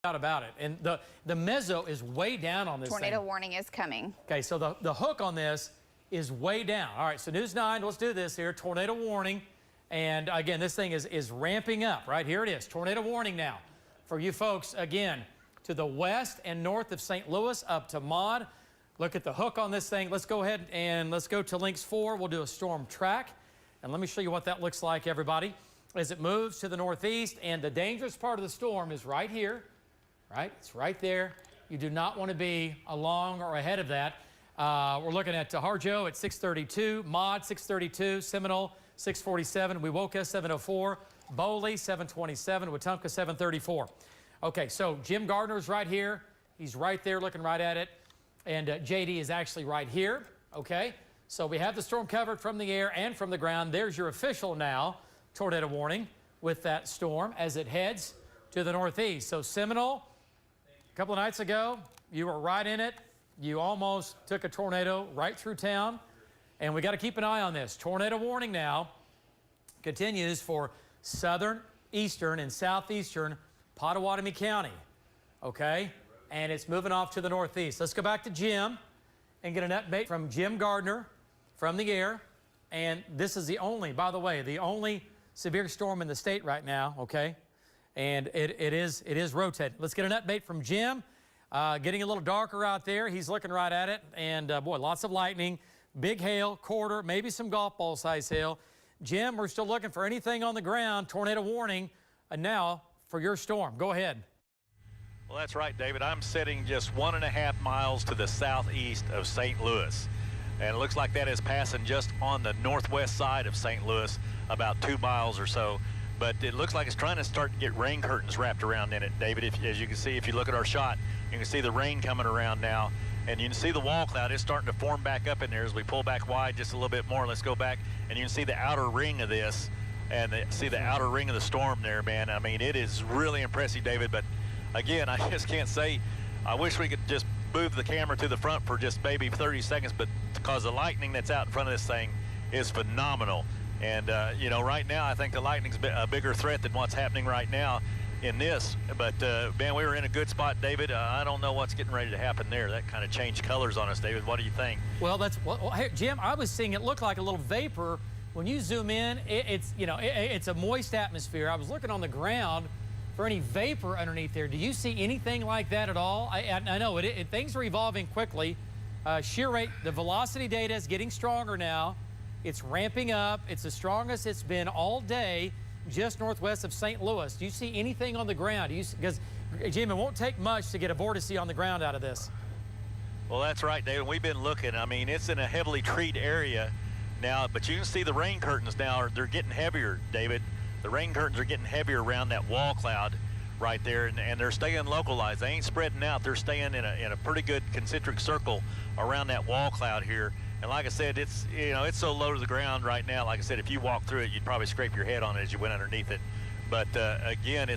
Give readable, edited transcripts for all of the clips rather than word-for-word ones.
doubt about it. And the mezzo is way down on this Tornado thing. warning is coming. Okay, so the hook on this is way down. All right, so News 9, let's do this here. Tornado warning. And again, this thing is ramping up, right? Here it is. Tornado warning now for you folks, again, to the west and north of St. Louis up to Maud. Look at the hook on this thing. Let's go ahead and let's go to links 4. We'll do a storm track. And let me show you what that looks like, everybody, as it moves to the northeast. And the dangerous part of the storm is right here, right? It's right there. You do not want to be along or ahead of that. We're looking at Harjo at 632, Maud 632, Seminole 647, Wewoka 704, Boley 727, Wetumpka 734. Okay, so Jim Gardner's right here. He's right there looking right at it. And JD is actually right here. Okay, so we have the storm covered from the air and from the ground. There's your official now tornado warning with that storm as it heads to the northeast. So Seminole, a couple of nights ago, you were right in it. You almost took a tornado right through town. And we got to keep an eye on this. Tornado warning now continues for southern, eastern, and southeastern Pottawatomie County. Okay? And it's moving off to the northeast. Let's go back to Jim and get an update from Jim Gardner from the air. And this is the only, by the way, the only severe storm in the state right now, okay? And it is rotating. Let's get an update from Jim. Getting a little darker out there. He's looking right at it. And, boy, lots of lightning, big hail, quarter, maybe some golf ball size hail. Jim, we're still looking for anything on the ground. Tornado warning now for your storm. Go ahead. Well, that's right, David. I'm sitting just 1.5 miles to the southeast of St. Louis. And it looks like that is passing just on the northwest side of St. Louis, about 2 miles or so. But it looks like it's trying to start to get rain curtains wrapped around in it, David. As you can see, if you look at our shot, you can see the rain coming around now. And you can see the wall cloud is starting to form back up in there as we pull back wide just a little bit more. Let's go back, and you can see the outer ring of this, and see the outer ring of the storm there, man. I mean, it is really impressive, David. But again, I just can't say, I wish we could just move the camera to the front for just maybe 30 seconds, but because the lightning that's out in front of this thing is phenomenal. And, you know, right now I think the lightning's a bigger threat than what's happening right now in this. But, man, we were in a good spot, David. I don't know what's getting ready to happen there. That kind of changed colors on us, David. What do you think? Well, well, hey, Jim, I was seeing it look like a little vapor. When you zoom in, it's a moist atmosphere. I was looking on the ground for any vapor underneath there. Do you see anything like that at all? I know things are evolving quickly. Shear rate, the velocity data is getting stronger now. It's ramping up. It's the strongest it's been all day just northwest of St. Louis. Do you see anything on the ground? Because, Jim, it won't take much to get a vortice on the ground out of this. Well, that's right, David. We've been looking. I mean, it's in a heavily treed area now, but you can see the rain curtains now. They're getting heavier, David. The rain curtains are getting heavier around that wall cloud right there, and they're staying localized. They ain't spreading out. They're staying in a pretty good concentric circle around that wall cloud here. And like I said, it's so low to the ground right now. Like I said, if you walk through it, you'd probably scrape your head on it as you went underneath it. But again,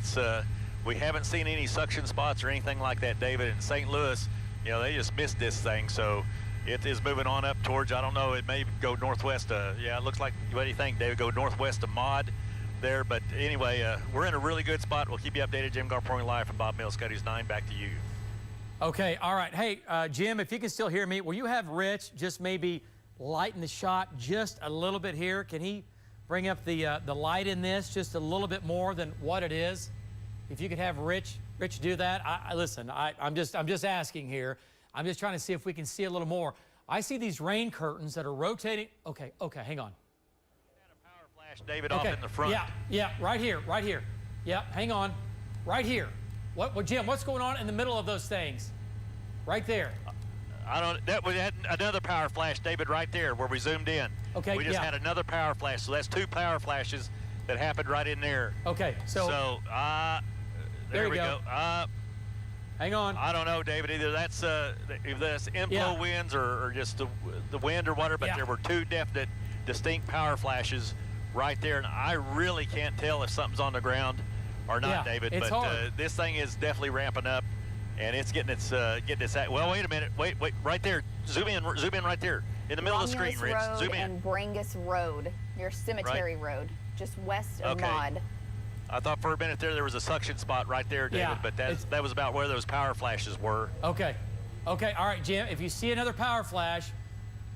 we haven't seen any suction spots or anything like that, David. In St. Louis, you know, they just missed this thing. So it is moving on up towards, I don't know, it may go northwest. Yeah, it looks like, what do you think, David? Go northwest of Maud there. But anyway, we're in a really good spot. We'll keep you updated. Jim Garporing live from Bob Mills, Scuddy's 9. Back to you. Okay, all right. Hey, Jim, if you can still hear me, will you have Rich just maybe lighten the shot just a little bit here? Can he bring up the light in this just a little bit more than what it is? If you could have Rich do that. Listen, I'm just asking here. I'm just trying to see if we can see a little more. I see these rain curtains that are rotating. Okay, hang on. A power flash, David, off in the front. Yeah, right here. Yeah, hang on, right here. What, Jim? What's going on in the middle of those things? Right there. We had another power flash, David, right there where we zoomed in. Okay. We just had another power flash, so that's 2 power flashes that happened right in there. Okay. So there we go. Hang on. I don't know, David. Either that's if that's inflow winds or just the wind or whatever. But there were 2 definite, distinct power flashes right there, and I really can't tell if something's on the ground or not, David. It's hard. This thing is definitely ramping up, and it's getting its well, wait a minute. Wait, right there. Zoom in right there in the middle of the screen, Rich. Zoom in. And Brangus Road, your cemetery road, just west of Maud. I thought for a minute there was a suction spot right there, David, Yeah, but that was about where those power flashes were. Okay. Okay, all right, Jim, if you see another power flash,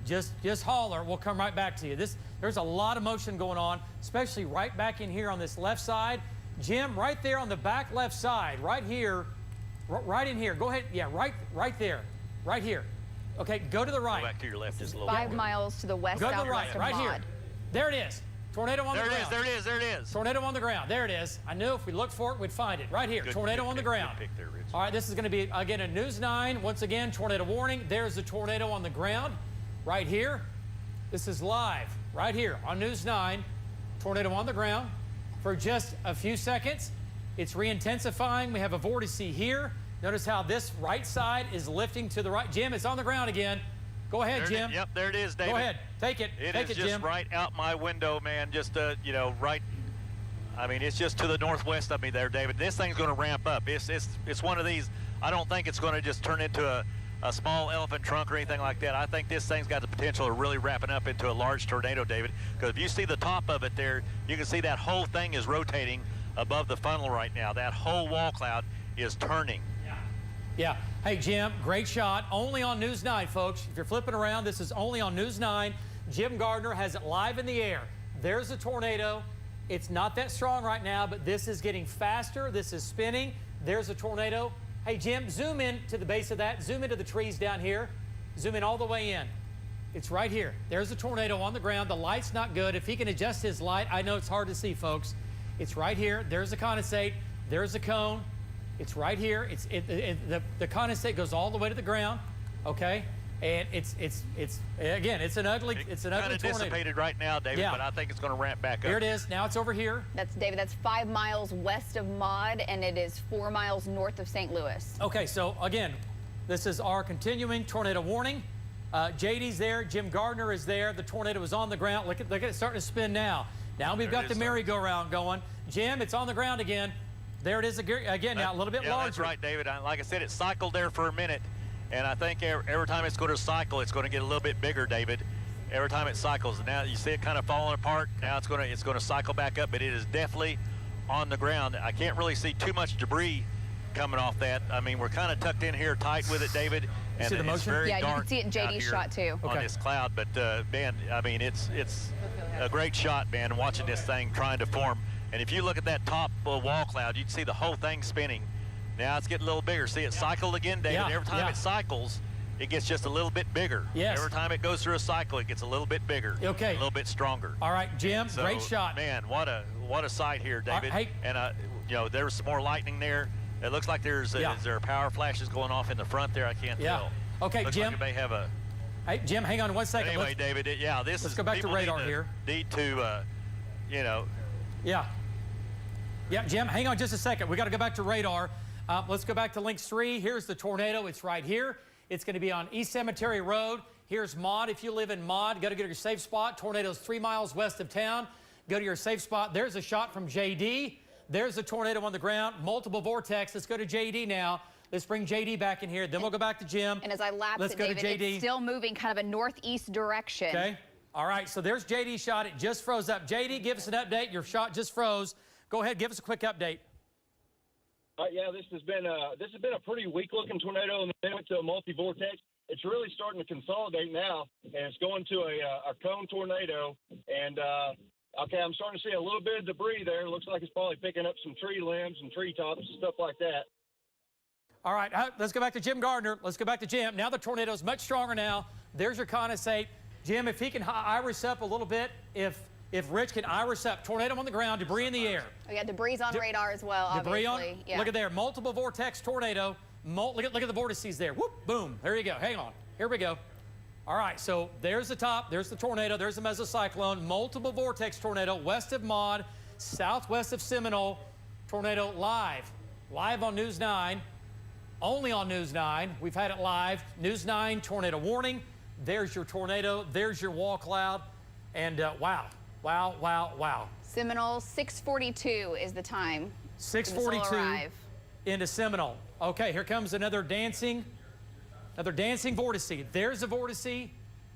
just holler. We'll come right back to you. There's a lot of motion going on, especially right back in here on this left side. Jim, right there on the back left side, right here, right in here. Go ahead. Yeah, right there, right here. Okay, go to the right. Go back to your left just a little 5 bit. miles to the west, Go to the southwest right, of right Maud. here. There it is. Tornado on the ground. There it is, there it is, there it is. Tornado on the ground. There it is. I knew if we looked for it, we'd find it. Right here. Good, tornado good on the pick, ground. Good pick there, Rich. All right, this is going to be, again, a News 9. Once again, tornado warning. There's the tornado on the ground right here. This is live right here on News 9. Tornado on the ground for just a few seconds. It's re-intensifying. We have a vortice here. Notice how this right side is lifting to the right. Jim, it's on the ground again. Go ahead, There Jim. Yep, there it is, David. Go ahead. Take it. Take it, just Jim. right out my window, man. Just, you know, right. I mean, it's just to the northwest of me there, David. This thing's going to ramp up. It's one of these. I don't think it's going to just turn into a small elephant trunk or anything like that. I think this thing's got the potential of really wrapping up into a large tornado, David. Because if you see the top of it there, you can see that whole thing is rotating above the funnel right now. That whole wall cloud is turning. Yeah. Hey, Jim, great shot. Only on News 9, folks. If you're flipping around, this is only on News 9. Jim Gardner has it live in the air. There's a tornado. It's not that strong right now, but this is getting faster. This is spinning. There's a tornado. Hey, Jim, zoom in to the base of that. Zoom into the trees down here. Zoom in all the way in. It's right here. There's a tornado on the ground. The light's not good. If he can adjust his light, I know it's hard to see, folks. It's right here. There's a condensate. There's a cone. It's right here. The condensate goes all the way to the ground, okay? And it's again, it's an ugly Kind of tornado. dissipated right now, David, Yeah. but I think it's going to ramp back up. Here it is. Now it's over here. That's David. That's 5 miles west of Maud, and it is 4 miles north of St. Louis. Okay, so again, this is our continuing tornado warning. JD's there. Jim Gardner is there. The tornado is on the ground. Look at it starting to spin now. Now we've got the merry-go-round going. Jim, it's on the ground again. There it is again now, a little bit larger. That's right, David. Like I said, it cycled there for a minute, and I think every time it's going to cycle, it's going to get a little bit bigger, David. Every time it cycles, now you see it kind of falling apart. Now it's going to cycle back up, but it is definitely on the ground. I can't really see too much debris coming off that. I mean, we're kind of tucked in here tight with it, David. And see the motion? It's very Yeah, you dark can see it in out JD's here shot too. on this cloud, but man, I mean, it's a great shot, man, watching this thing trying to form. And if you look at that top wall cloud, you can see the whole thing spinning. Now it's getting a little bigger. See, it cycled again, David. Yeah, Every time it cycles, it gets just a little bit bigger. Yes. Every time it goes through a cycle, it gets a little bit bigger. Okay. A little bit stronger. All right, Jim, So, great shot. Man, what a sight here, David. Hey. And you know, there was some more lightning there. It looks like is there power flashes going off in the front there? I can't tell. Okay, looks Jim. Like it may have a. Hey, Jim, hang on one second. Anyway, David, let's go back to people radar here. Need to, you know. Yeah. Yeah, Jim, hang on just a second. We got to go back to radar. Let's go back to Links 3. Here's the tornado. It's right here. It's going to be on East Cemetery Road. Here's Maud. If you live in Maud, got to go to your safe spot. Tornado's 3 miles west of town. Go to your safe spot. There's a shot from JD. There's a tornado on the ground. Multiple vortex. Let's go to JD now. Let's bring JD back in here. Then we'll go back to Jim. And as I lapse Let's it, go David, to JD. it's still moving kind of a northeast direction. Okay. All right, so there's JD's shot. It just froze up. JD, give us an update. Your shot just froze. Go ahead, give us a quick update. Yeah, this has been a pretty weak-looking tornado, and then went to a multi-vortex. It's really starting to consolidate now, and it's going to a cone tornado. And okay, I'm starting to see a little bit of debris there. Looks like it's probably picking up some tree limbs and tree tops and stuff like that. All right, let's go back to Jim Gardner. Let's go back to Jim. Now the tornado's much stronger now. There's your condensate. Jim, if he can iris up a little bit, if Rich can iris up, tornado on the ground, debris in the air. Oh, yeah, debris on radar as well, Debris obviously. on, Yeah. look at there, multiple vortex tornado. Look at the vortices there. Whoop, boom, there you go. Hang on, here we go. All right, so there's the top, there's the tornado, there's the mesocyclone, multiple vortex tornado west of Maud, southwest of Seminole. Tornado live on News 9, only on News 9. We've had it live. News 9 tornado warning. There's your tornado, there's your wall cloud, and wow. Seminole, 6:42 is the time. 6:42 into Seminole. Okay, here comes another dancing vortice. There's a vortice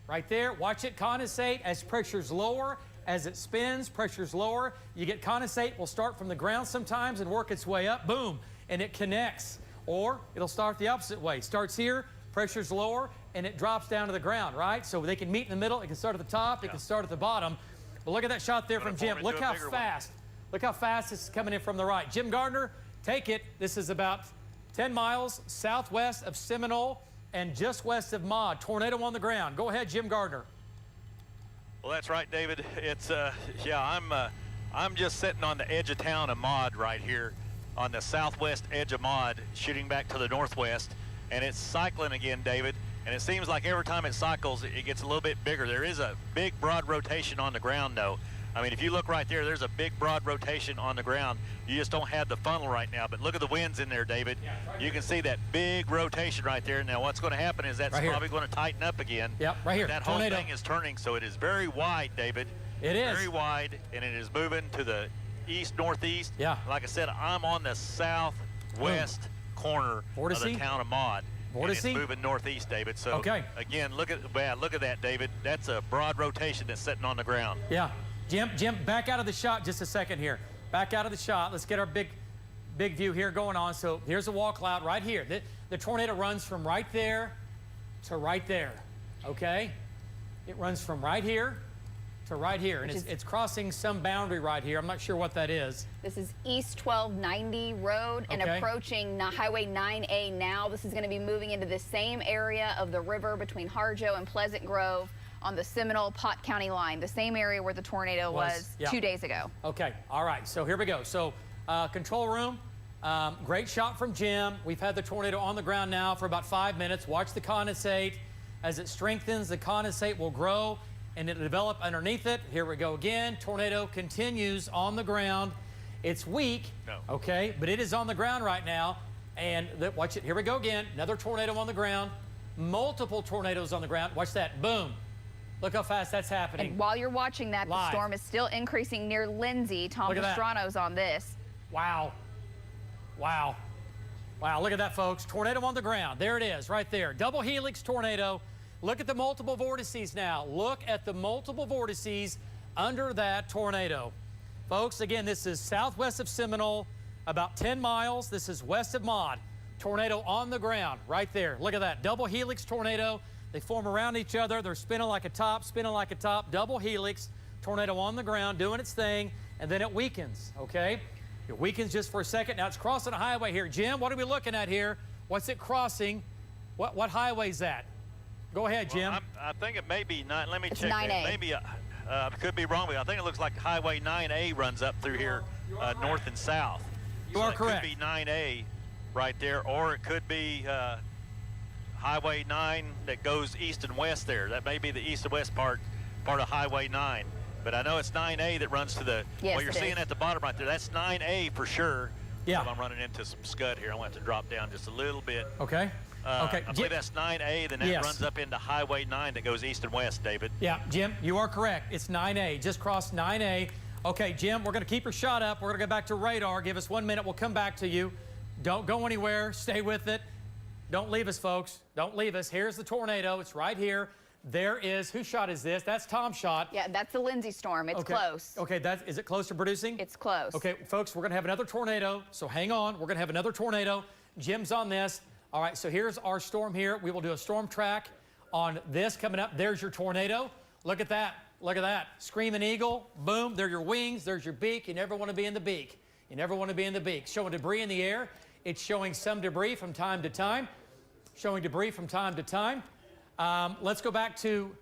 right there. Watch it condensate as pressure's lower, As it spins, pressure's lower. You get condensate, will start from the ground sometimes and work its way up, boom, and it connects. Or it'll start the opposite way. Starts here, pressure's lower, and it drops down to the ground, right? So they can meet in the middle. It can start at the top. It can start at the bottom. But look at that shot there from Jim. Look how fast. Look how fast this is coming in from the right. Jim Gardner, take it. This is about 10 miles southwest of Seminole and just west of Maud. Tornado on the ground. Go ahead, Jim Gardner. Well, that's right, David. It's yeah, I'm just sitting on the edge of town of Maud right here, on the southwest edge of Maud, shooting back to the northwest, and it's cycling again, David. And it seems like every time it cycles, it gets a little bit bigger. There is a big, broad rotation on the ground, though. I mean, if you look right there, there's a big, broad rotation on the ground. You just don't have the funnel right now. But look at the winds in there, David. You can see that big rotation right there. Now, what's going to happen is that's probably going to tighten up again. Yep, right here. That whole thing is turning, so it is very wide, David. It is. Very wide, and it is moving to the east-northeast. Yeah. Like I said, I'm on the southwest corner of the town of Maud. And it's moving northeast, David. So, again, look at that, David. That's a broad rotation that's sitting on the ground. Yeah. Jim, back out of the shot just a second here. Back out of the shot. Let's get our big view here going on. So here's a wall cloud right here. The tornado runs from right there to right there, okay? It runs from right here to right here, and it's crossing some boundary right here. I'm not sure what that is. This is East 1290 Road and approaching Highway 9A now. This is going to be moving into the same area of the river between Harjo and Pleasant Grove on the Seminole-Pot County line, the same area where the tornado was 2 days ago. Okay, all right, so here we go. So control room, great shot from Jim. We've had the tornado on the ground now for about 5 minutes. Watch the condensate. As it strengthens, the condensate will grow and it'll develop underneath it. Here we go again. Tornado continues on the ground. It's weak, okay, but it is on the ground right now. And watch it, here we go again. Another tornado on the ground. Multiple tornadoes on the ground. Watch that, boom. Look how fast that's happening. And while you're watching that, the storm is still increasing near Lindsay. Tom Pastrano's on this. Wow. Wow. Wow, look at that, folks. Tornado on the ground. There it is, right there. Double helix tornado. Look at the multiple vortices now. Look at the multiple vortices under that tornado. Folks, again, this is southwest of Seminole, about 10 miles. This is west of Maud. Tornado on the ground, right there. Look at that. Double helix tornado. They form around each other. They're spinning like a top, double helix, tornado on the ground, doing its thing, and then it weakens, okay? It weakens just for a second. Now it's crossing a highway here. Jim, what are we looking at here? What's it crossing? What highway is that? Go ahead, Jim. Well, I think it may be, let me check. 9A. Maybe, could be wrong, but I think it looks like Highway 9A runs up through here north and south. You are correct. It could be 9A right there, or it could be Highway 9 that goes east and west there. That may be the east and west part of Highway 9. But I know it's 9A that runs to the, what you're seeing at the bottom right there. That's 9A for sure. Yeah. I'm running into some scud here. I want to drop down just a little bit. Okay. Okay. I believe that's 9A, then that runs up into Highway 9 that goes east and west, David. Yeah, Jim, you are correct. It's 9A. Just crossed 9A. Okay, Jim, we're going to keep your shot up. We're going to go back to radar. Give us 1 minute. We'll come back to you. Don't go anywhere. Stay with it. Don't leave us, folks. Don't leave us. Here's the tornado. It's right here. There is, whose shot is this? That's Tom's shot. Yeah, that's the Lindsay storm. It's close. Okay, is it close to producing? It's close. Okay, folks, we're going to have another tornado, so hang on. We're going to have another tornado. Jim's on this. All right, so here's our storm here. We will do a storm track on this coming up. There's your tornado. Look at that. Look at that. Screaming eagle. Boom. There are your wings. There's your beak. You never want to be in the beak. You never want to be in the beak. Showing debris in the air. It's showing some debris from time to time. Showing debris from time to time. Let's go back to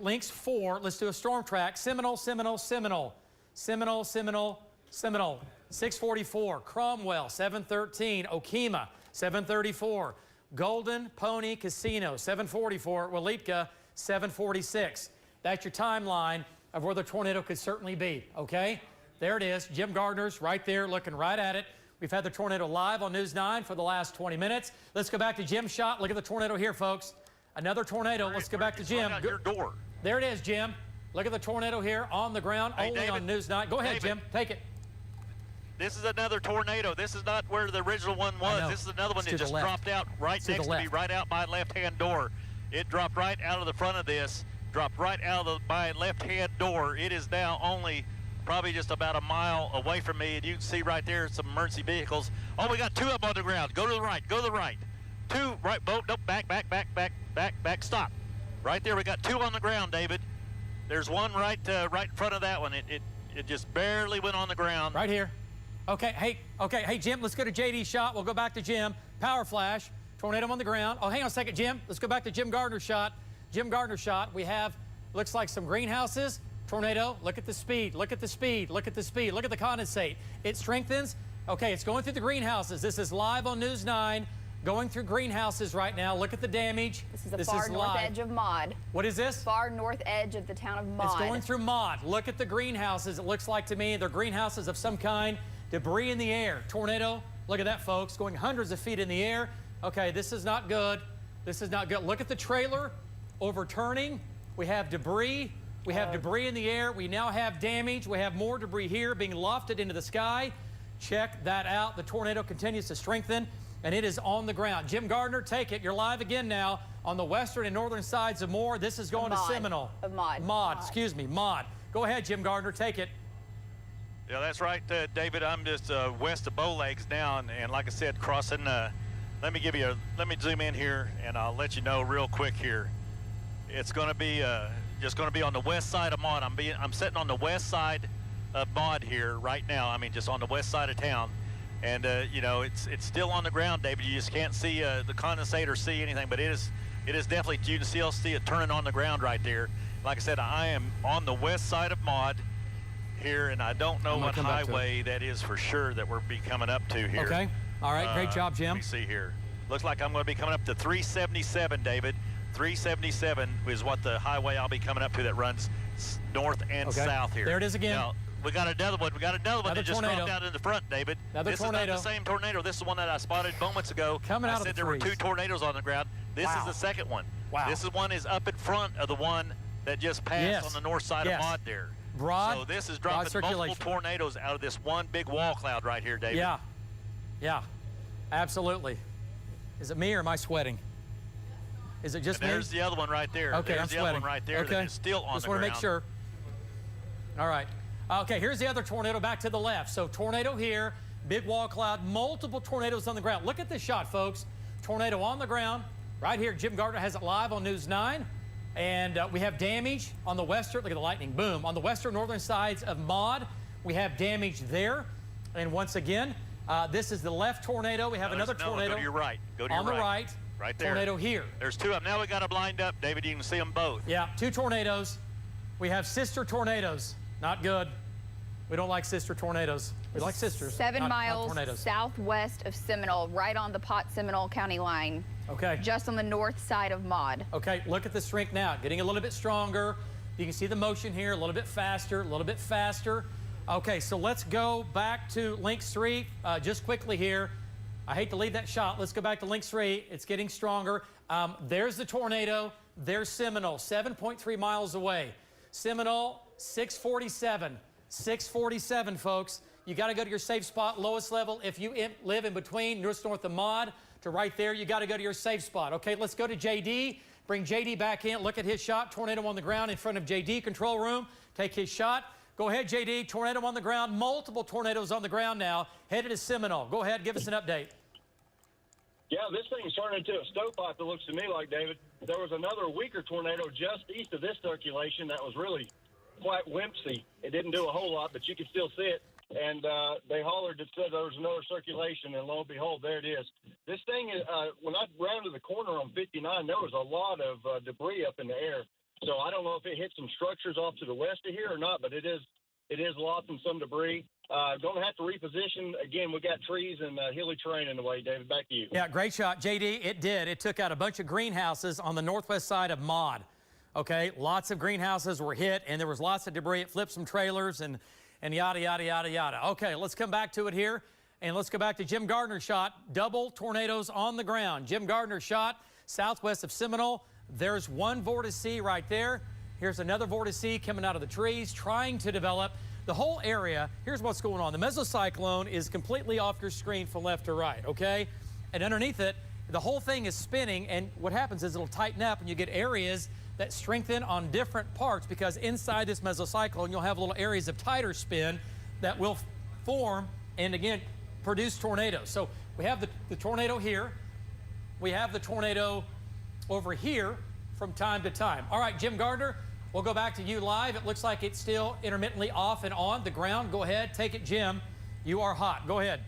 links 4. Let's do a storm track. Seminole. 644. Cromwell. 713. Okemah. 734. Golden Pony Casino. 744. Waletka. 746. That's your timeline of where the tornado could certainly be, okay? There it is. Jim Gardner's right there looking right at it. We've had the tornado live on News 9 for the last 20 minutes. Let's go back to Jim's shot. Look at the tornado here, folks. Another tornado. Let's go back to Jim. Your door. There it is, Jim. Look at the tornado here on the ground, only David, on News 9. Go ahead, David, Jim. Take it. This is another tornado. This is not where the original one was. This is another one that just dropped out right next to me, right out my left-hand door. It dropped right out of the front of this, dropped right out of my left-hand door. It is now only probably just about a mile away from me, and you can see right there some emergency vehicles. Oh, we got two of them on the ground. Go to the right. Go to the right. Two right. Nope. Back. Stop. Right there. We got two on the ground, David. There's one right in front of that one. It just barely went on the ground. Right here. Okay. Hey, Jim. Let's go to JD's shot. We'll go back to Jim. Power flash. Tornado on the ground. Oh, hang on a second, Jim. Let's go back to Jim Gardner's shot. Jim Gardner's shot. We have looks like some greenhouses. Tornado, look at the speed, look at the speed, look at the speed, look at the condensate. It strengthens. Okay, it's going through the greenhouses. This is live on News 9, going through greenhouses right now. Look at the damage. This is the far north edge of Maud. What is this? Far north edge of the town of Maud. It's going through Maud. Look at the greenhouses. It looks like to me they're greenhouses of some kind. Debris in the air. Tornado, look at that, folks, going hundreds of feet in the air. Okay, this is not good. This is not good. Look at the trailer overturning. We have debris. We have debris in the air. We now have damage. We have more debris here being lofted into the sky. Check that out. The tornado continues to strengthen, and it is on the ground. Jim Gardner, take it. You're live again now on the western and northern sides of Moore. This is going to Seminole. Maud, excuse me, Maud. Go ahead, Jim Gardner, take it. Yeah, that's right, David. I'm just west of Bowlegs now, and like I said, crossing. Let me zoom in here, and I'll let you know real quick here. It's going to be just going to be on the west side of Maud. I'm sitting on the west side of Maud here right now. I mean, just on the west side of town, and you know, it's still on the ground, David. You just can't see the condensate or see anything, but it is definitely, you can still see it turning on the ground right there. Like I said, I am on the west side of Maud here, and I don't know what highway that is for sure that we're be coming up to here. Okay. All right. Great job, Jim. Let me see here. Looks like I'm going to be coming up to 377, David. 377 is what the highway I'll be coming up to that runs north and south here. There it is again. Now, we got another one. That just dropped out in the front, David. This is not the same tornado. This is the one that I spotted moments ago. I said there were two tornadoes on the ground. This is the second one. Wow. This one is up in front of the one that just passed on the north side of Maud there. So this is dropping multiple tornadoes out of this one big wall cloud right here, David. Yeah, absolutely. Is it me or am I sweating? Is it just me? There's the other one right there. Okay, there's I'm the sweating. other one right there that is still on the ground. Just want to make sure. All right. Okay, here's the other tornado back to the left. So tornado here, big wall cloud, multiple tornadoes on the ground. Look at this shot, folks. Tornado on the ground. Right here, Jim Gardner has it live on News 9. And we have damage on the western, look at the lightning, boom. On the western northern sides of Maud, we have damage there. And once again, this is the left tornado. We have another tornado. Go to your right. Go to your on the right. Right there. Tornado here. There's two of them. Now we got them lined up, David. You can see them both. Yeah, two tornadoes. We have sister tornadoes. Not good. We don't like sister tornadoes. We like sisters. 7 miles southwest of Seminole, right on the Seminole County line. Okay. Just on the north side of Maud. Okay, look at the strength now. Getting a little bit stronger. You can see the motion here, a little bit faster, a little bit faster. Okay, so let's go back to Lynx 3 just quickly here. I hate to leave that shot. Let's go back to Lynx 3. It's getting stronger. There's the tornado. There's Seminole, 7.3 miles away. Seminole, 647. 647, folks. You got to go to your safe spot, lowest level. If you live in between north of Maud to right there, you got to go to your safe spot. Okay, let's go to JD. Bring JD back in. Look at his shot. Tornado on the ground in front of JD, control room. Take his shot. Go ahead, JD. Tornado on the ground. Multiple tornadoes on the ground now. Headed to Seminole. Go ahead. Give us an update. Yeah, this thing's turned into a stovepipe, it looks to me like, David. There was another weaker tornado just east of this circulation that was really quite wimpsy. It didn't do a whole lot, but you could still see it. And they hollered and said there was another circulation, and lo and behold, there it is. This thing, when I rounded the corner on 59, there was a lot of debris up in the air. So I don't know if it hit some structures off to the west of here or not, but it is lost in some debris. Going to have to reposition. Again, we got trees and hilly terrain in the way, David. Back to you. Yeah, great shot. JD, it did. It took out a bunch of greenhouses on the northwest side of Maud. Okay, lots of greenhouses were hit, and there was lots of debris. It flipped some trailers and yada, yada, yada, yada. Okay, let's come back to it here, and let's go back to Jim Gardner's shot. Double tornadoes on the ground. Jim Gardner's shot southwest of Seminole. There's one vortice right there. Here's another vortice coming out of the trees, trying to develop. The whole area, here's what's going on. The mesocyclone is completely off your screen from left to right, okay? And underneath it, the whole thing is spinning, and what happens is it'll tighten up, and you get areas that strengthen on different parts, because inside this mesocyclone, you'll have little areas of tighter spin that will form and, again, produce tornadoes. So we have the tornado here. We have the tornado over here from time to time. All right, Jim Gardner, we'll go back to you live. It looks like it's still intermittently off and on the ground. Go ahead, take it, Jim. You are hot. Go ahead.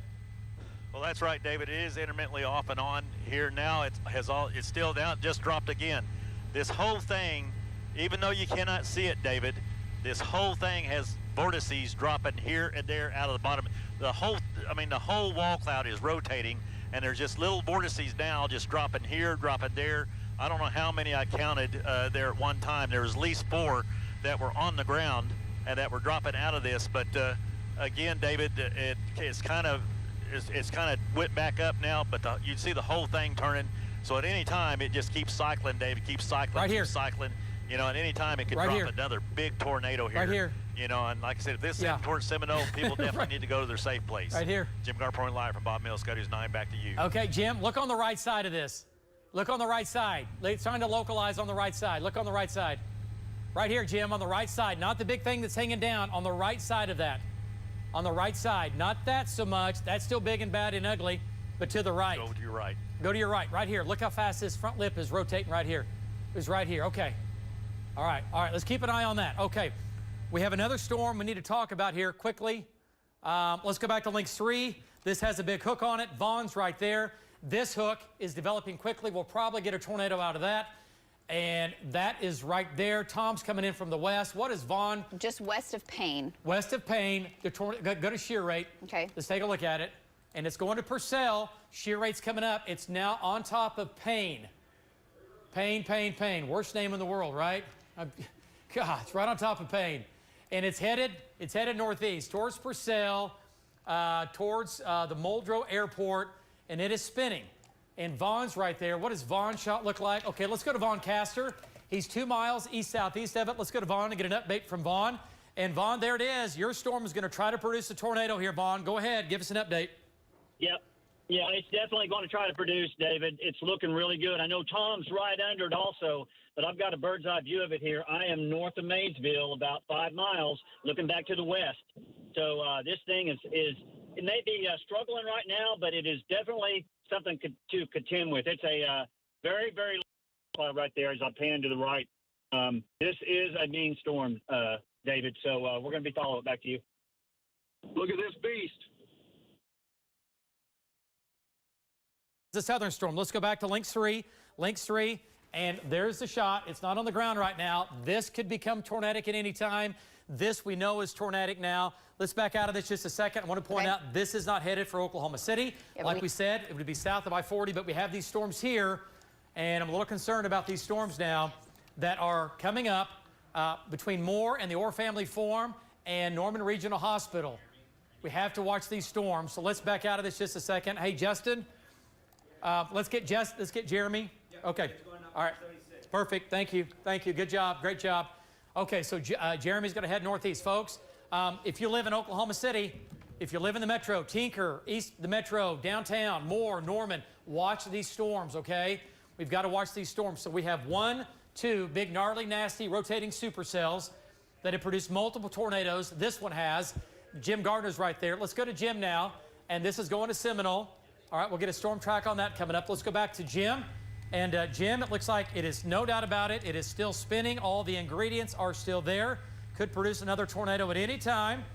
Well, that's right, David. It is intermittently off and on here now. It's still down, just dropped again. This whole thing, even though you cannot see it, David, this whole thing has vortices dropping here and there out of the bottom. The whole wall cloud is rotating, and there's just little vortices now just dropping here, dropping there. I don't know how many I counted there at one time. There was at least 4 that were on the ground and that were dropping out of this. But again, David, it's kind of whipped back up now, but you see the whole thing turning. So at any time, it just keeps cycling, David, keeps cycling, right here. Cycling. You know, at any time, it could right drop here. Another big tornado here. Right here. You know, and like I said, if this is towards Seminole, people definitely right. need to go to their safe place. Right here. Jim Gardner reporting live from Bob Mills, Scotty's 9, back to you. Okay, Jim, look on the right side of this. Look on the right side. It's trying to localize on the right side. Look on the right side. Right here, Jim, on the right side. Not the big thing that's hanging down, on the right side of that. On the right side. Not that so much. That's still big and bad and ugly, but to the right. Go to your right. Go to your right. Right here. Look how fast this front lip is rotating right here. It's right here. Okay. All right. All right. Let's keep an eye on that. Okay. We have another storm we need to talk about here quickly. Let's go back to Link 3. This has a big hook on it. Vaughn's right there. This hook is developing quickly. We'll probably get a tornado out of that. And that is right there. Tom's coming in from the west. What is Vaughn? Just west of Payne. West of Payne. The go to shear rate. Okay. Let's take a look at it. And it's going to Purcell. Shear rate's coming up. It's now on top of Payne. Payne. Worst name in the world, right? God, it's right on top of Payne. And it's headed northeast towards Purcell, towards the Muldrow Airport, and it is spinning. And Vaughn's right there. What does Vaughn's shot look like? Okay, let's go to Vaughn Castor. He's 2 miles east-southeast of it. Let's go to Vaughn and get an update from Vaughn. And Vaughn, there it is. Your storm is going to try to produce a tornado here, Vaughn. Go ahead, give us an update. Yep. Yeah, it's definitely going to try to produce, David. It's looking really good. I know Tom's right under it also, but I've got a bird's eye view of it here. I am north of Maysville, about 5 miles, looking back to the west. So this thing is it may be struggling right now, but it is definitely something to contend with. It's a very, very low right there as I pan to the right. This is a mean storm, David. So we're going to be following it. Back to you. Look at this beast. The southern storm. Let's go back to Link 3. Link 3, and there's the shot. It's not on the ground right now. This could become tornadic at any time. This we know is tornadic now. Let's back out of this just a second. I want to point out this is not headed for Oklahoma City. Yeah, like we said, it would be south of I-40, but we have these storms here, and I'm a little concerned about these storms now that are coming up between Moore and the Orr Family Forum and Norman Regional Hospital. We have to watch these storms, so let's back out of this just a second. Hey, Justin. Let's get Jeremy. Yep. Okay. All right. Perfect. Thank you. Good job. Great job. Okay, so Jeremy's going to head northeast, folks. If you live in Oklahoma City, if you live in the metro, Tinker, east the metro, downtown, Moore, Norman, watch these storms, okay? We've got to watch these storms. So we have 1, 2 big, gnarly, nasty, rotating supercells that have produced multiple tornadoes. This one has. Jim Gardner's right there. Let's go to Jim now, and this is going to Seminole. All right, we'll get a storm track on that coming up. Let's go back to Jim. And Jim, it looks like it is no doubt about it. It is still spinning. All the ingredients are still there. Could produce another tornado at any time.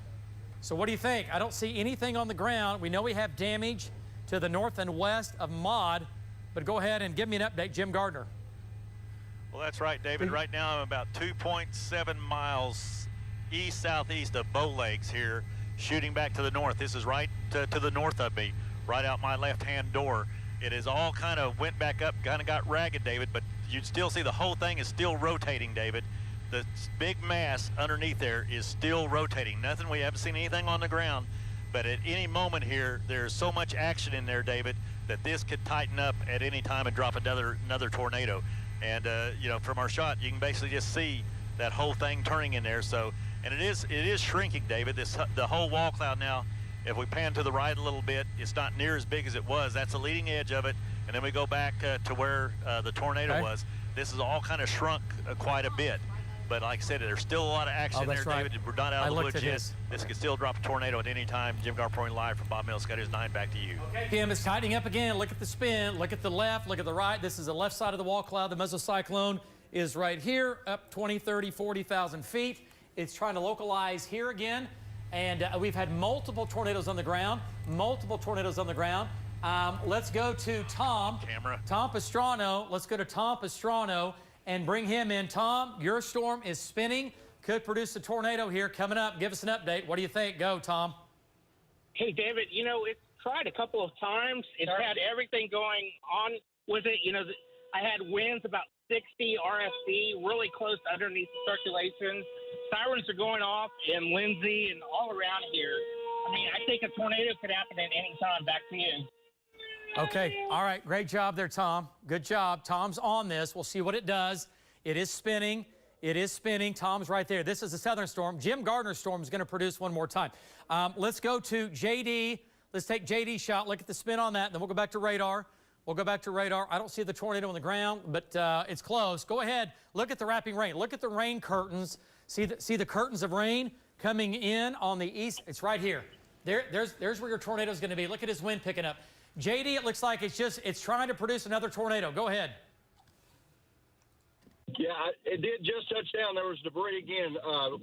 So what do you think? I don't see anything on the ground. We know we have damage to the north and west of Maud, but go ahead and give me an update, Jim Gardner. Well, that's right, David. Right now I'm about 2.7 miles east-southeast of Bow Lakes here, shooting back to the north. This is right to the north of me. Right out my left-hand door. It is all kind of went back up, kind of got ragged, David, but you'd still see the whole thing is still rotating, David. The big mass underneath there is still rotating. We haven't seen anything on the ground, but at any moment here, there's so much action in there, David, that this could tighten up at any time and drop another tornado. And, you know, from our shot, you can basically just see that whole thing turning in there. So, and it is shrinking, David. The whole wall cloud now, if we pan to the right a little bit, it's not near as big as it was. That's the leading edge of it. and then we go back to where the tornado was. This is all kind of shrunk quite a bit. But like I said, there's still a lot of action there, right. David. We're not out of the woods yet. This could still drop a tornado at any time. Jim Gar reporting live from Bob Mills, Scott News 9. Back to you. Okay, Kim, it's tightening up again. Look at the spin. Look at the left. Look at the right. This is the left side of the wall cloud. The mesocyclone is right here, up 20, 30, 40,000 feet. It's trying to localize here again. And we've had multiple tornadoes on the ground. Multiple tornadoes on the ground. Let's go to Tom. Camera. Tom Pastrano. Let's go to Tom Pastrano and bring him in. Tom, your storm is spinning. Could produce a tornado here coming up. Give us an update. What do you think? Go, Tom. Hey, David, you know, it's tried a couple of times. It's had everything going on with it. You know, I had winds about 60 RFC, really close underneath the circulation. Sirens are going off in Lindsay and all around here. I mean, I think a tornado could happen at any time. Back to you. Okay. All right. Great job there, Tom. Good job. Tom's on this. We'll see what it does. It is spinning. It is spinning. Tom's right there. This is a southern storm. Jim Gardner's storm is going to produce one more time. Let's go to JD. Let's take JD's shot. Look at the spin on that. Then we'll go back to radar. We'll go back to radar. I don't see the tornado on the ground, but it's close. Go ahead. Look at the wrapping rain. Look at the rain curtains. See the curtains of rain coming in on the east. It's right here. There's where your tornado is going to be. Look at his wind picking up. JD, it looks like it's trying to produce another tornado. Go ahead. Yeah, it did just touch down. There was debris again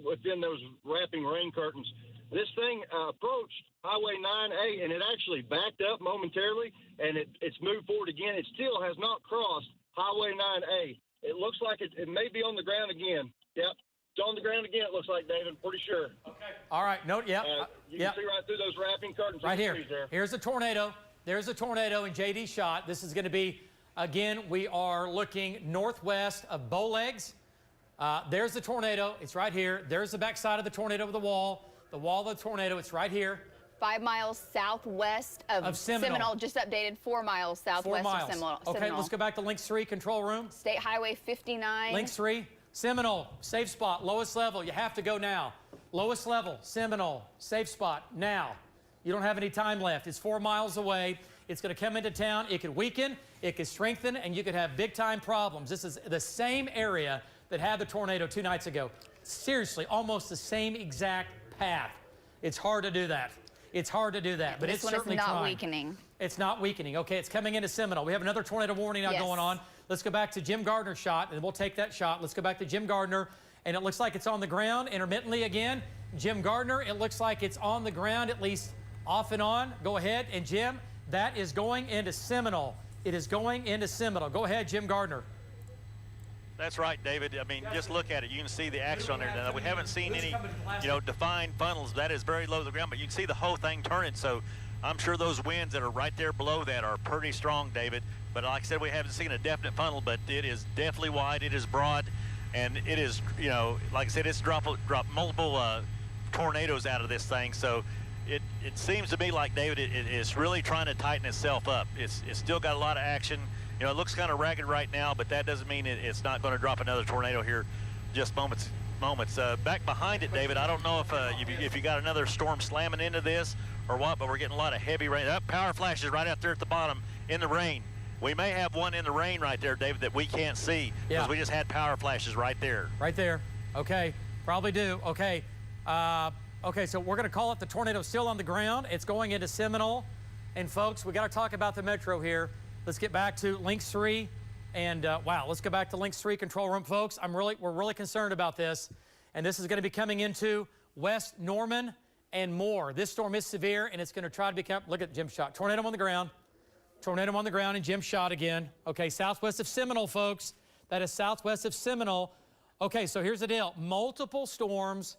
within those wrapping rain curtains. This thing approached Highway 9A, and it actually backed up momentarily, and it's moved forward again. It still has not crossed Highway 9A. It looks like it may be on the ground again. Yep, it's on the ground again, it looks like, David. Pretty sure. Okay. All right. Note, yeah. You can see right through those wrapping curtains. Right here. Here's a tornado. There's a tornado in JD shot. This is going to be, again, we are looking northwest of Bowlegs. There's the tornado. It's right here. There's the backside of the tornado of the wall. The wall of the tornado, it's right here. 5 miles southwest of Seminole. Just updated 4 miles southwest of Seminole. Okay, let's go back to Links 3, control room. State Highway 59. Links 3, Seminole, safe spot, lowest level. You have to go now. Lowest level, Seminole, safe spot, now. You don't have any time left. It's 4 miles away. It's going to come into town. It could weaken, it could strengthen, and you could have big-time problems. This is the same area that had the tornado 2 nights ago. Seriously, almost the same exact path. It's hard to do that. It's hard to do that, but it's certainly trying. This one is not weakening. It's not weakening. Okay, it's coming into Seminole. We have another tornado warning now going on. Let's go back to Jim Gardner's shot, and we'll take that shot. Let's go back to Jim Gardner, and it looks like it's on the ground intermittently again. Jim Gardner, it looks like it's on the ground at least off and on. Go ahead, and Jim, that is going into Seminole. It is going into Seminole. Go ahead, Jim Gardner. That's right, David. I mean, just look at it. You can see the action on there. Now, we haven't seen any, defined funnels. That is very low to the ground, but you can see the whole thing turning. So I'm sure those winds that are right there below that are pretty strong, David. But like I said, we haven't seen a definite funnel, but it is definitely wide. It is broad, and it is, like I said, it's dropped multiple tornadoes out of this thing. So it seems to me like, David, it is really trying to tighten itself up. It's still got a lot of action. It looks kind of ragged right now, but that doesn't mean it's not going to drop another tornado here just moments. Back behind it, David, I don't know if you got another storm slamming into this or what, but we're getting a lot of heavy rain. That power flash is right out there at the bottom in the rain. We may have one in the rain right there, David, that we can't see because we just had power flashes right there. Right there. Okay. Probably do. Okay. Okay, so we're going to call it the tornado still on the ground. It's going into Seminole. And, folks, we got to talk about the metro here. Let's get back to Links 3, and let's go back to Links 3 control room, folks. We're really concerned about this, and this is going to be coming into West Norman and more. This storm is severe, and it's going to try to become. Look at Jim's shot. Tornado on the ground, and Jim's shot again. Okay, southwest of Seminole, folks. That is southwest of Seminole. Okay, so here's the deal: multiple storms,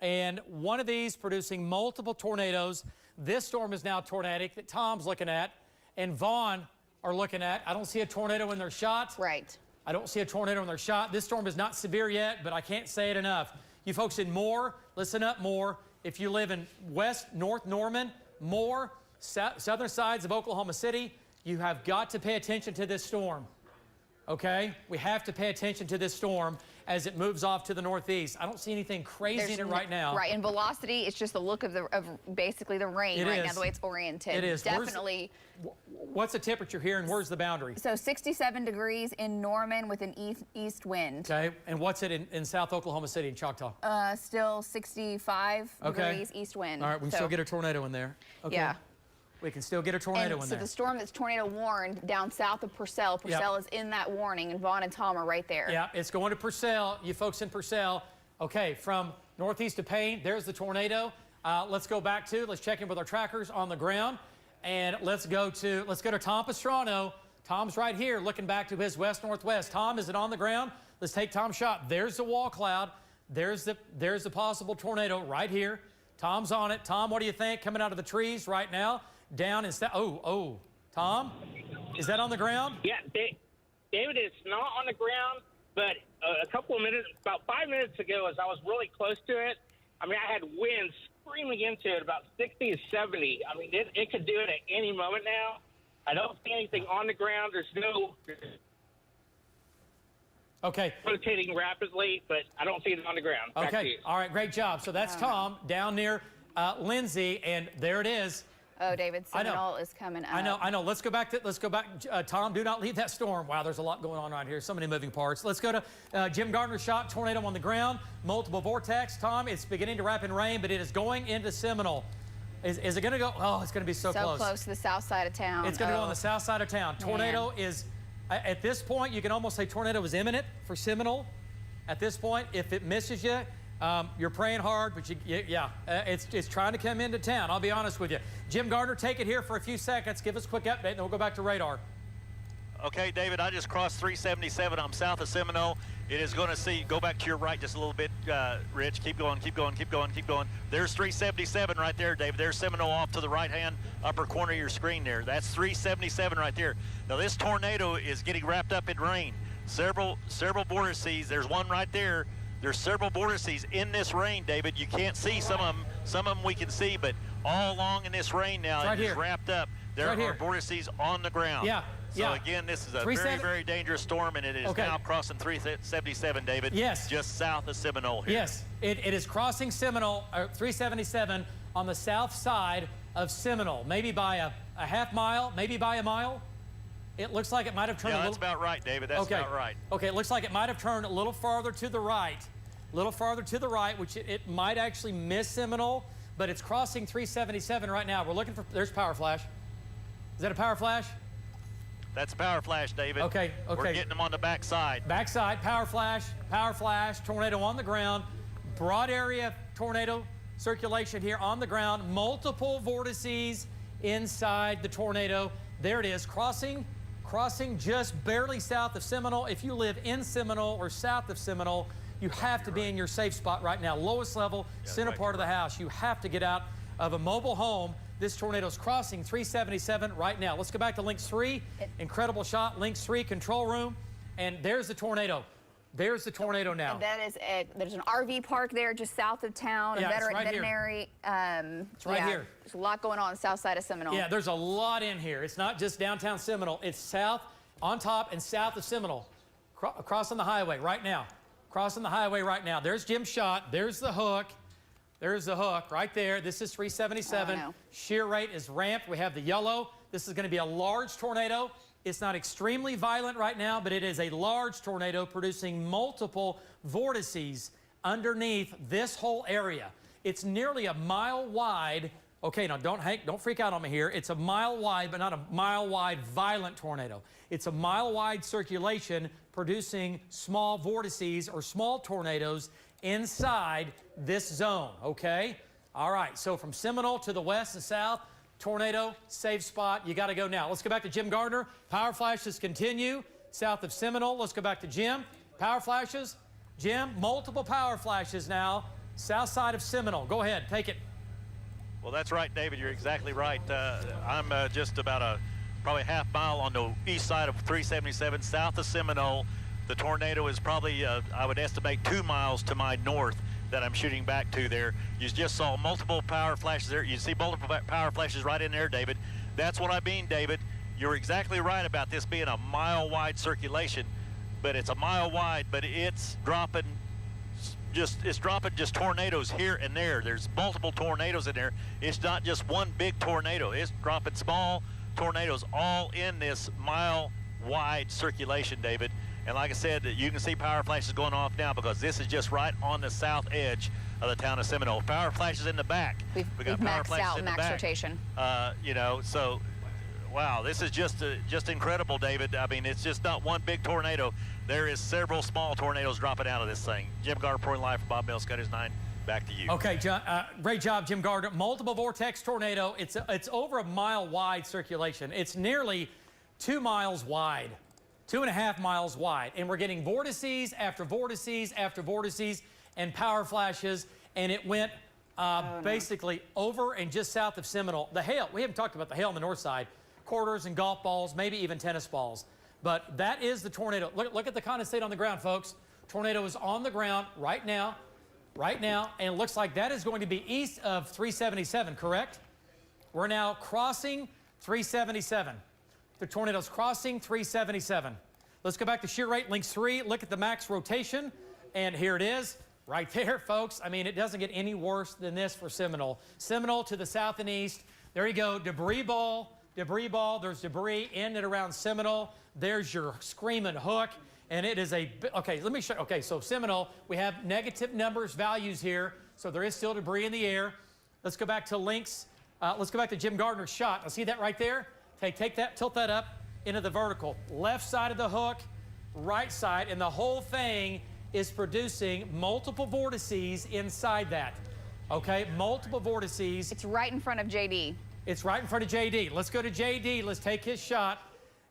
and one of these producing multiple tornadoes. This storm is now tornadic that Tom's looking at, and Vaughn are looking at. I don't see a tornado in their shot. Right. I don't see a tornado in their shot. This storm is not severe yet, but I can't say it enough. You folks in Moore, listen up, Moore. If you live in North Norman, Moore, southern sides of Oklahoma City, you have got to pay attention to this storm. Okay? We have to pay attention to this storm. as it moves off to the northeast. I don't see anything crazy in it right now. Right, and velocity, it's just the look of basically the rain right now, the way it's oriented. It is. Definitely. What's the temperature here, and where's the boundary? So 67 degrees in Norman with an east wind. Okay, and what's it in South Oklahoma City, in Choctaw? Still 65 degrees east wind. All right, we can still get a tornado in there. Okay. Yeah. We can still get a tornado in there. So the storm that's tornado warned down south of Purcell. Purcell is in that warning, and Vaughn and Tom are right there. Yeah, it's going to Purcell. You folks in Purcell. Okay, from northeast of Payne, there's the tornado. Let's check in with our trackers on the ground. And let's go to Tom Pastrano. Tom's right here looking back to his west-northwest. Tom, is it on the ground? Let's take Tom's shot. There's the wall cloud. There's the possible tornado right here. Tom's on it. Tom, what do you think? Coming out of the trees right now. Down and Tom, is that on the ground? Yeah, David, it's not on the ground, but about 5 minutes ago, as I was really close to it, I mean, I had winds screaming into it about 60 to 70. I mean, it could do it at any moment now. I don't see anything on the ground. There's no rotating rapidly, but I don't see it on the ground. Okay, all right, great job. So that's Tom down near Lindsay, and there it is. Oh, David, Seminole is coming up. I know. Let's go back. Tom, do not leave that storm. Wow, there's a lot going on right here. So many moving parts. Let's go to Jim Gardner's shot. Tornado on the ground. Multiple vortex. Tom, it's beginning to wrap in rain, but it is going into Seminole. Is it going to go? Oh, it's going to be so close. So close to the south side of town. It's going to go on the south side of town. Tornado is, at this point, you can almost say tornado is imminent for Seminole. At this point, if it misses you, you're praying hard, but it's trying to come into town. I'll be honest with you. Jim Gardner, take it here for a few seconds. Give us a quick update, and then we'll go back to radar. Okay, David, I just crossed 377. I'm south of Seminole. It is going to go back to your right just a little bit, Rich. Keep going. There's 377 right there, David. There's Seminole off to the right-hand upper corner of your screen there. That's 377 right there. Now, this tornado is getting wrapped up in rain. Several vortices. There's one right there. There's several vortices in this rain, David. You can't see some of them. Some of them we can see, but all along in this rain now, it is wrapped up. There are vortices on the ground. So again, this is a very, very dangerous storm, and it is now crossing 377, David. Yes. Just south of Seminole here. Yes, it is crossing Seminole, 377 on the south side of Seminole. Maybe by a half mile, maybe by a mile. It looks like it might have turned a little... that's about right, David. That's about right. Okay, it looks like it might have turned a little farther to the right. Which it might actually miss Seminole, but it's crossing 377 right now. We're looking for... There's power flash. Is that a power flash? That's a power flash, David. Okay. We're getting them on the backside. Backside, power flash, tornado on the ground. Broad area tornado circulation here on the ground. Multiple vortices inside the tornado. There it is, crossing just barely south of Seminole. If you live in Seminole or south of Seminole, you have to be in your safe spot right now. Lowest level, center part of the house. You have to get out of a mobile home. This tornado is crossing 377 right now. Let's go back to Links 3. Incredible shot. Links 3 control room. And there's the tornado. There's the tornado now. And that is there's an RV park there just south of town, a veterinary. It's right here. There's a lot going on the south side of Seminole. Yeah, there's a lot in here. It's not just downtown Seminole. It's south, on top, and south of Seminole. Crossing the highway right now. There's Jim's shot. There's the hook. There's the hook right there. This is 377. Oh, no. Shear rate is ramped. We have the yellow. This is going to be a large tornado. It's not extremely violent right now, but it is a large tornado producing multiple vortices underneath this whole area. It's nearly a mile wide. Okay, now don't freak out on me here. It's a mile wide, but not a mile wide violent tornado. It's a mile wide circulation producing small vortices or small tornadoes inside this zone, okay? All right, so from Seminole to the west and south, tornado, safe spot. You got to go now. Let's go back to Jim Gardner. Power flashes continue south of Seminole. Let's go back to Jim. Power flashes. Jim, multiple power flashes now, south side of Seminole. Go ahead, take it. Well, that's right, David. You're exactly right. I'm just about probably a half mile on the east side of 377, south of Seminole. The tornado is probably, I would estimate, 2 miles to my north that I'm shooting back to there. You just saw multiple power flashes there. You see multiple power flashes right in there, David. That's what I mean, David. You're exactly right about this being a mile-wide circulation. but it's a mile wide, but it's dropping just tornadoes here and there. There's multiple tornadoes in there. It's not just one big tornado. It's dropping small tornadoes all in this mile-wide circulation, David. And like I said, you can see power flashes going off now because this is just right on the south edge of the town of Seminole. Power flashes in the back. We've maxed out max rotation. You know, so wow, this is just incredible, David. I mean, it's just not one big tornado. There is several small tornadoes dropping out of this thing. Jim Gardner reporting live for Bob Mills, Cutters 9. Back to you. Okay, John, great job, Jim Gardner. Multiple vortex tornado. It's over a mile wide circulation. It's nearly 2 miles wide, 2.5 miles wide. And we're getting vortices after vortices after vortices and power flashes. And it went basically over and just south of Seminole. The hail, we haven't talked about the hail on the north side. Quarters and golf balls, maybe even tennis balls. But that is the tornado. Look at the condensate on the ground, folks. Tornado is on the ground right now, and it looks like that is going to be east of 377, correct? We're now crossing 377. The tornado's crossing 377. Let's go back to shear rate, links 3. Look at the max rotation, and here it is, right there, folks. I mean, it doesn't get any worse than this for Seminole. Seminole to the south and east. There you go, debris ball. There's debris in and around Seminole. There's your screaming hook. And it is okay, let me show, okay, so Seminole, we have negative numbers, values here. So there is still debris in the air. Let's go back to links. Let's go back to Jim Gardner's shot. Now see that right there? Take that, tilt that up into the vertical. Left side of the hook, right side, and the whole thing is producing multiple vortices inside that. Okay, multiple vortices. It's right in front of JD. It's right in front of JD. Let's go to JD. Let's take his shot.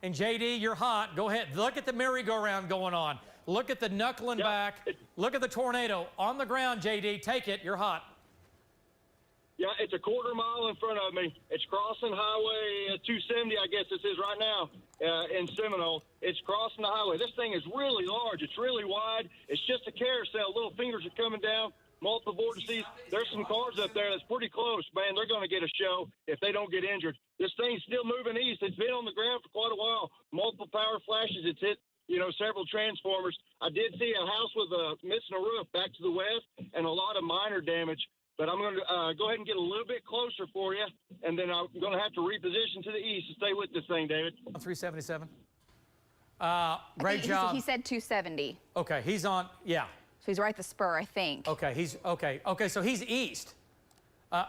And JD, you're hot. Go ahead. Look at the merry-go-round going on. Look at the knuckling back. Look at the tornado on the ground, JD. Take it. You're hot. Yeah, it's a quarter mile in front of me. It's crossing Highway 270, I guess this is right now, in Seminole. It's crossing the highway. This thing is really large. It's really wide. It's just a carousel. Little fingers are coming down. Multiple vortices. There's some cars up there that's pretty close, man. They're going to get a show if they don't get injured. This thing's still moving east. It's been on the ground for quite a while. Multiple power flashes. It's hit, several transformers. I did see a house with missing a roof back to the west and a lot of minor damage. But I'm going to go ahead and get a little bit closer for you, and then I'm going to have to reposition to the east to stay with this thing, David. 377. Great job. He said 270. Okay, he's on, yeah. So he's right at the spur, I think. Okay, okay, so he's east.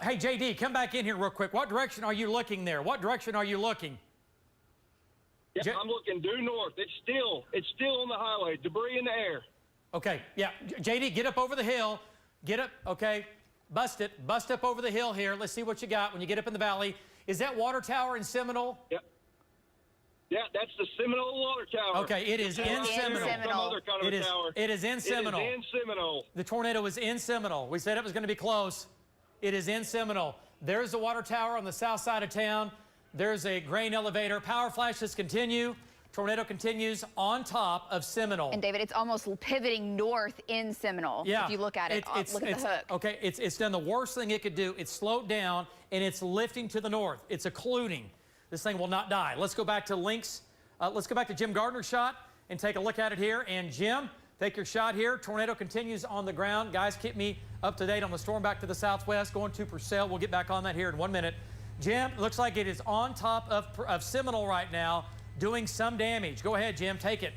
Hey, JD, come back in here real quick. What direction are you looking there? What direction are you looking? Yeah, I'm looking due north. It's still on the highway. Debris in the air. Okay, yeah. JD, get up over the hill. Get up, okay. Bust up over the hill here. Let's see what you got when you get up in the valley. Is that water tower in Seminole? Yep. Yeah, that's the Seminole Water Tower. Okay, it is in Seminole. Some other kind of tower. It is in Seminole. It is in Seminole. The tornado is in Seminole. We said it was going to be close. It is in Seminole. There's the water tower on the south side of town. There's a grain elevator. Power flashes continue. Tornado continues on top of Seminole. And David, it's almost pivoting north in Seminole. Yeah. If you look at it, look at the hook. Okay, it's done the worst thing it could do. It's slowed down, and it's lifting to the north. It's occluding. This thing will not die. Let's go back to links. Let's go back to Jim Gardner's shot and take a look at it here. And Jim, take your shot here. Tornado continues on the ground. Guys, keep me up to date on the storm back to the southwest, going to Purcell. We'll get back on that here in 1 minute. Jim, looks like it is on top of Seminole right now, doing some damage. Go ahead, Jim. Take it.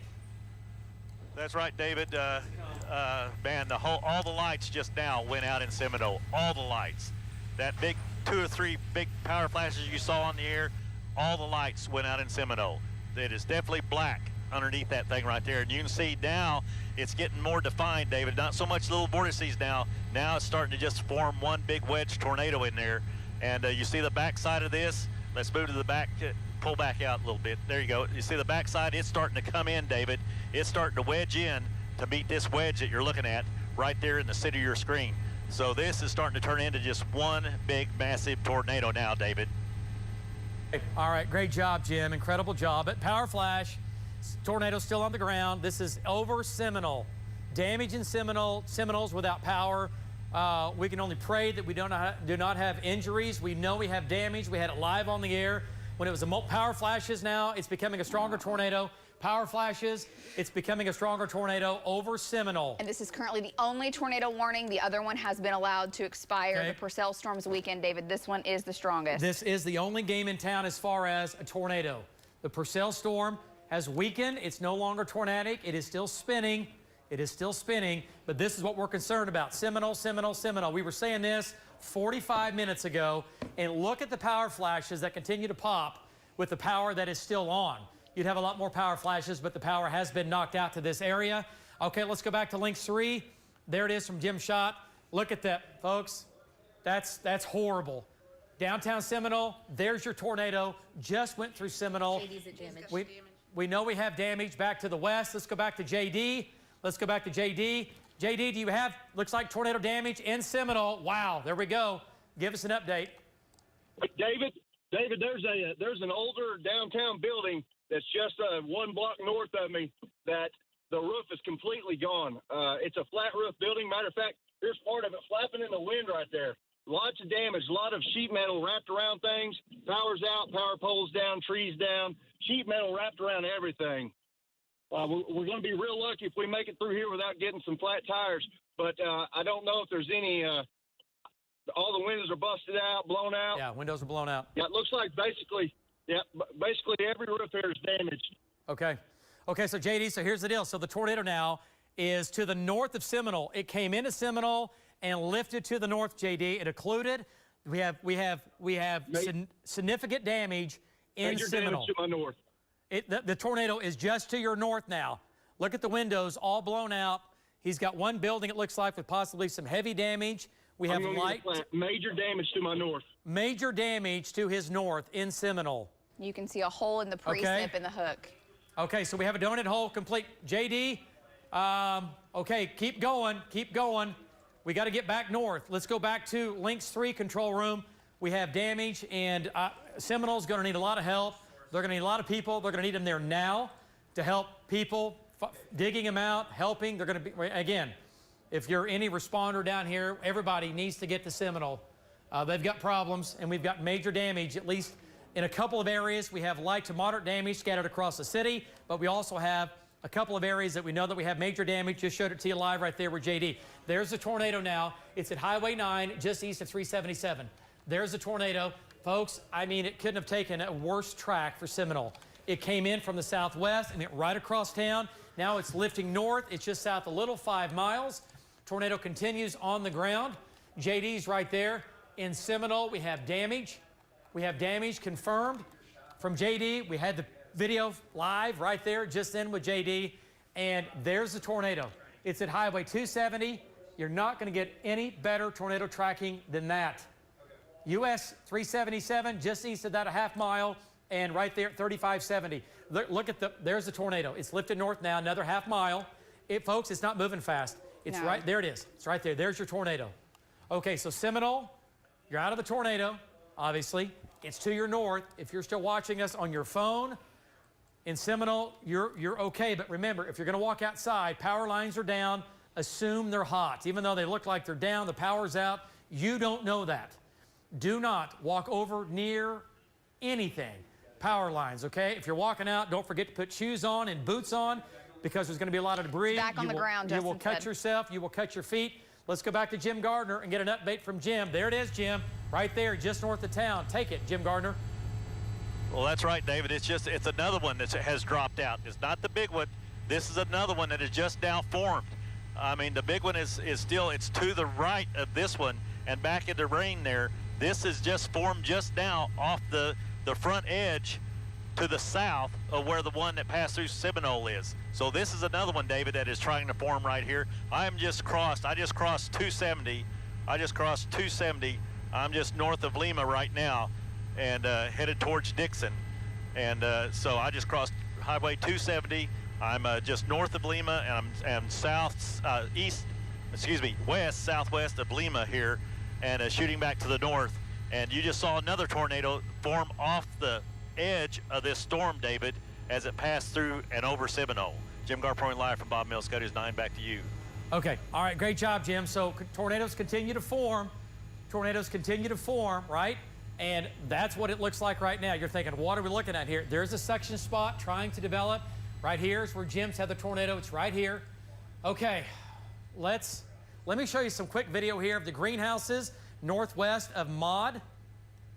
That's right, David. Man, all the lights just now went out in Seminole. All the lights. That big 2 or 3 big power flashes you saw on the air, all the lights went out in Seminole. It is definitely black underneath that thing right there. And you can see now it's getting more defined, David. Not so much little vortices now. Now it's starting to just form one big wedge tornado in there. And you see the back side of this. Let's move to the back. Pull back out a little bit. There you go. You see the back side? It's starting to come in, David. It's starting to wedge in to meet this wedge that you're looking at right there in the center of your screen. So this is starting to turn into just one big, massive tornado now, David. All right, great job, Jim. Incredible job. But power flash, tornado still on the ground. This is over Seminole. Damage in Seminole. Seminole's without power. We can only pray that we do not have injuries. We know we have damage. We had it live on the air. When it was the power flashes now, it's becoming a stronger tornado. Power flashes, it's becoming a stronger tornado over Seminole. And this is currently the only tornado warning. The other one has been allowed to expire. Okay. The Purcell storms weekend, David, this one is the strongest. This is the only game in town as far as a tornado. The Purcell storm has weakened. It's no longer tornadic. It is still spinning. It is still spinning, but this is what we're concerned about. Seminole, Seminole, Seminole. We were saying this 45 minutes ago, and look at the power flashes that continue to pop with the power that is still on. You'd have a lot more power flashes, but the power has been knocked out to this area. Okay, let's go back to Link 3. There it is from Jim's shot. Look at that, folks. That's horrible. Downtown Seminole, there's your tornado. Just went through Seminole. We know we have damage back to the west. Let's go back to JD. Let's go back to JD. JD, do you have, looks like tornado damage in Seminole. Wow, there we go. Give us an update. David, there's an older downtown building that's just 1 block north of me that the roof is completely gone. It's a flat roof building. Matter of fact, there's part of it flapping in the wind right there. Lots of damage, a lot of sheet metal wrapped around things. Power's out, power poles down, trees down, sheet metal wrapped around everything. We're going to be real lucky if we make it through here without getting some flat tires. But I don't know if there's any all the windows are busted out, blown out. Yeah, windows are blown out. Yeah, it looks like basically every roof here is damaged. Okay. Okay, so JD, so here's the deal. So the tornado now is to the north of Seminole. It came into Seminole and lifted to the north, JD. It occluded. We have significant damage in Major Seminole. damage to my north. The tornado is just to your north now. Look at the windows, all blown out. He's got one building, it looks like, with possibly some heavy damage. We have light. Major damage to my north. Major damage to his north in Seminole. You can see a hole in the precip in the hook. Okay, so we have a donut hole complete. JD, okay, keep going, keep going. We got to get back north. Let's go back to Links 3 control room. We have damage, and Seminole's going to need a lot of help. They're going to need a lot of people. They're going to need them there now to help people, digging them out, helping. They're going to be, again, if you're any responder down here, everybody needs to get to Seminole. They've got problems, and we've got major damage, at least in a couple of areas. We have light to moderate damage scattered across the city, but we also have a couple of areas that we know that we have major damage. Just showed it to you live right there with JD. There's the tornado now. It's at Highway 9, just east of 377. There's the tornado. Folks, I mean, it couldn't have taken a worse track for Seminole. It came in from the southwest and went right across town. Now it's lifting north. It's just south a little, 5 miles. Tornado continues on the ground. JD's right there. In Seminole, we have damage. We have damage confirmed from JD. We had the video live right there just then with JD. And there's the tornado. It's at Highway 270. You're not going to get any better tornado tracking than that. US 377, just east of that, a half mile, and right there at 3570. Look at there's the tornado. It's lifted north now, another half mile. Folks, it's not moving fast. It's right, there it is. It's right there. There's your tornado. Okay, so Seminole, you're out of the tornado, obviously. It's to your north. If you're still watching us on your phone, in Seminole, you're okay. But remember, if you're going to walk outside, power lines are down. Assume they're hot. Even though they look like they're down, the power's out. You don't know that. Do not walk over near anything. Power lines, okay? If you're walking out, don't forget to put shoes on and boots on because there's going to be a lot of debris. Back on the ground, You will cut yourself. You will cut your feet. Let's go back to Jim Gardner and get an update from Jim. There it is, Jim, right there, just north of town. Take it, Jim Gardner. Well, that's right, David. It's another one that has dropped out. It's not the big one. This is another one that is just now formed. I mean, the big one is still, it's to the right of this one and back in the rain there. This is just formed just now off the front edge to the south of where the one that passed through Seminole is. So this is another one, David, that is trying to form right here. I just crossed 270. I'm just north of Lima right now and headed towards Dixon. And so I just crossed Highway 270. I'm just north of Lima, and I'm west, southwest of Lima here, and shooting back to the north. And you just saw another tornado form off the edge of this storm, David, as it passed through and over Seminole. Jim Gardner live from Bob Mills, Scott News 9, back to you. Okay, all right, great job, Jim. So tornadoes continue to form. Tornadoes continue to form, right? And that's what it looks like right now. You're thinking, what are we looking at here? There's a section spot trying to develop. Right here is where Jim's had the tornado. It's right here. Okay, let me show you some quick video here of the greenhouses northwest of Maud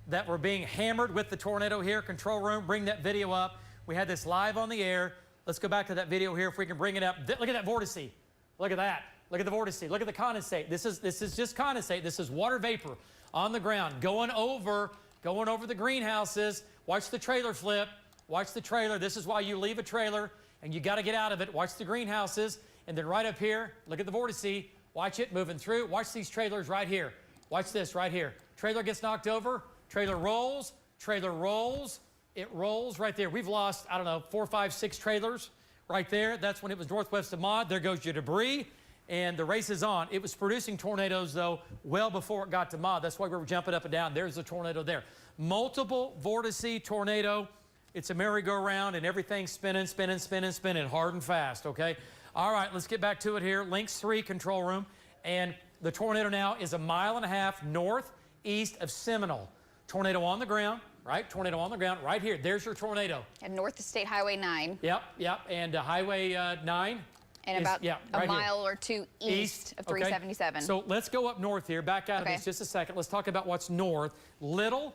that were being hammered with the tornado here. Control room, bring that video up. We had this live on the air. Let's go back to that video here if we can bring it up. Look at that vortice. Look at that. Look at the vortice. Look at the condensate. This is just condensate. This is water vapor on the ground going over the greenhouses. Watch the trailer flip. Watch the trailer. This is why you leave a trailer and you got to get out of it. Watch the greenhouses. And then right up here, look at the vortice. Watch it moving through. Watch these trailers right here. Watch this right here. Trailer gets knocked over. Trailer rolls. Trailer rolls. It rolls right there. We've lost, I don't know, 4, 5, 6 trailers right there. That's when it was northwest of Maud. There goes your debris, and the race is on. It was producing tornadoes, though, well before it got to Maud. That's why we were jumping up and down. There's a tornado there. Multiple vortice tornado. It's a merry-go-round, and everything's spinning, spinning, spinning, spinning, hard and fast, okay? All right, let's get back to it here. Links 3 control room, and the tornado now is 1.5 miles northeast of Seminole. Tornado on the ground. Right, tornado on the ground, right here. There's your tornado. And north of State Highway 9. Yep, and Highway 9. And is, about right a mile or two east of 377. Okay. So let's go up north here. Back out of this just a second. Let's talk about what's north. Little,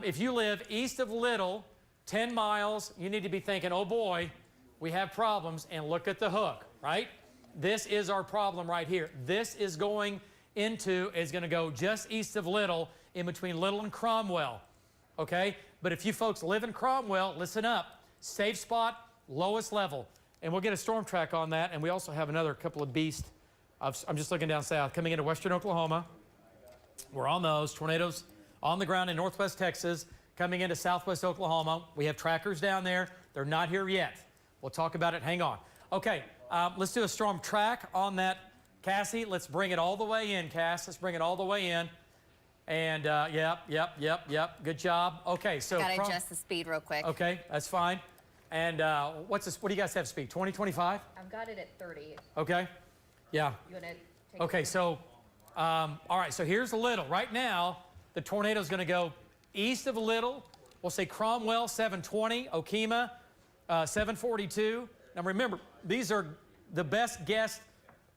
if you live east of Little, 10 miles, you need to be thinking, oh boy, we have problems. And look at the hook, right? This is our problem right here. This is going to go just east of Little, in between Little and Cromwell. Okay, but if you folks live in Cromwell, listen up. Safe spot, lowest level. And we'll get a storm track on that. And we also have another couple of beasts. I'm just looking down south, coming into western Oklahoma. We're on those. Tornadoes on the ground in northwest Texas, coming into southwest Oklahoma. We have trackers down there. They're not here yet. We'll talk about it. Hang on. Okay, let's do a storm track on that, Cassie. Let's bring it all the way in, Cass. Let's bring it all the way in. And yep. Good job. Okay, so gotta adjust the speed real quick. Okay, that's fine. And what do you guys have speed? 20, 25? I've got it at 30. Okay. Yeah. You wanna take Okay, so all right. So here's Little. Right now, the tornado is going to go east of Little. We'll say Cromwell 720, Okemah 742. Now remember, these are the best guess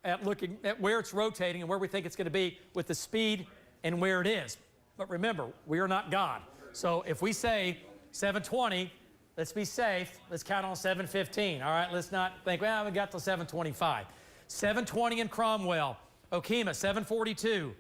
at looking at where it's rotating and where we think it's going to be with the speed and where it is. But remember, we are not God. So if we say 720, let's be safe. Let's count on 715. All right, let's not think, well, we got to 725. 720 in Cromwell. Okemah, 742.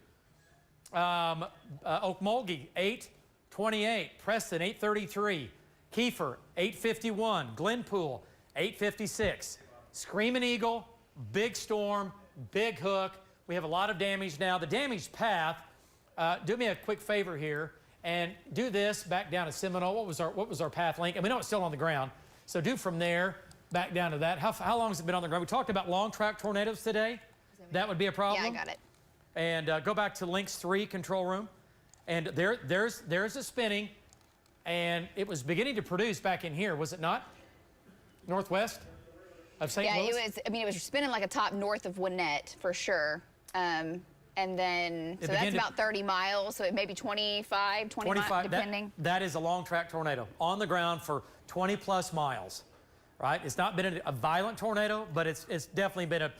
Okmulgee, 828. Preston, 833. Kiefer, 851. Glenpool, 856. Screaming Eagle, big storm, big hook. We have a lot of damage now. The damage path, do me a quick favor here and do this back down to Seminole. What was our path link? And we know it's still on the ground. So do from there back down to that. How long has it been on the ground? We talked about long track tornadoes today. That would be a problem. Yeah, I got it. And go back to links 3 control room. And there's a spinning. And it was beginning to produce back in here, was it not? Northwest of St. Louis? Yeah, it was spinning like a top north of Winnett for sure. And then, so that's about 30 miles, so it may be 25 miles, depending. That is a long track tornado on the ground for 20 plus miles, right? It's not been a violent tornado, but it's definitely been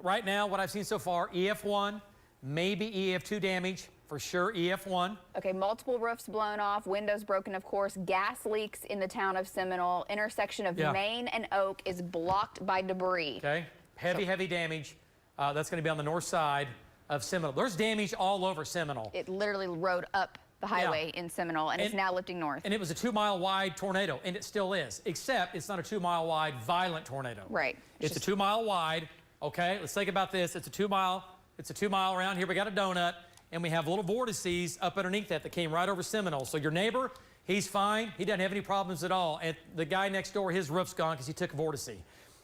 right now, what I've seen so far, EF1, maybe EF2 damage, for sure EF1. Okay, multiple roofs blown off, windows broken, of course, gas leaks in the town of Seminole, intersection of Main and Oak is blocked by debris. Okay, heavy damage. That's going to be on the north side of Seminole. There's damage all over Seminole. It literally rode up the highway in Seminole, and it's now lifting north. And it was a 2-mile wide tornado, and it still is, except it's not a 2-mile wide violent tornado. Right. It's a 2-mile wide. Okay, let's think about this. It's a 2-mile. It's a 2-mile around here. We got a donut, and we have little vortices up underneath that came right over Seminole. So your neighbor, he's fine. He doesn't have any problems at all. And the guy next door, his roof's gone because he took a vortice.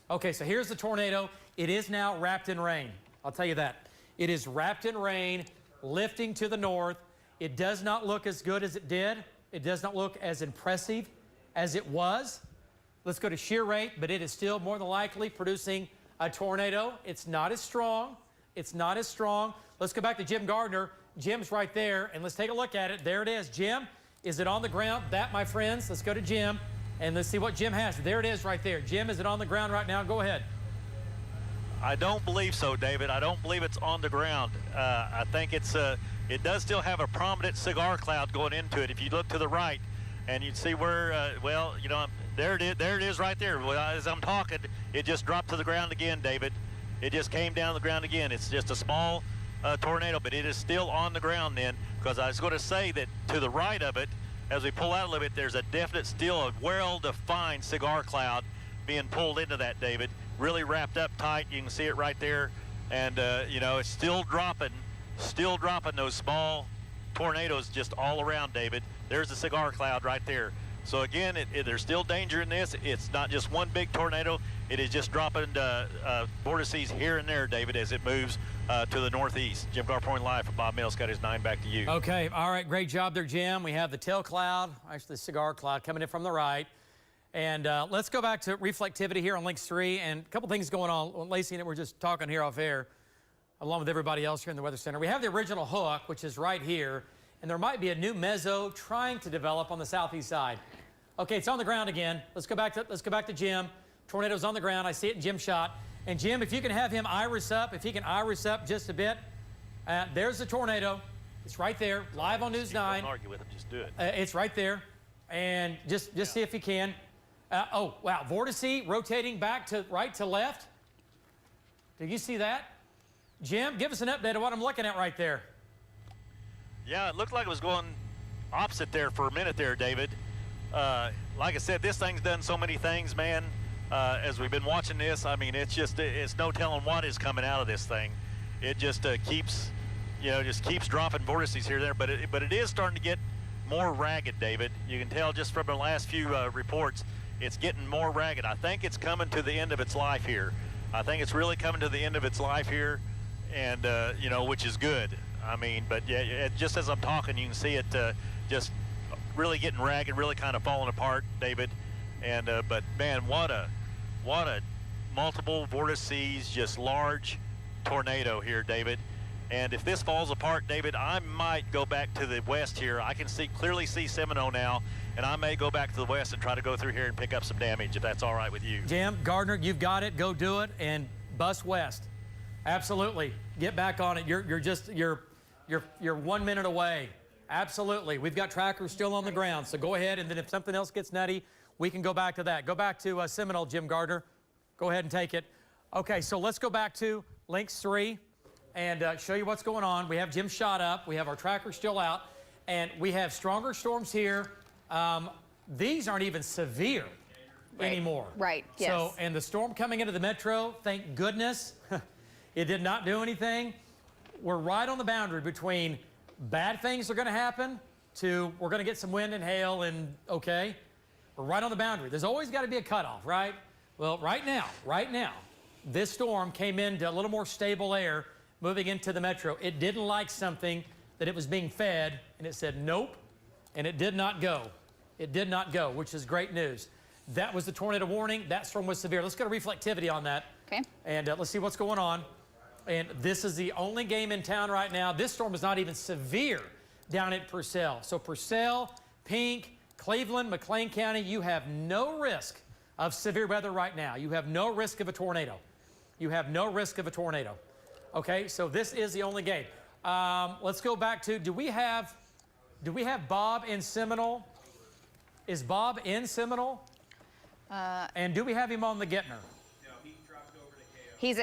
Okay, so here's the tornado. It is now wrapped in rain. I'll tell you that. It is wrapped in rain, lifting to the north. It does not look as good as it did. It does not look as impressive as it was. Let's go to shear rate, but it is still more than likely producing a tornado. It's not as strong. It's not as strong. Let's go back to Jim Gardner. Jim's right there, and let's take a look at it. There it is. Jim, is it on the ground? That, my friends, let's go to Jim, and let's see what Jim has. There it is right there. Jim, is it on the ground right now? Go ahead. I don't believe so, David. I don't believe it's on the ground. I think it does still have a prominent cigar cloud going into it. If you look to the right, and you'd see where, well, you know, there it is right there. Well, as I'm talking, it just dropped to the ground again, David. It just came down to the ground again. It's just a small tornado, but it is still on the ground then, because I was going to say that to the right of it, as we pull out a little bit, there's a definite, still a well-defined cigar cloud being pulled into that, David. Really wrapped up tight. You can see it right there. And, you know, it's still dropping those small tornadoes just all around, David. There's the cigar cloud right there. So, again, there's still danger in this. It's not just one big tornado. It is just dropping vortices here and there, David, as it moves to the northeast. Jim Garpoint live for Bob Mills. Got his 9 back to you. Okay. All right. Great job there, Jim. We have the tail cloud, actually the cigar cloud, coming in from the right. And let's go back to reflectivity here on Links 3, and a couple things going on. Lacey and I were just talking here off air, along with everybody else here in the Weather Center. We have the original hook, which is right here, and there might be a new mezzo trying to develop on the southeast side. Okay, it's on the ground again. Let's go back to Jim. Tornado's on the ground. I see it in Jim's shot. And Jim, if you can have him iris up, if he can iris up just a bit, there's the tornado. It's right there, live on News 9. Don't argue with him, just do it. It's right there, and just see if he can. Oh, wow, vortice rotating back to right to left. Did you see that? Jim, give us an update of what I'm looking at right there. Yeah, it looked like it was going opposite there for a minute there, David. Like I said, this thing's done so many things, man. As we've been watching this, I mean, it's no telling what is coming out of this thing. It just keeps dropping vortices here and there, but it is starting to get more ragged, David. You can tell just from the last few reports, it's getting more ragged. I think it's coming to the end of its life here. I think it's really coming to the end of its life here, and you know, which is good. I mean, but yeah, just as I'm talking, you can see it just really getting ragged, really kind of falling apart, David. And but man, what a multiple vortices, just large tornado here, David. And if this falls apart, David, I might go back to the west here. I can clearly see Seminole now, and I may go back to the west and try to go through here and pick up some damage, if that's all right with you. Jim, Gardner, you've got it. Go do it and bust west. Absolutely. Get back on it. You're 1 minute away. Absolutely. We've got trackers still on the ground, so go ahead, and then if something else gets nutty, we can go back to that. Go back to Seminole, Jim Gardner. Go ahead and take it. Okay, so let's go back to Links 3 and show you what's going on. We have Jim shot up. We have our tracker still out, and we have stronger storms here. These aren't even severe anymore. Right, yes. So, and the storm coming into the metro, thank goodness, it did not do anything. We're right on the boundary between bad things are going to happen to we're going to get some wind and hail and okay. We're right on the boundary. There's always got to be a cutoff, right? Well, right now, this storm came into a little more stable air moving into the metro. It didn't like something that it was being fed, and it said nope, and it did not go. It did not go, which is great news. That was the tornado warning. That storm was severe. Let's go to reflectivity on that. Okay. And let's see what's going on. And this is the only game in town right now. This storm is not even severe down at Purcell. So Purcell, Pink, Cleveland, McLean County, you have no risk of severe weather right now. You have no risk of a tornado. You have no risk of a tornado. Okay, so this is the only game. Let's go back to, do we have Bob in Seminole? Is Bob in Seminole? And do we have him on the Getner? No, he dropped over to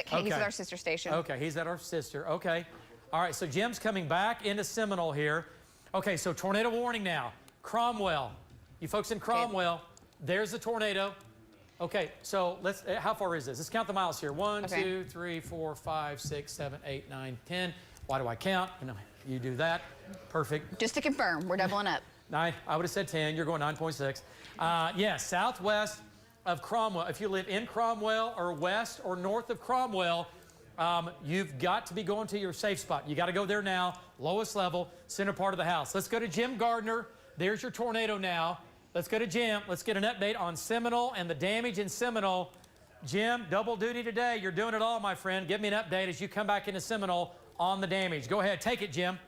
KFOR. He's at our sister station. Okay, he's at our sister. Okay. All right, so Jim's coming back into Seminole here. Okay, so tornado warning now. Cromwell. You folks in Cromwell, there's the tornado. Okay, so let's, how far is this? Let's count the miles here. 1, 2, 3, 4, 5, 6, 7, 8, 9, 10. Why do I count? You do that. Perfect. Just to confirm, we're doubling up. 9, I would have said 10. You're going 9.6. Yes, southwest of Cromwell. If you live in Cromwell or west or north of Cromwell, you've got to be going to your safe spot. You got to go there now, lowest level, center part of the house. Let's go to Jim Gardner. There's your tornado now. Let's go to Jim. Let's get an update on Seminole and the damage in Seminole. Jim, double duty today. You're doing it all, my friend. Give me an update as you come back into Seminole on the damage. Go ahead. Take it, Jim.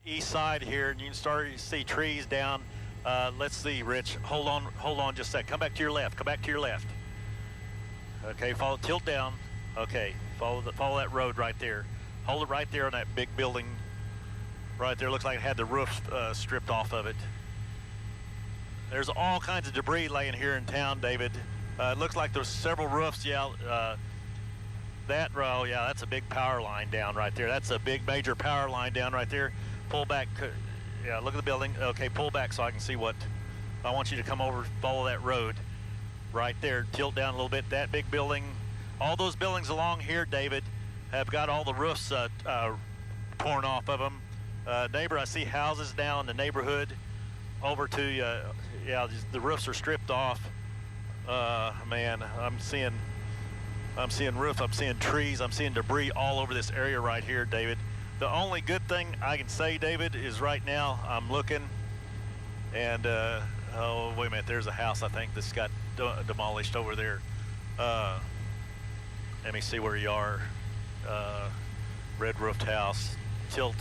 east side here, and you can start to see trees down. Let's see, Rich. Hold on just a sec. Come back to your left. Come back to your left. Okay, tilt down. Okay, follow that road right there. Hold it right there on that big building right there. Looks like it had the roof stripped off of it. There's all kinds of debris laying here in town, David. It looks like there's several roofs. Yeah, that row. Yeah, that's a big power line down right there. That's a big major power line down right there. Pull back. Yeah, look at the building. Okay, pull back so I can see what. I want you to come over, follow that road right there. Tilt down a little bit. That big building. All those buildings along here, David, have got all the roofs torn off of them. Neighbor, I see houses now in the neighborhood. Over to, yeah, the roofs are stripped off. Man, I'm seeing roof, I'm seeing trees, I'm seeing debris all over this area right here, David. The only good thing I can say, David, is right now I'm looking, and oh, wait a minute, there's a house I think that's got demolished over there. Let me see where you are. Red roofed house. Tilt.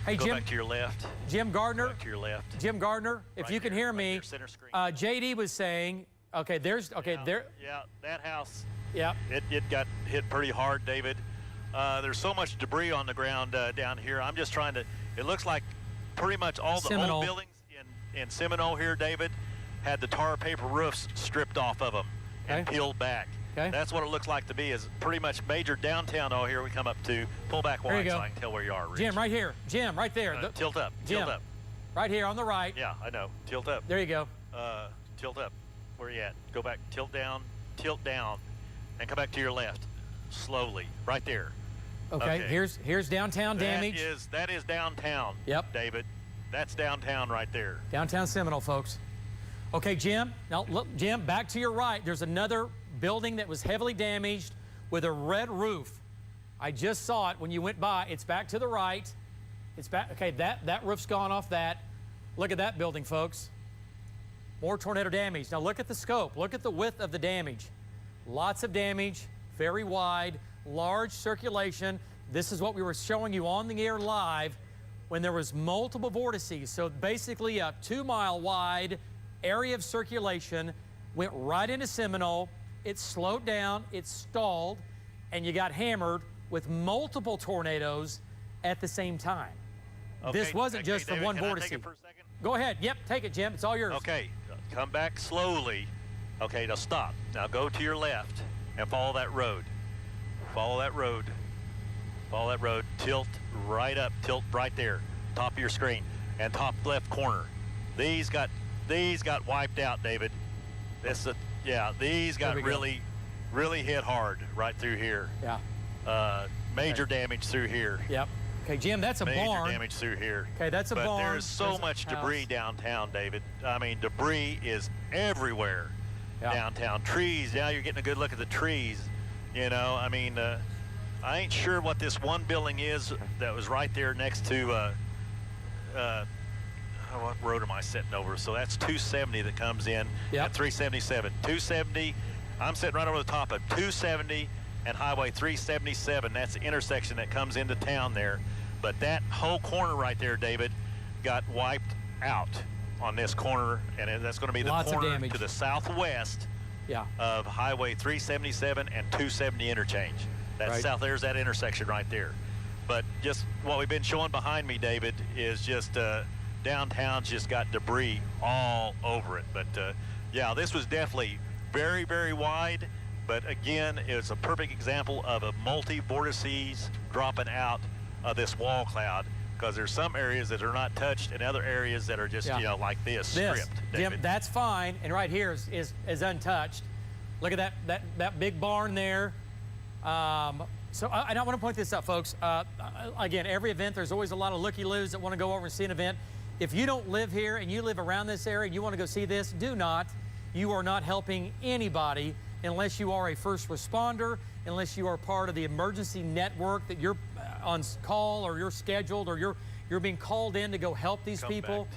Hey, go Jim, back to your left. Jim Gardner. Back to your left. Jim Gardner, if Right you can here, hear me, right there, center screen. JD was saying, okay, there's, okay, Yeah, there. Yeah, that house. Yeah. It got hit pretty hard, David. There's so much debris on the ground down here. I'm just trying to. It looks like pretty much all the Seminole. old buildings in Seminole here, David, had the tar paper roofs stripped off of them and Okay. peeled back. Okay. That's what it looks like to be. Is pretty much major downtown. Oh, here we come up to. Pull back There you wide so go. I can tell where you are, Rich. Jim, right here. Jim, right there. Tilt up. Jim, Tilt up. right here on the right. Yeah, I know. Tilt up. There you go. Tilt up. Where you at? Go back. Tilt down, and come back to your left, slowly. Right there. Okay, here's downtown damage. That is downtown. Yep. David, that's downtown right there. Downtown Seminole, folks. Okay, Jim. Now, look, Jim, back to your right. There's another building that was heavily damaged with a red roof. I just saw it when you went by. It's back to the right. It's back. Okay, that roof's gone off that. Look at that building, folks. More tornado damage. Now, look at the scope. Look at the width of the damage. Lots of damage, very wide, large circulation. This is what we were showing you on the air live when there was multiple vortices. So basically a 2-mile wide area of circulation went right into Seminole. It slowed down, it stalled, and you got hammered with multiple tornadoes at the same time. Okay, This wasn't just David, from one can I vortex. take it for a second? Go ahead. Yep, take it, Jim. It's all yours. Okay, come back slowly. Okay, now stop. Now go to your left and follow that road. Follow that road. Follow that road. Tilt right up. Tilt right there. Top of your screen and top left corner. These got wiped out, David. Yeah, these got really hit hard right through here. Yeah. Major damage through here. Yep. Okay, Jim, that's a Major barn. damage through here. Okay, that's a but barn. There's so There's a much house. debris downtown, David. I mean, debris is everywhere downtown. Trees, now you're getting a good look at the trees. You know, I mean, I ain't sure what this one building is that was right there next to, what road am I sitting over? So that's 270 that comes in at 377. 270, I'm sitting right over the top of 270 and Highway 377. That's the intersection that comes into town there. But that whole corner right there, David, got wiped out on this corner, and that's going to be the corner to the southwest of Highway 377 and 270 interchange. That's south. There's that intersection right there. But just what we've been showing behind me, David, is just downtown's just got debris all over it. But yeah, this was definitely very, very wide. But again, it's a perfect example of a multi-vortices dropping out of this wall cloud, because there's some areas that are not touched and other areas that are just, you know, like this stripped. Jim, that's fine. And right here is untouched. Look at that big barn there. So I want to point this out, folks. Again, every event, there's always a lot of looky-loos that want to go over and see an event. If you don't live here and you live around this area and you want to go see this, do not. You are not helping anybody unless you are a first responder, unless you are part of the emergency network that you're on call or you're scheduled or you're being called in to go help these people.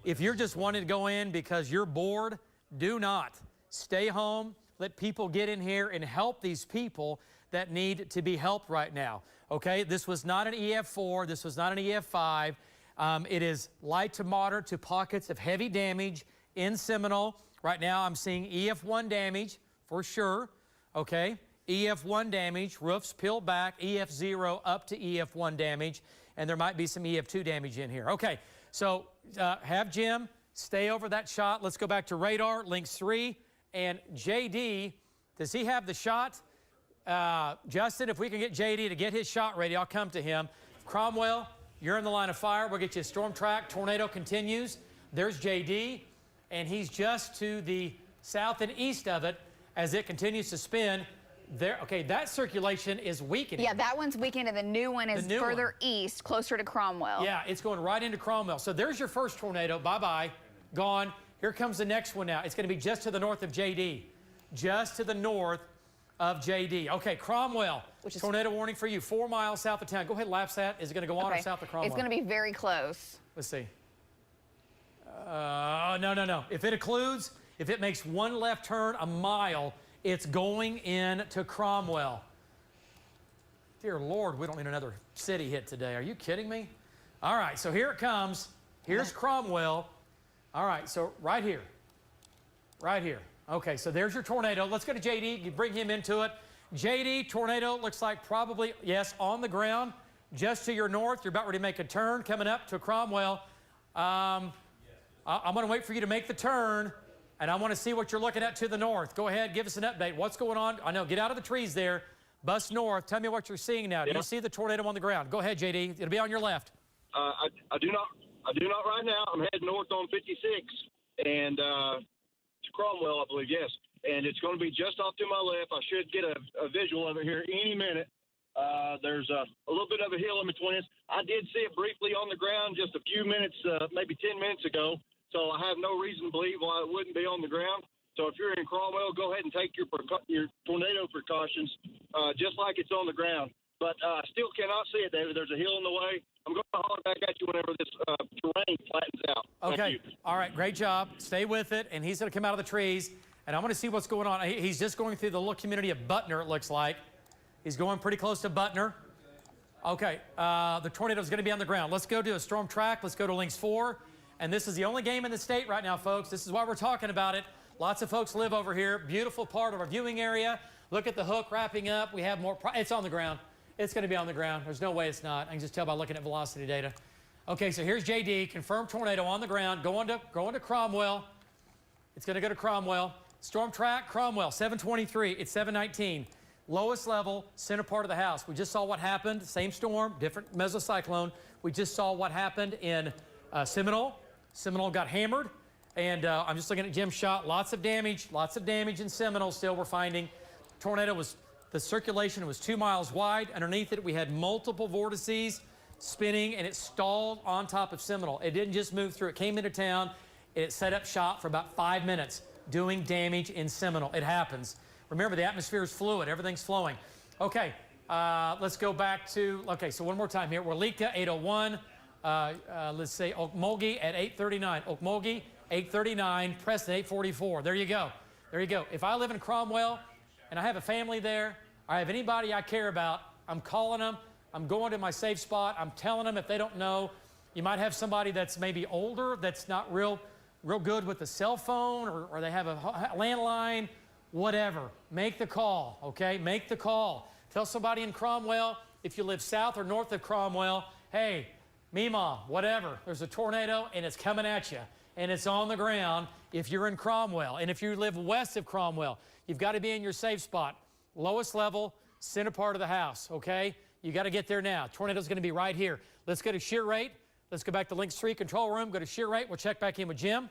If you're just wanting to go in because you're bored, do not. Stay home. Let people get in here and help these people that need to be helped right now. Okay, this was not an EF4. This was not an EF5. It is light to moderate to pockets of heavy damage in Seminole. Right now, I'm seeing EF1 damage for sure, okay? EF1 damage, roofs peeled back, EF0 up to EF1 damage, and there might be some EF2 damage in here. Okay, so have Jim stay over that shot. Let's go back to radar, links 3, and JD, does he have the shot? Justin, if we can get JD to get his shot ready, I'll come to him. Cromwell, you're in the line of fire. We'll get you a storm track. Tornado continues. There's JD, and he's just to the south and east of it as it continues to spin. There, okay, that circulation is weakening. Yeah, that one's weakened, and the new one is further east, closer to Cromwell. Yeah, it's going right into Cromwell. So there's your first tornado. Bye-bye. Gone. Here comes the next one now. It's going to be just to the north of JD. Just to the north of JD. Okay, Cromwell. Tornado warning for you. 4 miles south of town. Go ahead, lapse that. Is it going to go on or south of Cromwell? It's going to be very close. Let's see. No. If it occludes, if it makes one left turn a mile, it's going into Cromwell. Dear Lord, we don't need another city hit today. Are you kidding me? All right, so here it comes. Here's Cromwell. All right, so right here. Right here. Okay, so there's your tornado. Let's go to JD. You bring him into it. JD, tornado looks like probably, yes, on the ground. Just to your north, you're about ready to make a turn coming up to Cromwell. I'm going to wait for you to make the turn, and I want to see what you're looking at to the north. Go ahead, give us an update. What's going on? I know, get out of the trees there. Bust north. Tell me what you're seeing now. Do you see the tornado on the ground? Go ahead, JD. It'll be on your left. I do not right now. I'm heading north on 56, and to Cromwell, I believe, yes. And it's going to be just off to my left. I should get a visual of it here any minute. There's a little bit of a hill in between us. I did see it briefly on the ground just a few minutes, maybe 10 minutes ago. So I have no reason to believe why it wouldn't be on the ground. So if you're in Cromwell, go ahead and take your tornado precautions just like it's on the ground. But I still cannot see it, David. There's a hill in the way. I'm going to holler back at you whenever this terrain flattens out. Okay. All right. Great job. Stay with it. And he's going to come out of the trees. And I want to see what's going on. He's just going through the little community of Butner, it looks like. He's going pretty close to Butner. Okay. The tornado is going to be on the ground. Let's go to a storm track. Let's go to links 4. And this is the only game in the state right now, folks. This is why we're talking about it. Lots of folks live over here. Beautiful part of our viewing area. Look at the hook wrapping up. We have more. It's on the ground. It's going to be on the ground. There's no way it's not. I can just tell by looking at velocity data. Okay, so here's JD. Confirmed tornado on the ground. Going to Cromwell. It's going to go to Cromwell. Storm track, Cromwell, 723. It's 719. Lowest level, center part of the house. We just saw what happened. Same storm, different mesocyclone. We just saw what happened in Seminole. Seminole got hammered. And I'm just looking at Jim's shot. Lots of damage in Seminole still we're finding. Tornado the circulation was 2 miles wide. Underneath it, we had multiple vortices spinning, and it stalled on top of Seminole. It didn't just move through. It came into town. It set up shop for about 5 minutes, doing damage in Seminole. It happens. Remember, the atmosphere is fluid. Everything's flowing. Okay, let's go back to, okay, so one more time here. Walika, 801. Let's say Okmulgee at 839. Okmulgee, 839. Preston, 844. There you go. There you go. If I live in Cromwell and I have a family there, or I have anybody I care about, I'm calling them. I'm going to my safe spot. I'm telling them if they don't know. You might have somebody that's maybe older that's not real good with the cell phone, or they have a landline, whatever. Make the call, okay? Make the call. Tell somebody in Cromwell, if you live south or north of Cromwell, hey, Mima, whatever, there's a tornado and it's coming at you. And it's on the ground if you're in Cromwell. And if you live west of Cromwell, you've got to be in your safe spot. Lowest level, center part of the house, okay? You got to get there now. Tornado's going to be right here. Let's go to shear rate. Let's go back to Links 3 control room. Go to shear rate. We'll check back in with Jim.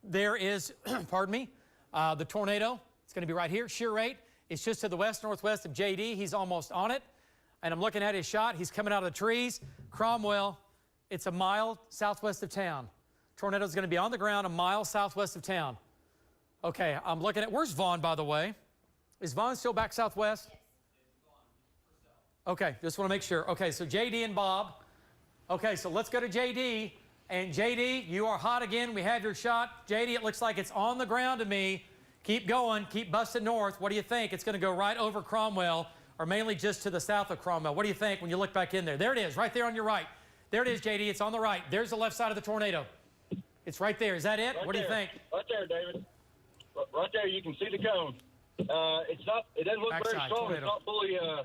There is, pardon me, the tornado. It's going to be right here. Shear rate. It's just to the west-northwest of JD. He's almost on it. And I'm looking at his shot. He's coming out of the trees. Cromwell, it's a mile southwest of town. Tornado's going to be on the ground a mile southwest of town. Okay, I'm looking at, where's Vaughn, by the way? Is Vaughn still back southwest? Yes. Okay, just want to make sure. Okay, so JD and Bob. Okay, so let's go to JD. And JD, you are hot again. We have your shot. JD, it looks like it's on the ground to me. Keep going. Keep busting north. What do you think? It's going to go right over Cromwell, or mainly just to the south of Cromwell. What do you think when you look back in there? There it is, right there on your right. There it is, JD. It's on the right. There's the left side of the tornado. It's right there. Is that it? Right What do you there. think? Right there, David. Right there, you can see the cone. It doesn't look very Backside, strong. tornado.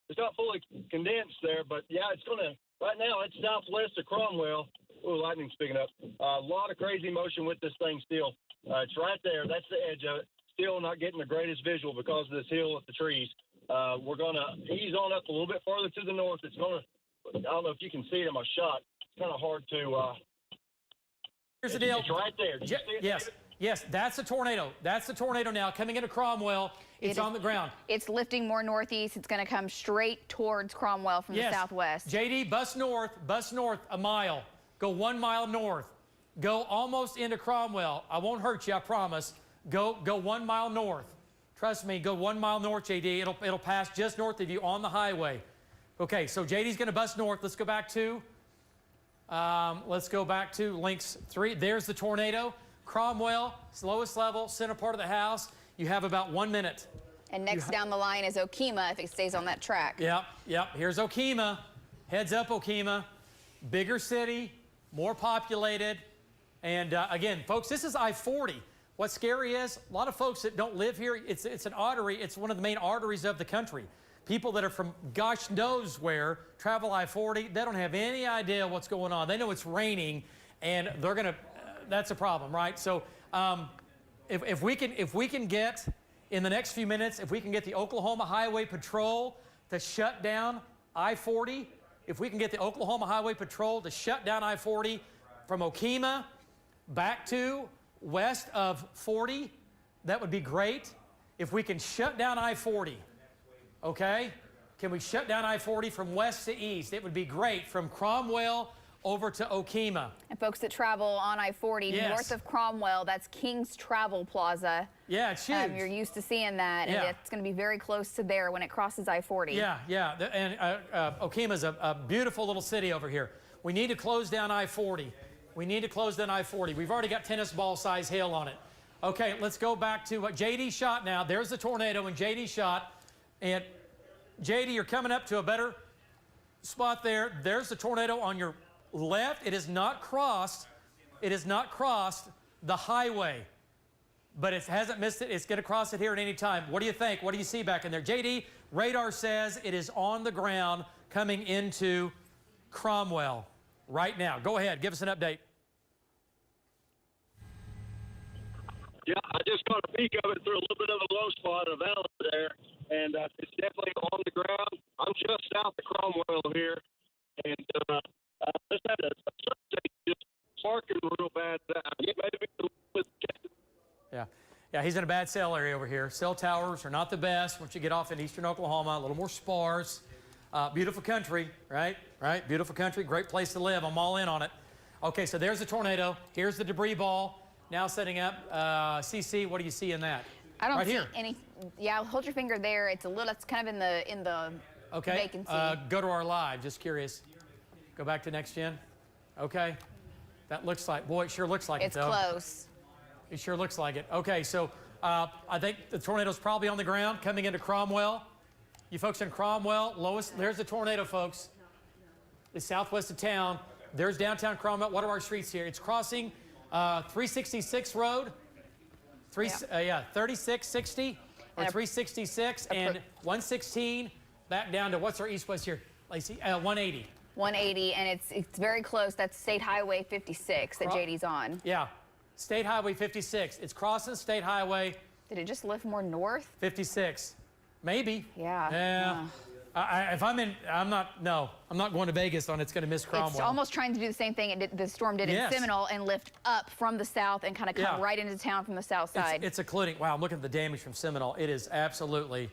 It's not fully condensed there, but yeah, it's gonna. Right now, it's southwest of Cromwell. Oh, lightning's picking up. A lot of crazy motion with this thing still. It's right there. That's the edge of it. Still not getting the greatest visual because of this hill with the trees. We're gonna ease on up a little bit farther to the north. It's gonna. I don't know if you can see it in my shot. It's kind of hard to. Here's the deal. It's right there. Did you see it, Yes. David? Yes, that's a tornado. That's the tornado now coming into Cromwell. It's on the ground. It's lifting more northeast. It's going to come straight towards Cromwell from the southwest. JD, bus north a mile. Go 1 mile north. Go almost into Cromwell. I won't hurt you, I promise. Go 1 mile north. Trust me, go 1 mile north, JD. It'll pass just north of you on the highway. Okay, so JD's going to bus north. Let's go back to links 3. There's the tornado. Cromwell, lowest level, center part of the house. You have about 1 minute. And next down the line is Okemah if it stays on that track. Yep. Here's Okemah. Heads up, Okemah. Bigger city, more populated. And again, folks, this is I-40. What's scary is a lot of folks that don't live here, it's an artery. It's one of the main arteries of the country. People that are from gosh knows where travel I-40, they don't have any idea what's going on. They know it's raining, and they're going to, that's a problem, right? So if we can get, in the next few minutes, if we can get the Oklahoma Highway Patrol to shut down I-40, if we can get the Oklahoma Highway Patrol to shut down I-40 from Okemah back to west of 40, that would be great. If we can shut down I-40, okay? Can we shut down I-40 from west to east? It would be great from Cromwell over to Okemah. And folks that travel on I-40 north of Cromwell, that's King's Travel Plaza. Yeah, it's huge. You're used to seeing that, and it's going to be very close to there when it crosses I-40. Yeah. And Okemah's a beautiful little city over here. We need to close down I-40. We've already got tennis ball size hail on it. Okay, let's go back to what JD shot now. There's the tornado and JD shot. And JD, you're coming up to a better spot there. There's the tornado on your left. It has not crossed the highway, but it hasn't missed it. It's going to cross it here at any time. What do you think? What do you see back in there? JD, radar says it is on the ground coming into Cromwell right now. Go ahead. Give us an update. Yeah, I just caught a peek of it through a little bit of a low spot in a valley there, and it's definitely on the ground. I'm just south of Cromwell here, and just had a surface just sparking real bad. Yeah, he's in a bad cell area over here. Cell towers are not the best once you get off in eastern Oklahoma, a little more sparse. Beautiful country, right? Beautiful country, great place to live. I'm all in on it. Okay, so there's the tornado. Here's the debris ball. Now setting up. CC, what do you see in that? I don't see here. any. Yeah, hold your finger there. It's a little. It's kind of in the vacancy. Go to our live. Just curious. Go back to next gen. Okay. That looks like. Boy, it sure looks like it's it though. Close. It sure looks like it. Okay, so I think the tornado's probably on the ground coming into Cromwell. You folks in Cromwell, lowest. There's the tornado, folks. It's southwest of town. There's downtown Cromwell. What are our streets here? It's crossing 366 Road, 3660 or 366 and 116 back down to what's our east-west here, Lacey? 180. 180, and it's very close. That's State Highway 56 that JD's on. Yeah, State Highway 56. It's crossing State Highway. Did it just lift more north? 56, maybe. Yeah. I'm not going to Vegas on it's going to miss Cromwell. It's almost trying to do the same thing the storm did in Seminole and lift up from the south and kind of come right into town from the south side. It's occluding. Wow, I'm looking at the damage from Seminole. It is absolutely,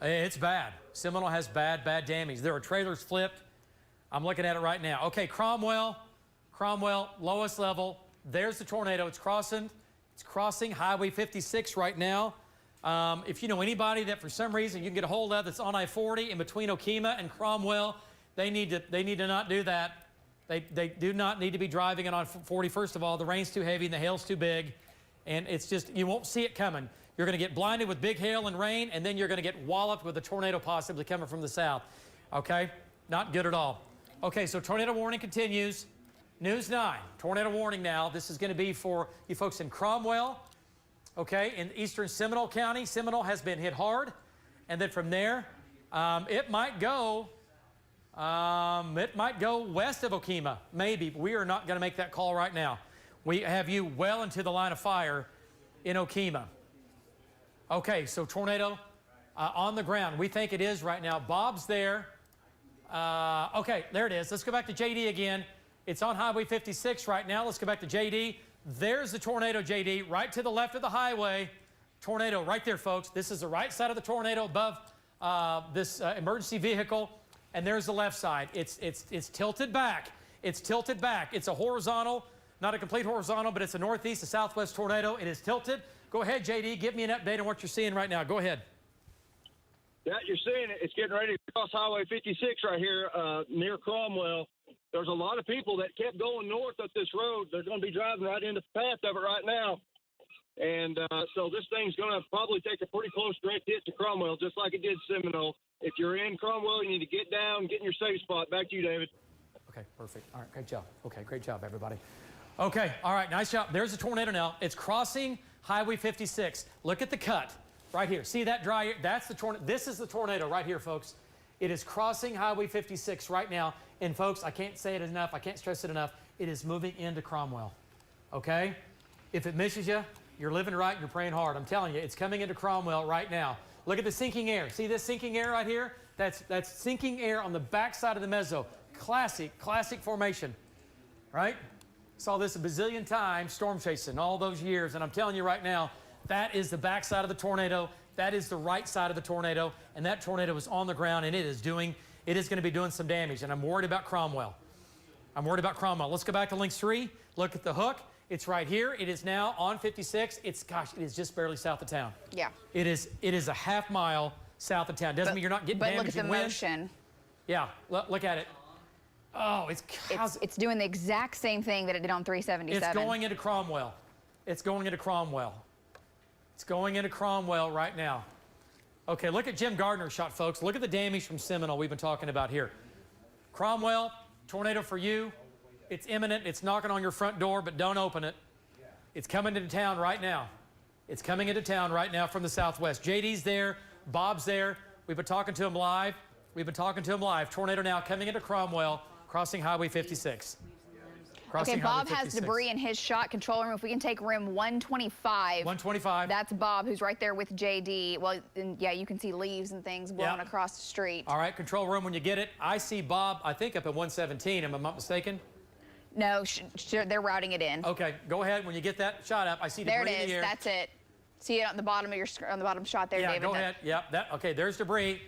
it's bad. Seminole has bad damage. There are trailers flipped. I'm looking at it right now. Okay, Cromwell, lowest level. There's the tornado. It's crossing Highway 56 right now. If you know anybody that for some reason you can get a hold of that's on I-40 in between Okemah and Cromwell, they need to not do that. They do not need to be driving it on 40. First of all, the rain's too heavy and the hail's too big, and it's just, you won't see it coming. You're going to get blinded with big hail and rain, and then you're going to get walloped with a tornado possibly coming from the south. Okay? Not good at all. Okay, so tornado warning continues. News 9, tornado warning now. This is going to be for you folks in Cromwell, okay, in eastern Seminole County. Seminole has been hit hard. And then from there, it might go west of Okemah, maybe. We are not going to make that call right now. We have you well into the line of fire in Okemah. Okay, so tornado on the ground. We think it is right now. Bob's there. Okay, there it is. Let's go back to JD again. It's on Highway 56 right now. Let's go back to JD. There's the tornado, JD, right to the left of the highway. Tornado right there, folks. This is the right side of the tornado above this emergency vehicle, and there's the left side. It's tilted back. It's tilted back. It's a horizontal, not a complete horizontal, but it's a northeast to southwest tornado. It is tilted. Go ahead, JD. Give me an update on what you're seeing right now. Go ahead. Yeah, you're seeing it. It's getting ready to cross Highway 56 right here near Cromwell. There's a lot of people that kept going north up this road. They're going to be driving right into the path of it right now. And so this thing's going to probably take a pretty close direct hit to Cromwell, just like it did Seminole. If you're in Cromwell, you need to get down, get in your safe spot. Back to you, David. Okay, perfect. All right, great job. Okay, great job, everybody. Okay, all right, nice job. There's the tornado now. It's crossing Highway 56. Look at the cut right here. See that dry area? That's the tornado. This is the tornado right here, folks. It is crossing Highway 56 right now. And, folks, I can't say it enough. I can't stress it enough. It is moving into Cromwell, okay? If it misses you, you're living right, you're praying hard. I'm telling you, it's coming into Cromwell right now. Look at the sinking air. See this sinking air right here? That's sinking air on the backside of the mezzo. Classic formation, right? Saw this a bazillion times, storm chasing all those years, and I'm telling you right now, that is the backside of the tornado. That is the right side of the tornado, and that tornado is on the ground, and it is going to be doing some damage, and I'm worried about Cromwell. I'm worried about Cromwell. Let's go back to link 3. Look at the hook. It's right here. It is now on 56. It is just barely south of town. Yeah. It is a half mile south of town. Doesn't mean you're not getting damage. But look at the motion. Yeah, look at it. Oh, it's doing the exact same thing that it did on 377. It's going into Cromwell. It's going into Cromwell. It's going into Cromwell right now. Okay, look at Jim Gardner's shot, folks. Look at the damage from Seminole we've been talking about here. Cromwell, tornado for you. It's imminent. It's knocking on your front door, but don't open it. It's coming into town right now. It's coming into town right now from the southwest. JD's there. Bob's there. We've been talking to him live. Tornado now coming into Cromwell, crossing Highway 56. Okay, Bob has debris in his shot control room. If we can take room 125. 125. That's Bob, who's right there with JD. Well, and yeah, you can see leaves and things blowing across the street. All right, control room when you get it. I see Bob, I think, up at 117. Am I not mistaken? No, they're routing it in. Okay, go ahead. When you get that shot up, I see debris in the air. There it is. That's it. See it on the bottom of on the bottom shot there, David. Yeah, go ahead. Yep. Okay, there's debris.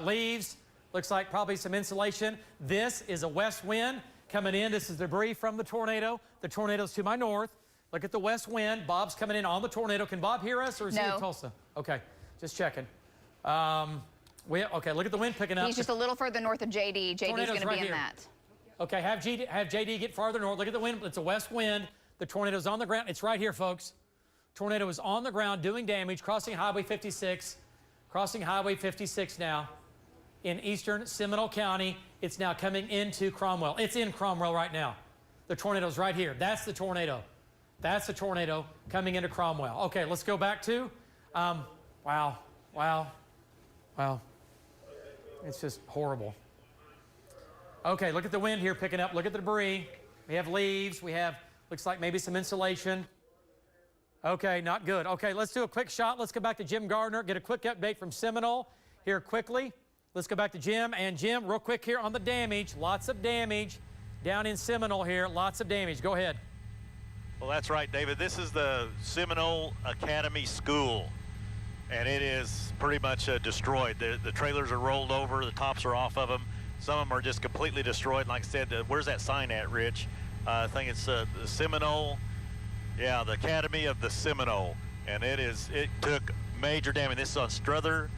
Leaves. Looks like probably some insulation. This is a west wind coming in. This is debris from the tornado. The tornado's to my north. Look at the west wind. Bob's coming in on the tornado. Can Bob hear us, or is he in Tulsa? Okay, just checking. Okay, look at the wind picking up. He's just a little further north of JD. JD's going to be in that. Okay, have JD get farther north. Look at the wind. It's a west wind. The tornado's on the ground. It's right here, folks. Tornado is on the ground doing damage, crossing Highway 56. Crossing Highway 56 now in eastern Seminole County. It's now coming into Cromwell. It's in Cromwell right now. The tornado's right here. That's the tornado. That's the tornado coming into Cromwell. Okay, let's go back to, wow. It's just horrible. Okay, look at the wind here picking up. Look at the debris. We have leaves. We have, looks like maybe some insulation. Okay, not good. Okay, let's do a quick shot. Let's go back to Jim Gardner, get a quick update from Seminole here quickly. Let's go back to Jim. And Jim, real quick here on the damage. Lots of damage down in Seminole here. Lots of damage. Go ahead. Well, that's right, David. This is the Seminole Academy School, and it is pretty much destroyed. The trailers are rolled over. The tops are off of them. Some of them are just completely destroyed. Like I said, where's that sign at, Rich? I think it's the Seminole. Yeah, the Academy of the Seminole, and it took major damage. This is on Strother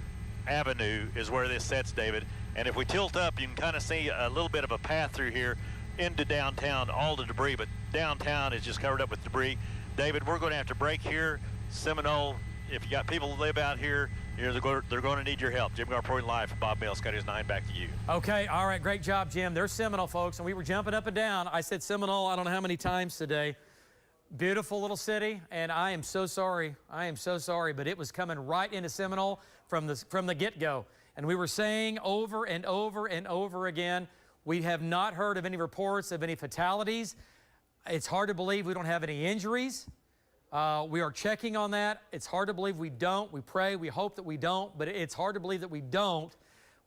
Avenue is where this sets, David. And if we tilt up, you can kind of see a little bit of a path through here into downtown, all the debris, but downtown is just covered up with debris. David, we're going to have to break here. Seminole, if you got people that live out here, they're going to need your help. Jim Gar reporting live from Bob Mills, Scotty 9, back to you. Okay, all right, great job, Jim. There's Seminole, folks, and we were jumping up and down. I said Seminole I don't know how many times today. Beautiful little city, and I am so sorry. I am so sorry, but it was coming right into Seminole from the get-go. And we were saying over and over and over again, we have not heard of any reports of any fatalities. It's hard to believe we don't have any injuries. We are checking on that. It's hard to believe we don't. We pray, we hope that we don't, but it's hard to believe that we don't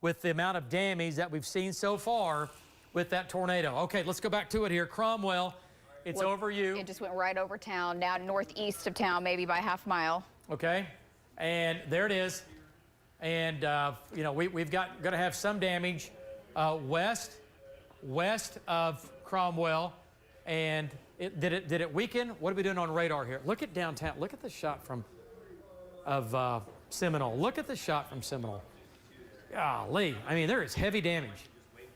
with the amount of damage that we've seen so far with that tornado. Okay, let's go back to it here. Cromwell, it's over you. It just went right over town, now northeast of town, maybe by half mile. Okay, and there it is. And, you know, we've going to have some damage west of Cromwell. And did it weaken? What are we doing on radar here? Look at downtown. Look at the shot of Seminole. Look at the shot from Seminole. Golly. I mean, there is heavy damage.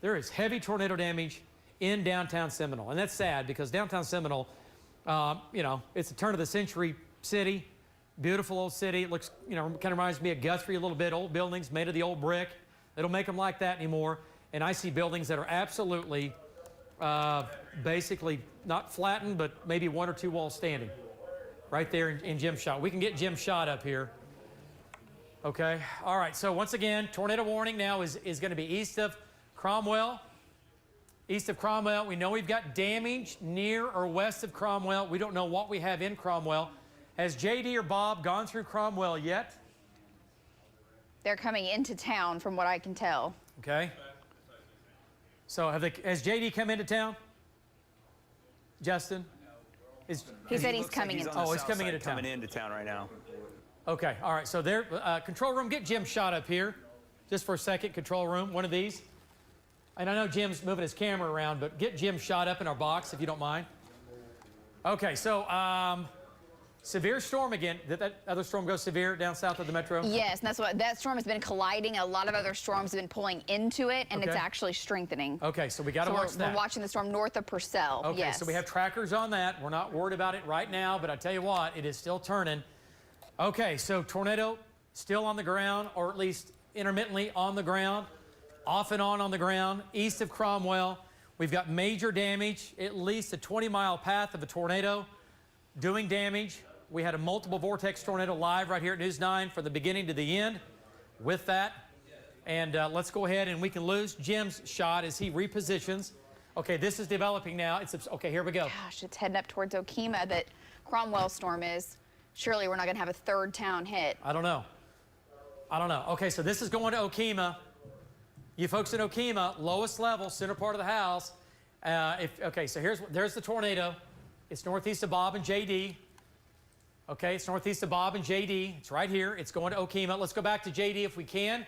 There is heavy tornado damage in downtown Seminole. And that's sad because downtown Seminole, you know, it's a turn-of-the-century city. Beautiful old city. It looks, you know, kind of reminds me of Guthrie a little bit. Old buildings made of the old brick. They don't make them like that anymore. And I see buildings that are absolutely basically not flattened, but maybe one or two walls standing right there in Jim's shot. We can get Jim's shot up here. Okay. All right. So once again, tornado warning now is going to be east of Cromwell. East of Cromwell. We know we've got damage near or west of Cromwell. We don't know what we have in Cromwell. Has JD or Bob gone through Cromwell yet? They're coming into town from what I can tell. Okay. So has JD come into town? Justin? He said he's coming into town. Oh, he's coming into town. Coming into town right now. Okay, all right. So there, control room, get Jim shot up here. Just for a second, control room, one of these. And I know Jim's moving his camera around, but get Jim shot up in our box, if you don't mind. Okay, so severe storm again. Did that other storm go severe down south of the metro? Yes, and that's what that storm has been colliding. A lot of other storms have been pulling into it, and it's actually strengthening. Okay, so we got to watch that. We're watching the storm north of Purcell. Okay, yes. so we have trackers on that. We're not worried about it right now, but I tell you what, it is still turning. Okay, so tornado still on the ground, or at least intermittently on the ground, off and on the ground, east of Cromwell. We've got major damage, at least a 20-mile path of a tornado doing damage. We had a multiple vortex tornado live right here at News 9 from the beginning to the end with that. And let's go ahead and we can lose Jim's shot as he repositions. Okay, this is developing now. Okay, here we go. Gosh, it's heading up towards Okemah, that Cromwell storm is. Surely we're not going to have a third town hit. I don't know. I don't know. Okay, so this is going to Okemah. You folks in Okemah, lowest level, center part of the house. Okay, so there's the tornado. It's northeast of Bob and JD. Okay, it's northeast of Bob and JD. It's right here. It's going to Okemah. Let's go back to JD if we can.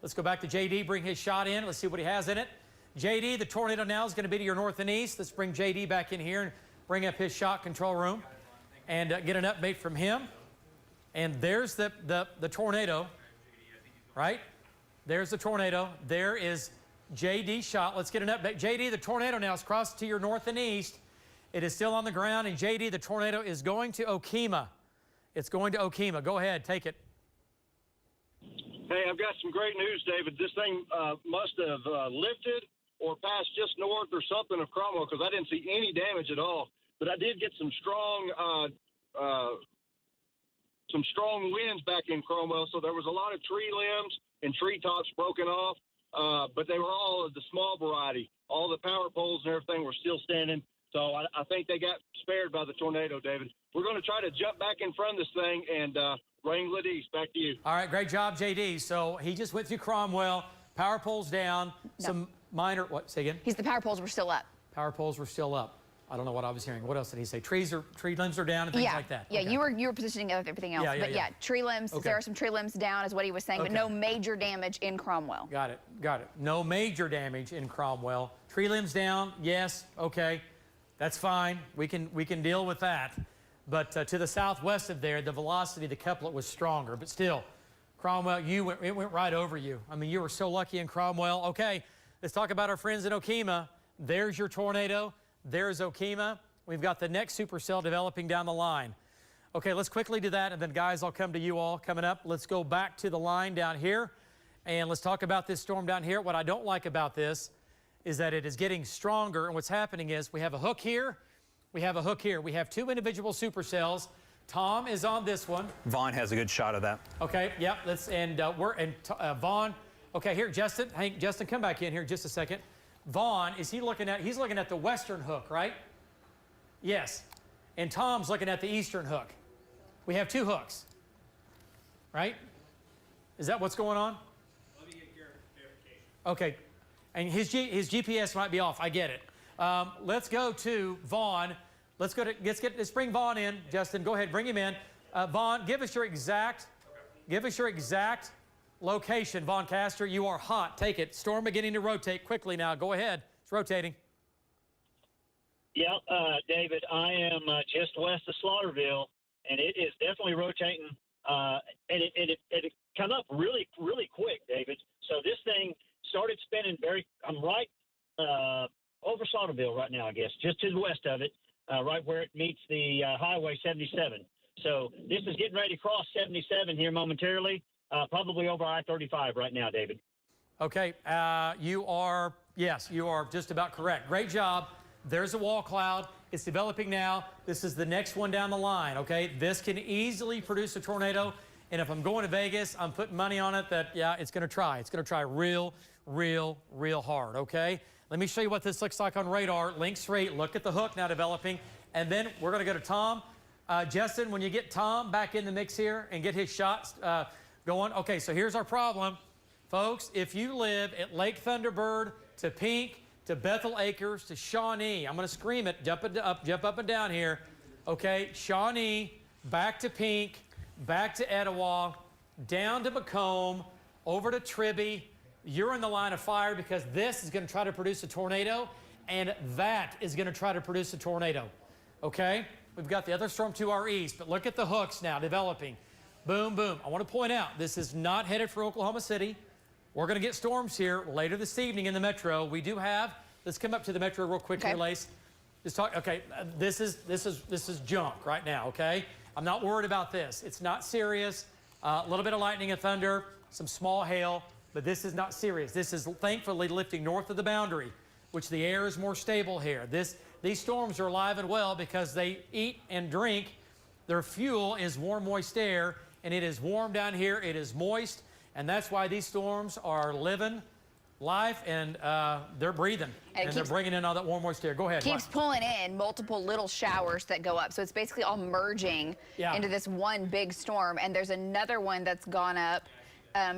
Let's go back to JD, bring his shot in. Let's see what he has in it. JD, the tornado now is going to be to your north and east. Let's bring JD back in here and bring up his shot control room and get an update from him. And there's the tornado, right? There's the tornado. There is JD's shot. Let's get an update. JD, the tornado now has crossed to your north and east. It is still on the ground, and JD, the tornado, is going to Okemah. It's going to Okemah. Go ahead, take it. Hey, I've got some great news, David. This thing must have lifted or passed just north or something of Cromwell because I didn't see any damage at all. But I did get some strong winds back in Cromwell, so there was a lot of tree limbs and treetops broken off, but they were all of the small variety. All the power poles and everything were still standing. So I think they got spared by the tornado, David. We're going to try to jump back in front of this thing and wrangle it east. Back to you. All right, great job, JD. So he just went through Cromwell. Power poles down. No. Some minor, what, say again? The power poles were still up. Power poles were still up. I don't know what I was hearing. What else did he say? Tree limbs are down and things like that. Yeah, okay. you were positioning everything else. Yeah, tree limbs, there are some tree limbs down is what he was saying, but no major damage in Cromwell. Got it. No major damage in Cromwell. Tree limbs down, yes, okay. That's fine. We can deal with that. But to the southwest of there, the velocity of the couplet was stronger. But still, Cromwell, it went right over you. I mean, you were so lucky in Cromwell. Okay, let's talk about our friends in Okemah. There's your tornado. There's Okemah. We've got the next supercell developing down the line. Okay, let's quickly do that, and then guys, I'll come to you all coming up. Let's go back to the line down here, and let's talk about this storm down here. What I don't like about this is that it is getting stronger, and what's happening is we have a hook here, we have a hook here. We have two individual supercells. Tom is on this one. Vaughn has a good shot of that. Okay, yeah, Vaughn. Okay, here, Justin. Hank, Justin, come back in here just a second. Vaughn, he's looking at the western hook, right? Yes. And Tom's looking at the eastern hook. We have two hooks, right? Is that what's going on? Let me get clarification. Okay. And his GPS might be off. I get it. Let's go to Vaughn. Let's bring Vaughn in. Justin, go ahead, bring him in. Vaughn, give us your exact location. Vaughn Castor, you are hot. Take it. Storm beginning to rotate quickly now. Go ahead. It's rotating. Yeah, David, I am just west of Slaughterville, and it is definitely rotating. And it come up really, really quick, David. So this thing started spinning I'm right over Slaughterville right now, I guess, just to the west of it. Right where it meets the Highway 77. So this is getting ready to cross 77 here momentarily, probably over I-35 right now, David. Okay, you are just about correct. Great job. There's a wall cloud. It's developing now. This is the next one down the line, okay? This can easily produce a tornado, and if I'm going to Vegas, I'm putting money on it that, yeah, it's going to try. It's going to try real hard, okay? Let me show you what this looks like on radar. Link straight. Look at the hook now developing. And then we're going to go to Tom. Justin, when you get Tom back in the mix here and get his shots going. Okay, so here's our problem. Folks, if you live at Lake Thunderbird to Pink to Bethel Acres to Shawnee, I'm going to scream it. Jump up and down here. Okay, Shawnee, back to Pink, back to Etowah, down to Macomb, over to Tribby. You're in the line of fire because this is going to try to produce a tornado, and that is going to try to produce a tornado. Okay? We've got the other storm to our east, but look at the hooks now developing. Boom, boom. I want to point out, this is not headed for Oklahoma City. We're going to get storms here later this evening in the metro. We do have, let's come up to the metro real quick, Lace. Just talk, okay, this is junk right now, okay? I'm not worried about this. It's not serious. A little bit of lightning and thunder, some small hail. But this is not serious. This is thankfully lifting north of the boundary, which the air is more stable here. These storms are alive and well because they eat and drink. Their fuel is warm, moist air, and it is warm down here. It is moist, and that's why these storms are living life, and they're breathing, and they're bringing in all that warm, moist air. Go ahead. Keeps pulling in multiple little showers that go up. So it's basically all merging into this one big storm, and there's another one that's gone up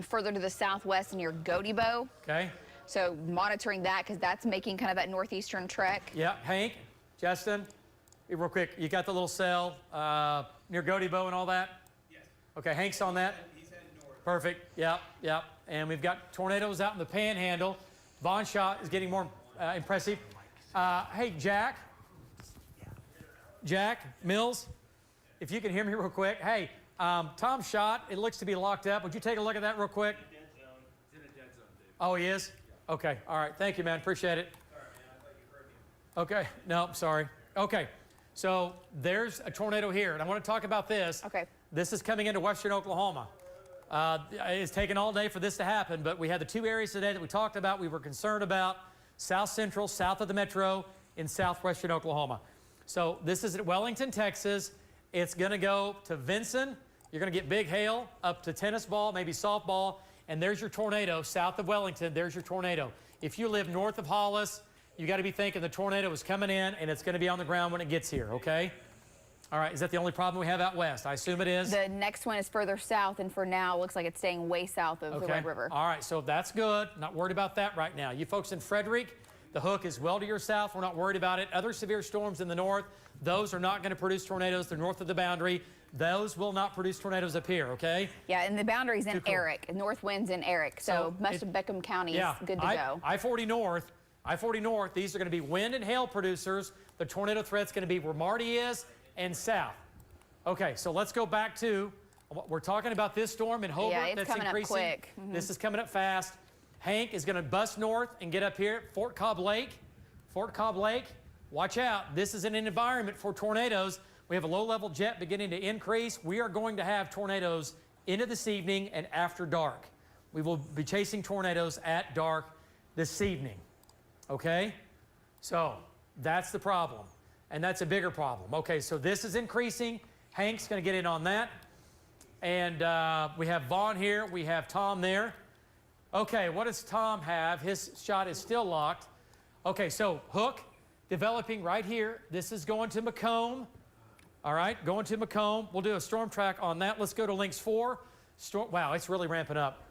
further to the southwest near Godibo. Okay. So monitoring that because that's making kind of that northeastern trek. Yeah. Hank, Justin, real quick, you got the little cell near Godibo and all that? Yes. Okay, Hank's on that? He's heading north. Perfect. Yep. And we've got tornadoes out in the panhandle. Von shot is getting more impressive. Hey, Jack Mills, if you can hear me real quick. Hey, Tom shot, it looks to be locked up. Would you take a look at that real quick? Dead zone. He's in a dead zone, dude. Oh, he is? Okay, all right. Thank you, man. Appreciate it. Sorry, man. I thought you heard me. Okay, no, sorry. Okay, so there's a tornado here, and I want to talk about this. Okay. This is coming into western Oklahoma. It's taken all day for this to happen, but we had the two areas today that we talked about, we were concerned about, south central, south of the metro, in southwestern Oklahoma. So this is at Wellington, Texas. It's going to go to Vinson. You're going to get big hail up to tennis ball, maybe softball, and there's your tornado south of Wellington. There's your tornado. If you live north of Hollis, you got to be thinking the tornado is coming in and it's going to be on the ground when it gets here, okay? All right, is that the only problem we have out west? I assume it is. The next one is further south, and for now, it looks like it's staying way south of the Red River. All right, so that's good. Not worried about that right now. You folks in Frederick, the hook is well to your south. We're not worried about it. Other severe storms in the north, those are not going to produce tornadoes. They're north of the boundary. Those will not produce tornadoes up here, okay? Yeah, and the boundary's in Eric. North wind's in Eric, so most of Beckham County is good to go. I-40 north, these are going to be wind and hail producers. The tornado threat's going to be where Marty is and south. Okay, so let's go back to, we're talking about this storm in Hobart. Yeah, it's that's coming increasing. up quick. This is coming up fast. Hank is going to bust north and get up here at Fort Cobb Lake. Watch out. This is an environment for tornadoes. We have a low-level jet beginning to increase. We are going to have tornadoes into this evening and after dark. We will be chasing tornadoes at dark this evening, okay? So that's the problem, and that's a bigger problem. Okay, so this is increasing. Hank's going to get in on that. And we have Vaughn here. We have Tom there. Okay, what does Tom have? His shot is still locked. Okay, so Hook developing right here. This is going to Macomb. All right, going to Macomb. We'll do a storm track on that. Let's go to Lynx 4. Wow, it's really ramping up.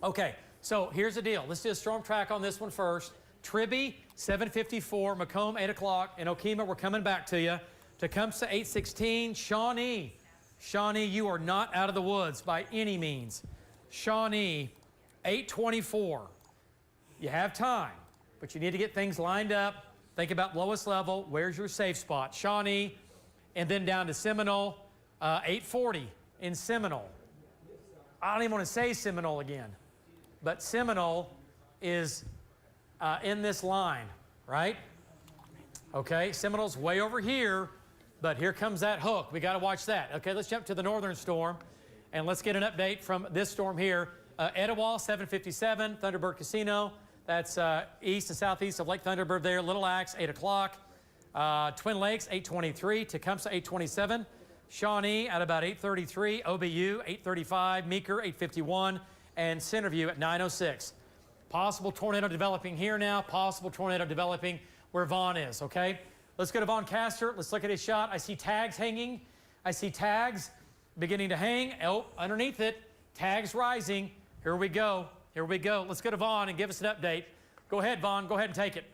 Okay, so here's the deal. Let's do a storm track on this one first. Tribby, 7:54. Macomb, 8 o'clock. And Okemah, we're coming back to you. Tecumseh, 8:16. Shawnee. Shawnee, you are not out of the woods by any means. Shawnee, 8:24. You have time, but you need to get things lined up. Think about lowest level. Where's your safe spot? Shawnee, and then down to Seminole, 8:40 in Seminole. I don't even want to say Seminole again, but Seminole is in this line, right? Okay, Seminole's way over here, but here comes that Hook. We got to watch that. Okay, let's jump to the northern storm, and let's get an update from this storm here. Etowah, 7:57, Thunderbird Casino. That's east and southeast of Lake Thunderbird there. Little Axe, 8 o'clock. Twin Lakes, 8:23. Tecumseh, 8:27. Shawnee at about 8:33. OBU, 8:35. Meeker, 8:51. And Centerview at 9:06. Possible tornado developing here now. Possible tornado developing where Vaughn is, okay? Let's go to Vaughn Castor. Let's look at his shot. I see tags hanging. I see tags beginning to hang. Oh, underneath it, tags rising. Here we go. Here we go. Let's go to Vaughn and give us an update. Go ahead, Vaughn. Go ahead and take it.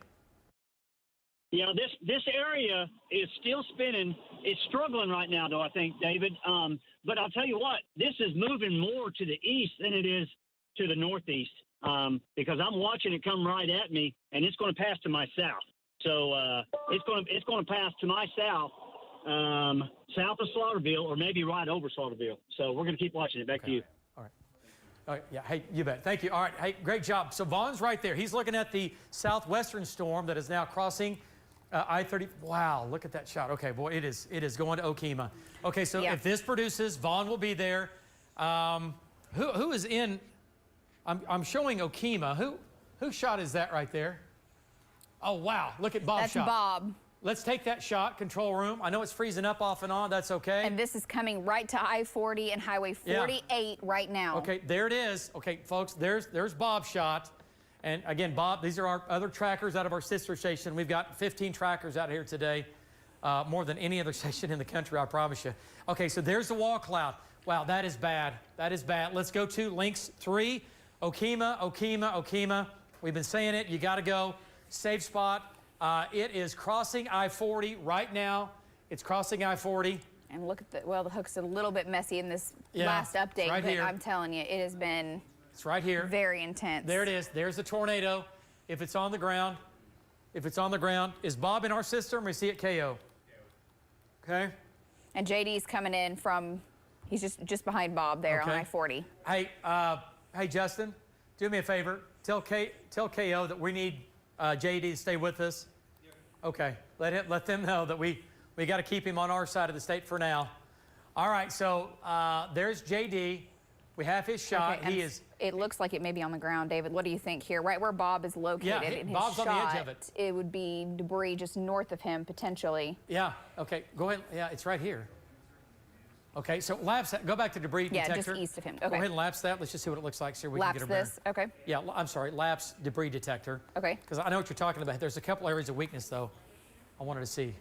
Yeah, this area is still spinning. It's struggling right now, though, I think, David. But I'll tell you what, this is moving more to the east than it is to the northeast because I'm watching it come right at me, and it's going to pass to my south. So it's going to pass to my south, south of Slaughterville, or maybe right over Slaughterville. So we're going to keep watching it. Back to you. All right. All right. Yeah. Hey, you bet. Thank you. All right. Hey, great job. So Vaughn's right there. He's looking at the southwestern storm that is now crossing I-30. Wow. Look at that shot. Okay, boy, it is going to Okemah. Okay, so if this produces, Vaughn will be there. Who is in? I'm showing Okemah. Whose shot is that right there? Oh, wow. Look at Bob's shot. That's Bob. Let's take that shot, control room. I know it's freezing up off and on. That's okay. And this is coming right to I-40 and Highway 48 right now. Okay, there it is. Okay, folks, there's Bob's shot. And again, Bob, these are our other trackers out of our sister station. We've got 15 trackers out here today, more than any other station in the country, I promise you. Okay, so there's the wall cloud. Wow, that is bad. That is bad. Let's go to Lynx 3. Okemah, Okemah, Okemah. We've been saying it. You got to go. Safe spot. It is crossing I-40 right now. It's crossing I-40. And look at the Hook's a little bit messy in this last update, right but here. I'm telling you, it has been right here. Very intense. There it is. There's the tornado. If it's on the ground, is Bob in our system or is he at KO? Okay. And JD's coming in from, he's just behind Bob there on I-40. Hey, Justin, do me a favor. Tell KO that we need JD to stay with us. Okay. Let them know that we got to keep him on our side of the state for now. All right. So there's JD. We have his shot. Okay, it looks like it may be on the ground, David. What do you think here? Right where Bob is located in his Bob's shot, on the edge of it. It would be debris just north of him, potentially. Yeah, okay, go ahead. Yeah, it's right here. Okay, so lapse that. Go back to debris detector. Yeah, just east of him. Okay. Go ahead and lapse that. Let's just see what it looks like so we lapse can get a this, okay. Yeah, I'm sorry, lapse debris detector. Okay. Because I know what you're talking about. There's a couple areas of weakness, though, I wanted to see.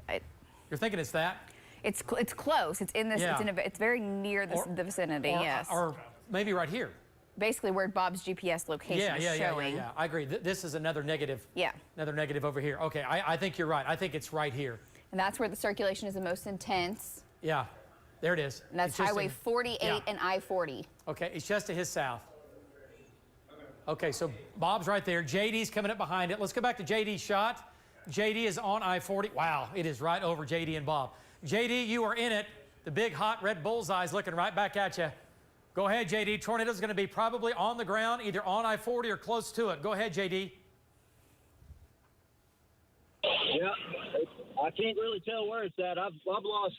You're thinking it's that? It's close. It's in this. Yeah. It's very near the vicinity. Yes. Or maybe right here. Basically where Bob's GPS location is showing. Yeah. I agree. This is another negative. Yeah. Another negative over here. Okay, I think you're right. I think it's right here. And that's where the circulation is the most intense. Yeah. There it is. And that's Highway 48 and I-40. Okay, it's just to his south. Okay, so Bob's right there. JD's coming up behind it. Let's go back to JD's shot. JD is on I-40. Wow, it is right over JD and Bob. JD, you are in it. The big hot red bullseye's looking right back at you. Go ahead, JD. Tornado's going to be probably on the ground, either on I-40 or close to it. Go ahead, JD. Yeah, I can't really tell where it's at. I've lost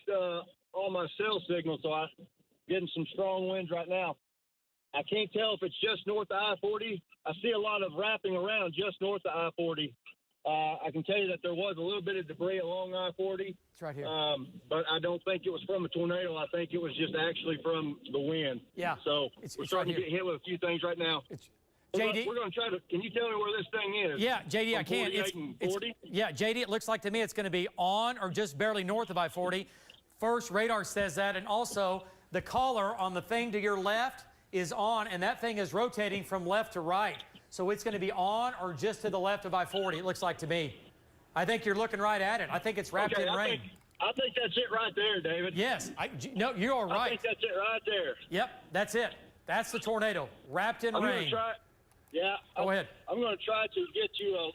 all my cell signal, so I'm getting some strong winds right now. I can't tell if it's just north of I-40. I see a lot of wrapping around just north of I-40. I can tell you that there was a little bit of debris along I-40. It's right here. But I don't think it was from a tornado. I think it was just actually from the wind. Yeah. So it's we're right starting here. to get hit with a few things right now. JD? We're going to try to – can you tell me where this thing is? Yeah, JD, I can. 48 and 40? Yeah, JD, it looks like to me it's going to be on or just barely north of I-40. First, radar says that, and also the collar on the thing to your left is on, and that thing is rotating from left to right. So it's going to be on or just to the left of I-40, it looks like to me. I think you're looking right at it. I think it's wrapped in rain. I think that's it right there, David. Yes. No, you are right. I think that's it right there. Yep, that's it. That's the tornado, wrapped in rain. Go ahead. I'm going to try to get you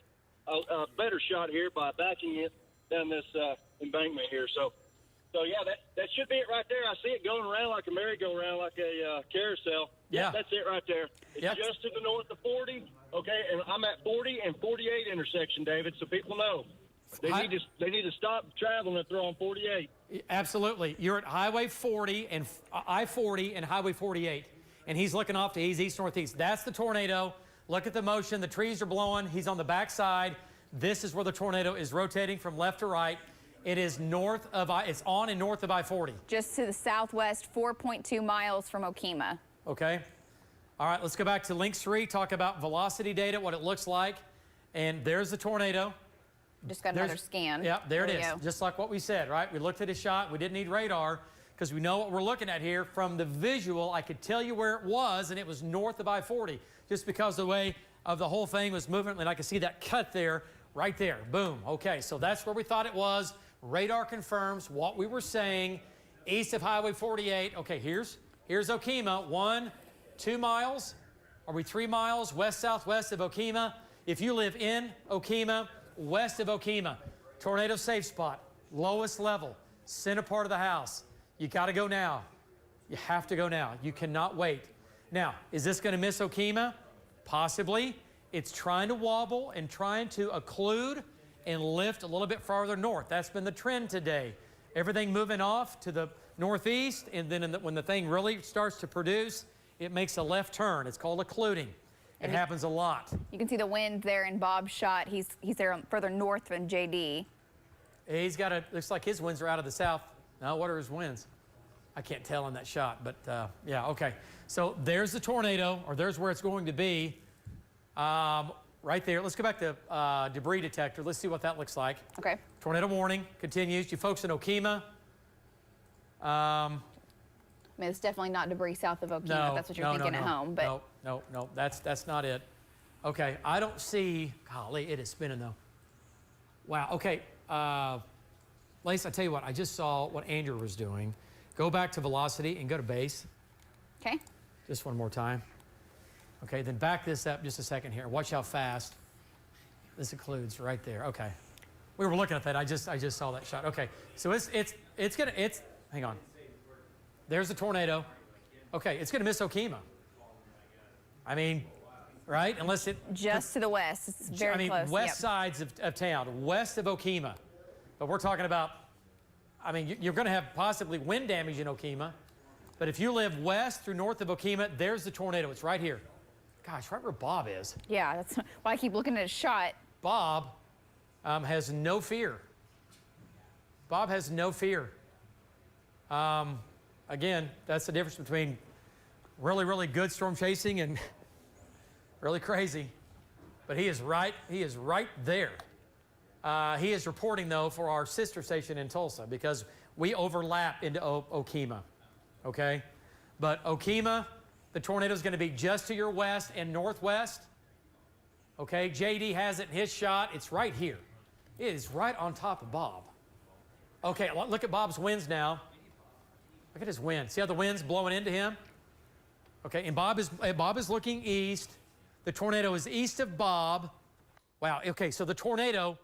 a better shot here by backing it down this embankment here. So yeah, that should be it right there. I see it going around like a merry-go-round, like a carousel. Yeah. That's it right there. It's just to the north of 40. Okay, and I'm at 40 and 48 intersection, David, so people know. They need to stop traveling if they're on 48. Absolutely. You're at Highway 40 and I-40 and Highway 48, and he's looking off to east-northeast. That's the tornado. Look at the motion. The trees are blowing. He's on the backside. This is where the tornado is rotating from left to right. It is it's on and north of I-40. Just to the southwest, 4.2 miles from Okemah. Okay. All right, let's go back to Link 3, talk about velocity data, what it looks like. And there's the tornado. Just got another scan. Yeah, there it is. Just like what we said, right? We looked at a shot. We didn't need radar because we know what we're looking at here. From the visual, I could tell you where it was, and it was north of I-40, just because the way of the whole thing was moving, and I could see that cut there, right there. Boom. Okay, so that's where we thought it was. Radar confirms what we were saying. East of Highway 48. Okay, here's Okemah. 1, 2 miles. Are we 3 miles west-southwest of Okemah? If you live in Okemah, west of Okemah, tornado safe spot, lowest level, center part of the house. You got to go now. You have to go now. You cannot wait. Now, is this going to miss Okemah? Possibly. It's trying to wobble and trying to occlude and lift a little bit farther north. That's been the trend today. Everything moving off to the northeast, and then when the thing really starts to produce, it makes a left turn. It's called occluding. It happens a lot. You can see the wind there in Bob's shot. He's there further north than JD. He's got looks like his winds are out of the south. Now, what are his winds? I can't tell in that shot, but yeah, okay. So there's the tornado, or there's where it's going to be. Right there. Let's go back to debris detector. Let's see what that looks like. Okay. Tornado warning continues. You folks in Okemah. I mean, it's definitely not debris south of Okemah. No, That's what you're thinking at home. But no, that's not it. Okay, I don't see. Golly, it is spinning though. Wow. Okay, Lace, I tell you what. I just saw what Andrew was doing. Go back to velocity and go to base. Okay. Just one more time. Okay, then back this up just a second here. Watch how fast this occludes right there. Okay, we were looking at that. I just saw that shot. Okay, so it's hang on. There's the tornado. Okay, it's gonna miss Okemah. I mean, right? Unless it just to the west. It's very close. West sides of town, west of Okemah. But we're talking about. I mean, you're going to have possibly wind damage in Okemah. But if you live west through north of Okemah, there's the tornado. It's right here. Gosh, right where Bob is. Yeah, that's why I keep looking at his shot. Bob has no fear. Bob has no fear. Again, that's the difference between really, really good storm chasing and really crazy. But he is right there. He is reporting, though, for our sister station in Tulsa because we overlap into Okemah, okay? But Okemah, the tornado is going to be just to your west and northwest, okay? JD has it in his shot. It's right here. It is right on top of Bob. Okay, look at Bob's winds now. Look at his wind. See how the wind's blowing into him? Okay, and Bob is looking east. The tornado is east of Bob. Wow, okay, so the tornado...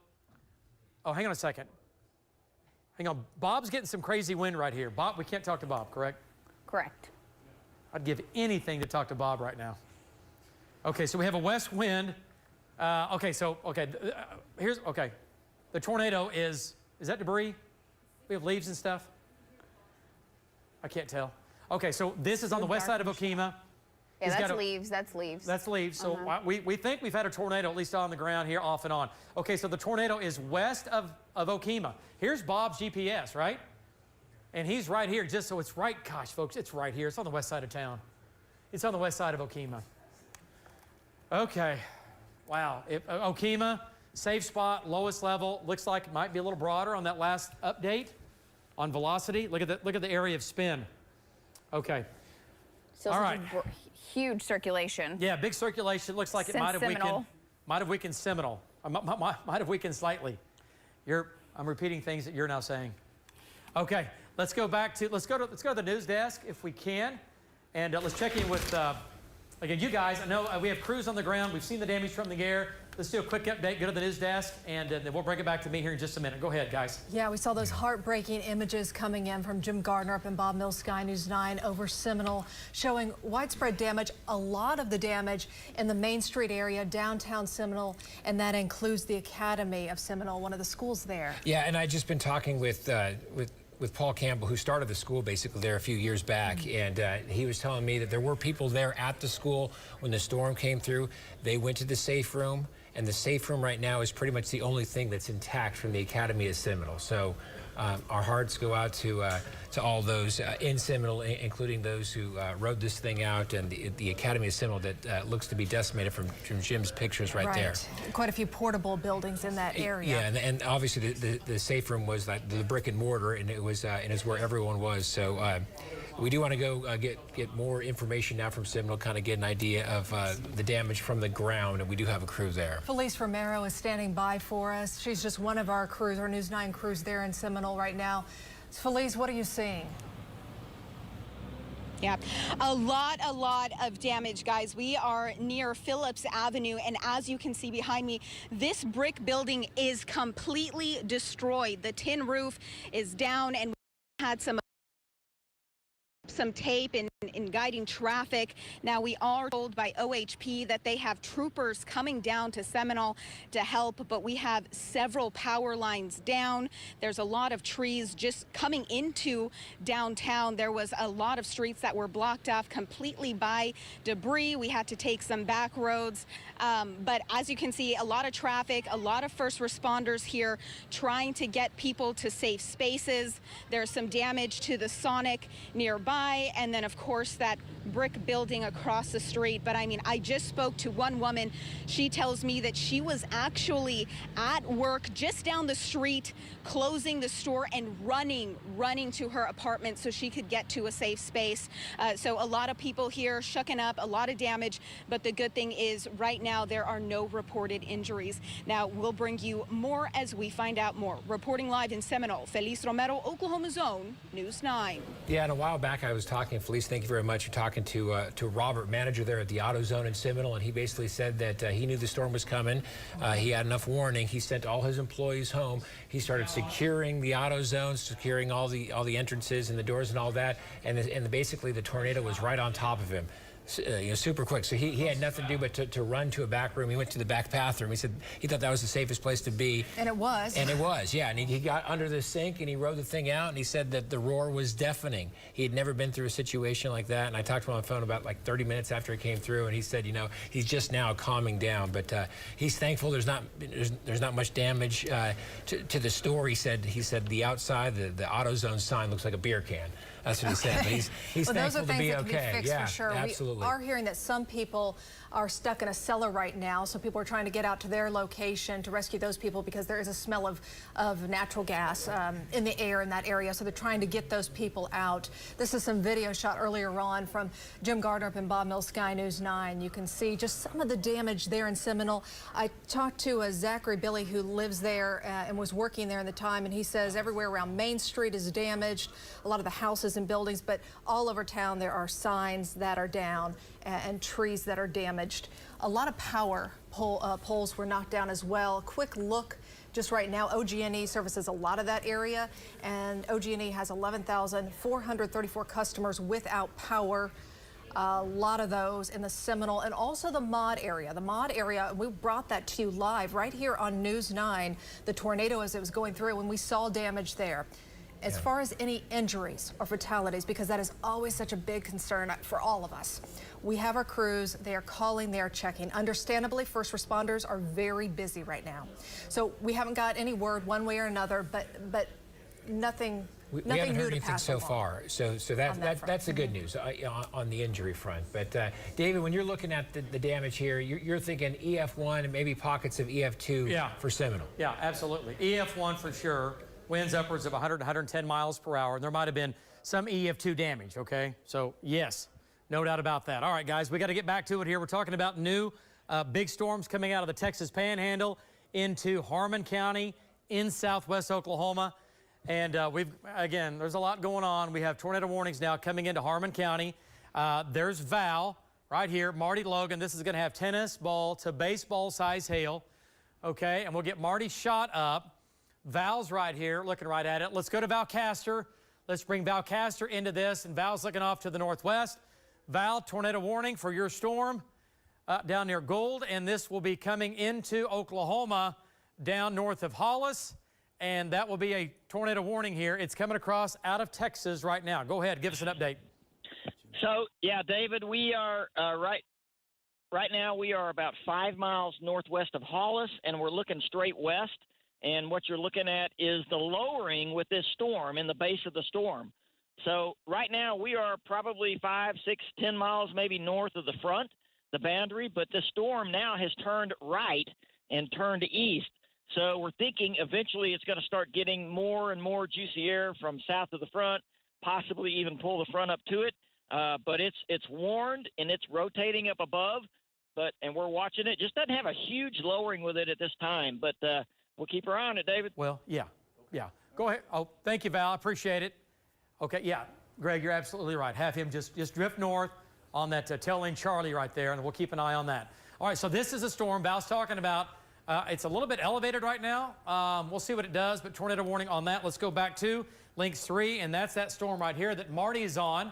Oh, hang on a second. Hang on. Bob's getting some crazy wind right here. Bob, we can't talk to Bob, correct? Correct. I'd give anything to talk to Bob right now. Okay, so we have a west wind. Here's, okay. The tornado is Is that debris? We have leaves and stuff? I can't tell. Okay, so this is on the west side of Okemah. Yeah, that's leaves. That's leaves. That's leaves. So we think we've had a tornado, at least on the ground here, off and on. Okay, so the tornado is west of Okemah. Here's Bob's GPS, right? And he's right here, just so it's right. Gosh, folks, it's right here. It's on the west side of town. It's on the west side of Okemah. Okay. Wow. Okemah, safe spot, lowest level. Looks like it might be a little broader on that last update on velocity. Look at the area of spin. Okay. Still all right. Huge circulation. Yeah, big circulation. Looks like it might have weakened Seminole. Might have weakened slightly. I'm repeating things that you're now saying. Okay, let's go to the news desk if we can, and let's check in with again, you guys. I know we have crews on the ground. We've seen the damage from the air. Let's do a quick update. Go to the news desk, and then we'll bring it back to me here in just a minute. Go ahead, guys. Yeah, we saw those heartbreaking images coming in from Jim Gardner up in Bob Mills Sky News 9 over Seminole, showing widespread damage, a lot of the damage in the Main Street area, downtown Seminole, and that includes the Academy of Seminole, one of the schools there. Yeah, and I've just been talking with Paul Campbell, who started the school basically there a few years back, and he was telling me that there were people there at the school when the storm came through. They went to the safe room, and the safe room right now is pretty much the only thing that's intact from the Academy of Seminole. So our hearts go out to all those in Seminole, including those who rode this thing out, and the Academy of Seminole that looks to be decimated from Jim's pictures right there. Quite a few portable buildings in that area. Yeah, and obviously the safe room was like the brick and mortar, and it was where everyone was. So we do want to go get more information now from Seminole, kind of get an idea of the damage from the ground, and we do have a crew there. Felice Romero is standing by for us. She's just one of our crews, our News 9 crews there in Seminole right now. Felice, what are you seeing? Yeah, a lot of damage, guys. We are near Phillips Avenue, and as you can see behind me, this brick building is completely destroyed. The tin roof is down, and we had some tape in guiding traffic. Now, we are told by OHP that they have troopers coming down to Seminole to help, but we have several power lines down. There's a lot of trees just coming into downtown. There was a lot of streets that were blocked off completely by debris. We had to take some back roads. But as you can see, a lot of traffic, a lot of first responders here trying to get people to safe spaces. There's some damage to the Sonic nearby, and then of course that brick building across the street. But I mean, I just spoke to one woman. She tells me that she was actually at work just down the street, closing the store and running to her apartment so she could get to a safe space. So a lot of people here shucking up, a lot of damage, but the good thing is right now there are no reported injuries. Now we'll bring you more as we find out more. Reporting live in Seminole, Felice Romero, Oklahoma Zone, News 9. Yeah, and a while back I was talking, Felice, thank you very much. You're talking to Robert, manager there at the Auto Zone in Seminole, and he basically said that he knew the storm was coming. He had enough warning. He sent all his employees home. He started securing the Auto Zone, securing all the entrances and the doors and all that, and basically the tornado was right on top of him. Super quick. So he had nothing to do but to run to a back room. He went to the back bathroom. He said he thought that was the safest place to be. And it was. And it was, yeah. And he got under the sink and he rode the thing out, and he said that the roar was deafening. He had never been through a situation like that. And I talked to him on the phone about like 30 minutes after he came through, and he said, he's just now calming down. But he's thankful there's not much damage to the store. He said the outside, the AutoZone sign looks like a beer can. That's what he said. But he's well, thankful to be okay. Those are things that can be fixed for sure. Absolutely. We are hearing that some people are stuck in a cellar right now, so people are trying to get out to their location to rescue those people because there is a smell of natural gas in the air in that area, so they're trying to get those people out. This is some video shot earlier on from Jim Gardner up in Bob Mills Sky News 9. You can see just some of the damage there in Seminole. I talked to Zachary Billy, who lives there and was working there in the time, and he says everywhere around Main Street is damaged, a lot of the houses and buildings, but all over town there are signs that are down and trees that are damaged. A lot of power poles were knocked down as well. Quick look just right now, OG&E services a lot of that area, and OG&E has 11,434 customers without power. A lot of those in the Seminole and also the Maud area. The Maud area, we brought that to you live right here on News 9, the tornado as it was going through, when we saw damage there. As far as any injuries or fatalities, because that is always such a big concern for all of us. We have our crews, they are calling, they are checking. Understandably, first responders are very busy right now. So we haven't got any word one way or another, but nothing we nothing haven't new heard to anything pass so along far. So that's the good news on the injury front. But David, when you're looking at the damage here, you're thinking EF1 and maybe pockets of EF2 for Seminole. Yeah, absolutely. EF1 for sure. Winds upwards of 100, 110 miles per hour. And there might have been some EF2 damage, okay? So, yes, no doubt about that. All right, guys, we got to get back to it here. We're talking about new big storms coming out of the Texas Panhandle into Harmon County in southwest Oklahoma. And again, there's a lot going on. We have tornado warnings now coming into Harmon County. There's Val right here, Marty Logan. This is going to have tennis ball to baseball size hail, okay? And we'll get Marty shot up. Val's right here, looking right at it. Let's go to Valcaster. Let's bring Valcaster into this, and Val's looking off to the northwest. Val, tornado warning for your storm down near Gold, and this will be coming into Oklahoma down north of Hollis, and that will be a tornado warning here. It's coming across out of Texas right now. Go ahead, give us an update. So, yeah, David, we are right now we are about 5 miles northwest of Hollis, and we're looking straight west. And what you're looking at is the lowering with this storm in the base of the storm. So right now we are probably 5, 6, 10 miles maybe north of the front, the boundary, but the storm now has turned right and turned east. So we're thinking eventually it's going to start getting more and more juicy air from south of the front, possibly even pull the front up to it. But it's warned and it's rotating up above, and we're watching it. Just doesn't have a huge lowering with it at this time, but we'll keep our eye on it, David. Well, yeah. Go ahead. Oh, thank you, Val. I appreciate it. Okay, yeah. Greg, you're absolutely right. Have him just drift north on that tail lane Charlie right there, and we'll keep an eye on that. All right, so this is a storm Val's talking about. It's a little bit elevated right now. We'll see what it does, but tornado warning on that. Let's go back to Link 3, and that's that storm right here that Marty is on.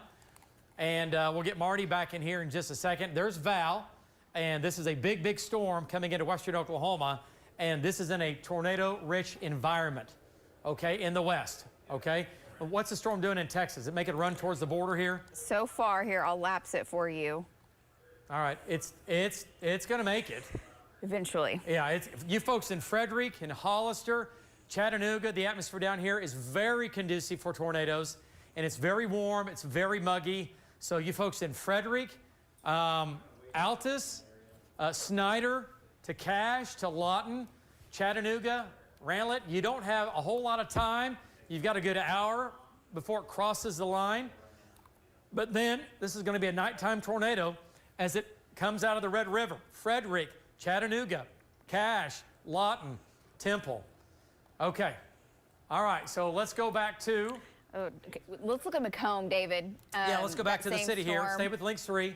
And we'll get Marty back in here in just a second. There's Val, and this is a big, big storm coming into western Oklahoma. And this is in a tornado-rich environment, okay, in the west, okay? What's the storm doing in Texas? It make it run towards the border here? So far here, I'll lapse it for you. All right, it's going to make it. Eventually. Yeah, you folks in Frederick, in Hollister, Chattanooga, the atmosphere down here is very conducive for tornadoes, and it's very warm, it's very muggy. So you folks in Frederick, Altus, Snyder, to Cache, to Lawton, Chattanooga, Ranlet, you don't have a whole lot of time. You've got a good hour before it crosses the line. But then this is going to be a nighttime tornado as it comes out of the Red River. Frederick, Chattanooga, Cache, Lawton, Temple. Okay. All right, so let's go back to... Okay. Let's look at Macomb, David. Yeah, let's go back to the city here. Stay with Link 3.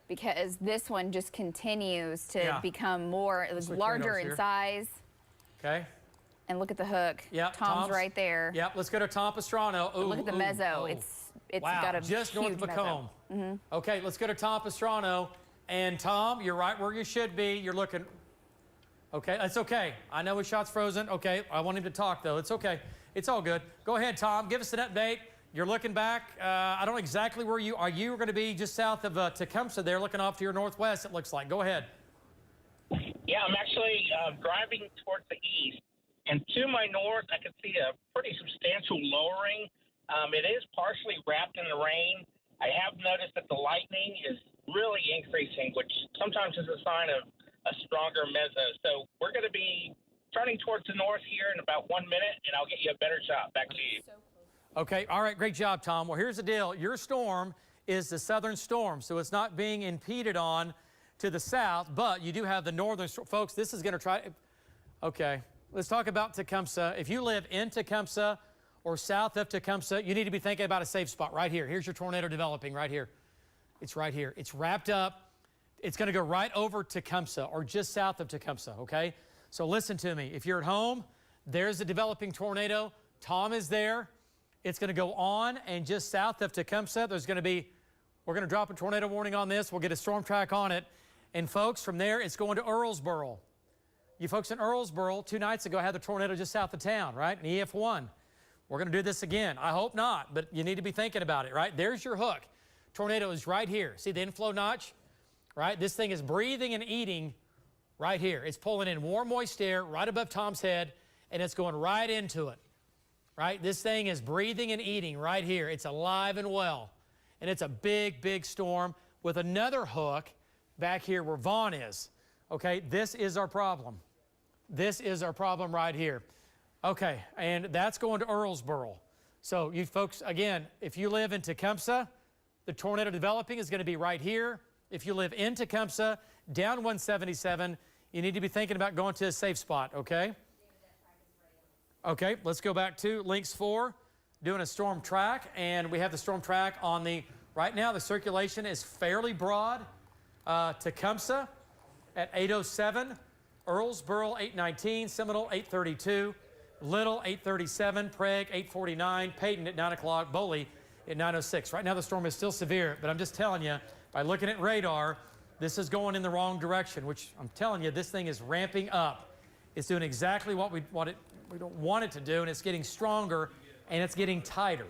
Because this one just continues to become more, it was larger in size. Okay. And look at the hook. Yeah, Tom's right there. Yeah, let's go to Tom Pastrano. Look at the mezzo. It's wow, got a just north of Macomb. Okay, let's go to Tom Pastrano. And Tom, you're right where you should be. You're looking. Okay, that's okay. I know his shot's frozen. Okay, I want him to talk though. It's okay. It's all good. Go ahead, Tom. Give us an update. You're looking back. I don't know exactly where you are. You going to be just south of Tecumseh there, looking off to your northwest, it looks like. Go ahead. Yeah, I'm actually driving towards the east. And to my north, I can see a pretty substantial lowering. It is partially wrapped in the rain. I have noticed that the lightning is really increasing, which sometimes is a sign of a stronger mezzo. So we're going to be turning towards the north here in about 1 minute, and I'll get you a better shot. Back to you. Okay, all right, great job, Tom. Well, here's the deal. Your storm is the southern storm, so it's not being impeded on to the south, but you do have the northern storm. Folks, this is going to try... Okay, let's talk about Tecumseh. If you live in Tecumseh or south of Tecumseh, you need to be thinking about a safe spot right here. Here's your tornado developing right here. It's right here. It's wrapped up. It's going to go right over Tecumseh or just south of Tecumseh, okay? So listen to me. If you're at home, there's a developing tornado. Tom is there. It's going to go on, and just south of Tecumseh, there's going to be We're going to drop a tornado warning on this. We'll get a storm track on it. And folks, from there, it's going to Earlsboro. You folks in Earlsboro, 2 nights ago, had the tornado just south of town, right? An EF1. We're going to do this again. I hope not, but you need to be thinking about it, right? There's your hook. Tornado is right here. See the inflow notch, right? This thing is breathing and eating right here. It's pulling in warm, moist air right above Tom's head, and it's going right into it, right? This thing is breathing and eating right here. It's alive and well, and it's a big, big storm with another hook back here where Vaughn is, okay? This is our problem. This is our problem right here. Okay, and that's going to Earlsboro. So you folks, again, if you live in Tecumseh, the tornado developing is going to be right here. If you live in Tecumseh, down 177, you need to be thinking about going to a safe spot, okay? Okay, let's go back to Links 4, doing a storm track, and we have the storm track on the, right now the circulation is fairly broad. Tecumseh at 807, Earlsboro 819, Seminole 832, Little 837, Prague 849, Peyton at 9 o'clock, Boley at 9:06. Right now the storm is still severe, but I'm just telling you, by looking at radar, this is going in the wrong direction, which I'm telling you, this thing is ramping up. It's doing exactly what we don't want it to do, and it's getting stronger, and it's getting tighter.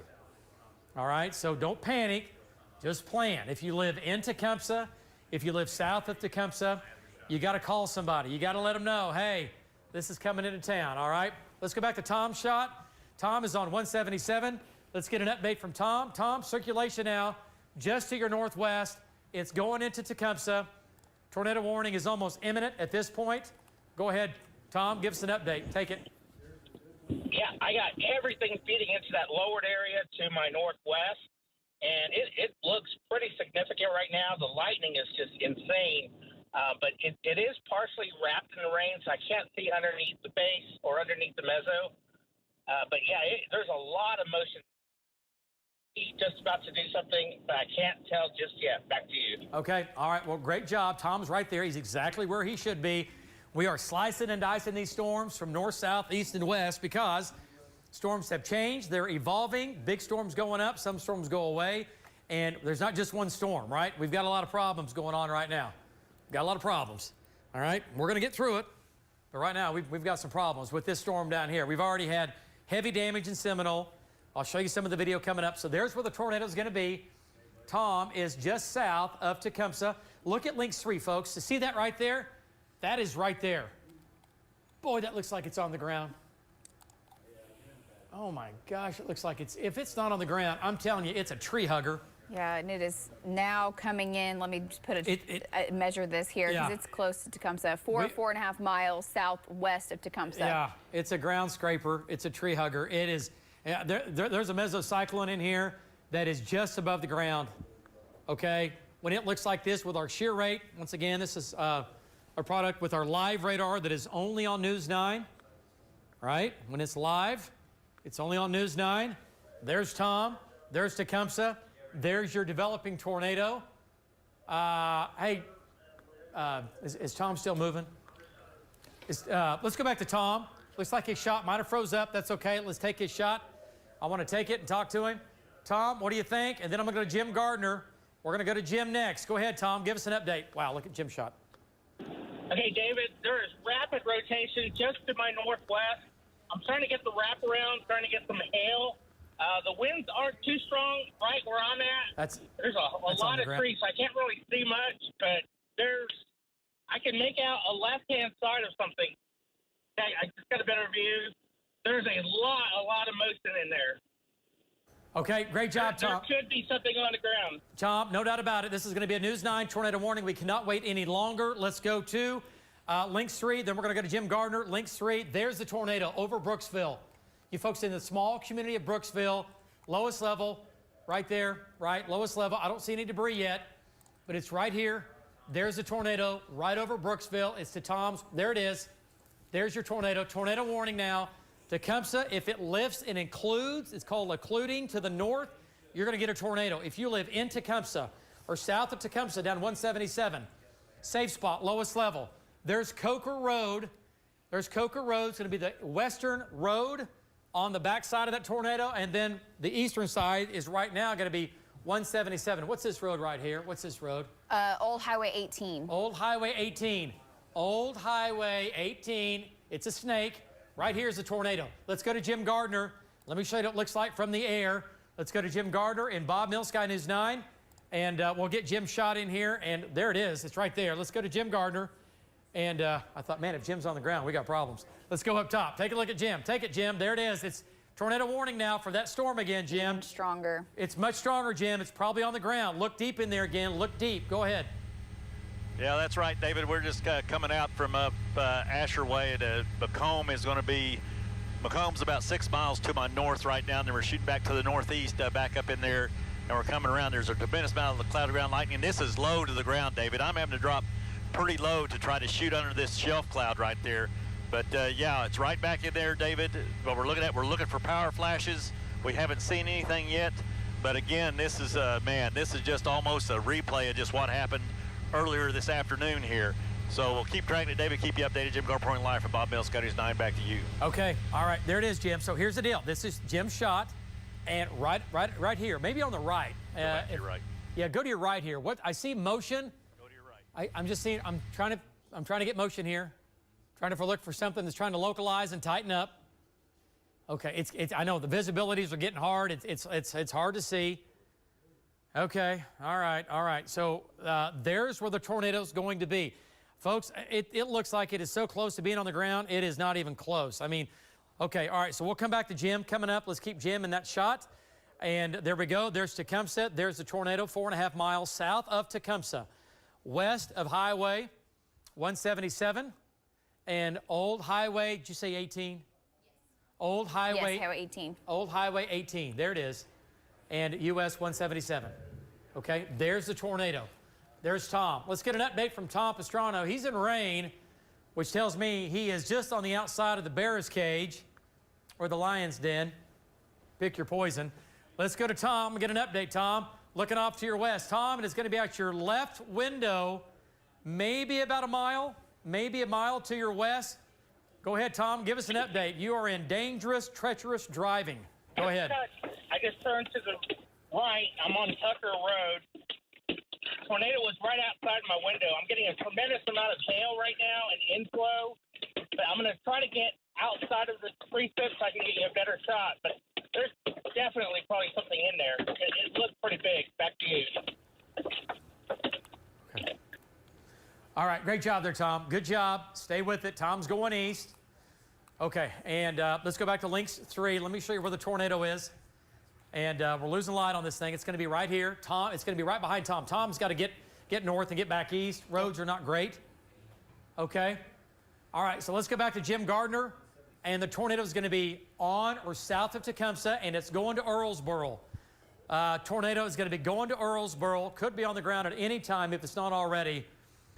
All right, so don't panic, just plan. If you live in Tecumseh, if you live south of Tecumseh, you got to call somebody. You got to let them know, hey, this is coming into town, all right? Let's go back to Tom's shot. Tom is on 177. Let's get an update from Tom. Tom, circulation now just to your northwest. It's going into Tecumseh. Tornado warning is almost imminent at this point. Go ahead, Tom, give us an update. Take it. Yeah, I got everything feeding into that lowered area to my northwest, and it looks pretty significant right now. The lightning is just insane. But it is partially wrapped in the rain, so I can't see underneath the base or underneath the mezzo. But yeah, there's a lot of motion. He's just about to do something, but I can't tell just yet. Back to you. Okay, all right, well, great job. Tom's right there. He's exactly where he should be. We are slicing and dicing these storms from north, south, east, and west because storms have changed. They're evolving. Big storms going up, some storms go away, and there's not just one storm, right? We've got a lot of problems going on right now. Got a lot of problems, all right? We're going to get through it, but right now we've got some problems with this storm down here. We've already had heavy damage in Seminole. I'll show you some of the video coming up. So there's where the tornado is going to be. Tom is just south of Tecumseh. Look at Links 3, folks. To see that right there? That is right there. Boy, that looks like it's on the ground. Oh my gosh, it looks like if it's not on the ground, I'm telling you, it's a tree hugger. Yeah, and it is now coming in. Let me just put measure this here because it's close to Tecumseh. 4.5 miles southwest of Tecumseh. Yeah, it's a ground scraper. It's a tree hugger. It is. Yeah, there's a mesocyclone in here that is just above the ground. Okay, when it looks like this with our shear rate, once again, this is a product with our live radar that is only on News 9. Right? When it's live, it's only on News 9. There's Tom. There's Tecumseh. There's your developing tornado. Hey, is Tom still moving? Let's go back to Tom. Looks like his shot might have froze up. That's okay. Let's take his shot. I want to take it and talk to him. Tom, what do you think? And then I'm going to go to Jim Gardner. We're going to go to Jim next. Go ahead, Tom. Give us an update. Wow, look at Jim's shot. Okay, David, there is rapid rotation just to my northwest. I'm trying to get the wraparound, trying to get some hail. The winds aren't too strong right where I'm at. There's a lot of trees, so I can't really see much, but I can make out a left-hand side of something. I just got a better view. There's a lot of motion in there. Okay, great job, Tom. There could be something on the ground. Tom, no doubt about it. This is going to be a News 9 tornado warning. We cannot wait any longer. Let's go to Links 3. Then we're going to go to Jim Gardner. Links 3, there's the tornado over Brooksville. You folks in the small community of Brooksville, lowest level, right there, right? Lowest level. I don't see any debris yet, but it's right here. There's the tornado right over Brooksville. It's to Tom's. There it is. There's your tornado. Tornado warning now. Tecumseh, if it lifts and includes, it's called occluding to the north, you're going to get a tornado. If you live in Tecumseh or south of Tecumseh down 177, safe spot, lowest level. There's Coker Road. There's Coker Road. It's going to be the western road on the back side of that tornado, and then the eastern side is right now going to be 177. What's this road right here? What's this road? Old Highway 18. Old Highway 18. Old Highway 18. It's a snake. Right here's the tornado. Let's go to Jim Gardner. Let me show you what it looks like from the air. Let's go to Jim Gardner in Bob Mills, Sky News 9. And we'll get Jim's shot in here. And there it is. It's right there. Let's go to Jim Gardner. And I thought, man, if Jim's on the ground, we got problems. Let's go up top. Take a look at Jim. Take it, Jim. There it is. It's tornado warning now for that storm again, Jim. Much stronger. It's much stronger, Jim. It's probably on the ground. Look deep in there again. Look deep. Go ahead. Yeah, that's right, David. We're just coming out from up Asher Way. Macomb is going to be, Macomb's about 6 miles to my north right now, and then we're shooting back to the northeast, back up in there, and we're coming around. There's a tremendous amount of the cloud ground lightning. This is low to the ground, David. I'm having to drop pretty low to try to shoot under this shelf cloud right there. But yeah, it's right back in there, David. What we're looking at, we're looking for power flashes. We haven't seen anything yet. But again, this is, man, this is just almost a replay of just what happened earlier this afternoon here. So we'll keep tracking it, David. Keep you updated. Jim Gardner live from Bob Mills, Sky News 9. Back to you. Okay. All right. There it is, Jim. So here's the deal. This is Jim's shot. And right here, maybe on the right. Go to your right. Yeah, go to your right here. What I see motion. Go to your right. I'm just seeing. I'm trying to get motion here. Trying to look for something that's trying to localize and tighten up. Okay. It's. I know the visibilities are getting hard. It's hard to see. Okay. All right. All right. So there's where the tornado's going to be, folks. It looks like it is so close to being on the ground. It is not even close. I mean. Okay, all right, so we'll come back to Jim coming up. Let's keep Jim in that shot. And there we go. There's Tecumseh. There's the tornado, 4.5 miles south of Tecumseh, west of Highway 177 and Old Highway, did you say 18? Yes. Old Highway. Yes, Highway 18. Old Highway 18, there it is, and US 177. Okay, there's the tornado. There's Tom. Let's get an update from Tom Pastrano. He's in rain, which tells me he is just on the outside of the bear's cage or the lion's den. Pick your poison. Let's go to Tom and get an update, Tom. Looking off to your west. Tom, and it's going to be out your left window, maybe about a mile to your west. Go ahead, Tom. Give us an update. You are in dangerous, treacherous driving. Go ahead. I just turned to the right. I'm on Tucker Road. Tornado was right outside my window. I'm getting a tremendous amount of hail right now and inflow, but I'm going to try to get outside of the precip so I can get you a better shot. But there's definitely probably something in there. It looks pretty big. Back to you. Okay. All right, great job there, Tom. Good job. Stay with it. Tom's going east. Okay, and let's go back to Lynx 3. Let me show you where the tornado is. And we're losing light on this thing. It's going to be right here. Tom, it's going to be right behind Tom. Tom's got to get north and get back east. Roads are not great. Okay. All right, so let's go back to Jim Gardner. And the tornado is going to be on or south of Tecumseh, and it's going to Earlsboro. Tornado is going to be going to Earlsboro. Could be on the ground at any time if it's not already.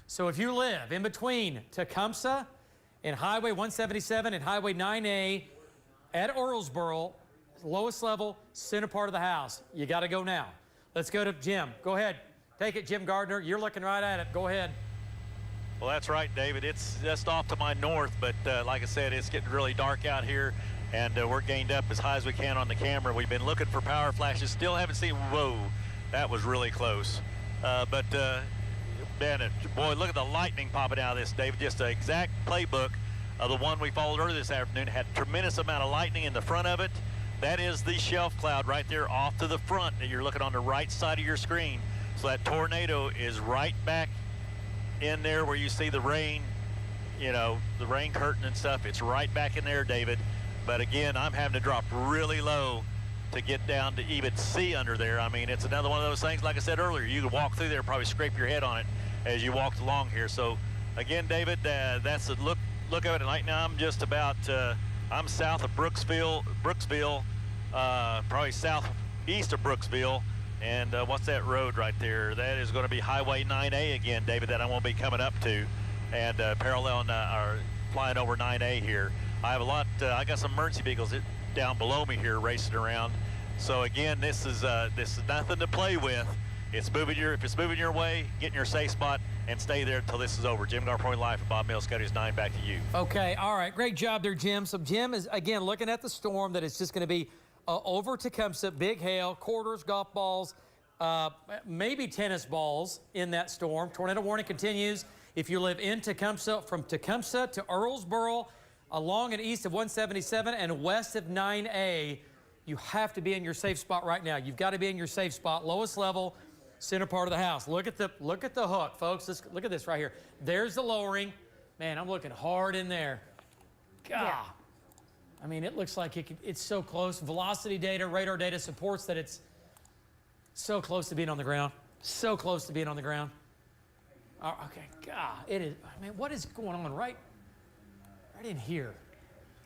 So if you live in between Tecumseh and Highway 177 and Highway 9A at Earlsboro, lowest level, center part of the house. You got to go now. Let's go to Jim. Go ahead. Take it, Jim Gardner. You're looking right at it. Go ahead. Well, that's right, David. It's just off to my north, but like I said, it's getting really dark out here, and we're gained up as high as we can on the camera. We've been looking for power flashes. Still haven't seen, whoa, that was really close. But, man, boy, look at the lightning popping out of this, David. Just an exact playbook of the one we followed earlier this afternoon. Had a tremendous amount of lightning in the front of it. That is the shelf cloud right there off to the front that you're looking on the right side of your screen. So that tornado is right back in there where you see the rain, you know, the rain curtain and stuff. It's right back in there, David. But again, I'm having to drop really low to get down to even see under there. I mean, it's another one of those things, like I said earlier, you could walk through there and probably scrape your head on it as you walked along here. So again, David, that's a look of it. And right now I'm just about, I'm south of Brooksville, probably southeast of Brooksville. And what's that road right there? That is going to be Highway 9A again, David, that I won't be coming up to. And paralleling or flying over 9A here. I have a lot, I got some emergency vehicles down below me here racing around. So again, this is nothing to play with. It's moving if it's moving your way, get in your safe spot and stay there until this is over. Jim Gardner live from Bob Mills, Sky News 9, back to you. Okay, all right, great job there, Jim. So Jim is, again, looking at the storm that is just going to be over Tecumseh, big hail, quarters, golf balls, maybe tennis balls in that storm. Tornado warning continues. If you live in Tecumseh, from Tecumseh to Earlsboro, along and east of 177 and west of 9A, you have to be in your safe spot right now. You've got to be in your safe spot, lowest level, center part of the house. Look at the hook, folks. Look at this right here. There's the lowering. Man, I'm looking hard in there. God. Yeah. I mean, it looks like it's so close. Velocity data, radar data supports that it's so close to being on the ground. So close to being on the ground. Oh, okay, God, it is. I mean, what is going on right in here?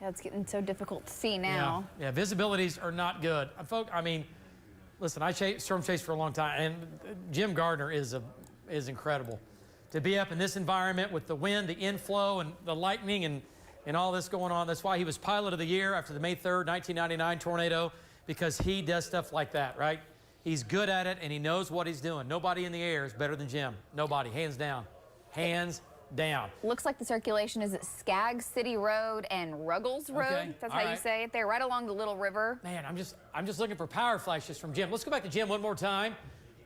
Yeah, it's getting so difficult to see now. Yeah, visibilities are not good. Folks, I mean, listen, I storm chased for a long time, and Jim Gardner is incredible. To be up in this environment with the wind, the inflow, and the lightning, and all this going on. That's why he was Pilot of the Year after the May 3rd, 1999 tornado, because he does stuff like that, right? He's good at it, and he knows what he's doing. Nobody in the air is better than Jim. Nobody, hands down. Hands down. Looks like the circulation is at Skaggs City Road and Ruggles Road. Okay. That's how you say it there, right along the Little River. Man, I'm just looking for power flashes from Jim. Let's go back to Jim one more time.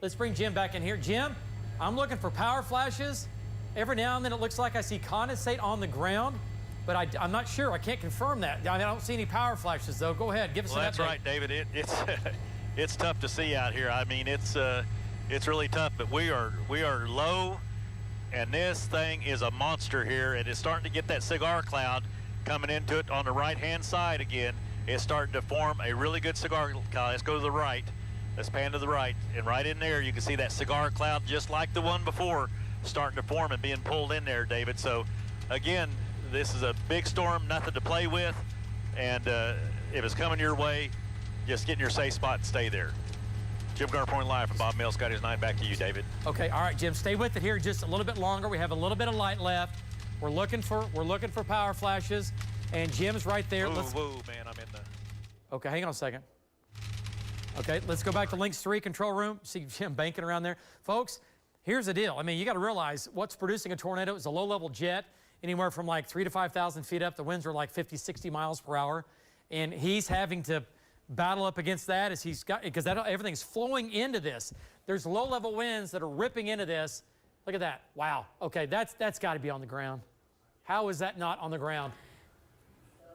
Let's bring Jim back in here. Jim, I'm looking for power flashes. Every now and then it looks like I see condensate on the ground, but I'm not sure. I can't confirm that. I don't see any power flashes, though. Go ahead, give us an update. That's right, David. It's tough to see out here. I mean, it's really tough, but we are low, and this thing is a monster here, and it's starting to get that cigar cloud coming into it on the right-hand side again. It's starting to form a really good cigar cloud. Let's go to the right. Let's pan to the right, and right in there you can see that cigar cloud just like the one before starting to form and being pulled in there, David. So again, this is a big storm, nothing to play with, and if it's coming your way, just get in your safe spot and stay there. Jim Gardner reporting live from Bob Mills, Scott is 9. Back to you, David. Okay, all right, Jim, stay with it here just a little bit longer. We have a little bit of light left. We're looking for power flashes, and Jim's right there. Whoa, man, I'm in the... Okay, hang on a second. Okay, let's go back to Links 3 control room. See Jim banking around there. Folks, here's the deal. I mean, you got to realize what's producing a tornado is a low-level jet, anywhere from like 3,000 to 5,000 feet up. The winds are like 50, 60 miles per hour, and he's having to battle up against that as because everything's flowing into this. There's low-level winds that are ripping into this. Look at that. Wow. Okay, that's got to be on the ground. How is that not on the ground?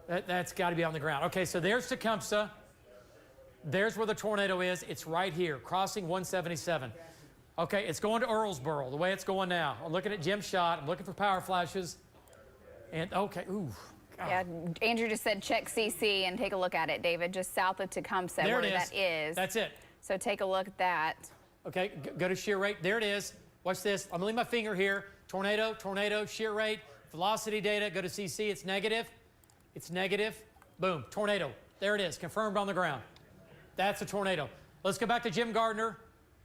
That's got to be on the ground. Okay, so there's Tecumseh. There's where the tornado is. It's right here, crossing 177. Okay, it's going to Earlsboro, the way it's going now. I'm looking at Jim's shot. I'm looking for power flashes. And, okay, ooh. God. Yeah, Andrew just said check CC and take a look at it, David, just south of Tecumseh, there where it is. that is. That's it. So take a look at that. Okay, go to shear rate. There it is. Watch this. I'm going to leave my finger here. Tornado, shear rate, velocity data. Go to CC. It's negative. It's negative. Boom, tornado. There it is, confirmed on the ground. That's a tornado. Let's go back to Jim Gardner.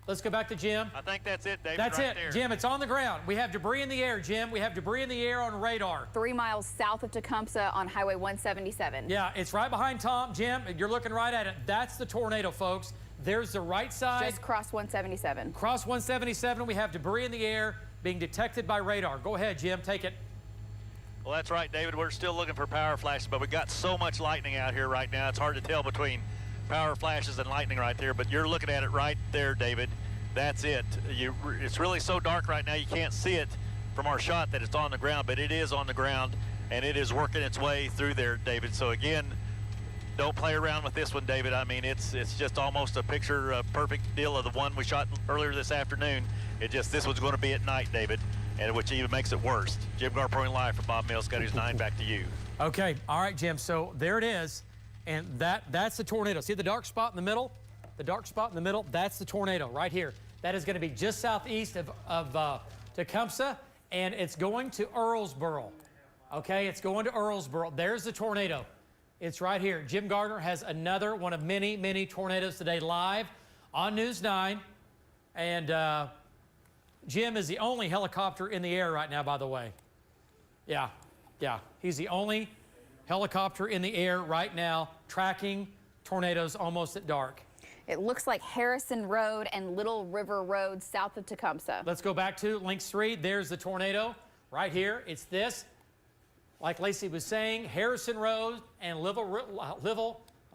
Let's go back to Jim. I think that's it, David. That's right it, there. Jim. It's on the ground. We have debris in the air, Jim. We have debris in the air on radar. 3 miles south of Tecumseh on Highway 177. Yeah, it's right behind Tom. Jim, you're looking right at it. That's the tornado, folks. There's the right side. Just cross 177. Cross 177. We have debris in the air being detected by radar. Go ahead, Jim. Take it. Well, that's right, David. We're still looking for power flashes, but we've got so much lightning out here right now. It's hard to tell between power flashes and lightning right there, but you're looking at it right there, David. That's it. It's really so dark right now you can't see it from our shot that it's on the ground, but it is on the ground, and it is working its way through there, David. So again, don't play around with this one, David. I mean, it's just almost a picture perfect deal of the one we shot earlier this afternoon. This one's going to be at night, David, and which even makes it worse. Jim Gardner reporting live from Bob Mills, Scotty's 9. Back to you. Okay, all right, Jim. So there it is, and that's the tornado. See the dark spot in the middle? The dark spot in the middle, that's the tornado right here. That is going to be just southeast of Tecumseh, and it's going to Earlsboro. Okay, it's going to Earlsboro. There's the tornado. It's right here. Jim Gardner has another one of many, many tornadoes today live on News 9. And Jim is the only helicopter in the air right now, by the way. Yeah. He's the only helicopter in the air right now tracking tornadoes almost at dark. It looks like Harrison Road and Little River Road south of Tecumseh. Let's go back to Links 3. There's the tornado right here. It's this. Like Lacey was saying, Harrison Road and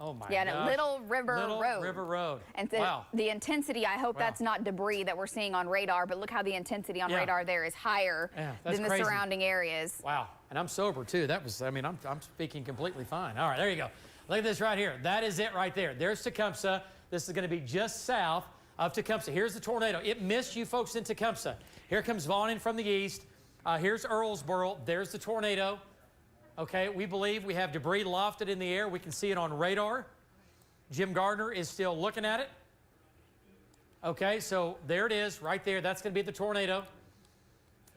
Oh, my Yeah, gosh. Little River Road. Little River Road. And wow. the intensity, I hope that's not debris that we're seeing on radar, but look how the intensity on radar there is higher than the surrounding areas. Wow. And I'm sober, too. That was, I mean, I'm speaking completely fine. All right, there you go. Look at this right here. That is it right there. There's Tecumseh. This is going to be just south of Tecumseh. Here's the tornado. It missed you folks in Tecumseh. Here comes Vaughn in from the east. Here's Earlsboro. There's the tornado. Okay, we believe we have debris lofted in the air. We can see it on radar. Jim Gardner is still looking at it. Okay, so there it is right there. That's going to be the tornado.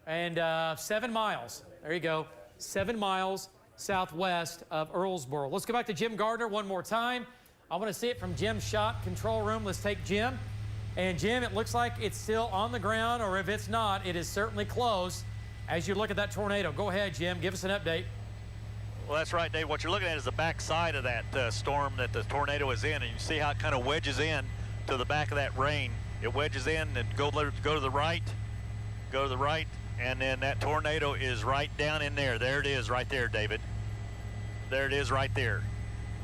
And 7 miles. There you go. 7 miles southwest of Earlsboro. Let's go back to Jim Gardner one more time. I want to see it from Jim's shot control room. Let's take Jim. And Jim, it looks like it's still on the ground, or if it's not, it is certainly close as you look at that tornado. Go ahead, Jim. Give us an update. Well, that's right, Dave. What you're looking at is the back side of that storm that the tornado is in, and you see how it kind of wedges in to the back of that rain. It wedges in and go to the right, and then that tornado is right down in there. There it is right there, David. There it is right there.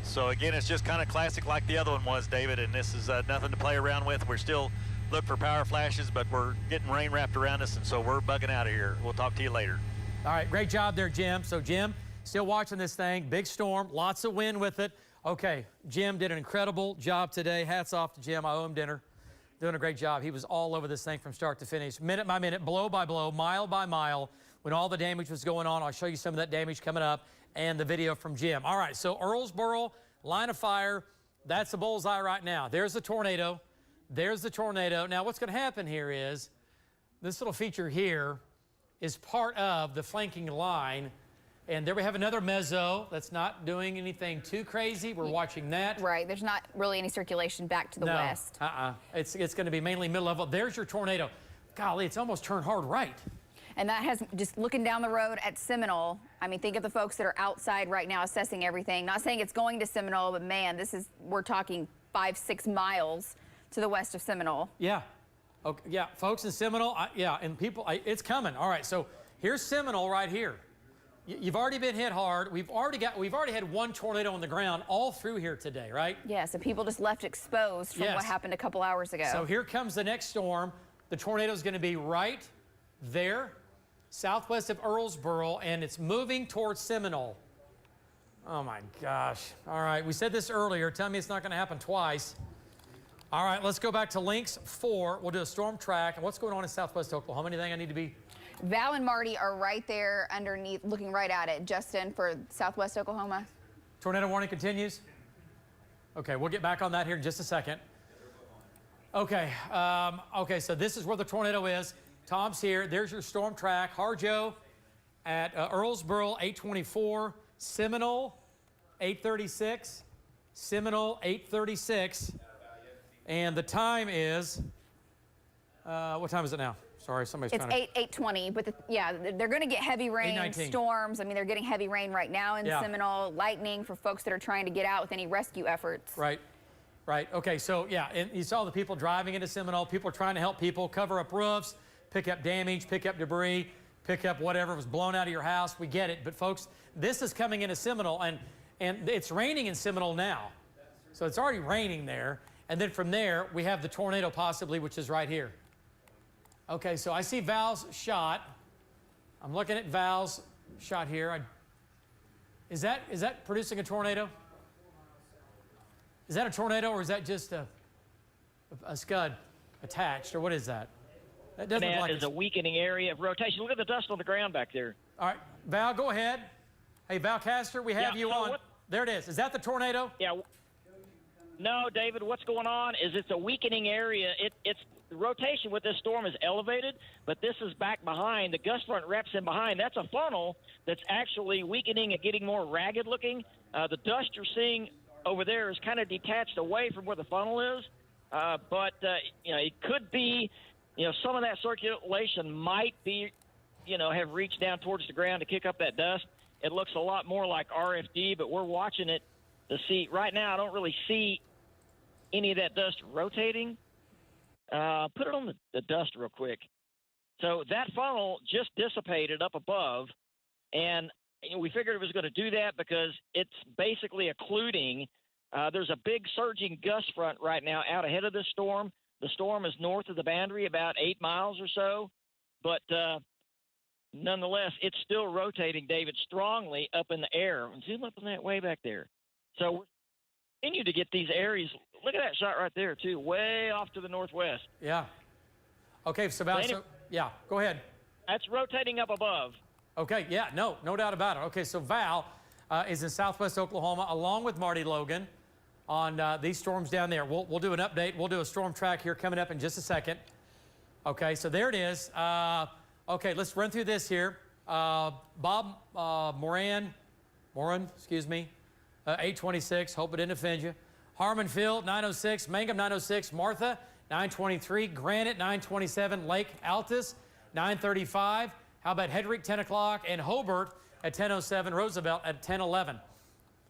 So, again, it's just kind of classic like the other one was, David, and this is nothing to play around with. We're still looking for power flashes, but we're getting rain wrapped around us, and so we're bugging out of here. We'll talk to you later. All right, great job there, Jim. So, Jim, still watching this thing. Big storm, lots of wind with it. Okay, Jim did an incredible job today. Hats off to Jim. I owe him dinner. Doing a great job. He was all over this thing from start to finish, minute by minute, blow by blow, mile by mile, when all the damage was going on. I'll show you some of that damage coming up and the video from Jim. All right, so Earlsboro, line of fire. That's the bullseye right now. There's the tornado. There's the tornado. Now, what's going to happen here is this little feature here is part of the flanking line. And there we have another mezzo that's not doing anything too crazy. We're watching that. Right. There's not really any circulation back to the west. It's going to be mainly mid-level. There's your tornado. Golly, it's almost turned hard right. And that has, just looking down the road at Seminole, I mean, think of the folks that are outside right now assessing everything. Not saying it's going to Seminole, but man, we're talking 5-6 miles to the west of Seminole. Yeah. Okay, yeah, folks in Seminole, and people, it's coming. All right, so here's Seminole right here. You've already been hit hard. We've already had one tornado on the ground all through here today, right? Yeah, so people just left exposed from what happened a couple hours ago. So here comes the next storm. The tornado is going to be right there, southwest of Earlsboro, and it's moving towards Seminole. Oh my gosh. All right, we said this earlier. Tell me it's not going to happen twice. All right, let's go back to links 4. We'll do a storm track. And what's going on in southwest Oklahoma? Anything I need to be? Val and Marty are right there underneath, looking right at it. Justin, for southwest Oklahoma. Tornado warning continues? Okay, we'll get back on that here in just a second. Okay, okay, so this is where the tornado is. Tom's here. There's your storm track. Harjo at Earlsboro, 824. Seminole, 836. Seminole, 836. And the time is, what time is it now? Sorry, somebody's trying to... It's 8:20, but they're going to get heavy rain, storms. I mean, they're getting heavy rain right now in Seminole, lightning for folks that are trying to get out with any rescue efforts. Right, right. Okay, so and you saw the people driving into Seminole. People are trying to help people cover up roofs, pick up damage, pick up debris, pick up whatever was blown out of your house. We get it. But folks, this is coming into Seminole, and it's raining in Seminole now. So it's already raining there. And then from there, we have the tornado possibly, which is right here. Okay, so I see Val's shot. I'm looking at Val's shot here. Is that producing a tornado? Is that a tornado, or is that just a scud attached, or what is that? That doesn't look like it's a weakening area of rotation. Look at the dust on the ground back there. All right, Val, go ahead. Hey, Val Castor, we have you on. There it is. Is that the tornado? Yeah. No, David, what's going on is it's a weakening area. It's the rotation with this storm is elevated, but this is back behind. The gust front reps in behind. That's a funnel that's actually weakening and getting more ragged looking. The dust you're seeing over there is kind of detached away from where the funnel is, but it could be, some of that circulation might be, have reached down towards the ground to kick up that dust. It looks a lot more like RFD, but we're watching it to see. Right now, I don't really see any of that dust rotating. Put it on the dust real quick. So that funnel just dissipated up above, and we figured it was going to do that because it's basically occluding There's a big surging gust front right now out ahead of this storm. The storm is north of the boundary, about 8 miles or so. But nonetheless, it's still rotating, David, strongly up in the air. Zoom up on that way back there. So we're continue to get these areas. Look at that shot right there, too, way off to the northwest. Yeah. Okay, so Val, yeah, go ahead. That's rotating up above. Okay, yeah, no doubt about it. Okay, so Val is in southwest Oklahoma along with Marty Logan on these storms down there. We'll do an update. We'll do a storm track here coming up in just a second. Okay, so there it is. Okay, let's run through this here. Bob Moran, excuse me, 826. Hope it didn't offend you. Harmon Field, 906. Mangum, 906. Martha, 923. Granite, 927. Lake Altus, 935. How about Hedrick, 10 o'clock, and Hobart at 10:07. Roosevelt at 10:11.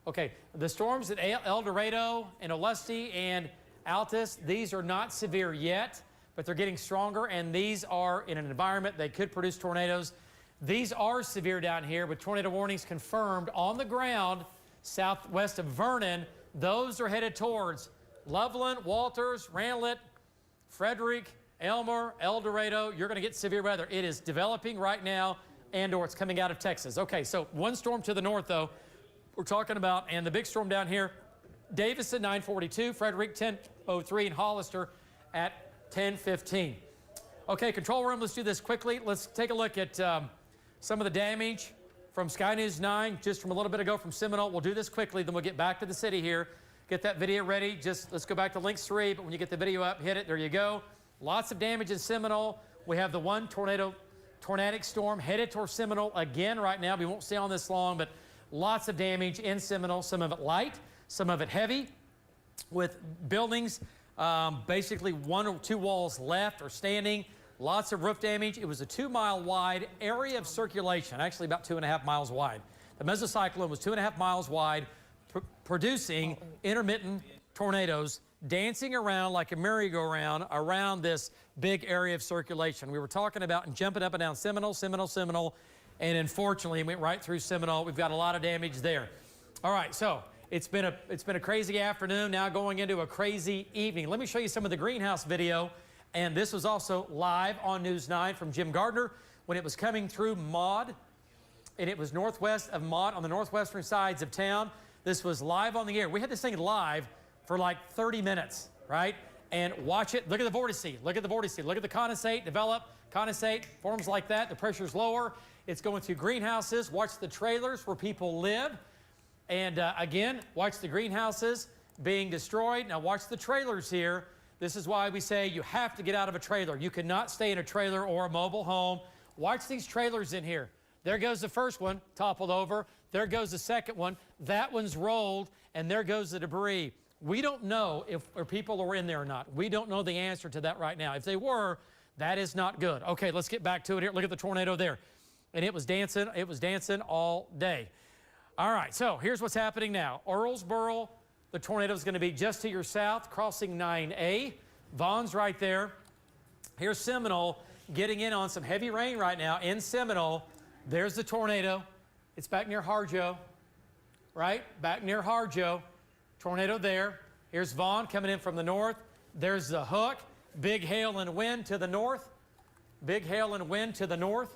Okay, the storms at El Dorado and Olustee and Altus, these are not severe yet, but they're getting stronger, and these are in an environment they could produce tornadoes. These are severe down here with tornado warnings confirmed on the ground southwest of Vernon. Those are headed towards Loveland, Walters, Ranelagh, Frederick, Elmer, El Dorado. You're going to get severe weather. It is developing right now, and/or it's coming out of Texas. Okay, so one storm to the north, though, we're talking about, and the big storm down here, Davison, 942, Frederick, 10:03, and Hollister at 10:15. Okay, control room, let's do this quickly. Let's take a look at some of the damage from Sky News 9, just from a little bit ago from Seminole. We'll do this quickly, then we'll get back to the city here. Get that video ready. Just let's go back to links 3, but when you get the video up, hit it. There you go. Lots of damage in Seminole. We have the one tornadic storm headed towards Seminole again right now. We won't stay on this long, but lots of damage in Seminole, some of it light, some of it heavy, with buildings basically 1 or 2 walls left or standing. Lots of roof damage. It was a 2-mile wide area of circulation, actually about 2.5 miles wide. The mesocyclone was 2.5 miles wide, producing intermittent tornadoes dancing around like a merry-go-round around this big area of circulation. We were talking about and jumping up and down Seminole, and unfortunately it went right through Seminole. We've got a lot of damage there. All right, so it's been a crazy afternoon, now going into a crazy evening. Let me show you some of the greenhouse video, and this was also live on News 9 from Jim Gardner when it was coming through Maud, and it was northwest of Maud on the northwestern sides of town. This was live on the air. We had this thing live for like 30 minutes, right? And watch it. Look at the vortice. Look at the vortice. Look at the condensate develop. Condensate forms like that. The pressure's lower. It's going through greenhouses. Watch the trailers where people live. And again, watch the greenhouses being destroyed. Now watch the trailers here. This is why we say you have to get out of a trailer. You cannot stay in a trailer or a mobile home. Watch these trailers in here. There goes the first one, toppled over. There goes the second one. That one's rolled, and there goes the debris. We don't know if people are in there or not. We don't know the answer to that right now. If they were, that is not good. Okay, let's get back to it here. Look at the tornado there. And it was dancing all day. All right, so here's what's happening now. Earlsboro, the tornado is going to be just to your south, crossing 9A. Vaughn's right there. Here's Seminole getting in on some heavy rain right now in Seminole. There's the tornado. It's back near Harjo, right? Back near Harjo. Tornado there. Here's Vaughn coming in from the north. There's the Hook. Big hail and wind to the north. Big hail and wind to the north.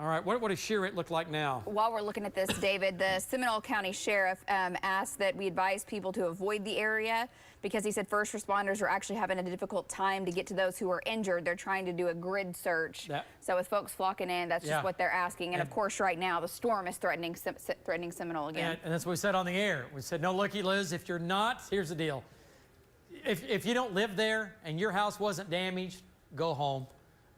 All right, what does Sherritt look like now? While we're looking at this, David, the Seminole County Sheriff asked that we advise people to avoid the area because he said first responders are actually having a difficult time to get to those who are injured. They're trying to do a grid search. So with folks flocking in, that's just what they're asking. And of course, right now, the storm is threatening Seminole again. And that's what we said on the air. We said, no, looky, Liz, if you're not, here's the deal. If you don't live there and your house wasn't damaged, go home,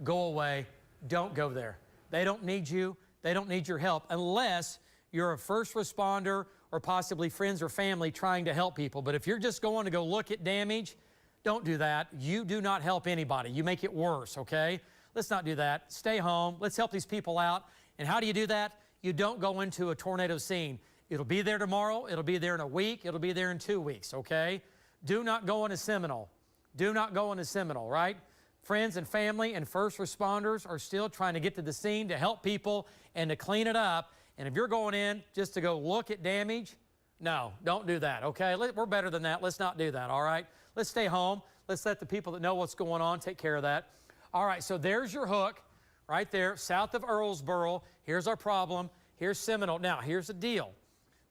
go away, don't go there. They don't need you. They don't need your help unless you're a first responder or possibly friends or family trying to help people. But if you're just going to go look at damage, don't do that. You do not help anybody. You make it worse, okay? Let's not do that. Stay home. Let's help these people out. And how do you do that? You don't go into a tornado scene. It'll be there tomorrow. It'll be there in a week. It'll be there in 2 weeks, okay? Do not go into Seminole. Do not go into Seminole, right? Friends and family and first responders are still trying to get to the scene to help people and to clean it up. And if you're going in just to go look at damage, No, don't do that, okay? We're better than that. Let's not do that, all right? Let's stay home. Let's let the people that know what's going on take care of that. All right, so there's your hook right there, south of Earlsboro. Here's our problem. Here's Seminole. Now, here's the deal.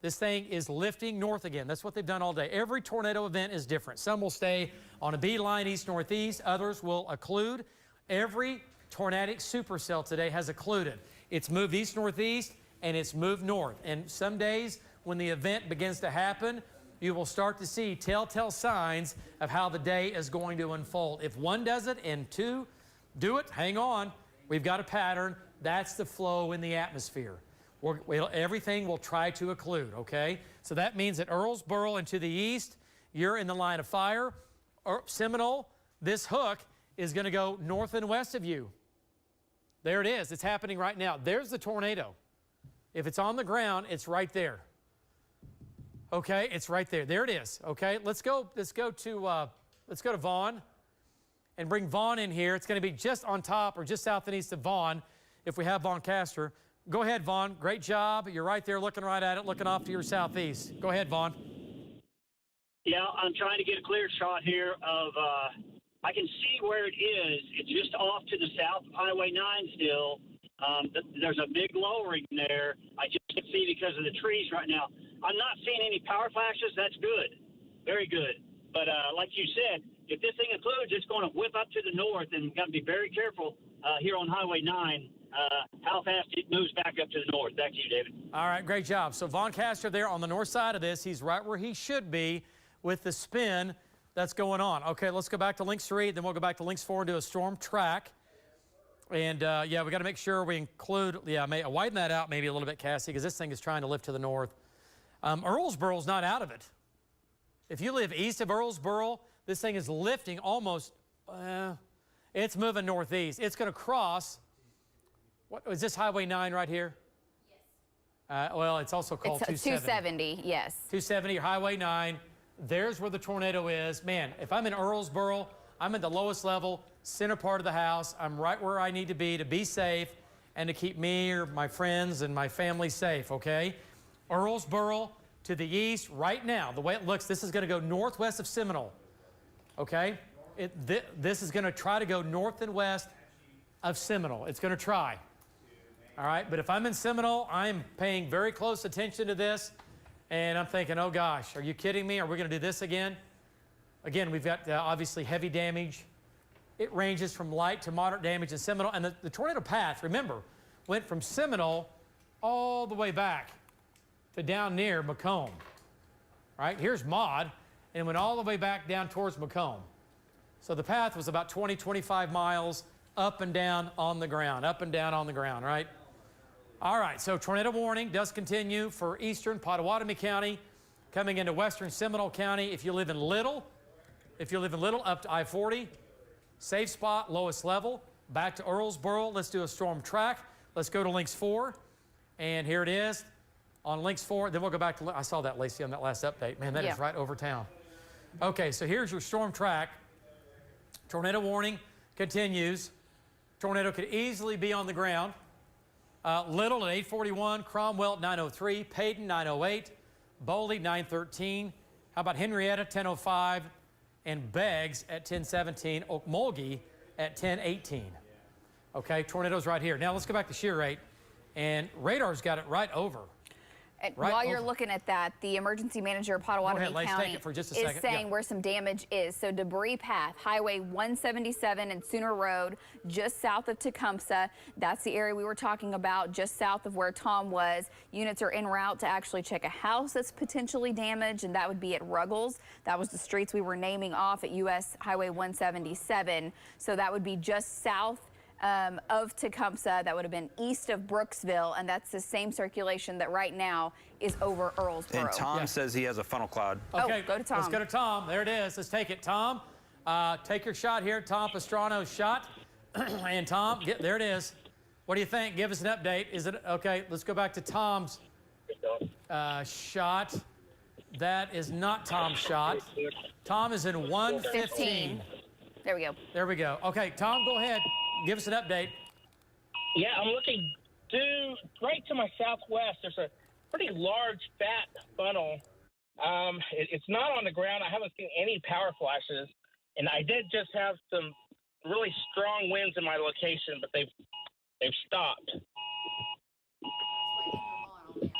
This thing is lifting north again. That's what they've done all day. Every tornado event is different. Some will stay on a beeline east-northeast. Others will occlude. Every tornadic supercell today has occluded. It's moved east-northeast, and it's moved north. And some days, when the event begins to happen, you will start to see telltale signs of how the day is going to unfold. If one does it and two do it, hang on. We've got a pattern. That's the flow in the atmosphere. Everything will try to occlude, okay? So that means that Earlsboro and to the east, you're in the line of fire. Seminole, this hook is going to go north and west of you. There it is. It's happening right now. There's the tornado. If it's on the ground, it's right there. Okay, it's right there. There it is. Okay, let's go to Vaughn and bring Vaughn in here. It's going to be just on top or just south and east of Vaughn if we have Vaughn Castor. Go ahead, Vaughn. Great job. You're right there looking right at it, looking off to your southeast. Go ahead, Vaughn. Yeah, I'm trying to get a clear shot here of, I can see where it is. It's just off to the south of Highway 9 still. There's a big lowering there. I just can't see because of the trees right now. I'm not seeing any power flashes. That's good. Very good. But like you said, if this thing includes, it's going to whip up to the north, and we've got to be very careful here on Highway 9 how fast it moves back up to the north. Back to you, David. All right, great job. So Vaughn Castor there on the north side of this. He's right where he should be with the spin that's going on. Okay, let's go back to Links 3, then we'll go back to Links 4 and do a storm track. And, yeah, we got to make sure we include, widen that out maybe a little bit, Cassie, because this thing is trying to lift to the north. Earlsboro's not out of it. If you live east of Earlsboro, this thing is lifting almost, it's moving northeast. It's going to cross, what is this Highway 9 right here? Yes. Well, it's also called 270. 270, yes. 270, Highway 9. There's where the tornado is. Man, if I'm in Earlsboro, I'm at the lowest level, center part of the house. I'm right where I need to be safe and to keep me or my friends and my family safe, okay? Earlsboro to the east right now. The way it looks, this is going to go northwest of Seminole, okay? This is going to try to go north and west of Seminole. It's going to try, all right? But if I'm in Seminole, I'm paying very close attention to this, and I'm thinking, oh, gosh, are you kidding me? Are we going to do this again? Again, we've got obviously heavy damage. It ranges from light to moderate damage in Seminole. And the tornado path, remember, went from Seminole all the way back to down near Macomb. Right? Here's Maud, and went all the way back down towards Macomb. So the path was about 20, 25 miles up and down on the ground, up and down on the ground, right? All right, so tornado warning does continue for eastern Pottawatomie County, coming into western Seminole County. If you live in Little, up to I-40, safe spot, lowest level. Back to Earlsboro, let's do a storm track. Let's go to Links 4, and here it is on Links 4. Then we'll go back to, I saw that, Lacey, on that last update. Man, that is right over town. Okay, so here's your storm track. Tornado warning continues. Tornado could easily be on the ground. Little at 841, Cromwell at 903, Payton 908, Boley 913. How about Henrietta 1005, and Beggs at 1017, Okmulgee at 1018. Okay, tornadoes right here. Now let's go back to shear rate, and radar's got it right over. While you're looking at that, the emergency manager of Pottawatomie County is saying where some damage is. So debris path, Highway 177 and Sooner Road, just south of Tecumseh. That's the area we were talking about, just south of where Tom was. Units are en route to actually check a house that's potentially damaged, and that would be at Ruggles. That was the streets we were naming off at US Highway 177. So that would be just south of Tecumseh. That would have been east of Brooksville, and that's the same circulation that right now is over Earlsboro. And Tom says he has a funnel cloud. Okay, go to Tom. Let's go to Tom. There it is. Let's take it, Tom. Take your shot here, Tom Pastrano's shot. And Tom, there it is. What do you think? Give us an update. Is it okay? Let's go back to Tom's shot. That is not Tom's shot. Tom is in 115. There we go. There we go. Okay, Tom, go ahead. Give us an update. Yeah, I'm looking right to my southwest. There's a pretty large, fat funnel It's not on the ground. I haven't seen any power flashes, and I did just have some really strong winds in my location, but they've stopped.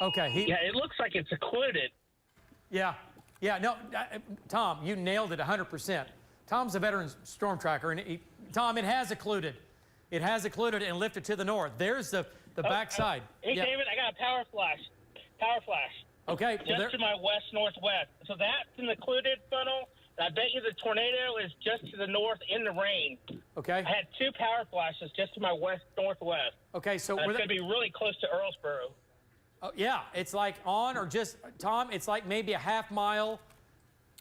Okay. Yeah, it looks like it's occluded. Yeah. No, Tom, you nailed it 100%. Tom's a veteran storm tracker, and Tom, it has occluded. It has occluded and lifted to the north. There's the backside. Hey, yeah. David, I got a power flash. Okay. Just to my west-northwest. So that's an occluded funnel. And I bet you the tornado is just to the north in the rain. Okay. I had 2 power flashes just to my west-northwest. Okay, so it's going to be really close to Earlsboro. Oh, yeah, it's like on or just, Tom, it's like maybe a half mile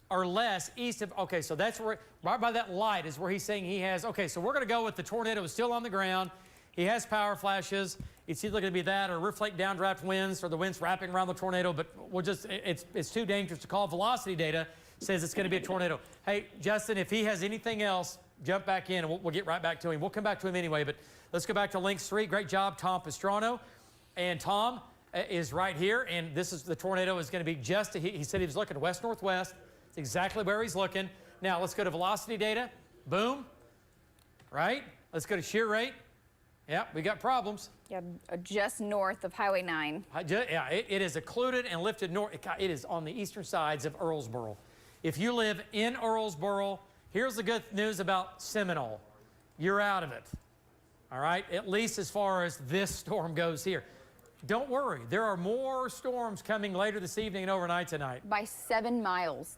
or less east of, okay, so that's where, right by that light is where he's saying he has, okay, so we're going to go with the tornado is still on the ground. He has power flashes. It's either going to be that or rift lake downdraft winds or the winds wrapping around the tornado, but we'll just, it's too dangerous to call. Velocity data says it's going to be a tornado. Hey, Justin, if he has anything else, jump back in and we'll get right back to him. We'll come back to him anyway, but let's go back to Link 3. Great job, Tom Pastrano. And Tom is right here, and this is the tornado is going to be just, he said he was looking west-northwest. It's exactly where he's looking. Now, let's go to velocity data. Boom. Right? Let's go to shear rate. Yeah, we got problems. Yeah, just north of Highway 9. Yeah, it is occluded and lifted north. It is on the eastern sides of Earlsboro. If you live in Earlsboro, here's the good news about Seminole. You're out of it. All right? At least as far as this storm goes here. Don't worry. There are more storms coming later this evening and overnight tonight. By 7 miles.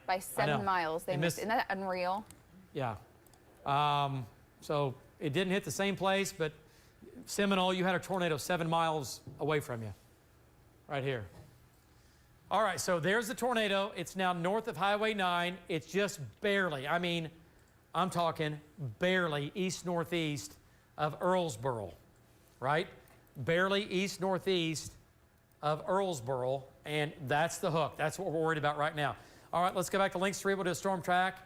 By 7 miles. They missed. Isn't that unreal? Yeah. So it didn't hit the same place, but Seminole, you had a tornado 7 miles away from you. Right here. All right, so there's the tornado. It's now north of Highway 9. It's just barely, I mean, I'm talking barely east-northeast of Earlsboro, right? Barely east-northeast of Earlsboro, and that's the hook. That's what we're worried about right now. All right, let's go back to Link 3. We'll do a storm track,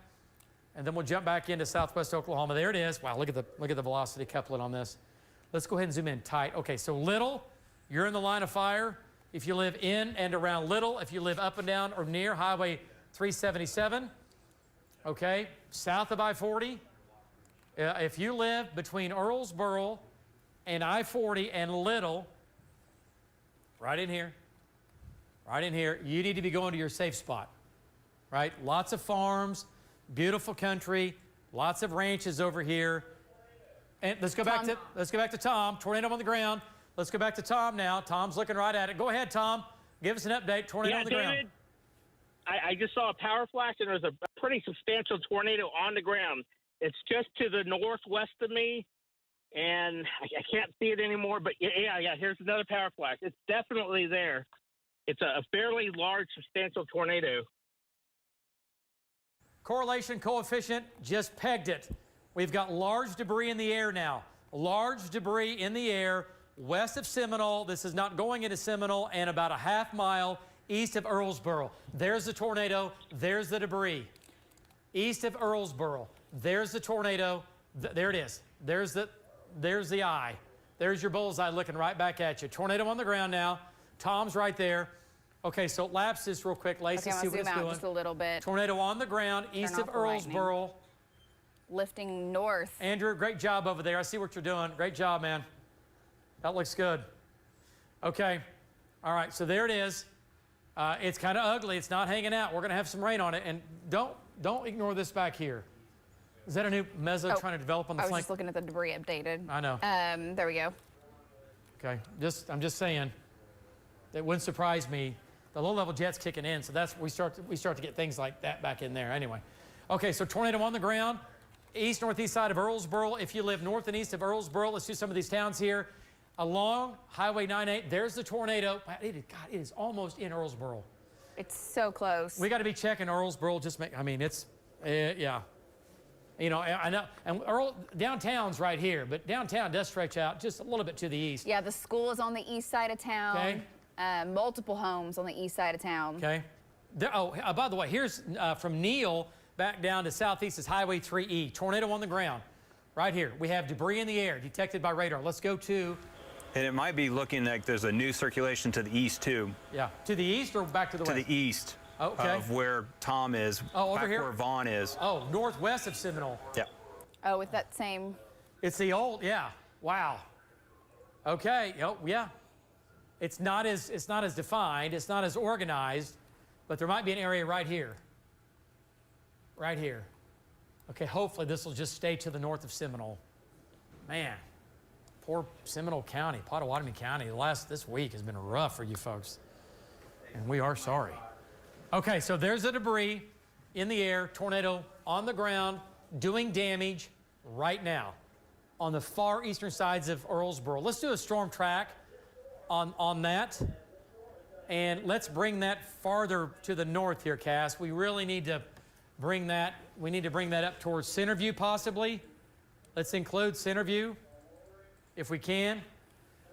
and then we'll jump back into southwest Oklahoma. There it is. Wow, look at the velocity couplet on this. Let's go ahead and zoom in tight. Okay, so Little, you're in the line of fire. If you live in and around Little, if you live up and down or near Highway 377, okay, south of I-40, if you live between Earlsboro and I-40 and Little, right in here, you need to be going to your safe spot, right? Lots of farms, beautiful country, lots of ranches over here. And let's go back to Tom. Tornado on the ground. Let's go back to Tom now. Tom's looking right at it. Go ahead, Tom. Give us an update. Tornado on the ground. David, I just saw a power flash, and there's a pretty substantial tornado on the ground. It's just to the northwest of me, and I can't see it anymore. But yeah, here's another power flash. It's definitely there. It's a fairly large, substantial tornado. Correlation coefficient just pegged it. We've got large debris in the air now. Large debris in the air west of Seminole. This is not going into Seminole, and about a half mile east of Earlsboro. There's the tornado. There's the debris. East of Earlsboro. There's the tornado. There it is. There's the eye. There's your bullseye looking right back at you. Tornado on the ground now. Tom's right there. Okay, so lapse this real quick, Lacey. Okay, see what it's doing. just a little bit. Tornado on the ground east of Earlsboro. Lifting north. Andrew, great job over there. I see what you're doing. Great job, man. That looks good. Okay. All right, so there it is. It's kind of ugly. It's not hanging out. We're going to have some rain on it. And don't ignore this back here. Is that a new mezzo trying to develop on the flank? I was just looking at the debris updated. I know. There we go. Okay. I'm just saying. That wouldn't surprise me. The low-level jet's kicking in, so that's we start to get things like that back in there. Anyway. Okay, so tornado on the ground. East-northeast side of Earlsboro. If you live north and east of Earlsboro, let's do some of these towns here. Along Highway 98, there's the tornado. God, it is almost in Earlsboro. It's so close. We got to be checking Earlsboro. Yeah. You know, I know, and downtown's right here, but downtown does stretch out just a little bit to the east. Yeah, the school is on the east side of town. Okay. Multiple homes on the east side of town. Okay. By the way, here's from Neal back down to southeast is Highway 3E. Tornado on the ground. Right here. We have debris in the air detected by radar. Let's go to... And it might be looking like there's a new circulation to the east, too. Yeah. To the east or back to the west? To the east. of where Tom is. Oh, over back here? where Vaughn is. Oh, northwest of Seminole. Yeah. Oh, with that same. It's the old, yeah. Wow. Okay. Oh, yeah. It's not as defined. It's not as organized, but there might be an area right here. Right here. Okay. Hopefully this will just stay to the north of Seminole. Man, poor Seminole County, Pottawatomie County. This week has been rough for you folks, and we are sorry. Okay. So there's the debris in the air, tornado on the ground, doing damage right now on the far eastern sides of Earlsboro. Let's do a storm track on that, and let's bring that farther to the north here, Cass. We really need to bring that. We need to bring that up towards Centerview, possibly. Let's include Centerview, if we can.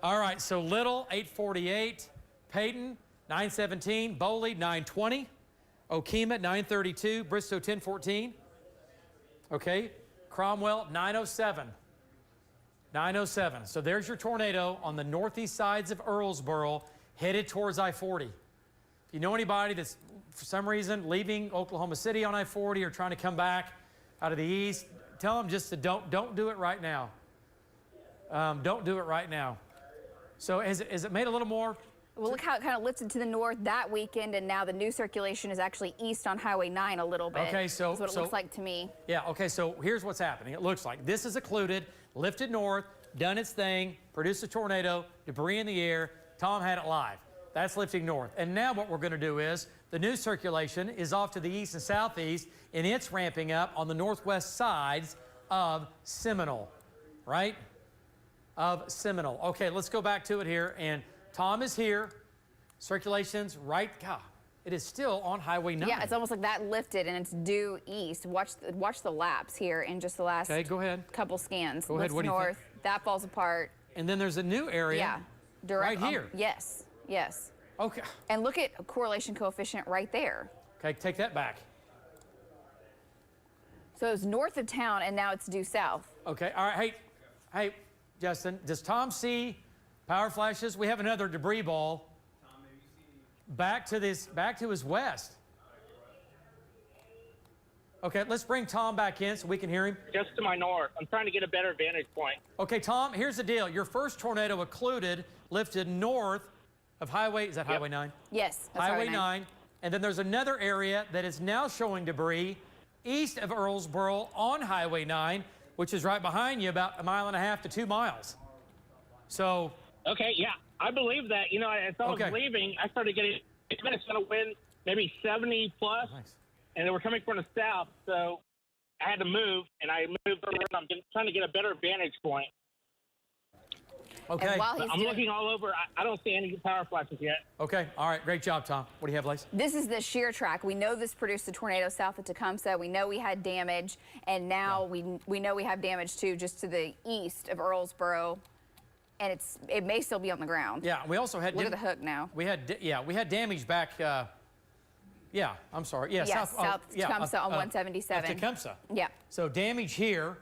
All right. So Little 848, Peyton 917, Boley 920, Okemah 932, Bristow 1014. Okay. Cromwell 907. 907. So there's your tornado on the northeast sides of Earlsboro, headed towards I-40. If you know anybody that's for some reason leaving Oklahoma City on I-40 or trying to come back out of the east, tell them just to don't do it right now. Don't do it right now. So has it made a little more? Well, look how it kind of lifted to the north that weekend, and now the new circulation is actually east on Highway 9 a little bit. Okay, so that's what it looks like to me. Yeah. Okay. So here's what's happening. It looks like this is occluded, lifted north, done its thing, produced a tornado, debris in the air. Tom had it live. That's lifting north. And now what we're going to do is the new circulation is off to the east and southeast, and it's ramping up on the northwest sides of Seminole, right? Of Seminole. Okay, let's go back to it here. And Tom is here. Circulation's right. God, it is still on Highway 9. Yeah, it's almost like that lifted and it's due east. Watch the lapse here in just the last go ahead. couple scans. Go ahead. What do you north, think? that falls apart. And then there's a new area. Yeah, right here. Yes, yes. Okay. And look at correlation coefficient right there. Okay, take that back. So it's north of town and now it's due south. Okay. All right. Hey, Justin, does Tom see power flashes? We have another debris ball. Back to his west. Okay, let's bring Tom back in so we can hear him. Just to my north. I'm trying to get a better vantage point. Okay, Tom, here's the deal. Your first tornado occluded, lifted north of Highway, is that Highway 9? Yes, that's Highway 9. And then there's another area that is now showing debris east of Earlsboro on Highway 9, which is right behind you, about 1.5 miles to 2 miles. So. Okay, yeah. I believe that. You know, as I was leaving, I started getting minutes on a wind, maybe 70 plus, and they were coming from the south. So I had to move, and I moved over. I'm trying to get a better vantage point. Okay. And while I'm looking all over. I don't see any power flashes yet. Okay. All right. Great job, Tom. What do you have, Lace? This is the shear track. We know this produced a tornado south of Tecumseh. We know we had damage, and now we know we have damage too, just to the east of Earlsboro. And it may still be on the ground. Yeah, we also had. Look at the hook now. We had damage back. I'm sorry. Yeah, south Tecumseh on 177. Tecumseh. Yeah. So damage here,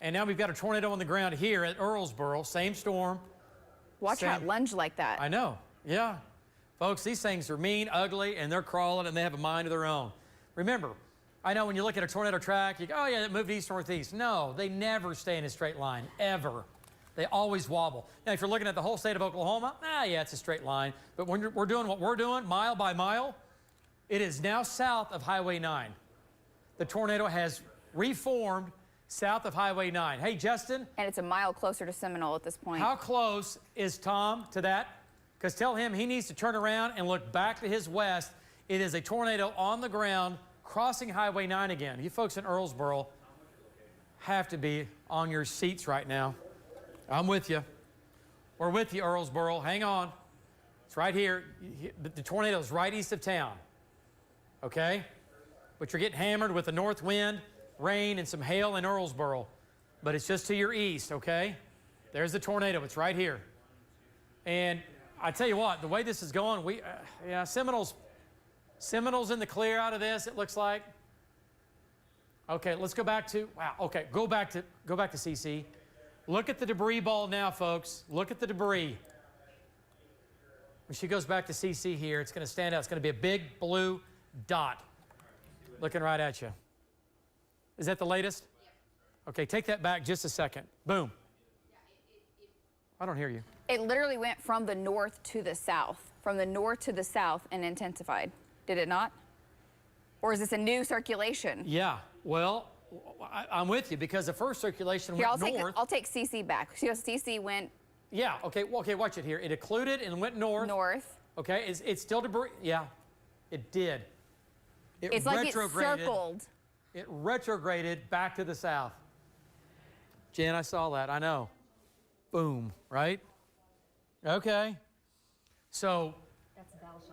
and now we've got a tornado on the ground here at Earlsboro. Same storm. Watch how it lunge like that. I know. Yeah, folks, these things are mean, ugly, and they're crawling, and they have a mind of their own. Remember, I know when you look at a tornado track, you go, oh yeah, that moved east northeast. No, they never stay in a straight line ever. They always wobble. Now, if you're looking at the whole state of Oklahoma, yeah, it's a straight line. But when we're doing what we're doing, mile by mile, it is now south of Highway 9. The tornado has reformed south of Highway 9. Hey, Justin. And it's a mile closer to Seminole at this point. How close is Tom to that? Because tell him he needs to turn around and look back to his west. It is a tornado on the ground crossing Highway 9 again. You folks in Earlsboro have to be on your seats right now. I'm with you. We're with you, Earlsboro. Hang on. It's right here. The tornado's right east of town. Okay? But you're getting hammered with the north wind, rain, and some hail in Earlsboro. But it's just to your east, okay? There's the tornado. It's right here. And I tell you what, the way this is going, Seminole's in the clear out of this, it looks like. Okay, let's go back to, okay, go back to CC. Look at the debris ball now, folks. Look at the debris. When she goes back to CC here, it's going to stand out. It's going to be a big blue dot. Looking right at you. Is that the latest? Okay, take that back just a second. Boom. I don't hear you. It literally went from the north to the south, and intensified. Did it not? Or is this a new circulation? Yeah, well, I'm with you because the first circulation Here, went north. I'll take CC back. See how CC went? Yeah, okay, well, okay, watch it here. It occluded and went north. North. Okay, it's still debris. Yeah, it did. It's like it circled. It retrograded back to the south. Jan, I saw that, I know. Boom, right? Okay. So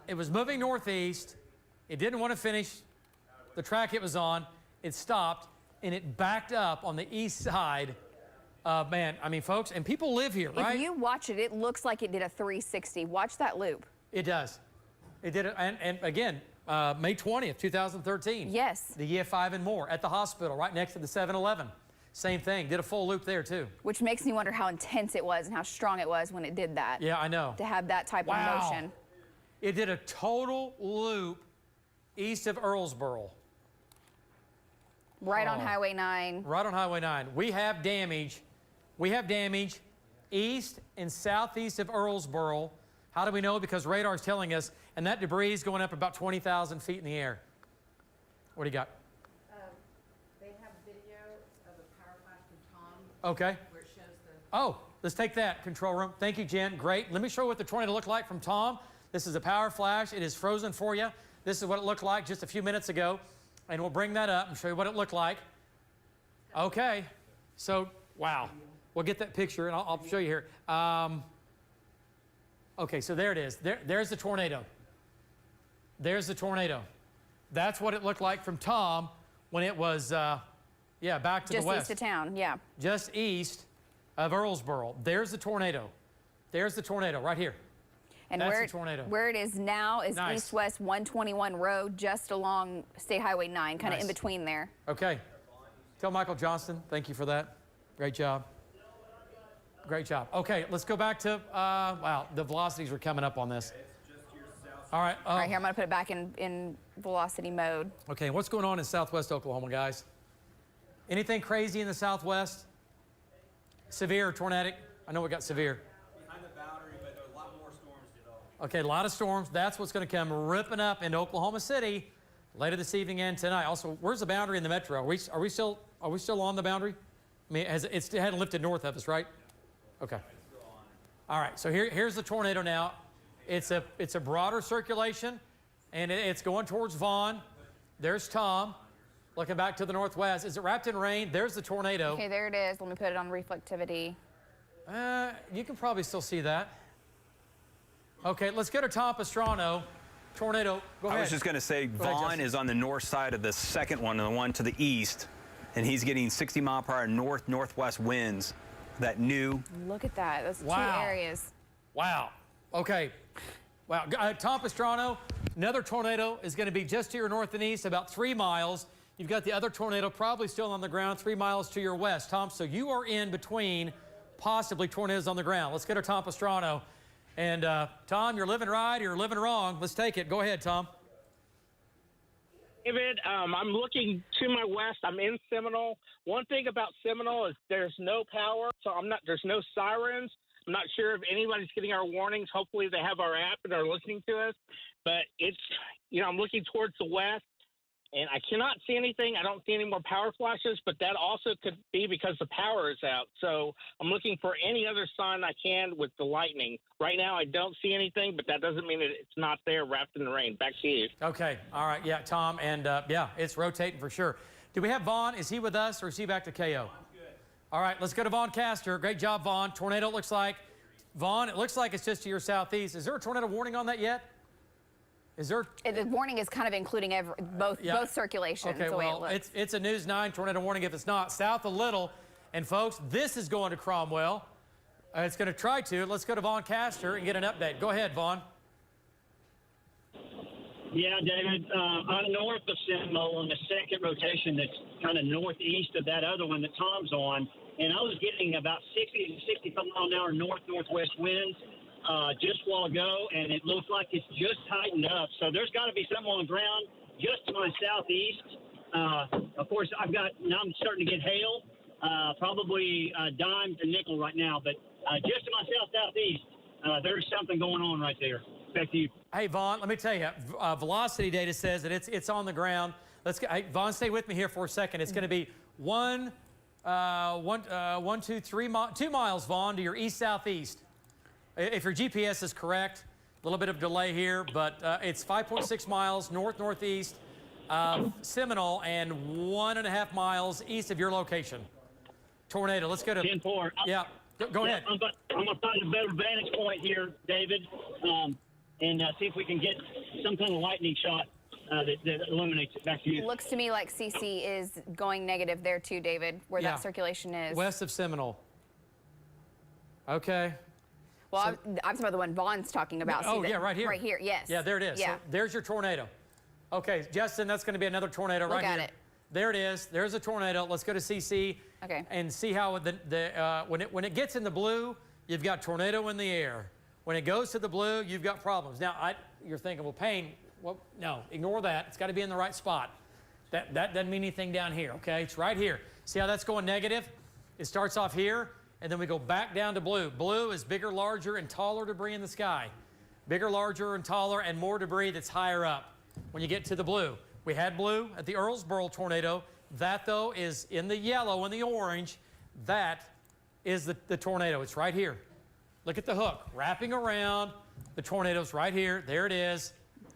it was moving northeast. It didn't want to finish the track it was on. It stopped, and it backed up on the east side. Man, I mean, folks, and people live here, right? If you watch it, it looks like it did a 360. Watch that loop. It does. It did it, and again, May 20th, 2013. Yes. The EF5 and more at the hospital, right next to the 7-Eleven. Same thing, did a full loop there too. Which makes me wonder how intense it was and how strong it was when it did that. Yeah, I know. To have that type of motion. It did a total loop east of Earlsboro. Right on Highway 9. Right on Highway 9. We have damage. We have damage east and southeast of Earlsboro. How do we know? Because radar's telling us, and that debris is going up about 20,000 feet in the air. What do you got? They have video of a power flash from Tom. Okay. Where it shows the... Oh, let's take that, control room. Thank you, Jen. Great. Let me show you what the tornado looked like from Tom. This is a power flash. It is frozen for you. This is what it looked like just a few minutes ago. And we'll bring that up and show you what it looked like. Okay. So, wow. We'll get that picture, and I'll show you here. Okay, so there it is. There's the tornado. There's the tornado. That's what it looked like from Tom when it was, back to the west. Just east of town, yeah. Just east of Earlsboro. There's the tornado. There's the tornado right here. And that's the tornado. Where it is now is east-west 121 Road, just along State Highway 9, kind of in between there. Okay. Tell Michael Johnston, thank you for that. Great job. Great job. Okay, let's go back to, wow, the velocities are coming up on this. All right. All right, here, I'm going to put it back in velocity mode. Okay, what's going on in southwest Oklahoma, guys? Anything crazy in the southwest? Severe, tornadic? I know we got severe. Behind the boundary, but there are a lot more storms developing. Okay, a lot of storms. That's what's going to come ripping up into Oklahoma City later this evening and tonight. Also, where's the boundary in the metro? Are we still on the boundary? I mean, it hadn't lifted north of us, right? Okay. All right. So here's the tornado now. It's a broader circulation, and it's going towards Vaughn. There's Tom, looking back to the northwest. Is it wrapped in rain? There's the tornado. Okay, there it is. Let me put it on reflectivity. You can probably still see that. Okay, let's go to Tom Pastrano. Tornado, go ahead. I was just going to say, Vaughn is on the north side of the second one, and the one to the east, and he's getting 60-mile-per-hour north-northwest winds. That new. Look at that. Those two areas. Wow. Okay. Wow. Tom Pastrano, another tornado is going to be just to your north and east, about 3 miles. You've got the other tornado probably still on the ground 3 miles to your west. Tom, so you are in between possibly tornadoes on the ground. Let's get to Tom Pastrano. And Tom, you're living right or you're living wrong. Let's take it. Go ahead, Tom. David, I'm looking to my west. I'm in Seminole. One thing about Seminole is there's no power, so there's no sirens. I'm not sure if anybody's getting our warnings. Hopefully they have our app and are listening to us. But I'm looking towards the west, and I cannot see anything. I don't see any more power flashes, but that also could be because the power is out. So I'm looking for any other sign I can with the lightning. Right now I don't see anything, but that doesn't mean that it's not there wrapped in the rain. Back to you. Okay. All right. Yeah, Tom. And, it's rotating for sure. Do we have Vaughn? Is he with us, or is he back to KO? All right. Let's go to Vaughn Castor. Great job, Vaughn. Tornado, it looks like. Vaughn, it looks like it's just to your southeast. Is there a tornado warning on that yet? Is there? The warning is kind of including both circulations. Okay, well, it's a News 9 tornado warning if it's not. South a little. And, folks, this is going to Cromwell. It's going to try to. Let's go to Vaughn Castor and get an update. Go ahead, Vaughn. Yeah, David, I'm north of Seminole on the second rotation that's kind of northeast of that other one that Tom's on. And I was getting about 60 to 65 mile an hour north-northwest winds just a while ago, and it looks like it's just tightened up. So there's got to be something on the ground. just to my southeast. Of course, now I'm starting to get hail, probably dime to nickel right now, but just to my southeast, there's something going on right there. Back to you. Hey, Vaughn, let me tell you, velocity data says that it's on the ground. Hey, Vaughn, stay with me here for a second. It's going to be 2 miles, Vaughn, to your east-southeast. If your GPS is correct, a little bit of delay here, but it's 5.6 miles north-northeast of Seminole and 1.5 miles east of your location. Tornado. Let's go to 10-4. Yeah, go ahead. I'm going to find a better vantage point here, David, and see if we can get some kind of lightning shot that eliminates it. Back to you. Looks to me like CC is going negative there too, David, where that circulation is. West of Seminole. Okay. Well, so, I'm talking about the one Vaughn's talking about. Oh, yeah, right here. Right here, yes. Yeah, there it is. Yeah. So there's your tornado. Okay, Justin, that's going to be another tornado right here. Look at it. There it is. There's a tornado. Let's go to CC and see how when it gets in the blue, you've got tornado in the air. When it goes to the blue, you've got problems. Now, you're thinking, well, Payne, well, no, ignore that. It's got to be in the right spot. That doesn't mean anything down here, okay? It's right here. See how that's going negative? It starts off here, and then we go back down to blue. Blue is bigger, larger, and taller debris in the sky. Bigger, larger, and taller, and more debris that's higher up when you get to the blue. We had blue at the Earlsboro tornado. That, though, is in the yellow and the orange. That is the tornado. It's right here. Look at the hook wrapping around. The tornado's right here. There it is.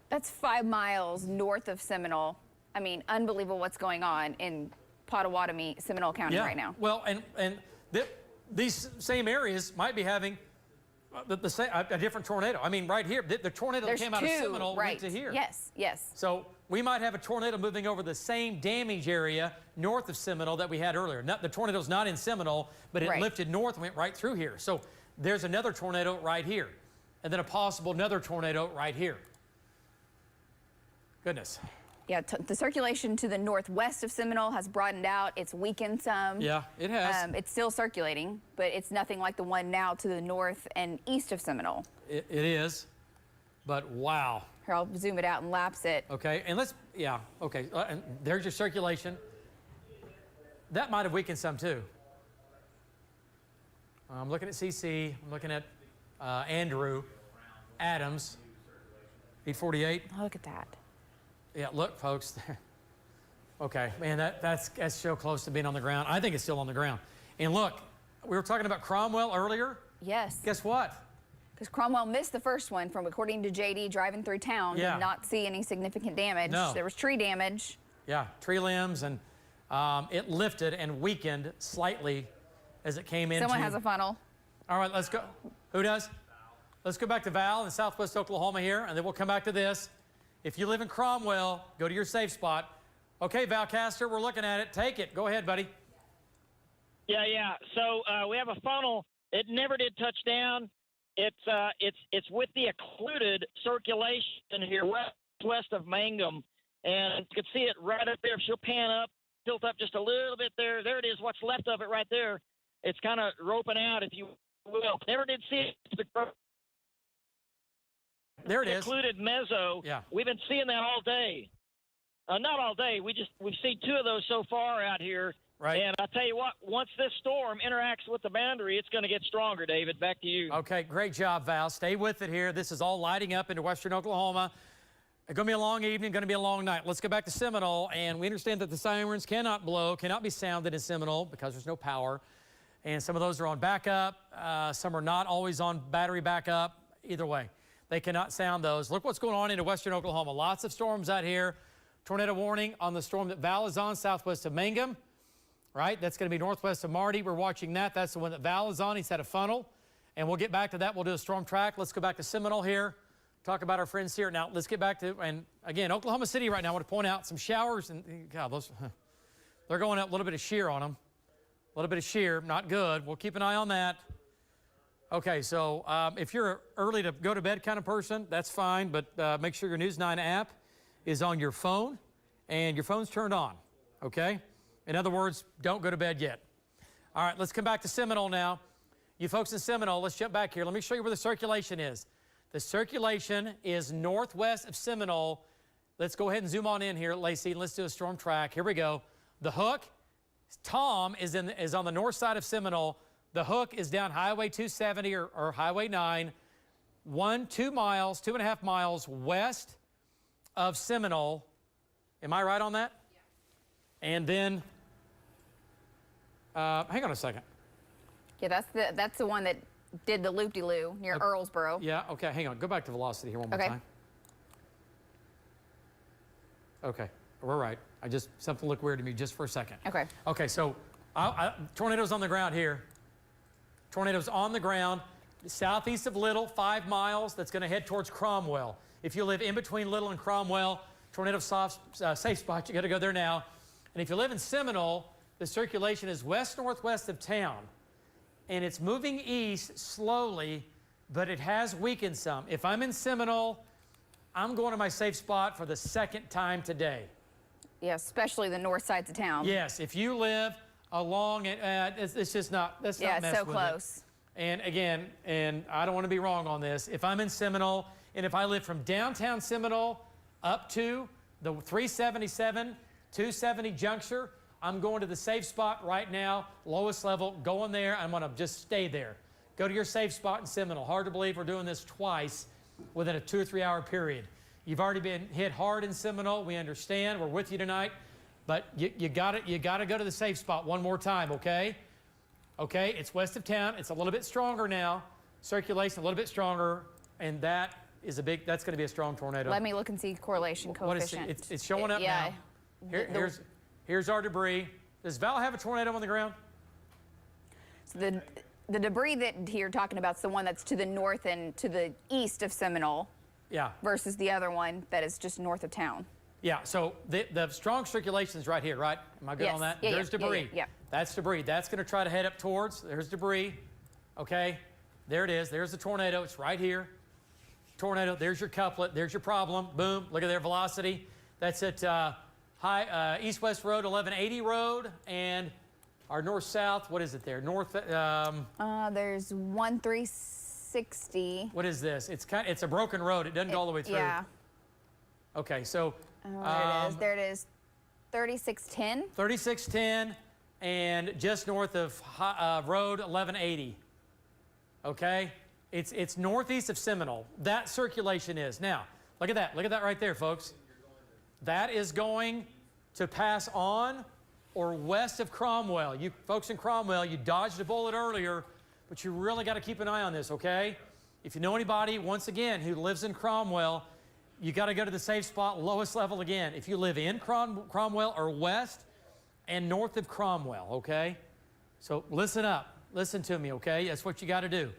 That's 5 miles north of Seminole. I mean, unbelievable what's going on in Pottawatomie, Seminole County right now. Well, and these same areas might be having a different tornado. I mean, right here, the tornado that came out of Seminole went to here. Yes, yes. So we might have a tornado moving over the same damage area north of Seminole that we had earlier. The tornado's not in Seminole, but it lifted north and went right through here. So there's another tornado right here, and then a possible another tornado right here. Goodness. Yeah, the circulation to the northwest of Seminole has broadened out. It's weakened some. Yeah, it has. It's still circulating, but it's nothing like the one now to the north and east of Seminole. It is, but wow. Here, I'll zoom it out and lapse it. Okay, and okay, and there's your circulation. That might have weakened some too. I'm looking at CC, I'm looking at Andrew, Adams, 848. Look at that. Yeah, look, folks. Okay, man, that's so close to being on the ground. I think it's still on the ground. And look, we were talking about Cromwell earlier. Yes. Guess what? Because Cromwell missed the first one from, according to JD, driving through town, did not see any significant damage. No. There was tree damage. Yeah, tree limbs, and it lifted and weakened slightly as it came into. Someone has a funnel. All right, let's go. Who does? Let's go back to Val in southwest Oklahoma here, and then we'll come back to this. If you live in Cromwell, go to your safe spot. Okay, Valcaster, we're looking at it. Take it. Go ahead, buddy. Yeah. So we have a funnel. It never did touch down. It's with the occluded circulation here west of Mangum, and you can see it right up there. If she'll pan up, tilt up just a little bit there. There it is. What's left of it right there. It's kind of roping out, if you will. Never did see it. There it is. Occluded mezzo. Yeah. We've been seeing that all day. Not all day. We've seen 2 of those so far out here. Right. And I tell you what, once this storm interacts with the boundary, it's going to get stronger, David. Back to you. Okay, great job, Val. Stay with it here. This is all lighting up into western Oklahoma. It's going to be a long evening, going to be a long night. Let's go back to Seminole, and we understand that the sirens cannot blow, cannot be sounded in Seminole because there's no power. And some of those are on backup. Some are not always on battery backup. Either way, they cannot sound those. Look what's going on into western Oklahoma. Lots of storms out here. Tornado warning on the storm that Val is on, southwest of Mangum. Right, that's going to be northwest of Marty. We're watching that. That's the one that Val is on. He's had a funnel. And we'll get back to that. We'll do a storm track. Let's go back to Seminole here. Talk about our friends here. Now, let's get back to, and again, Oklahoma City right now, I want to point out some showers. And God, they're going up a little bit of shear on them. A little bit of shear, not good. We'll keep an eye on that. Okay, so if you're an early to go to bed kind of person, that's fine. But make sure your News 9 app is on your phone and your phone's turned on, okay? In other words, don't go to bed yet. All right, let's come back to Seminole now. You folks in Seminole, let's jump back here. Let me show you where the circulation is. The circulation is northwest of Seminole, let's go ahead and zoom on in here, Lacey, and let's do a storm track. Here we go. The hook, Tom is on the north side of Seminole. The hook is down Highway 270 or Highway 9, 2 miles, 2.5 miles west of Seminole. Am I right on that? Yeah. And then, hang on a second. Yeah, that's the one that did the loop-de-loo near Earlsboro. Yeah, okay, hang on. Go back to velocity here one more time. Okay, we're right. Something looked weird to me just for a second. Okay. Okay, so tornadoes on the ground here. Tornadoes on the ground, southeast of Little, 5 miles. That's going to head towards Cromwell. If you live in between Little and Cromwell, tornado safe spot, you got to go there now. And if you live in Seminole, the circulation is west-northwest of town. And it's moving east slowly, but it has weakened some. If I'm in Seminole, I'm going to my safe spot for the second time today. Yeah, especially the north sides of town. Yes, if you live along it, it's just not, that's not mess so with close. It. And again, and I don't want to be wrong on this, if I'm in Seminole, and if I live from downtown Seminole up to the 377, 270 juncture, I'm going to the safe spot right now, lowest level, going there. I'm going to just stay there. Go to your safe spot in Seminole. Hard to believe we're doing this twice within a 2 or 3 hour period. You've already been hit hard in Seminole. We understand. We're with you tonight. But you got to go to the safe spot one more time, okay? Okay, it's west of town. It's a little bit stronger now. Circulation a little bit stronger, and that's going to be a strong tornado. Let me look and see correlation coefficient. What is it? It's showing up now. Here's our debris. Does Val have a tornado on the ground? So the debris that you're talking about is the one that's to the north and to the east of Seminole. Yeah. Versus the other one that is just north of town. Yeah, so the strong circulation is right here, right? Am I good on that? Yeah, There's debris. Yeah. That's debris. That's going to try to head up towards. There's debris. Okay, there it is. There's the tornado. It's right here. Tornado. There's your couplet. There's your problem. Boom. Look at their velocity. That's at East-West Road, 1180 Road, and our north-south. What is it there? North. There's 1360. What is this? It's a broken road. It doesn't go all the way through. Yeah. Okay, so. There it is. 3610. 3610, and just north of Road 1180. Okay, it's northeast of Seminole. That circulation is now. Look at that. Look at that right there, folks. That is going to pass on or west of Cromwell. You folks in Cromwell, you dodged a bullet earlier, but you really got to keep an eye on this. Okay, if you know anybody, once again, who lives in Cromwell, you got to go to the safe spot, lowest level again. If you live in Cromwell or west and north of Cromwell, okay? So listen up. Listen to me, okay? That's what you got to do.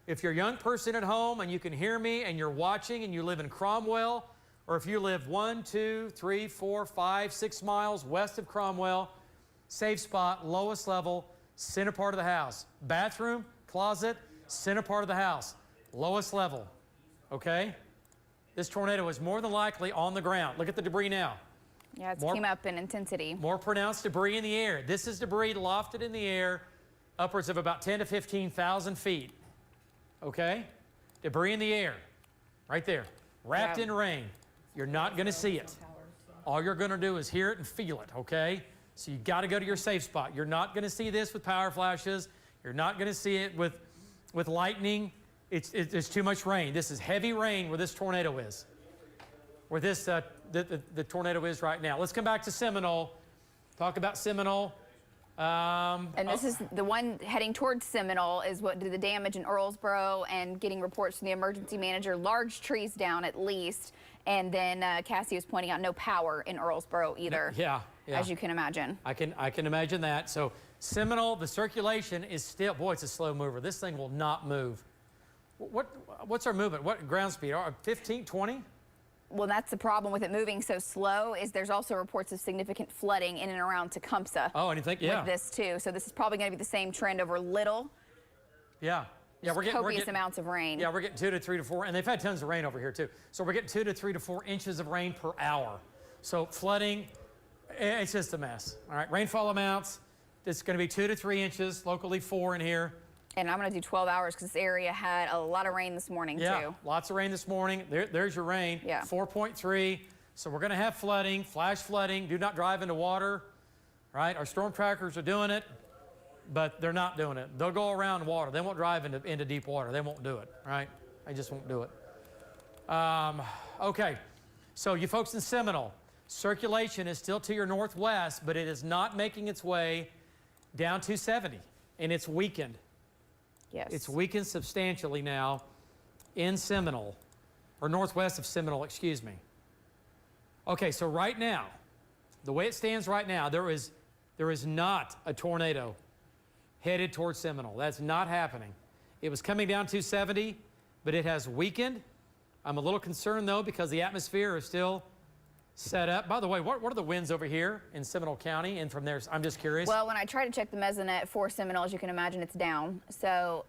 If you're a young person at home and you can hear me and you're watching and you live in Cromwell, or if you live 1, 2, 3, 4, 5, 6 miles west of Cromwell, safe spot, lowest level, center part of the house. Bathroom, closet, center part of the house, lowest level, okay? This tornado is more than likely on the ground. Look at the debris now. Yeah, it came up in intensity. More pronounced debris in the air. This is debris lofted in the air upwards of about 10 to 15,000 feet. Okay? Debris in the air. Right there. Wrapped in rain. You're not going to see it. All you're going to do is hear it and feel it, okay? So you got to go to your safe spot. You're not going to see this with power flashes. You're not going to see it with lightning. It's too much rain. This is heavy rain where this tornado is. Where this the tornado is right now. Let's come back to Seminole. Talk about Seminole. And this is the one heading towards Seminole is what did the damage in Earlsboro, and getting reports from the emergency manager, large trees down at least. And then Cassie was pointing out no power in Earlsboro either. Yeah. As you can imagine. I can imagine that. So Seminole, the circulation is still, boy, it's a slow mover. This thing will not move. What's our movement? What ground speed? 15, 20? Well, that's the problem with it moving so slow is there's also reports of significant flooding in and around Tecumseh. Oh, and you think, yeah. With this too. So this is probably going to be the same trend over Little. Yeah. Yeah, we're getting copious amounts of rain. Yeah, we're getting 2 to 3 to 4, and they've had tons of rain over here too. So we're getting 2 to 3 to 4 inches of rain per hour. So flooding, it's just a mess. All right, rainfall amounts, it's going to be 2 to 3 inches, locally 4 in here. And I'm going to do 12 hours because this area had a lot of rain this morning, too. Yeah, lots of rain this morning. There's your rain. Yeah. 4.3. So we're going to have flooding, flash flooding. Do not drive into water, right? Our storm trackers are doing it, but they're not doing it. They'll go around water. They won't drive into deep water. They won't do it, right? They just won't do it. Okay, so you folks in Seminole, circulation is still to your northwest, but it is not making its way down 270, and it's weakened. Yes. It's weakened substantially now in Seminole, or northwest of Seminole, excuse me. Okay, so right now, the way it stands right now, there is not a tornado headed towards Seminole. That's not happening. It was coming down 270, but it has weakened. I'm a little concerned, though, because the atmosphere is still set up. By the way, what are the winds over here in Seminole County? And from there, I'm just curious. Well, when I try to check the mesonet for Seminole, as you can imagine, it's down. So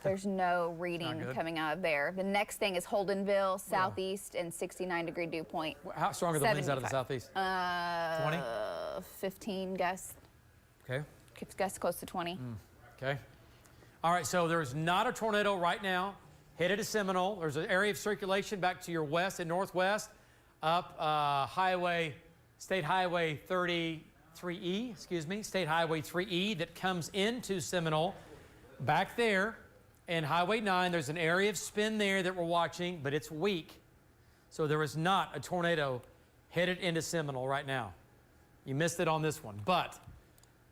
there's no reading coming out of there. The next thing is Holdenville, southeast, and 69-degree dew point. How strong are the winds out of the southeast? 20? 15 gusts. Okay. Gusts close to 20. Okay. All right, so there's not a tornado right now headed to Seminole. There's an area of circulation back to your west and northwest up State Highway 33E, State Highway 3E that comes into Seminole. Back there, and Highway 9, there's an area of spin there that we're watching, but it's weak. So there is not a tornado headed into Seminole right now. You missed it on this one. But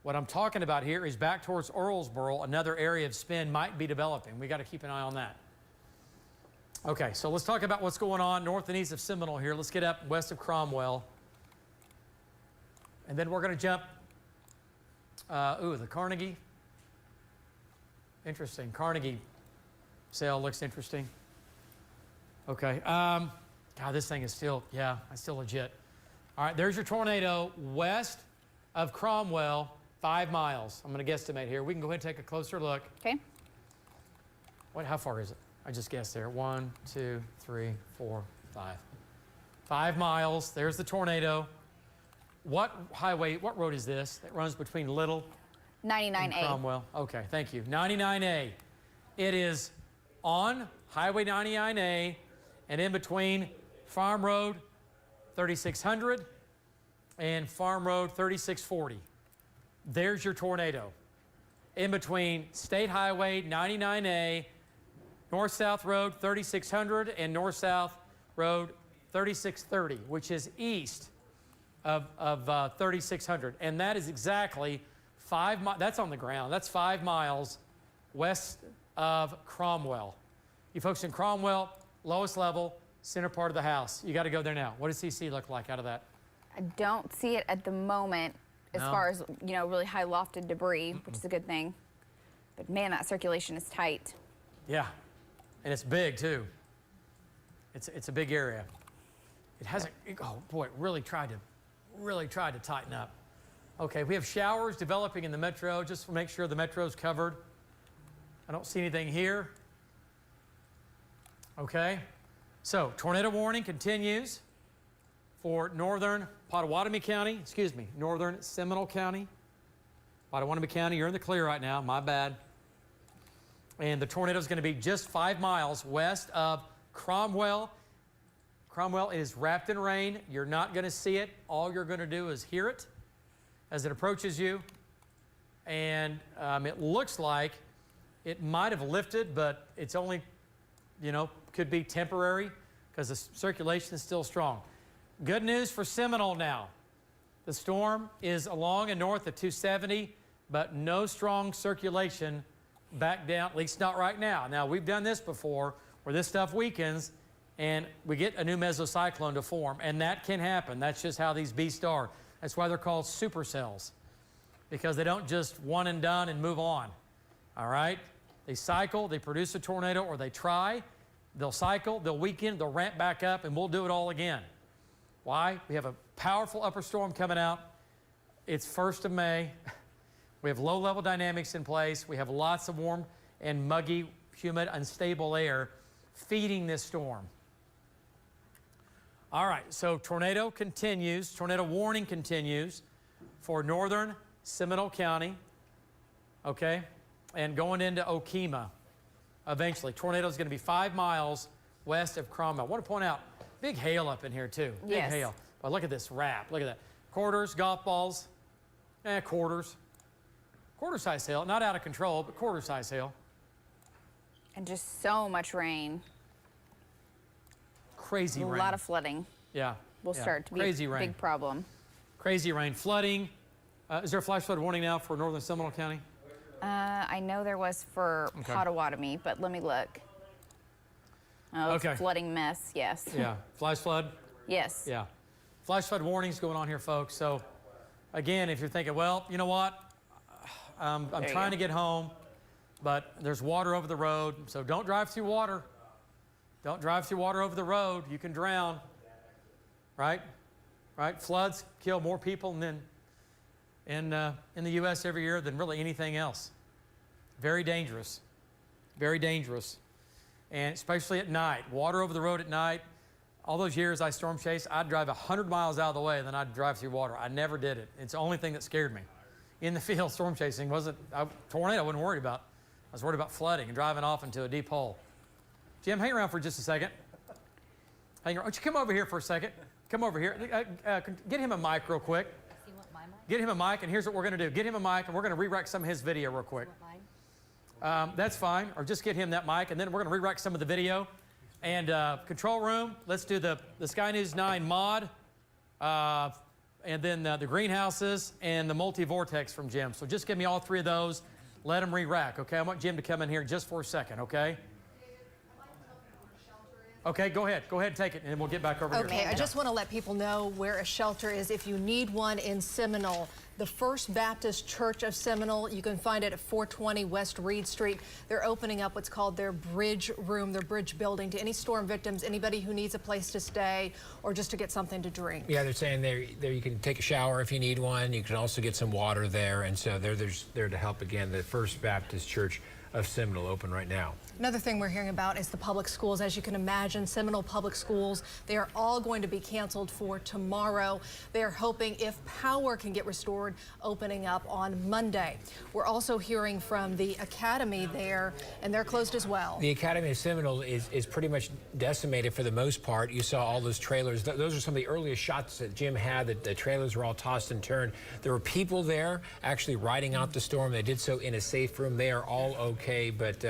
what I'm talking about here is back towards Earlsboro, another area of spin might be developing. We got to keep an eye on that. Okay, so let's talk about what's going on north and east of Seminole here. Let's get up west of Cromwell. And then we're going to jump, the Carnegie. Interesting, Carnegie sale looks interesting. Okay, God, this thing is still, it's still legit. All right, there's your tornado west of Cromwell, 5 miles. I'm going to guesstimate here. We can go ahead and take a closer look. Okay. How far is it? I just guessed there. 1, 2, 3, 4, 5. 5 miles. There's the tornado. What road is this that runs between Little 99A. and Cromwell? Okay, thank you. 99A. It is on Highway 99A and in between Farm Road 3600 and Farm Road 3640. There's your tornado. In between State Highway 99A, North-South Road 3600 and North-South Road 3630, which is east of 3600. And that is exactly 5 miles. That's on the ground. That's 5 miles west of Cromwell. You folks in Cromwell, lowest level, center part of the house. You got to go there now. What does CC look like out of that? I don't see it at the moment as far as, really high lofted debris, which is a good thing. But man, that circulation is tight. Yeah. And it's big, too. It's a big area. It hasn't, oh boy, it really tried to tighten up. Okay, we have showers developing in the metro, just to make sure the metro's covered. I don't see anything here. Okay, so tornado warning continues for northern northern Seminole County. Potawatomi County, you're in the clear right now, my bad. And the tornado is going to be just 5 miles west of Cromwell. Cromwell is wrapped in rain. You're not going to see it. All you're going to do is hear it as it approaches you. And it looks like it might have lifted, but it's only, could be temporary because the circulation is still strong. Good news for Seminole now. The storm is along and north of 270, but no strong circulation back down, at least not right now. Now, we've done this before where this stuff weakens and we get a new mesocyclone to form, and that can happen. That's just how these beasts are. That's why they're called supercells, because they don't just one and done and move on. All right? They cycle, they produce a tornado, or they try. They'll cycle, they'll weaken, they'll ramp back up, and we'll do it all again. Why? We have a powerful upper storm coming out. It's 1st of May. We have low-level dynamics in place. We have lots of warm and muggy, humid, unstable air feeding this storm. All right, so tornado warning continues for northern Seminole County, okay, and going into Okemah eventually. Tornado is going to be 5 miles west of Cromwell. I want to point out, big hail up in here too. Big Yes. hail. But look at this wrap. Look at that. Quarters, golf balls. Quarters. Quarter-size hail. Not out of control, but quarter-size hail. And just so much rain. Crazy rain. A lot of flooding. Yeah. Will start to be Crazy a rain. big problem. Crazy rain. Flooding. Is there a flash flood warning now for northern Seminole County? I know there was for Potawatomi, but let me look. Oh, Okay. flooding mess, yes. Yeah. Flash flood? Yes. Yeah. Flash flood warnings going on here, folks. So, again, if you're thinking, well, you know what? I'm trying to get home, but there's water over the road, so don't drive through water. Don't drive through water over the road. You can drown, right? Right? Floods kill more people than in the U.S. every year than really anything else. Very dangerous. Very dangerous. And especially at night. Water over the road at night. All those years I storm chased, I'd drive 100 miles out of the way and then I'd drive through water. I never did it. It's the only thing that scared me. In the field, storm chasing tornado I wasn't worried about. I was worried about flooding and driving off into a deep hole. Jim, hang around for just a second. Hang around. Why don't you come over here for a second? Come over here. Get him a mic real quick. You want my mic? Get him a mic, and here's what we're going to do. Get him a mic, and we're going to re-rack some of his video real quick. That's fine, or just get him that mic, and then we're going to re-rack some of the video. And control room, let's do the Sky News 9 mod, and then the greenhouses and the multi-vortex from Jim. So just give me all three of those. Let them re-rack, okay? I want Jim to come in here just for a second, okay? Okay, go ahead. Go ahead and take it, and we'll get back over here. Okay, I just want to let people know where a shelter is if you need one in Seminole. The First Baptist Church of Seminole, you can find it at 420 West Reed Street. They're opening up what's called their bridge room, their bridge building, to any storm victims, anybody who needs a place to stay or just to get something to drink. Yeah, they're saying there you can take a shower if you need one. You can also get some water there, and so they're there to help. Again, the First Baptist Church of Seminole open right now. Another thing we're hearing about is the public schools. As you can imagine, Seminole public schools, they are all going to be canceled for tomorrow. They are hoping, if power can get restored, opening up on Monday. We're also hearing from the academy there, and they're closed as well. The Academy of Seminole is pretty much decimated for the most part. You saw all those trailers. Those are some of the earliest shots that Jim had, that the trailers were all tossed and turned. There were people there actually riding out the storm. They did so in a safe room. They are all okay, but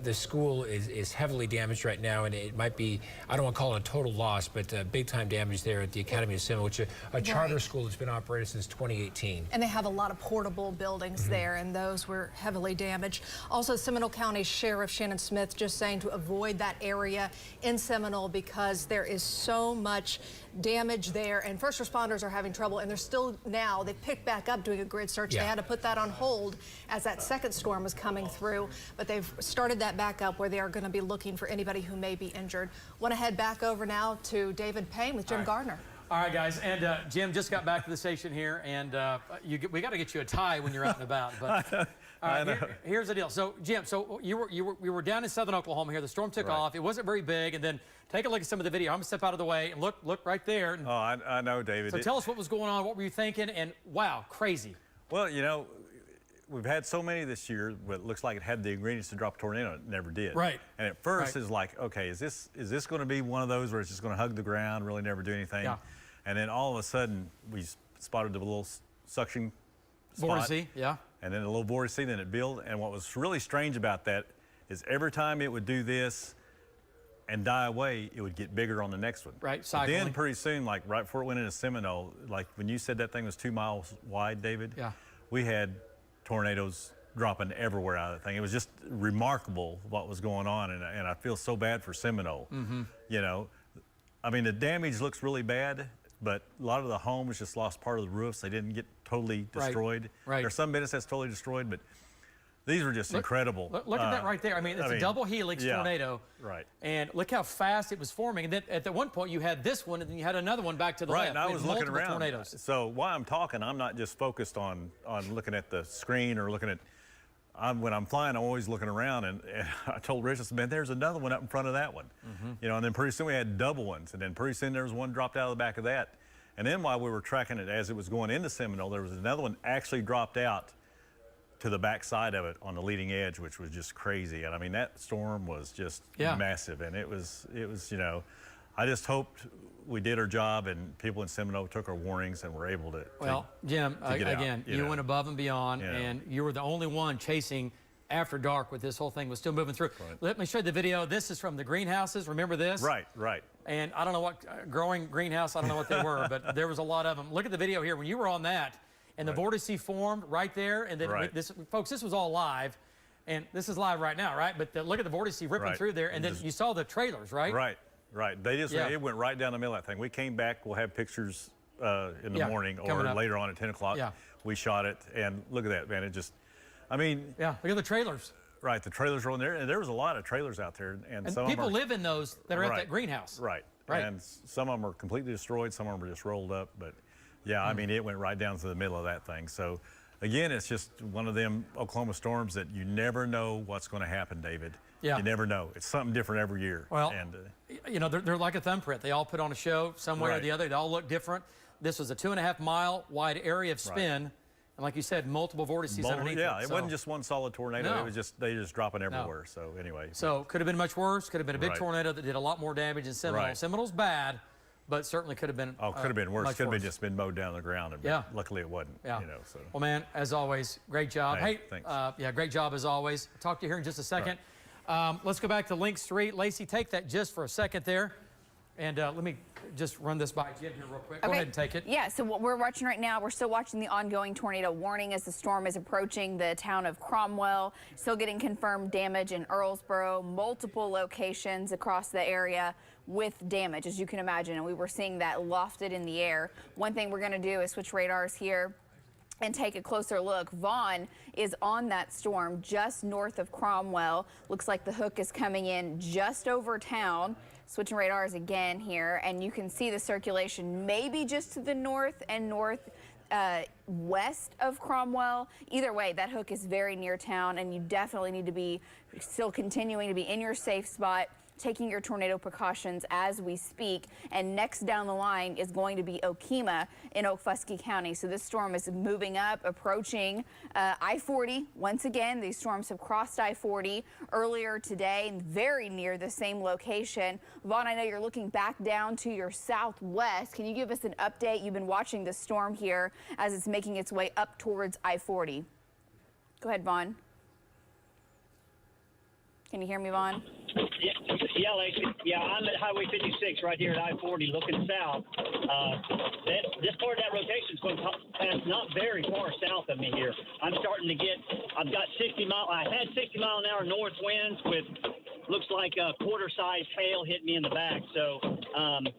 the school is heavily damaged right now, and it might be, I don't want to call it a total loss, but big time damage there at the Academy of Seminole, which is a charter school that's been operated since 2018. And they have a lot of portable buildings there, and those were heavily damaged. Also, Seminole County Sheriff Shannon Smith just saying to avoid that area in Seminole because there is so much damage there, and first responders are having trouble, and they're still now, they've picked back up doing a grid search. They had to put that on hold as that second storm was coming through, but they've started that back up where they are going to be looking for anybody who may be injured. Want to head back over now to David Payne with Jim Gardner. All right, guys, and Jim just got back to the station here, and we got to get you a tie when you're out and about. But all right, here's the deal. So, Jim, we were down in southern Oklahoma here. The storm took off. It wasn't very big, and then take a look at some of the video. I'm gonna step out of the way and look right there. Oh, I know, David. So tell us what was going on. What were you thinking? And wow, crazy. Well, you know, we've had so many this year, but it looks like it had the ingredients to drop a tornado. It never did. Right. And at first, it's like, okay, is this going to be one of those where it's just going to hug the ground, really never do anything? Yeah. And then all of a sudden, we spotted the little suction spot. Vortice, yeah. And then a little vortice, then it built. And what was really strange about that is every time it would do this and die away, it would get bigger on the next one. Right, But cycling. then pretty soon, like right before it went into Seminole, like when you said that thing was 2 miles wide, David, we had tornadoes dropping everywhere out of that thing. It was just remarkable what was going on, and I feel so bad for Seminole. You know, I mean, the damage looks really bad, but a lot of the homes just lost part of the roofs. They didn't get totally destroyed. Right. There's some business that's totally destroyed, but these were just incredible. Look at that right there. I mean, it's a double helix tornado. Right. And look how fast it was forming. And then at one point, you had this one, and then you had another one back to the left. Right, and I was looking around. Tornadoes. So while I'm talking, I'm not just focused on looking at the screen or looking at, when I'm flying, I'm always looking around, and I told Rich, I said, man, there's another one up in front of that one. You know, and then pretty soon we had double ones, and then pretty soon there was one dropped out of the back of that. And then while we were tracking it as it was going into Seminole, there was another one actually dropped out to the back side of it on the leading edge, which was just crazy. And I mean, that storm was just massive, and it was, you know, I just hoped we did our job and people in Seminole took our warnings and were able to. Well, Jim, get again, out, you went above and beyond, and you were the only one chasing after dark with this whole thing was still moving through. Right. Let me show you the video. This is from the greenhouses. Remember this? Right, right. And I don't know what growing greenhouse, I don't know what they were, but there was a lot of them. Look at the video here. When you were on that, and the vortice formed right there, and then this, folks, this was all live, and this is live right now, right? But look at the vortice ripping through there, and then you saw the trailers, right? Right, right. They just it went right down the middle of that thing. We came back. We'll have pictures in the morning or later on at 10 o'clock. Yeah. We shot it, and look at that, man. It just, I mean. Yeah, look at the trailers. Right, the trailers were on there, and there was a lot of trailers out there, and some people of them live in those that are at that greenhouse. Right, right. And some of them are completely destroyed, some of them are just rolled up, but yeah, I mean, it went right down to the middle of that thing. So again, it's just one of them Oklahoma storms that you never know what's going to happen, David. Yeah. You never know. It's something different every year. Well, and, you know, they're like a thumbprint. They all put on a show some way or the other. They all look different. This was a 2.5 mile wide area of spin. And like you said, multiple vortices underneath it wasn't just one solid tornado. No. It was just, they just dropping everywhere. So anyway. So could have been much worse. Could have been a big tornado that did a lot more damage in Seminole. Seminole's bad, but certainly could have been could have been worse. Could have been just been mowed down the ground. And luckily it wasn't. Yeah. You know, so. Well, man, as always, great job. Hey, thanks. Yeah, great job as always. I'll talk to you here in just a second. Let's go back to Link Street. Lacey, take that just for a second there. And let me just run this by Jim here real quick. Go ahead and take it. Yeah, so what we're watching right now, we're still watching the ongoing tornado warning as the storm is approaching the town of Cromwell. Still getting confirmed damage in Earlsboro, multiple locations across the area with damage, as you can imagine. And we were seeing that lofted in the air. One thing we're going to do is switch radars here and take a closer look. Vaughn is on that storm just north of Cromwell. Looks like the hook is coming in just over town. Switching radars again here, and you can see the circulation maybe just to the north and west of Cromwell. Either way, that hook is very near town, and you definitely need to be still continuing to be in your safe spot, taking your tornado precautions as we speak. And next down the line is going to be Okemah in Okfuskee County. So this storm is moving up, approaching I-40. Once again, these storms have crossed I-40 earlier today and very near the same location. Vaughn, I know you're looking back down to your southwest. Can you give us an update? You've been watching the storm here as it's making its way up towards I-40. Go ahead, Vaughn. Can you hear me, Vaughn? Yeah, Lacey. Yeah, I'm at Highway 56 right here at I-40 looking south. This part of that rotation is going to pass not very far south of me here. I'm starting to get, I had 60 mile an hour north winds with looks like a quarter-sized hail hit me in the back. So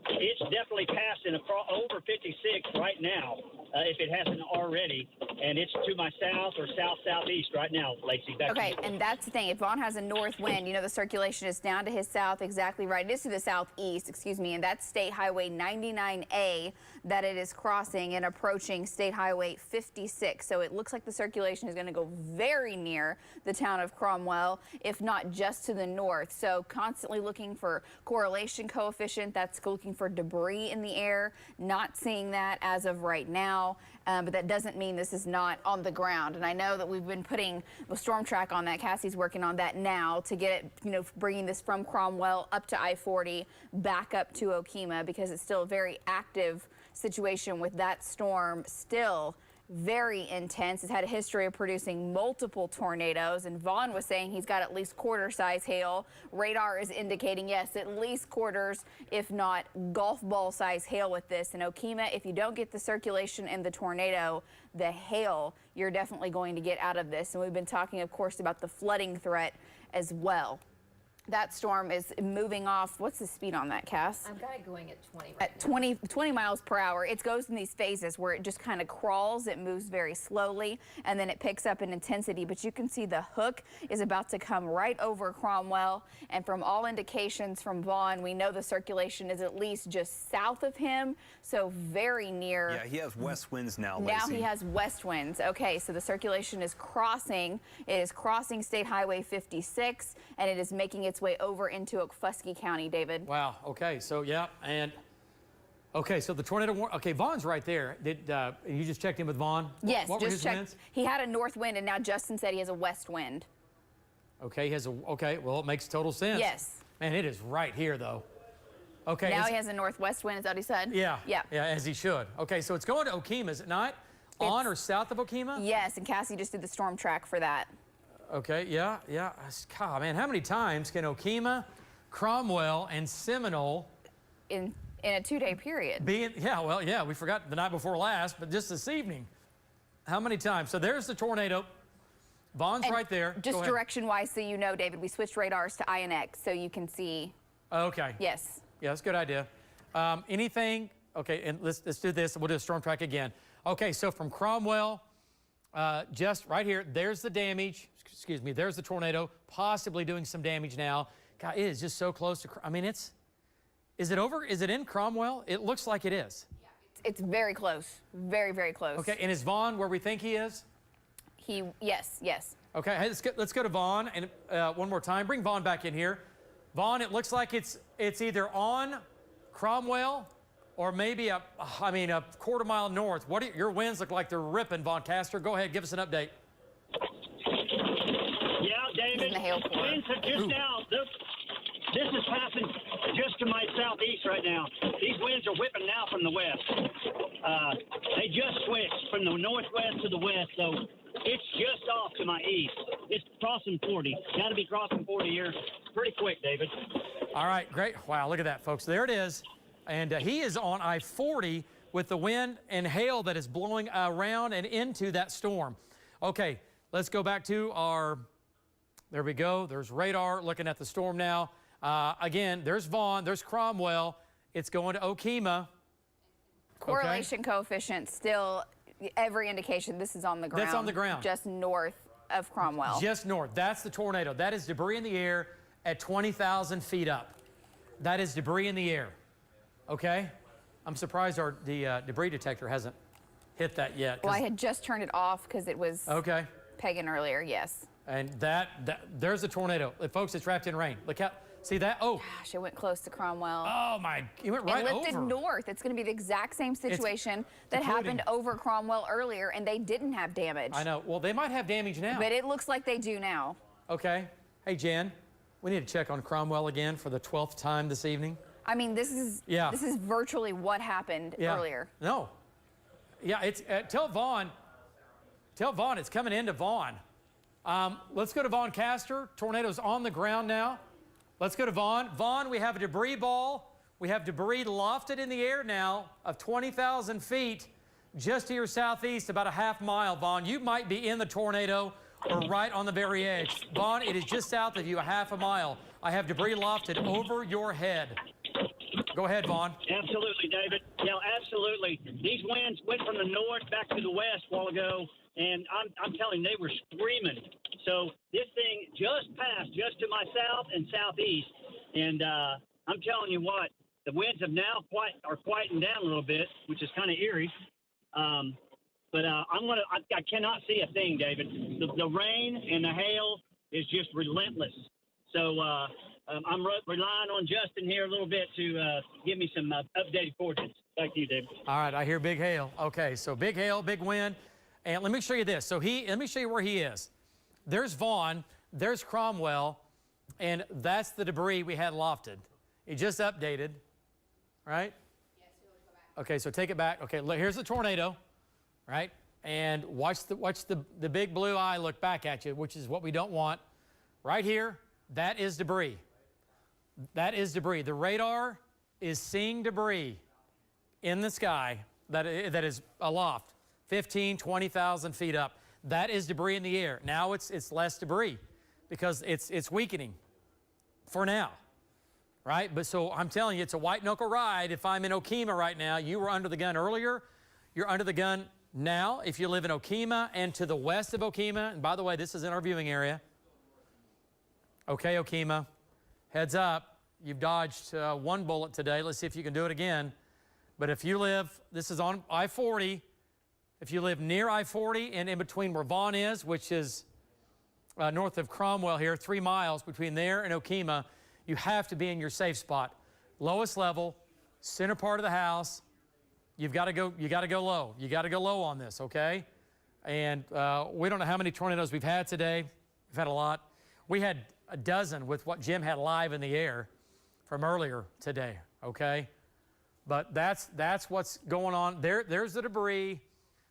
it's definitely passing over 56 right now, if it hasn't already. And it's to my south or south-southeast right now, Lacey. Okay, and that's the thing. If Vaughn has a north wind, you know the circulation is down to his south, exactly right. It is to the southeast, excuse me, and that's State Highway 99A that it is crossing and approaching State Highway 56. So it looks like the circulation is going to go very near the town of Cromwell, if not just to the north. So constantly looking for correlation coefficient. That's looking for debris in the air. Not seeing that as of right now. But that doesn't mean this is not on the ground. And I know that we've been putting the storm track on that. Cassie's working on that now to get it, you know, bringing this from Cromwell up to I-40, back up to Okemah, because it's still a very active situation with that storm still very intense. It's had a history of producing multiple tornadoes, and Vaughn was saying he's got at least quarter-size hail. Radar is indicating, yes, at least quarters, if not golf ball-size hail with this. And Okemah, if you don't get the circulation and the tornado, the hail, you're definitely going to get out of this. And we've been talking, of course, about the flooding threat as well. That storm is moving off. What's the speed on that, Cass? I've got it going at 20 right now. 20 miles per hour. It goes in these phases where it just kind of crawls. It moves very slowly, and then it picks up in intensity. But you can see the hook is about to come right over Cromwell. And from all indications from Vaughn, we know the circulation is at least just south of him, so very near. Yeah, he has west winds now, Lacey. Now he has west winds. Okay, so the circulation is crossing. It is crossing State Highway 56, and it is making its way over into Okfuskee County, David. Wow. Okay. So yeah, and okay. So the tornado. Okay, Vaughn's right there. Did you just checked in with Vaughn? Yes, what were just his checked. winds? He had a north wind, and now Justin said he has a west wind. Okay, he has a. Okay, well, it makes total sense. Yes. Man, it is right here though. Okay. Now he has a northwest wind, is that what he said? Yeah. Yeah. Yeah, as he should. Okay, so it's going to Okemah, is it not? On or south of Okemah? Yes, and Cassie just did the storm track for that. Okay, yeah. God, man, how many times can Okemah, Cromwell, and Seminole In a 2-day period. We forgot the night before last, but just this evening. How many times? So there's the tornado. Vaughn's right there. Just direction-wise, so you know, David, we switched radars to INX so you can see. Okay. Yes. Yeah, that's a good idea. Anything? Okay, and let's do this. We'll do a storm track again. Okay, so from Cromwell, just right here, there's the damage. Excuse me, there's the tornado, possibly doing some damage now. God, it is just so close to, I mean, is it over? Is it in Cromwell? It looks like it is. Yeah, it's very close. Very, very close. Okay, and is Vaughn where we think he is? Yes. Okay, hey, let's go to Vaughn, and one more time. Bring Vaughn back in here. Vaughn, it looks like it's either on Cromwell or maybe a quarter mile north. Your winds look like they're ripping, Vaughn Castor. Go ahead, give us an update. Yeah, David. Winds have just now. This is passing just to my southeast right now. These winds are whipping now from the west. They just switched from the northwest to the west, so it's just off to my east. It's crossing 40. Got to be crossing 40 here pretty quick, David. All right, great. Wow, look at that, folks. There it is. And he is on I-40 with the wind and hail that is blowing around and into that storm. Okay, let's go back to our, there we go. There's radar looking at the storm now. Again, there's Vaughn, there's Cromwell. It's going to Okemah. Correlation coefficient still, every indication this is on the ground. That's on the ground. Just north of Cromwell. Just north. That's the tornado. That is debris in the air at 20,000 feet up. That is debris in the air. Okay? I'm surprised the debris detector hasn't hit that yet. Well, I had just turned it off because it was pegging earlier, yes. And there's the tornado. Folks, it's wrapped in rain. Look out. See that? Oh. Gosh, it went close to Cromwell. Oh, my. It went right over. It lifted north. It's going to be the exact same situation that happened over Cromwell earlier, and they didn't have damage. I know. Well, they might have damage now. But it looks like they do now. Okay. Hey, Jen, we need to check on Cromwell again for the 12th time this evening. I mean, this is virtually what happened earlier. No. Yeah, it's tell Vaughn it's coming into Vaughn. Let's go to Vaughn Castor. Tornado's on the ground now. Let's go to Vaughn. Vaughn, we have a debris ball. We have debris lofted in the air now of 20,000 feet just to your southeast, about a half mile, Vaughn. You might be in the tornado or right on the very edge. Vaughn, it is just south of you, a half a mile. I have debris lofted over your head. Go ahead, Vaughn. Absolutely, David. Yeah, absolutely. These winds went from the north back to the west a while ago, and I'm telling you, they were screaming. So this thing just passed just to my south and southeast, and I'm telling you what, the winds have now quieting down a little bit, which is kind of eerie. But I cannot see a thing, David. The rain and the hail is just relentless. So I'm relying on Justin here a little bit to give me some updated coordinates. Thank you, David. All right, I hear big hail. Okay, so big hail, big wind. And let me show you this. So let me show you where he is. There's Vaughn, there's Cromwell, and that's the debris we had lofted. It just updated, right? Yes, go back. Okay, so take it back. Okay, look, here's the tornado, right? And watch the big blue eye look back at you, which is what we don't want. Right here, that is debris. That is debris. The radar is seeing debris in the sky that is aloft, 15, 20,000 feet up. That is debris in the air. Now it's less debris because it's weakening for now, right? But so I'm telling you, it's a white knuckle ride. If I'm in Okemah right now, you were under the gun earlier. You're under the gun now if you live in Okemah and to the west of Okemah. And by the way, this is in our viewing area. Okay, Okemah, heads up. You've dodged one bullet today. Let's see if you can do it again. But if you live, this is on I-40. If you live near I-40 and in between where Vaughn is, which is north of Cromwell here, 3 miles between there and Okemah, you have to be in your safe spot. Lowest level, center part of the house. You got to go low. You got to go low on this, okay? And we don't know how many tornadoes we've had today. We've had a lot. We had a dozen with what Jim had live in the air from earlier today, okay? But that's what's going on. There's the debris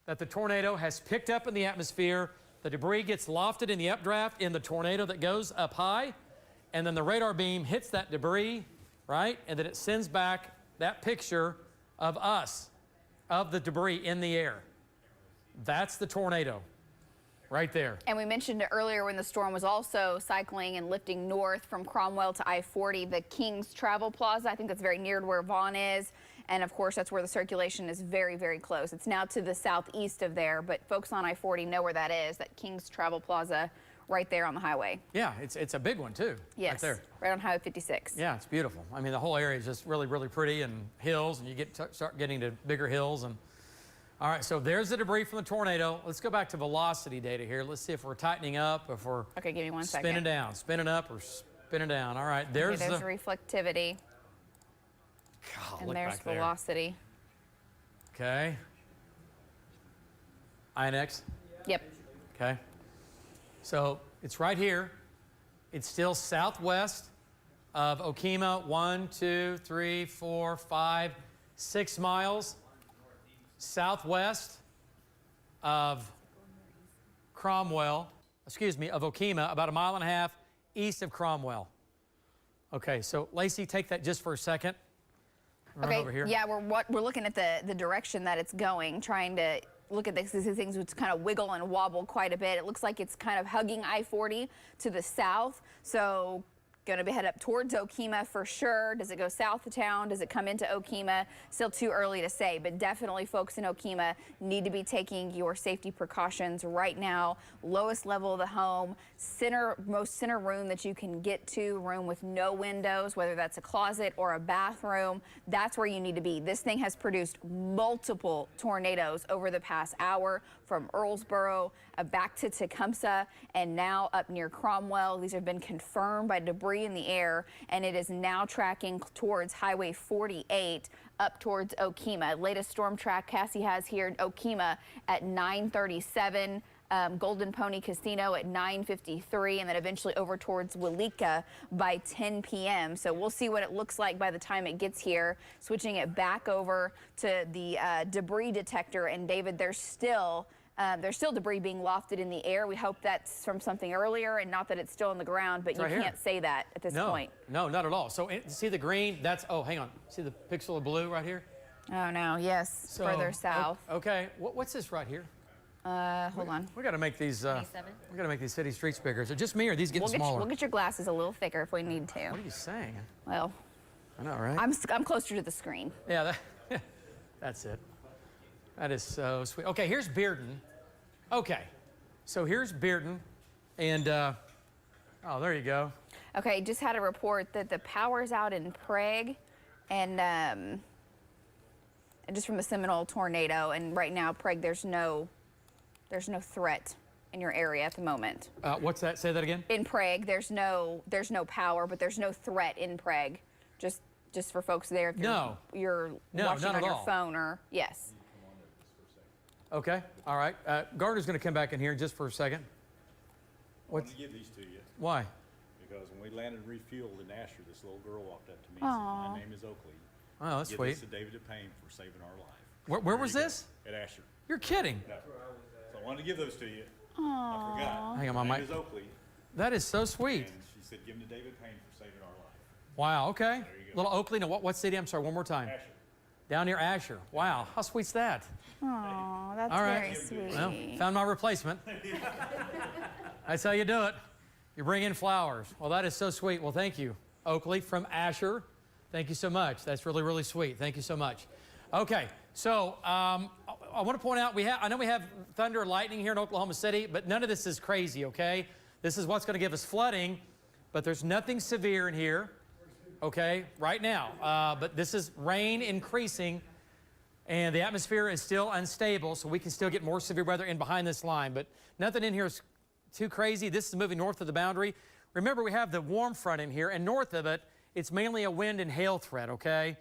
that the tornado has picked up in the atmosphere. The debris gets lofted in the updraft in the tornado that goes up high, and then the radar beam hits that debris, right? And then it sends back that picture of us, of the debris in the air. That's the tornado right there. And we mentioned it earlier when the storm was also cycling and lifting north from Cromwell to I-40, the King's Travel Plaza. I think that's very near to where Vaughn is. And of course, that's where the circulation is very, very close. It's now to the southeast of there, but folks on I-40 know where that is, that King's Travel Plaza right there on the highway. Yeah, it's a big one too. Yes, right there. Right on Highway 56. Yeah, it's beautiful. I mean, the whole area is just really, really pretty, and hills, and you start getting to bigger hills. And all right, so there's the debris from the tornado. Let's go back to velocity data here. Let's see if we're tightening up, if we're okay, give me one second. Spinning down, spinning up, or spinning down. All right, there's the reflectivity. God, and look there's back there. velocity. Okay. INX? Yep. Okay. So it's right here. It's still southwest of Okemah, 1, 2, 3, 4, 5, 6 miles. Southwest of Cromwell, excuse me, of Okemah, about 1.5 miles east of Cromwell. Okay, so Lacey, take that just for a second. Run over here. Yeah, we're looking at the direction that it's going, trying to look at these things which kind of wiggle and wobble quite a bit. It looks like it's kind of hugging I-40 to the south, so going to head up towards Okemah for sure. Does it go south of town? Does it come into Okemah? Still too early to say, but definitely folks in Okemah need to be taking your safety precautions right now. Lowest level of the home, most center room that you can get to, room with no windows, whether that's a closet or a bathroom. That's where you need to be. This thing has produced multiple tornadoes over the past hour, from Earlsboro back to Tecumseh and now up near Cromwell. These have been confirmed by debris in the air, and it is now tracking towards Highway 48 up towards Okemah. Latest storm track Cassie has here, Okemah at 9:37. Golden Pony Casino at 9:53, and then eventually over towards Walika by 10 p.m. So we'll see what it looks like by the time it gets here. Switching it back over to the debris detector, and David, there's still debris being lofted in the air. We hope that's from something earlier and not that it's still on the ground, but you can't say that at this point. No, not at all. So see the green? That's, oh, hang on. See the pixel of blue right here? Oh, no, yes, so, further south. Okay, what's this right here? Hold on. We got to make these. We got to make these city streets bigger. Is it just me, or are these getting smaller? We'll get your glasses a little thicker if we need to. What are you saying? Well, I know, right? I'm closer to the screen. Yeah, that's it. That is so sweet. Okay, here's Bearden. Okay, so here's Bearden, and oh, there you go. Okay, just had a report that the power's out in Prague, and just from the Seminole tornado, and right now Prague, there's no threat in your area at the moment. What's that? Say that again. In Prague, there's no power, but there's no threat in Prague. Just for folks there, if you're watching on your phone or yes. Okay, all right. Gardner's going to come back in here just for a second. I want to give these to you. Why? Because when we landed and refueled in Asher, this little girl walked up to me and said, "My name is Oakley." Oh, that's Give sweet. this to David Payne for saving our life. Where was this? At Asher. You're kidding. No. So I wanted to give those to you. Aww. I forgot. Hang on, my my name is Oakley. That is so sweet. And she said, "Give them to David Payne for saving our life." Wow. Okay. There you go. Little Oakley. Now, what city? I'm sorry. One more time. Asher. Down near Asher. Wow. How sweet's that? Oh, that's all right. very sweet. Well, found my replacement. That's how you do it. You bring in flowers. Well, that is so sweet. Well, thank you, Oakley from Asher. Thank you so much. That's really, really sweet. Thank you so much. Okay. So I want to point out I know we have thunder and lightning here in Oklahoma City, but none of this is crazy. Okay. This is what's going to give us flooding, but there's nothing severe in here. Okay, right now. But this is rain increasing, and the atmosphere is still unstable, so we can still get more severe weather in behind this line. But nothing in here is too crazy. This is moving north of the boundary. Remember, we have the warm front in here, and north of it, it's mainly a wind and hail threat, okay?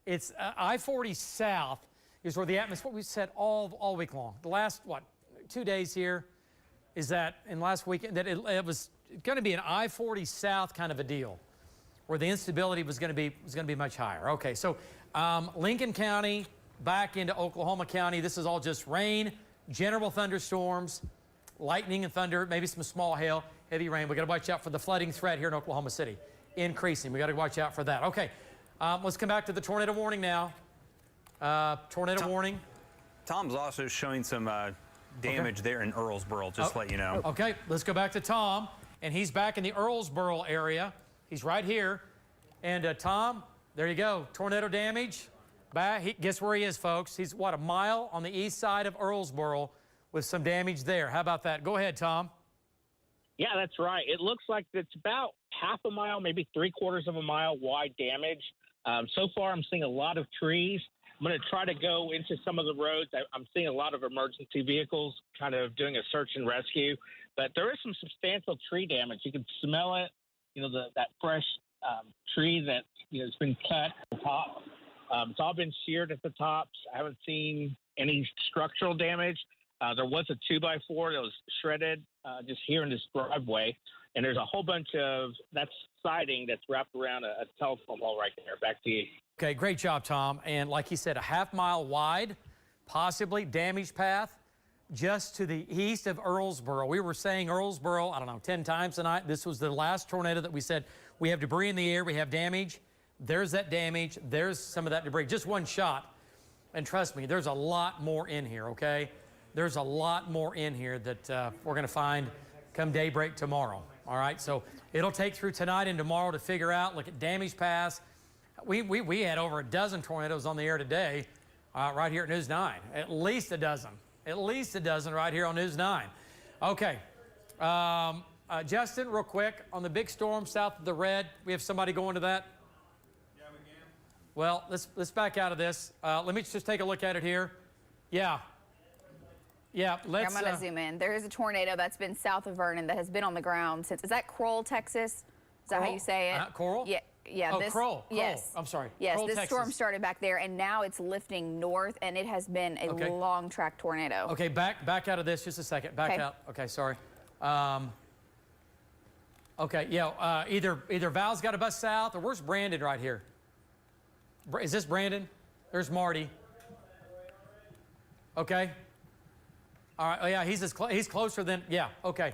It's I-40 south is where the atmosphere, we said all week long. The last, 2 days here is that, in last weekend, that it was going to be an I-40 south kind of a deal. where the instability was going to be much higher. Okay, so Lincoln County back into Oklahoma County. This is all just rain, general thunderstorms, lightning and thunder, maybe some small hail, heavy rain. We got to watch out for the flooding threat here in Oklahoma City, increasing. We got to watch out for that. Okay, let's come back to the tornado warning now. Tornado warning. Tom's also showing some damage there in Earlsboro, just to let you know. Okay, let's go back to Tom, and he's back in the Earlsboro area. He's right here. And Tom, there you go, tornado damage. Guess where he is, folks? He's, what, a mile on the east side of Earlsboro with some damage there. How about that? Go ahead, Tom. Yeah, that's right. It looks like it's about half a mile, maybe 3/4 of a mile wide damage. So far, I'm seeing a lot of trees. I'm going to try to go into some of the roads. I'm seeing a lot of emergency vehicles kind of doing a search and rescue. But there is some substantial tree damage. You can smell it, that fresh tree that has been cut at the top. It's all been sheared at the tops. I haven't seen any structural damage. There was a 2x4 that was shredded just here in this driveway. And there's a whole bunch of that siding that's wrapped around a telephone pole right there. Back to you. Okay, great job, Tom. And like he said, a half mile wide, possibly damaged path just to the east of Earlsboro. We were saying Earlsboro, I don't know, 10 times tonight. This was the last tornado that we said we have debris in the air, we have damage. There's that damage. There's some of that debris. Just one shot. And trust me, there's a lot more in here, okay? There's a lot more in here that we're going to find come daybreak tomorrow, all right? So it'll take through tonight and tomorrow to figure out, look at damage paths. We had over a dozen tornadoes on the air today right here at News 9. At least a dozen. At least a dozen right here on News 9. Okay. Justin, real quick, on the big storm south of the red, we have somebody going to that? Yeah, we can. Well, let's back out of this. Let me just take a look at it here. Yeah. Yeah, let's... I'm going to zoom in. There is a tornado that's been south of Vernon that has been on the ground since... Is that Crowell, Texas? Is that how you say it? Coral? Yeah. Yeah, oh, Crowell. Yes. I'm sorry. Yes, Crowell, this Texas. storm started back there, and now it's lifting north, and it has been a long track tornado. Okay, back out of this just a second. Back out. Okay, sorry. Okay, yeah, either Val's got a bus south, or where's Brandon right here? Is this Brandon? There's Marty. Okay. All right. Oh, yeah, he's closer than, yeah, okay.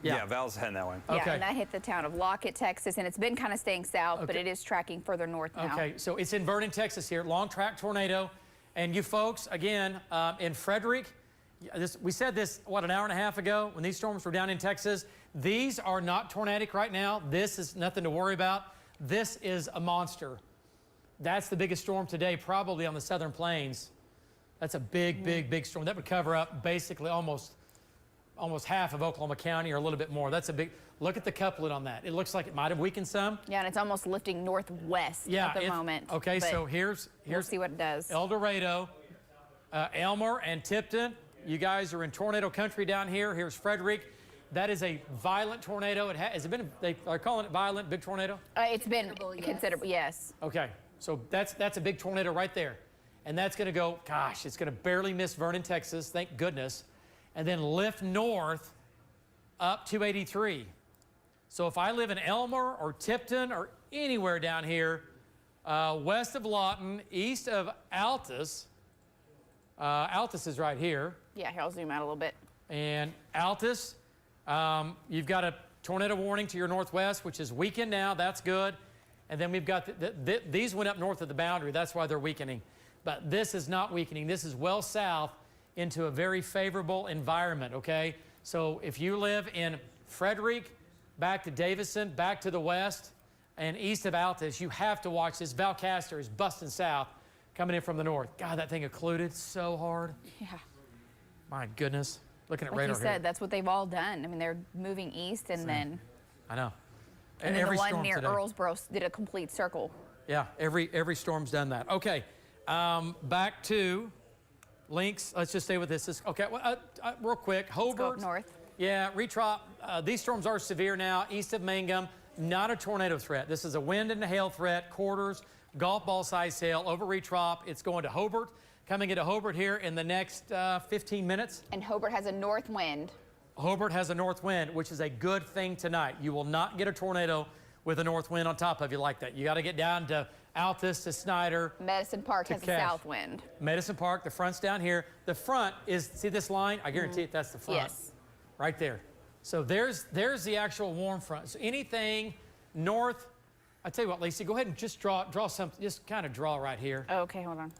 Yeah, Val's heading that way. Yeah, okay. and that hit the town of Lockett, Texas, and it's been kind of staying south, but it is tracking further north now. Okay, so it's in Vernon, Texas here, long track tornado. And you folks, again, in Frederick, we said this, what, an hour and a half ago when these storms were down in Texas. These are not tornadic right now. This is nothing to worry about. This is a monster. That's the biggest storm today, probably on the southern plains. That's a big storm. That would cover up basically almost half of Oklahoma County or a little bit more. That's a big, look at the couplet on that. It looks like it might have weakened some. Yeah, and it's almost lifting northwest at the moment. Okay, so here's we'll see what it does. El Dorado, Elmer and Tipton. You guys are in tornado country down here. Here's Frederick. That is a violent tornado. Has it been, they are calling it violent, big tornado? It's been considerable, yes. Okay, so that's a big tornado right there. And that's gonna go, gosh, it's gonna barely miss Vernon, Texas, thank goodness. And then lift north up 283. So if I live in Elmer or Tipton or anywhere down here, west of Lawton, east of Altus, Altus is right here. Yeah, here, I'll zoom out a little bit. And Altus, you've got a tornado warning to your northwest, which is weakened now, that's good. And then we've got, these went up north of the boundary, that's why they're weakening. But this is not weakening, this is well south into a very favorable environment, okay? So if you live in Frederick, back to Davison, back to the west, and east of Altus, you have to watch this. Valcaster is busting south, coming in from the north. God, that thing occluded so hard. Yeah. My goodness. Looking at like radar you said, here. that's what they've all done. I mean, they're moving east and then... I know. And then every the one storm near today. Earlsboro did a complete circle. Yeah, every storm's done that. Okay, back to links. Let's just stay with this. Okay, well, real quick, Hobart. Let's go up north. Yeah, Retrop. These storms are severe now. East of Mangum, not a tornado threat. This is a wind and a hail threat. Quarters, golf ball size hail over Retrop. It's going to Hobart. Coming into Hobart here in the next 15 minutes. And Hobart has a north wind. Hobart has a north wind, which is a good thing tonight. You will not get a tornado with a north wind on top of you like that. You got to get down to Altus, to Snyder. Medicine Park has a south wind. Medicine Park, the front's down here. The front is, see this line? I guarantee that's the front. Yes. Right there. So there's the actual warm front. So anything north, I tell you what, Lacey, go ahead and just draw something, just kind of draw right here. Oh, okay, hold on.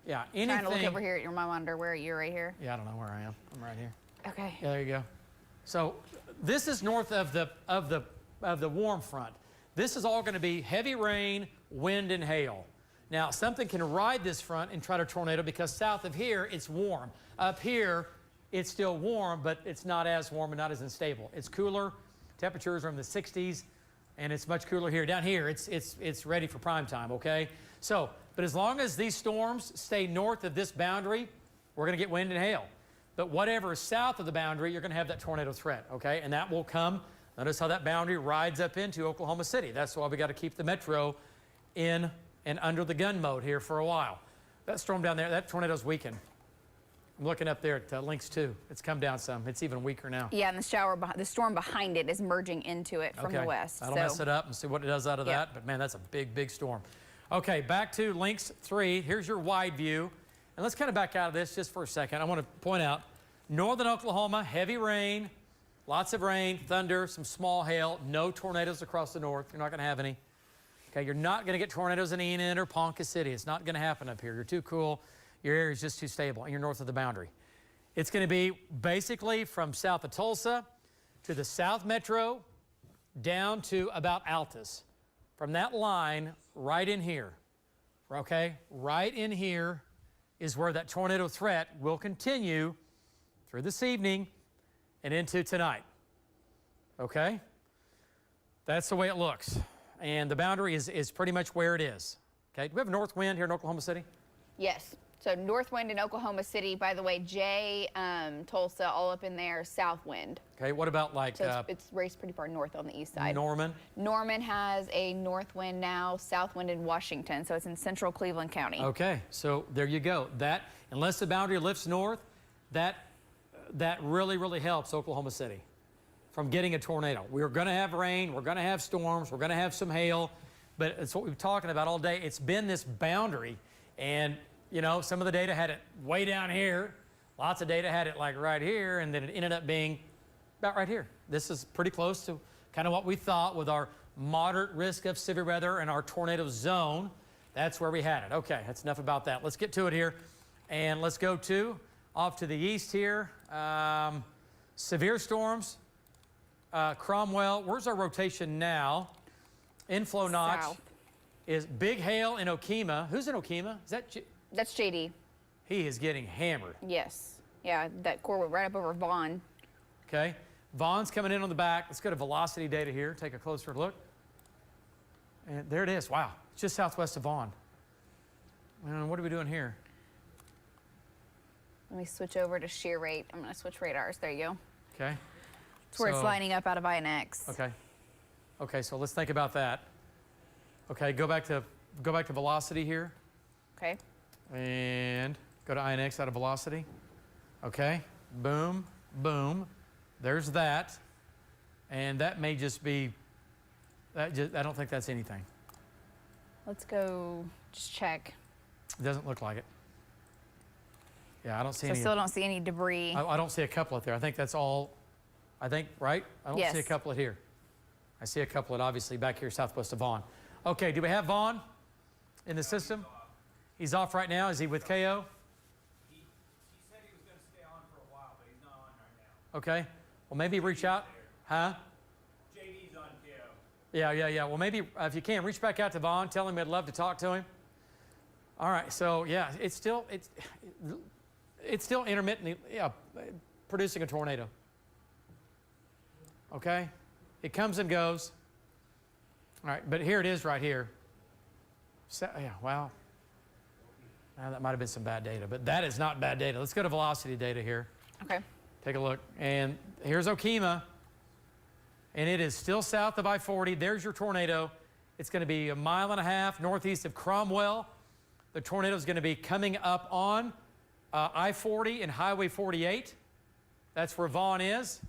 Yeah, anything. Trying to look over here at your monitor. Where are you? Right here? Yeah, I don't know where I am. I'm right here. Okay. Yeah, there you go. So this is north of the warm front. This is all going to be heavy rain, wind, and hail. Now, something can ride this front and try to tornado because south of here, it's warm. Up here, it's still warm, but it's not as warm and not as unstable. It's cooler. Temperatures are in the 60s, and it's much cooler here. Down here, it's ready for prime time, okay? So, but as long as these storms stay north of this boundary, we're going to get wind and hail. But whatever is south of the boundary, you're going to have that tornado threat, okay? And that will come. Notice how that boundary rides up into Oklahoma City. That's why we got to keep the metro in and under the gun mode here for a while. That storm down there, that tornado's weakened. I'm looking up there at Lynx 2. It's come down some. It's even weaker now. Yeah, and the storm behind it is merging into it from the west. That'll mess it up and see what it does out of that. But man, that's a big, big storm. Okay, back to Lynx 3. Here's your wide view. And let's kind of back out of this just for a second. I want to point out, northern Oklahoma, heavy rain, lots of rain, thunder, some small hail, no tornadoes across the north. You're not going to have any. Okay, you're not going to get tornadoes in Enid or Ponca City. It's not going to happen up here. You're too cool. Your area is just too stable, and you're north of the boundary. It's going to be basically from south of Tulsa to the south metro down to about Altus. From that line right in here, okay, right in here is where that tornado threat will continue through this evening and into tonight, okay? That's the way it looks. And the boundary is pretty much where it is, okay? Do we have a north wind here in Oklahoma City? Yes. So north wind in Oklahoma City, by the way, Jay, Tulsa, all up in there, south wind. Okay, what about like... So it's raced pretty far north on the east side. Norman? Norman has a north wind now, south wind in Washington, so it's in central Cleveland County. Okay, so there you go. That, unless the boundary lifts north, that really, really helps Oklahoma City from getting a tornado. We're going to have rain, we're going to have storms, we're going to have some hail, but it's what we've been talking about all day. It's been this boundary, and you know, some of the data had it way down here. Lots of data had it like right here, and then it ended up being about right here. This is pretty close to kind of what we thought with our moderate risk of severe weather and our tornado zone. That's where we had it. Okay, that's enough about that. Let's get to it here, and let's go to off to the east here. Severe storms. Cromwell, where's our rotation now? Inflow notch South. Is big hail in Okemah. Who's in Okemah? Is that... That's JD. He is getting hammered. Yes. Yeah, that core went right up over Vaughn. Okay. Vaughn's coming in on the back. Let's go to velocity data here. Take a closer look. And there it is. Wow. It's just southwest of Vaughn. And what are we doing here? Let me switch over to shear rate. I'm going to switch radars. There you go. Okay. It's where it's lining up out of INX. Okay. Okay, so let's think about that. Okay, go back to velocity here. Okay. And go to INX out of velocity. Okay, boom, boom. There's that. And that may just be, I don't think that's anything. Let's go just check. It doesn't look like it. Yeah, I don't see so any. Still don't see any debris. I don't see a couplet there. I think that's all, I think, right? I don't see a couplet here. I see a couplet obviously back here southwest of Vaughn. Okay, do we have Vaughn in the system? He's off right now. Is he with KO? He said he was going to stay on for a while, but he's not on right now. Okay. Well, maybe reach out. Huh? JD's on KO. Yeah. Well, maybe if you can, reach back out to Vaughn. Tell him I'd love to talk to him. All right. So, yeah, it's still intermittently producing a tornado. Okay? It comes and goes. All right. But here it is right here. So, yeah, wow. Now, that might have been some bad data, but that is not bad data. Let's go to velocity data here. Okay. Take a look. And here's Okemah, and it is still south of I-40. There's your tornado. It's going to be 1.5 miles northeast of Cromwell. The tornado is going to be coming up on I-40 and Highway 48. That's where Vaughn is.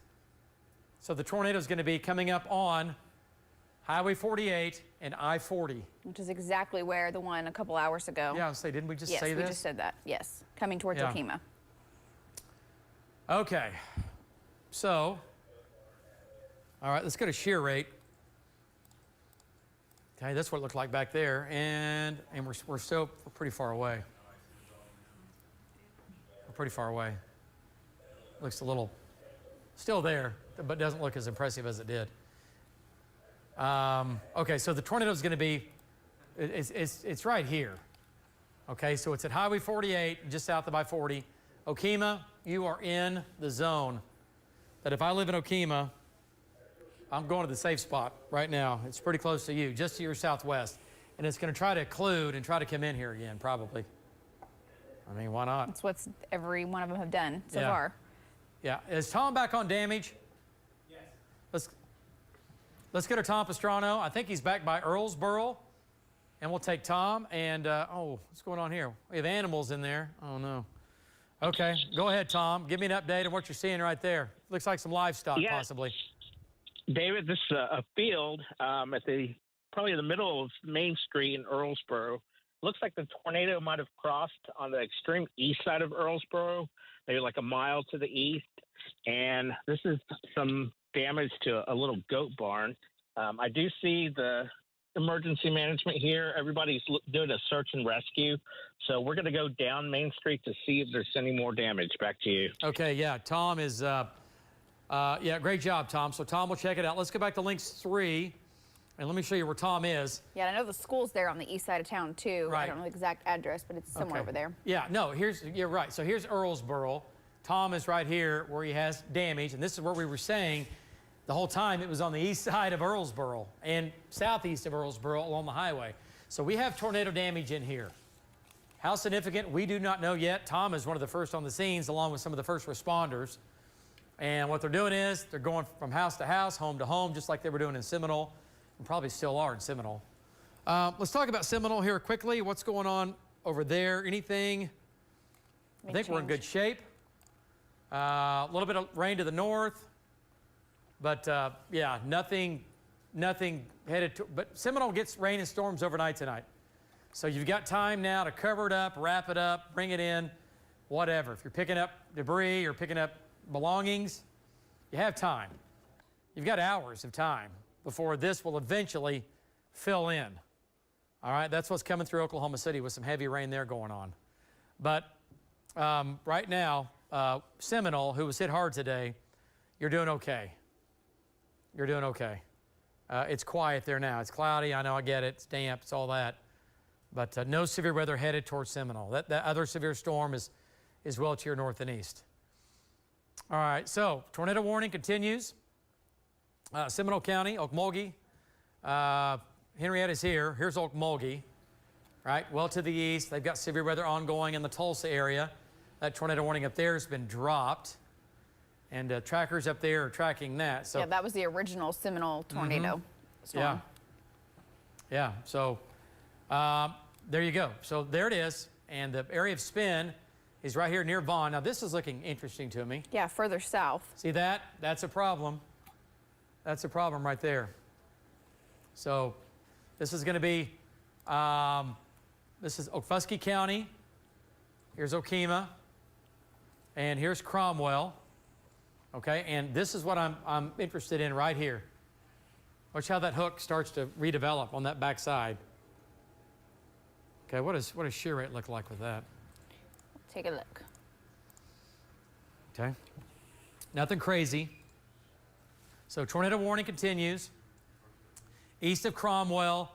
So the tornado is going to be coming up on Highway 48 and I-40. Which is exactly where the one a couple hours ago. Yeah, I was say, didn't we just yes, say this? Yes, we just said that. Yes, coming towards Yeah. Okemah. Okay, so, all right, let's go to shear rate. Okay, that's what it looked like back there, and we're pretty far away. We're pretty far away. Looks a little, still there, but doesn't look as impressive as it did. Okay, so the tornado is going to be, it's right here. Okay, so it's at Highway 48, just south of I-40. Okemah, you are in the zone. That if I live in Okemah, I'm going to the safe spot right now. It's pretty close to you, just to your southwest. And it's going to try to occlude and try to come in here again, probably. I mean, why not? That's what every one of them have done so Yeah. far. Yeah, is Tom back on damage? Yes. Let's go to Tom Pastrano. I think he's back by Earlsboro. And we'll take Tom. And, oh, what's going on here? We have animals in there. Oh, no. Okay, go ahead, Tom. Give me an update on what you're seeing right there. Looks like some livestock, possibly. David, this is a field at probably in the middle of Main Street in Earlsboro. Looks like the tornado might have crossed on the extreme east side of Earlsboro, maybe like a mile to the east. And this is some damage to a little goat barn. I do see the emergency management here. Everybody's doing a search and rescue. So we're going to go down Main Street to see if there's any more damage. Back to you. Okay, yeah, Tom is, yeah, great job, Tom. So Tom will check it out. Let's go back to Links 3, and let me show you where Tom is. Yeah, I know the school's there on the east side of town, too. Right. I don't know the exact address, but it's somewhere over there. Yeah, no, you're right. So here's Earlsboro. Tom is right here where he has damage, and this is where we were saying the whole time it was on the east side of Earlsboro and southeast of Earlsboro along the highway. So we have tornado damage in here. How significant, we do not know yet. Tom is one of the first on the scenes along with some of the first responders. And what they're doing is they're going from house to house, home to home, just like they were doing in Seminole, and probably still are in Seminole. Let's talk about Seminole here quickly. What's going on over there? Anything? I think we're in good shape. A little bit of rain to the north, but yeah, nothing headed to, but Seminole gets rain and storms overnight tonight. So you've got time now to cover it up, wrap it up, bring it in, whatever. If you're picking up debris or picking up belongings, you have time. You've got hours of time before this will eventually fill in. All right, that's what's coming through Oklahoma City with some heavy rain there going on. But right now, Seminole, who was hit hard today, you're doing okay. You're doing okay. It's quiet there now. It's cloudy. I know, I get it. It's damp. It's all that. But no severe weather headed towards Seminole. That other severe storm is well to your north and east. All right, so tornado warning continues. Seminole County, Okmulgee. Henrietta's here. Here's Okmulgee, right? Well to the east. They've got severe weather ongoing in the Tulsa area. That tornado warning up there has been dropped. And trackers up there are tracking that. So yeah, that was the original Seminole tornado storm. Yeah, so there you go. So there it is. And the area of spin is right here near Vaughn. Now, this is looking interesting to me. Yeah, further south. See that? That's a problem. That's a problem right there. So this is going to be, this is Okfuskee County. Here's Okemah. And here's Cromwell. Okay, and this is what I'm interested in right here. Watch how that hook starts to redevelop on that back side. Okay, what does shear rate look like with that? Take a look. Okay, nothing crazy. So tornado warning continues. East of Cromwell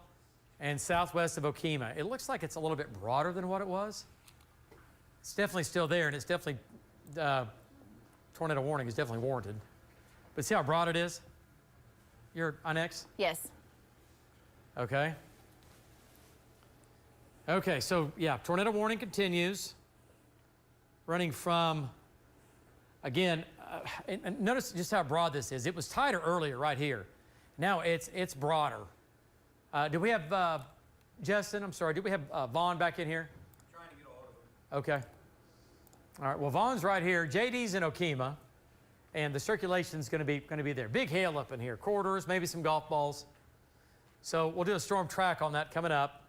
and southwest of Okemah. It looks like it's a little bit broader than what it was. It's definitely still there, and it's definitely, tornado warning is definitely warranted. But see how broad it is? You're on X? Yes. Okay. Okay, so yeah, tornado warning continues. Running from, again, and notice just how broad this is. It was tighter earlier right here. Now it's broader. Do we have, Justin, I'm sorry, do we have Vaughn back in here? I'm trying to get a hold of him. Okay. All right, well, Vaughn's right here. JD's in Okemah, and the circulation's going to be there. Big hail up in here. Quarters, maybe some golf balls. So we'll do a storm track on that coming up,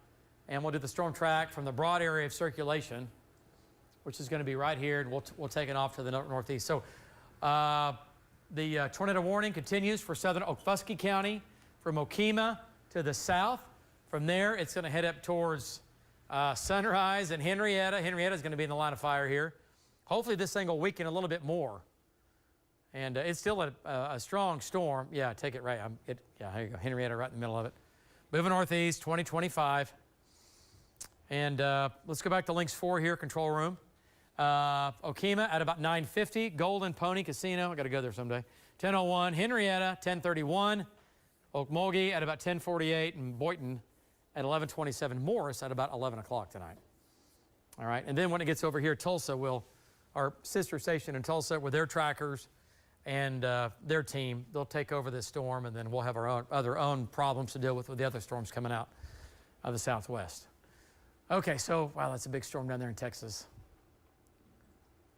and we'll do the storm track from the broad area of circulation, which is going to be right here, and we'll take it off to the northeast. So the tornado warning continues for southern Okfuskee County, from Okemah to the south. From there, it's going to head up towards Sunrise and Henrietta. Henrietta is going to be in the line of fire here. Hopefully this thing will weaken a little bit more. And it's still a strong storm. Yeah, take it right. Yeah, here you go. Henrietta right in the middle of it. Moving northeast, 2025. And let's go back to Links 4 here, control room. Okemah at about 9:50. Golden Pony Casino. I got to go there someday. 10:01. Henrietta, 10:31. Okmulgee at about 10:48. And Boynton at 11:27. Morris at about 11 o'clock tonight. All right. And then when it gets over here, Tulsa our sister station in Tulsa with their trackers and their team, they'll take over this storm, and then we'll have our own problems to deal with the other storms coming out of the southwest. Okay, so, wow, that's a big storm down there in Texas.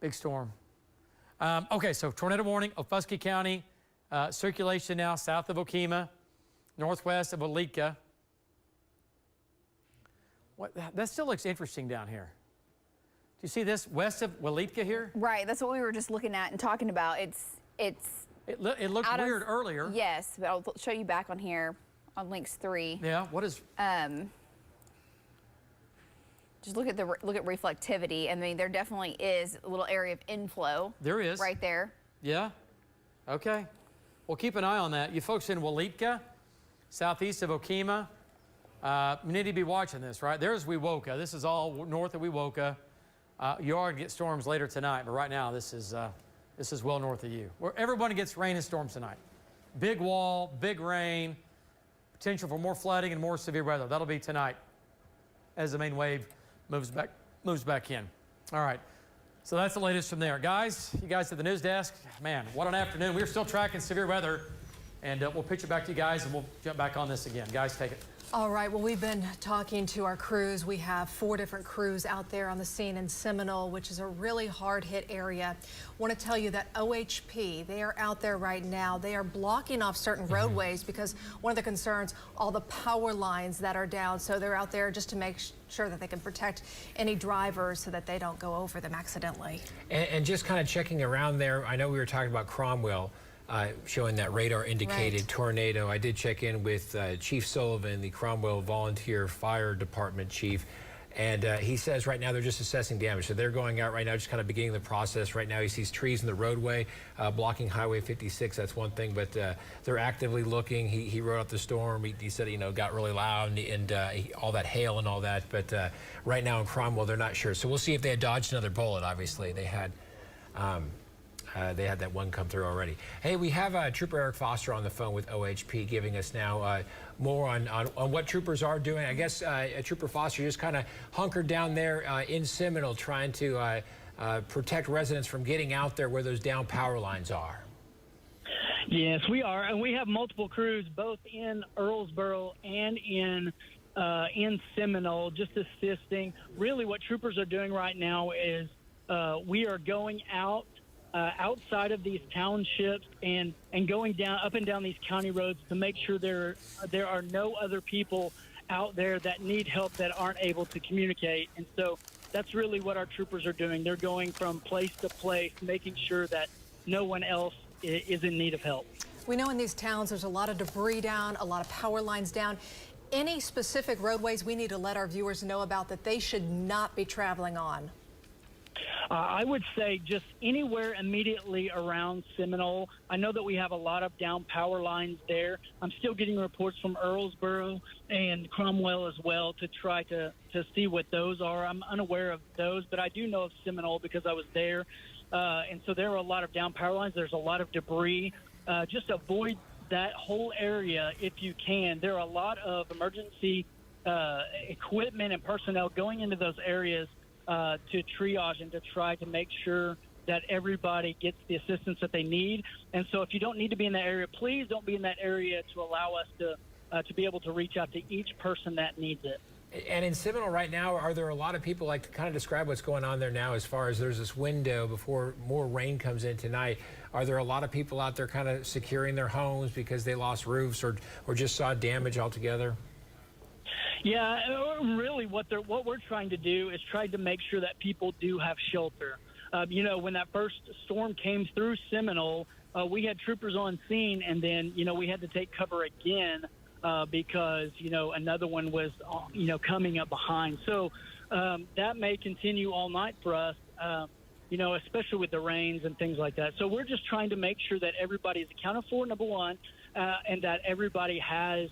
Big storm. Okay, so tornado warning, Okfuskee County, circulation now south of Okemah, northwest of Waletka. That still looks interesting down here. Do you see this west of Waletka here? Right, that's what we were just looking at and talking about. It looked weird earlier. Yes, but I'll show you back on here on Links 3. Yeah, what is? Just look at reflectivity. I mean, there definitely is a little area of inflow. There is. Right there. Yeah. Okay. Well, keep an eye on that. You folks in Waletka, southeast of Okemah, you need to be watching this, right? There's Wewoka. This is all north of Wewoka. You are going to get storms later tonight, but right now this is well north of you. Where everybody gets rain and storms tonight. Big wall, big rain, potential for more flooding and more severe weather. That'll be tonight as the main wave moves back in. All right. So that's the latest from there. Guys, you guys at the news desk, man, what an afternoon. We're still tracking severe weather, and we'll pitch it back to you guys, and we'll jump back on this again. Guys, take it. All right, well, we've been talking to our crews. We have 4 different crews out there on the scene in Seminole, which is a really hard-hit area. Want to tell you that OHP, they are out there right now. They are blocking off certain roadways because one of the concerns, all the power lines that are down. So they're out there just to make sure that they can protect any drivers so that they don't go over them accidentally. And just kind of checking around there, I know we were talking about Cromwell. Showing that radar-indicated tornado. I did check in with Chief Sullivan, the Cromwell Volunteer Fire Department chief, and he says right now they're just assessing damage. So they're going out right now, just kind of beginning the process. Right now he sees trees in the roadway blocking Highway 56. That's one thing, but they're actively looking. He wrote up the storm. He said, you know, it got really loud and all that hail and all that. But right now in Cromwell, they're not sure. So we'll see if they had dodged another bullet. Obviously, they had. They had that one come through already. Hey, we have Trooper Eric Foster on the phone with OHP giving us now more on what troopers are doing. I guess Trooper Foster just kind of hunkered down there in Seminole trying to protect residents from getting out there where those down power lines are. Yes, we are. And we have multiple crews both in Earlsboro and in Seminole just assisting. Really what troopers are doing right now is we are going out outside of these townships and going down up and down these county roads to make sure there are no other people out there that need help that aren't able to communicate. And so that's really what our troopers are doing. They're going from place to place, making sure that no one else is in need of help. We know in these towns there's a lot of debris down, a lot of power lines down. Any specific roadways we need to let our viewers know about that they should not be traveling on? I would say just anywhere immediately around Seminole. I know that we have a lot of down power lines there. I'm still getting reports from Earlsboro and Cromwell as well to try to see what those are. I'm unaware of those, but I do know of Seminole because I was there. And so there are a lot of down power lines. There's a lot of debris. Just avoid that whole area if you can. There are a lot of emergency equipment and personnel going into those areas to triage and to try to make sure that everybody gets the assistance that they need. And so if you don't need to be in that area, please don't be in that area to allow us to be able to reach out to each person that needs it. And in Seminole right now, are there a lot of people, like, to kind of describe what's going on there now as far as there's this window before more rain comes in tonight? Are there a lot of people out there kind of securing their homes because they lost roofs or just saw damage altogether? Yeah, really what we're trying to do is try to make sure that people do have shelter. You know, when that first storm came through Seminole, we had troopers on scene, and then, you know, we had to take cover again because, you know, another one was, you know, coming up behind. So that may continue all night for us, you know, especially with the rains and things like that. So we're just trying to make sure that everybody is accounted for, number one, and that everybody has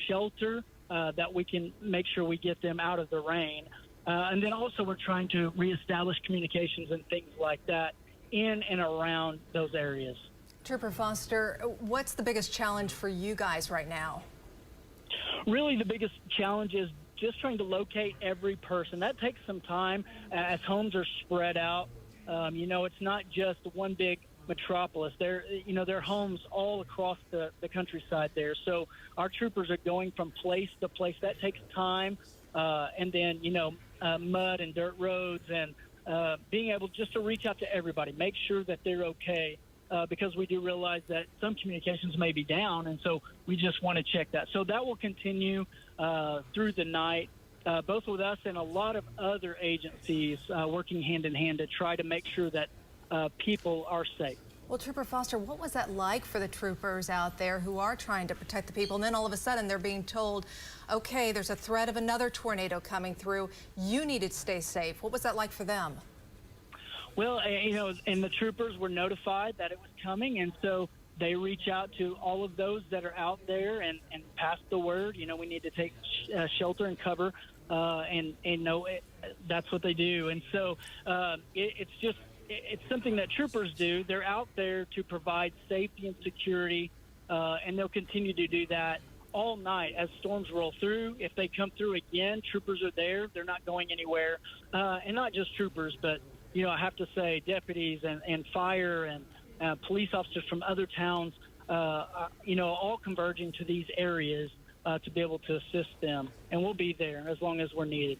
shelter, that we can make sure we get them out of the rain. And then also we're trying to reestablish communications and things like that in and around those areas. Trooper Foster, what's the biggest challenge for you guys right now? Really, the biggest challenge is just trying to locate every person. That takes some time as homes are spread out. You know, it's not just one big metropolis. There are homes all across the countryside there. So our troopers are going from place to place. That takes time. And then, you know, mud and dirt roads, and being able just to reach out to everybody, make sure that they're okay. Because we do realize that some communications may be down, and so we just want to check that. So that will continue through the night, both with us and a lot of other agencies working hand in hand to try to make sure that people are safe. Well, Trooper Foster, what was that like for the troopers out there who are trying to protect the people, and then all of a sudden they're being told, okay, there's a threat of another tornado coming through, you need to stay safe? What was that like for them? Well, you know, and the troopers were notified that it was coming, and so they reach out to all of those that are out there and pass the word. You know, we need to take shelter and cover, and know that's what they do. And so it's something that troopers do. They're out there to provide safety and security, and they'll continue to do that all night as storms roll through. If they come through again, troopers are there. They're not going anywhere, and not just troopers, but you know, I have to say deputies and fire and police officers from other towns, you know, all converging to these areas to be able to assist them. And we'll be there as long as we're needed.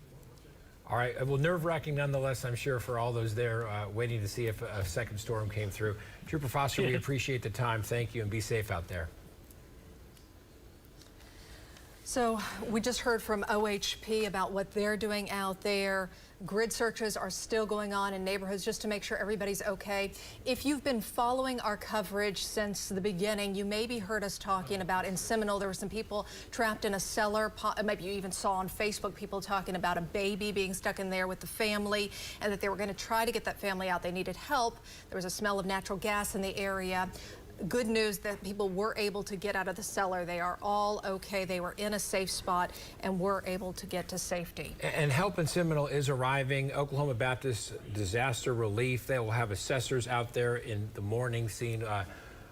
All right. Well, nerve-wracking nonetheless, I'm sure, for all those there waiting to see if a second storm came through. Trooper Foster, we appreciate the time. Thank you, and be safe out there. So we just heard from OHP about what they're doing out there. Grid searches are still going on in neighborhoods just to make sure everybody's okay. If you've been following our coverage since the beginning, you maybe heard us talking about in Seminole, there were some people trapped in a cellar. Maybe you even saw on Facebook people talking about a baby being stuck in there with the family, and that they were going to try to get that family out. They needed help. There was a smell of natural gas in the area. Good news that people were able to get out of the cellar. They are all okay. They were in a safe spot and were able to get to safety. And help in Seminole is arriving. Oklahoma Baptist Disaster Relief. They will have assessors out there in the morning seeing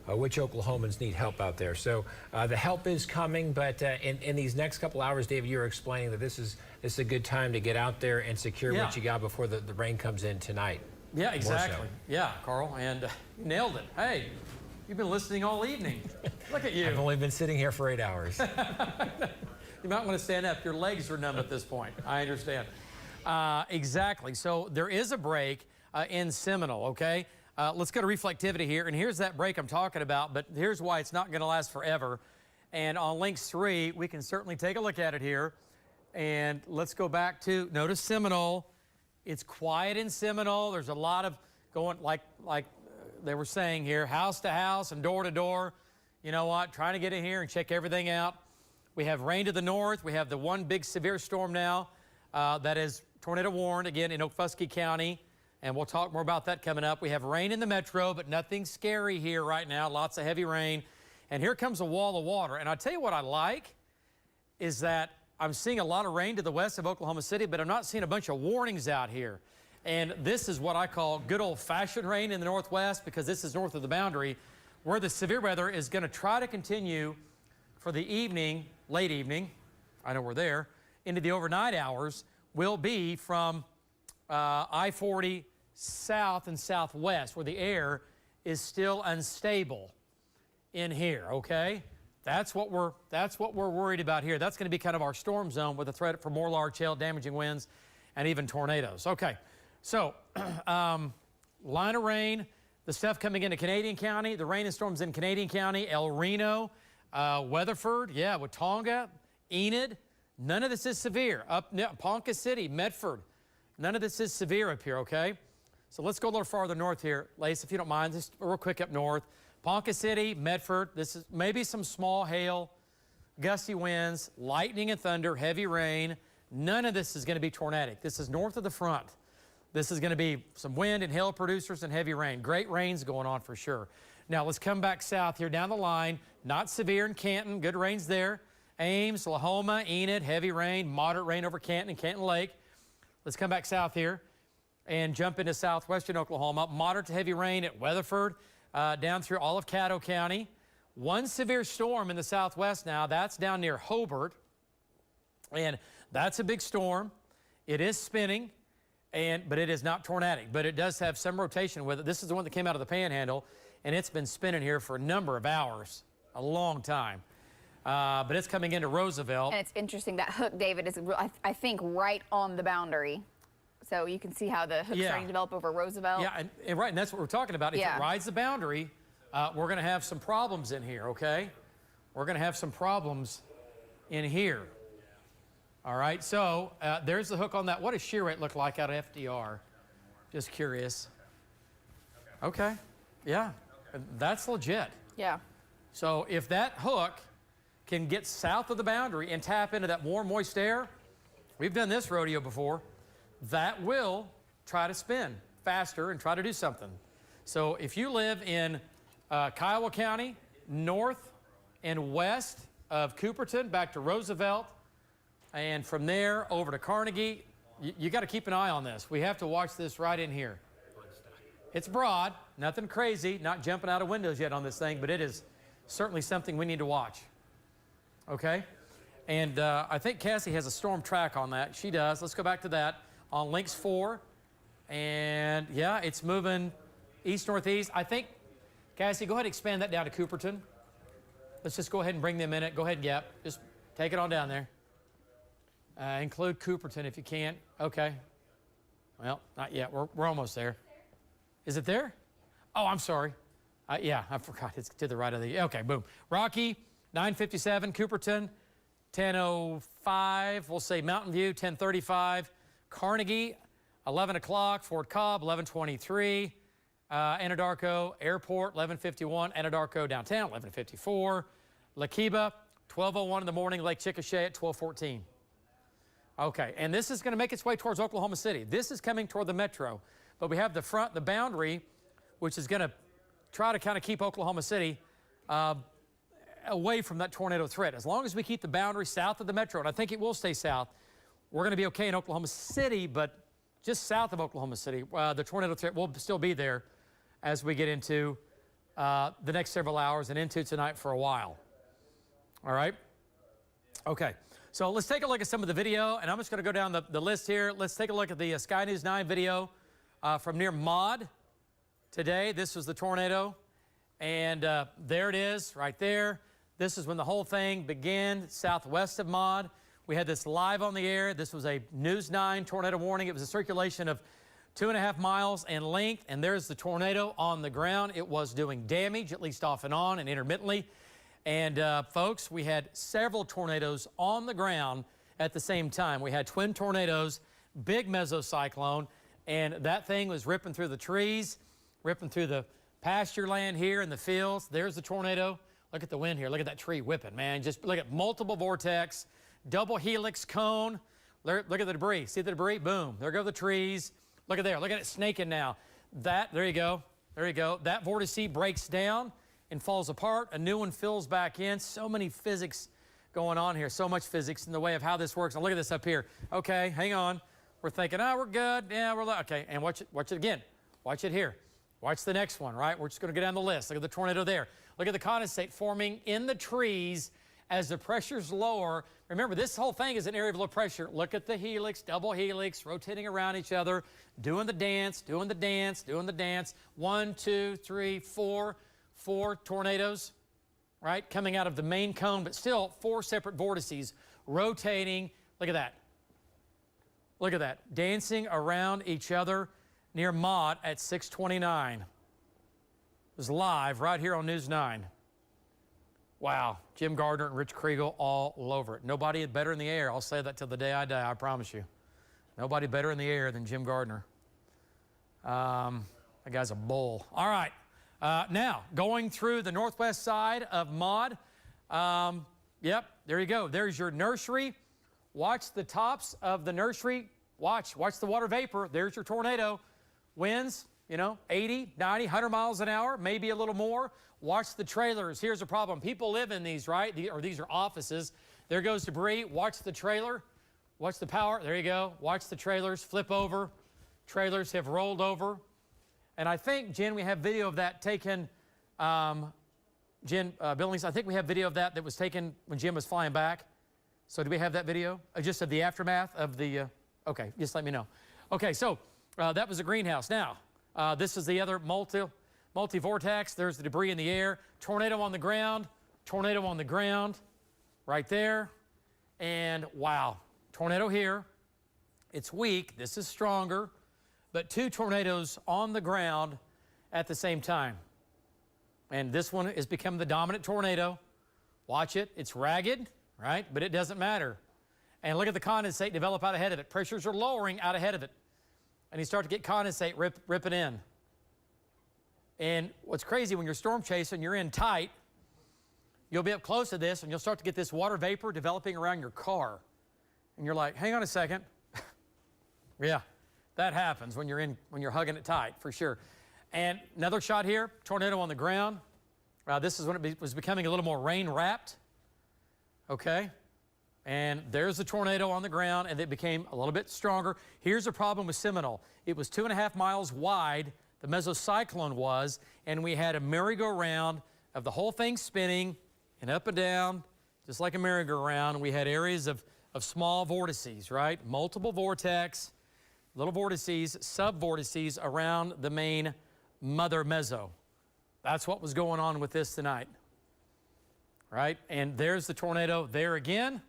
which Oklahomans need help out there. So the help is coming, but in these next couple hours, David, you're explaining that this is a good time to get out there and secure what you got before the rain comes in tonight. Yeah, exactly. Yeah, Carl, and you nailed it. Hey. You've been listening all evening. Look at you. I've only been sitting here for 8 hours. You might want to stand up. Your legs are numb at this point. I understand. Exactly. So there is a break in Seminole, okay? Let's go to reflectivity here. And here's that break I'm talking about, but here's why it's not going to last forever. And on links 3, we can certainly take a look at it here. And let's go back to, notice Seminole. It's quiet in Seminole. There's a lot of going like they were saying here, house to house and door to door. You know what? Trying to get in here and check everything out. We have rain to the north. We have the one big severe storm now that is tornado warned again in Okfuskee County. And we'll talk more about that coming up. We have rain in the metro, but nothing scary here right now. Lots of heavy rain. And here comes a wall of water. And I'll tell you what I like is that I'm seeing a lot of rain to the west of Oklahoma City, but I'm not seeing a bunch of warnings out here. And this is what I call good old-fashioned rain in the northwest, because this is north of the boundary, where the severe weather is going to try to continue for the evening, late evening, I know we're there, into the overnight hours, will be from I-40 south and southwest, where the air is still unstable in here, okay? That's what we're worried about here. That's going to be kind of our storm zone with a threat for more large hail, damaging winds, and even tornadoes. Okay, so line of rain, the stuff coming into Canadian County, the rain and storms in Canadian County, El Reno, Weatherford, yeah, Watonga, Enid. None of this is severe. Up Ponca City, Medford. None of this is severe up here, okay? So let's go a little farther north here, Lace, if you don't mind, just real quick up north. Ponca City, Medford, this is maybe some small hail, gusty winds, lightning and thunder, heavy rain. None of this is going to be tornadic. This is north of the front. This is going to be some wind and hail producers and heavy rain. Great rains going on for sure. Now let's come back south here down the line. Not severe in Canton, good rains there. Ames, Lahoma, Enid, heavy rain, moderate rain over Canton and Canton Lake. Let's come back south here and jump into southwestern Oklahoma. Moderate to heavy rain at Weatherford, down through all of Caddo County. One severe storm in the southwest now. That's down near Hobart. And that's a big storm. It is spinning, but it is not tornadic. But it does have some rotation with it. This is the one that came out of the Panhandle, and it's been spinning here for a number of hours, a long time. But it's coming into Roosevelt. And it's interesting, that hook, David, is, I think, right on the boundary. So you can see how the hook's starting to develop over Roosevelt. Yeah, and right, and that's what we're talking about. If it rides the boundary, we're going to have some problems in here, okay? We're going to have some problems in here. All right, so there's the hook on that. What does shear rate look like out of FDR? Just curious. Okay, yeah, that's legit. Yeah. So if that hook can get south of the boundary and tap into that warm, moist air, we've done this rodeo before, that will try to spin faster and try to do something. So if you live in Kiowa County, north and west of Cooperton, back to Roosevelt, and from there over to Carnegie, you got to keep an eye on this. We have to watch this right in here. It's broad, nothing crazy, not jumping out of windows yet on this thing, but it is certainly something we need to watch. Okay? And I think Cassie has a storm track on that. She does. Let's go back to that on Lynx 4. And yeah, it's moving east-northeast. I think, Cassie, go ahead and expand that down to Cooperton. Let's just go ahead and bring them in it. Go ahead and just take it on down there. Include Cooperton if you can. Okay. Well, not yet. We're almost there. Is it there? Oh, I'm sorry. Yeah, I forgot. It's to the right of the... Okay, boom. Rocky, 9:57. Cooperton, 10:05. We'll say Mountain View, 10:35. Carnegie, 11 o'clock. Fort Cobb, 11:23. Anadarko Airport, 11:51. Anadarko Downtown, 11:54. La Kiba, 12:01 in the morning. Lake Chickasha at 12:14. Okay, and this is going to make its way towards Oklahoma City. This is coming toward the metro. But we have the boundary, which is going to try to kind of keep Oklahoma City away from that tornado threat. As long as we keep the boundary south of the metro, and I think it will stay south, we're going to be okay in Oklahoma City, but just south of Oklahoma City, the tornado threat will still be there as we get into the next several hours and into tonight for a while. All right? Okay. So let's take a look at some of the video, and I'm just going to go down the list here. Let's take a look at the Sky News 9 video from near Maud today. This was the tornado, and there it is right there. This is when the whole thing began southwest of Maud. We had this live on the air. This was a News 9 tornado warning. It was a circulation of 2.5 miles in length, and there's the tornado on the ground. It was doing damage, at least off and on and intermittently. And folks, we had several tornadoes on the ground at the same time. We had twin tornadoes, big mesocyclone, and that thing was ripping through the trees, ripping through the pasture land here in the fields. There's the tornado. Look at the wind here. Look at that tree whipping, man. Just look at multiple vortex, double helix cone. Look at the debris. See the debris? Boom. There go the trees. Look at there. Look at it snaking now. There you go. There you go. That vortice breaks down and falls apart. A new one fills back in. So many physics going on here. So much physics in the way of how this works. Now look at this up here. Okay, hang on. We're thinking, we're good. Yeah, okay. And watch it again. Watch it here. Watch the next one, right? We're just going to go down the list. Look at the tornado there. Look at the condensate forming in the trees as the pressure's lower. Remember, this whole thing is an area of low pressure. Look at the helix, double helix, rotating around each other, doing the dance, doing the dance, doing the dance. 1, 2, 3, 4. 4 tornadoes. right, coming out of the main cone, but still 4 separate vortices rotating. Look at that. Look at that. Dancing around each other near Mott at 6:29. It was live right here on News 9. Wow. Jim Gardner and Rich Kriegel all over it. Nobody better in the air. I'll say that till the day I die, I promise you. Nobody better in the air than Jim Gardner. That guy's a bull. All right. Now, going through the northwest side of Maud. Yep, there you go. There's your nursery. Watch the tops of the nursery. Watch the water vapor. There's your tornado. Winds, 80, 90, 100 miles an hour, maybe a little more. Watch the trailers. Here's the problem. People live in these, right? Or these are offices. There goes debris. Watch the trailer. Watch the power. There you go. Watch the trailers flip over. Trailers have rolled over. And I think, Jen, we have video of that taken, Billings, I think we have video of that was taken when Jim was flying back. So do we have that video? Just of the aftermath of the, okay, just let me know. Okay, so that was a greenhouse. Now, this is the other multi-vortex. There's the debris in the air. Tornado on the ground, right there. And wow, tornado here. It's weak. This is stronger. But 2 tornadoes on the ground at the same time. And this one is becoming the dominant tornado. Watch it. It's ragged, right? But it doesn't matter. And look at the condensate develop out ahead of it. Pressures are lowering out ahead of it. And you start to get condensate ripping in. And what's crazy, when you're storm chasing, you're in tight, you'll be up close to this, and you'll start to get this water vapor developing around your car. And you're like, hang on a second. Yeah. That happens when you're hugging it tight, for sure. And another shot here, tornado on the ground. This is when it was becoming a little more rain-wrapped. Okay? And there's the tornado on the ground, and it became a little bit stronger. Here's the problem with Seminole. It was 2.5 miles wide, the mesocyclone was, and we had a merry-go-round of the whole thing spinning and up and down, just like a merry-go-round. We had areas of small vortices, right? Multiple vortex. Little vortices, sub-vortices around the main mother meso. That's what was going on with this tonight, right? And there's the tornado there again.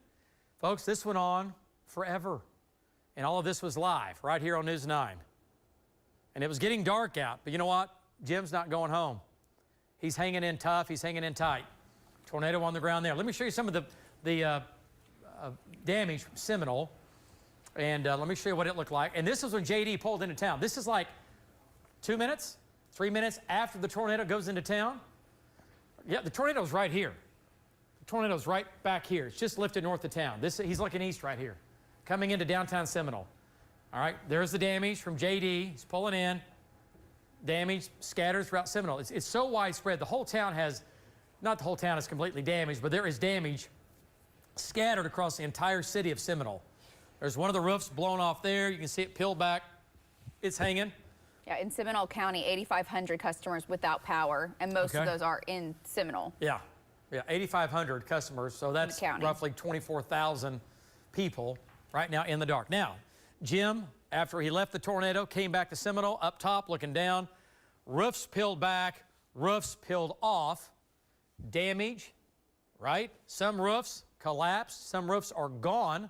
Folks, this went on forever. And all of this was live right here on News 9. And it was getting dark out. But you know what? Jim's not going home. He's hanging in tough. He's hanging in tight. Tornado on the ground there. Let me show you some of the damage from Seminole. And let me show you what it looked like. And this is when JD pulled into town. This is like 2 minutes, 3 minutes after the tornado goes into town. Yeah, the tornado's right here. The tornado's right back here. It's just lifted north of town. He's looking east right here, coming into downtown Seminole. All right, there's the damage from JD. He's pulling in. Damage scattered throughout Seminole. It's so widespread. The whole town has, not the whole town is completely damaged, but there is damage scattered across the entire city of Seminole. There's one of the roofs blown off there. You can see it peeled back. It's hanging. Yeah, in Seminole County, 8,500 customers without power, and most of those are in Seminole. Yeah, 8,500 customers. So that's roughly 24,000 people right now in the dark. Now, Jim, after he left the tornado, came back to Seminole, up top, looking down. Roofs peeled back, roofs peeled off. Damage, right? Some roofs collapsed, some roofs are gone.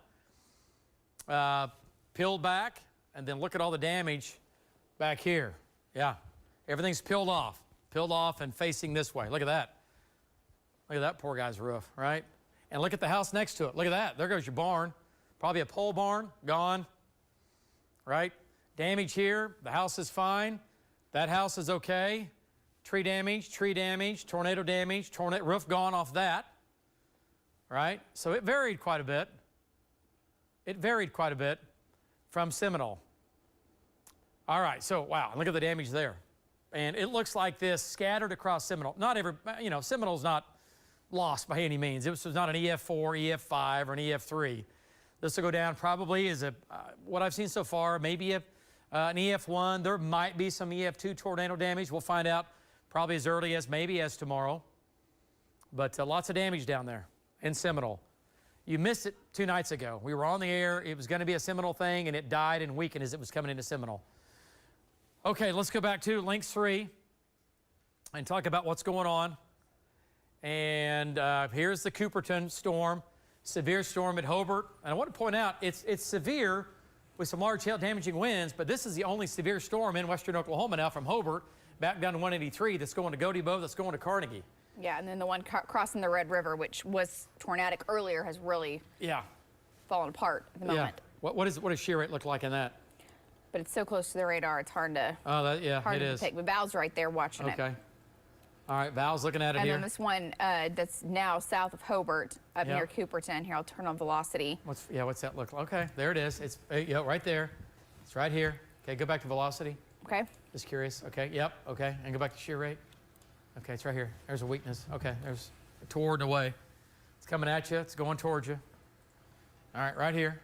Peeled back, and then look at all the damage back here. Yeah, everything's peeled off and facing this way. Look at that. Look at that poor guy's roof, right? And look at the house next to it. Look at that. There goes your barn. Probably a pole barn, gone, right? Damage here. The house is fine. That house is okay. Tree damage, tornado damage, roof gone off that, right? So it varied quite a bit. It varied quite a bit from Seminole. All right, so wow, look at the damage there. And it looks like this scattered across Seminole. Not every, Seminole's not lost by any means. It was not an EF4, EF5, or an EF3. This will go down probably as what I've seen so far, maybe an EF1. There might be some EF2 tornado damage. We'll find out probably as early as maybe as tomorrow. But lots of damage down there in Seminole. You missed it 2 nights ago. We were on the air. It was going to be a Seminole thing, and it died and weakened as it was coming into Seminole. Okay, let's go back to Link 3 and talk about what's going on. And here's the Cooperton storm, severe storm at Hobart. And I want to point out, it's severe with some large hail damaging winds, but this is the only severe storm in western Oklahoma now from Hobart back down to 183 that's going to Godebo, that's going to Carnegie. Yeah, and then the one crossing the Red River, which was tornadic earlier, has really fallen apart at the moment. What does shear rate look like in that? But it's so close to the radar, it's hard to hard to is. detect. But Val's right there watching it. Okay. All right, Val's looking at it here. And then this one that's now south of Hobart, up near Cooperton. Here, I'll turn on velocity. What's that look like? Okay, there it is. It's right there. It's right here. Okay, go back to velocity. Okay. Just curious. Okay, yep, okay. And go back to shear rate. Okay, it's right here. There's a weakness. Okay, there's toward and away. It's coming at you. It's going towards you. All right, right here.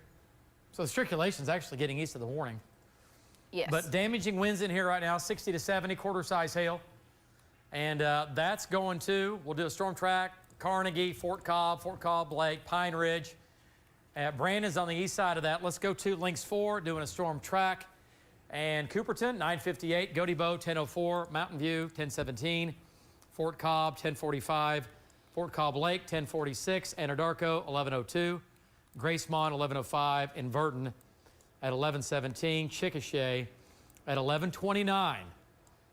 So the circulation's actually getting east of the warning. Yes. But damaging winds in here right now, 60 to 70, quarter-size hail. And that's going to, we'll do a storm track, Carnegie, Fort Cobb, Lake, Pine Ridge. Brandon's on the east side of that. Let's go to Links 4, doing a storm track. And Cooperton, 958, Godebo, 1004, Mountain View, 1017, Fort Cobb, 1045, Fort Cobb Lake, 1046, Anadarko, 1102, Gracemont, 1105, and Verdon at 1117, Chickasha at 1129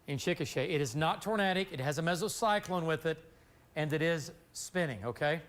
in Chickasha. It is not tornadic. It has a mesocyclone with it, and it is spinning, okay?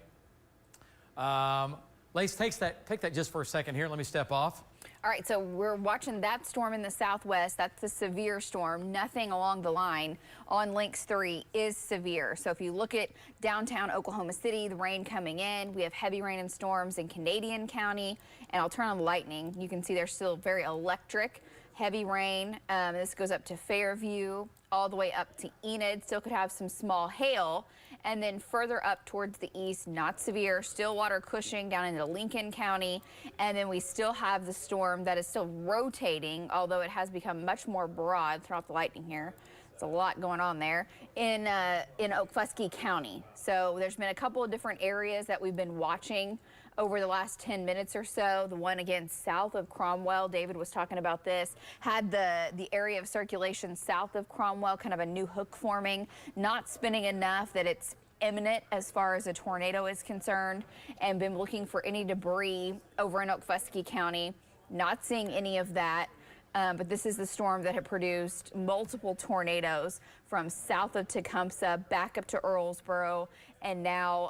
Lace, take that just for a second here. Let me step off. All right, so we're watching that storm in the southwest. That's the severe storm. Nothing along the line on Links 3 is severe. So if you look at downtown Oklahoma City, the rain coming in, we have heavy rain and storms in Canadian County, and I'll turn on the lightning. You can see they're still very electric, heavy rain. This goes up to Fairview, all the way up to Enid. Still could have some small hail. And then further up towards the east, not severe, Stillwater, Cushing down into Lincoln County. And then we still have the storm that is still rotating, although it has become much more broad throughout the lightning here. There's a lot going on there in Okfuskee County. So there's been a couple of different areas that we've been watching over the last 10 minutes or so. The one again south of Cromwell, David was talking about this, had the area of circulation south of Cromwell, kind of a new hook forming, not spinning enough that it's imminent as far as a tornado is concerned, and been looking for any debris over in Okfuskee County. Not seeing any of that. But this is the storm that had produced multiple tornadoes from south of Tecumseh back up to Earlsboro, and now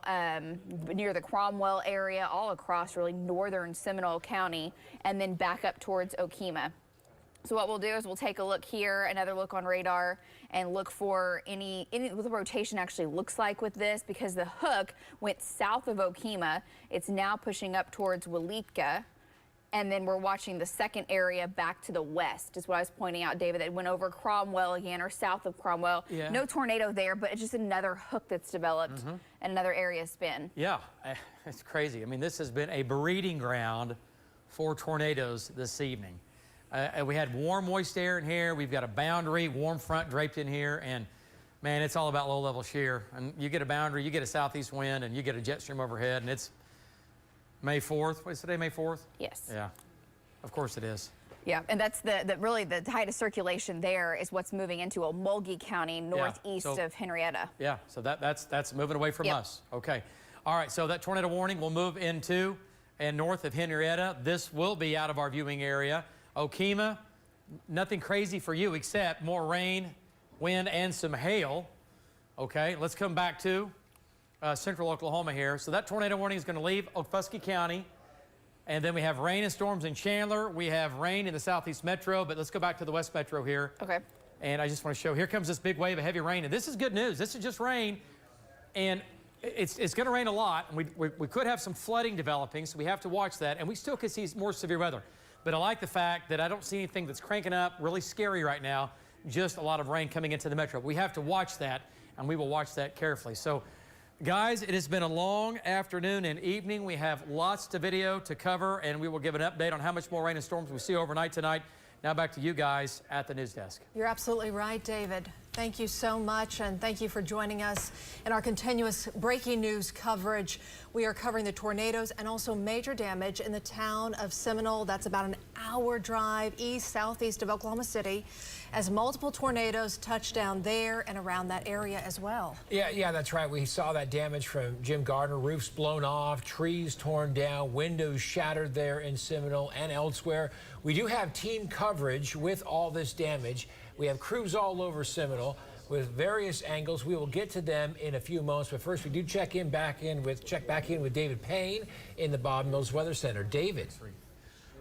near the Cromwell area, all across really northern Seminole County, and then back up towards Okemah. So what we'll do is we'll take a look here, another look on radar, and look for any what the rotation actually looks like with this, because the hook went south of Okemah. It's now pushing up towards Waleetka. And then we're watching the second area back to the west, is what I was pointing out, David. It went over Cromwell again, or south of Cromwell. Yeah. No tornado there, but it's just another hook that's developed and another area spin. Yeah, it's crazy. I mean, this has been a breeding ground for tornadoes this evening. We had warm, moist air in here. We've got a boundary, warm front draped in here, and man, it's all about low-level shear. And you get a boundary, you get a southeast wind, and you get a jet stream overhead, and it's May 4th. What is today, May 4th? Yes. Yeah, of course it is. Yeah, and that's really the height of circulation there is what's moving into Mulgee County, northeast of Henrietta. Yeah, so that's moving away from us. Okay. All right, so that tornado warning will move into and north of Henrietta. This will be out of our viewing area. Okemah, nothing crazy for you except more rain, wind, and some hail. Okay, let's come back to central Oklahoma here. So that tornado warning is going to leave Okfuskee County. And then we have rain and storms in Chandler. We have rain in the southeast metro, but let's go back to the west metro here. Okay. And I just want to show, here comes this big wave of heavy rain. And this is good news. This is just rain. And it's going to rain a lot. And we could have some flooding developing, so we have to watch that. And we still could see more severe weather. But I like the fact that I don't see anything that's cranking up really scary right now, just a lot of rain coming into the metro. We have to watch that, and we will watch that carefully. So, guys, it has been a long afternoon and evening. We have lots of video to cover, and we will give an update on how much more rain and storms we see overnight tonight. Now back to you guys at the news desk. You're absolutely right, David. Thank you so much, and thank you for joining us in our continuous breaking news coverage. We are covering the tornadoes and also major damage in the town of Seminole. That's about an hour drive southeast of Oklahoma City, as multiple tornadoes touch down there and around that area as well. Yeah, that's right. We saw that damage from Jim Gardner. Roofs blown off, trees torn down, windows shattered there in Seminole and elsewhere. We do have team coverage with all this damage. We have crews all over Seminole with various angles. We will get to them in a few moments, but first we do check back in with David Payne in the Bob Mills Weather Center. David.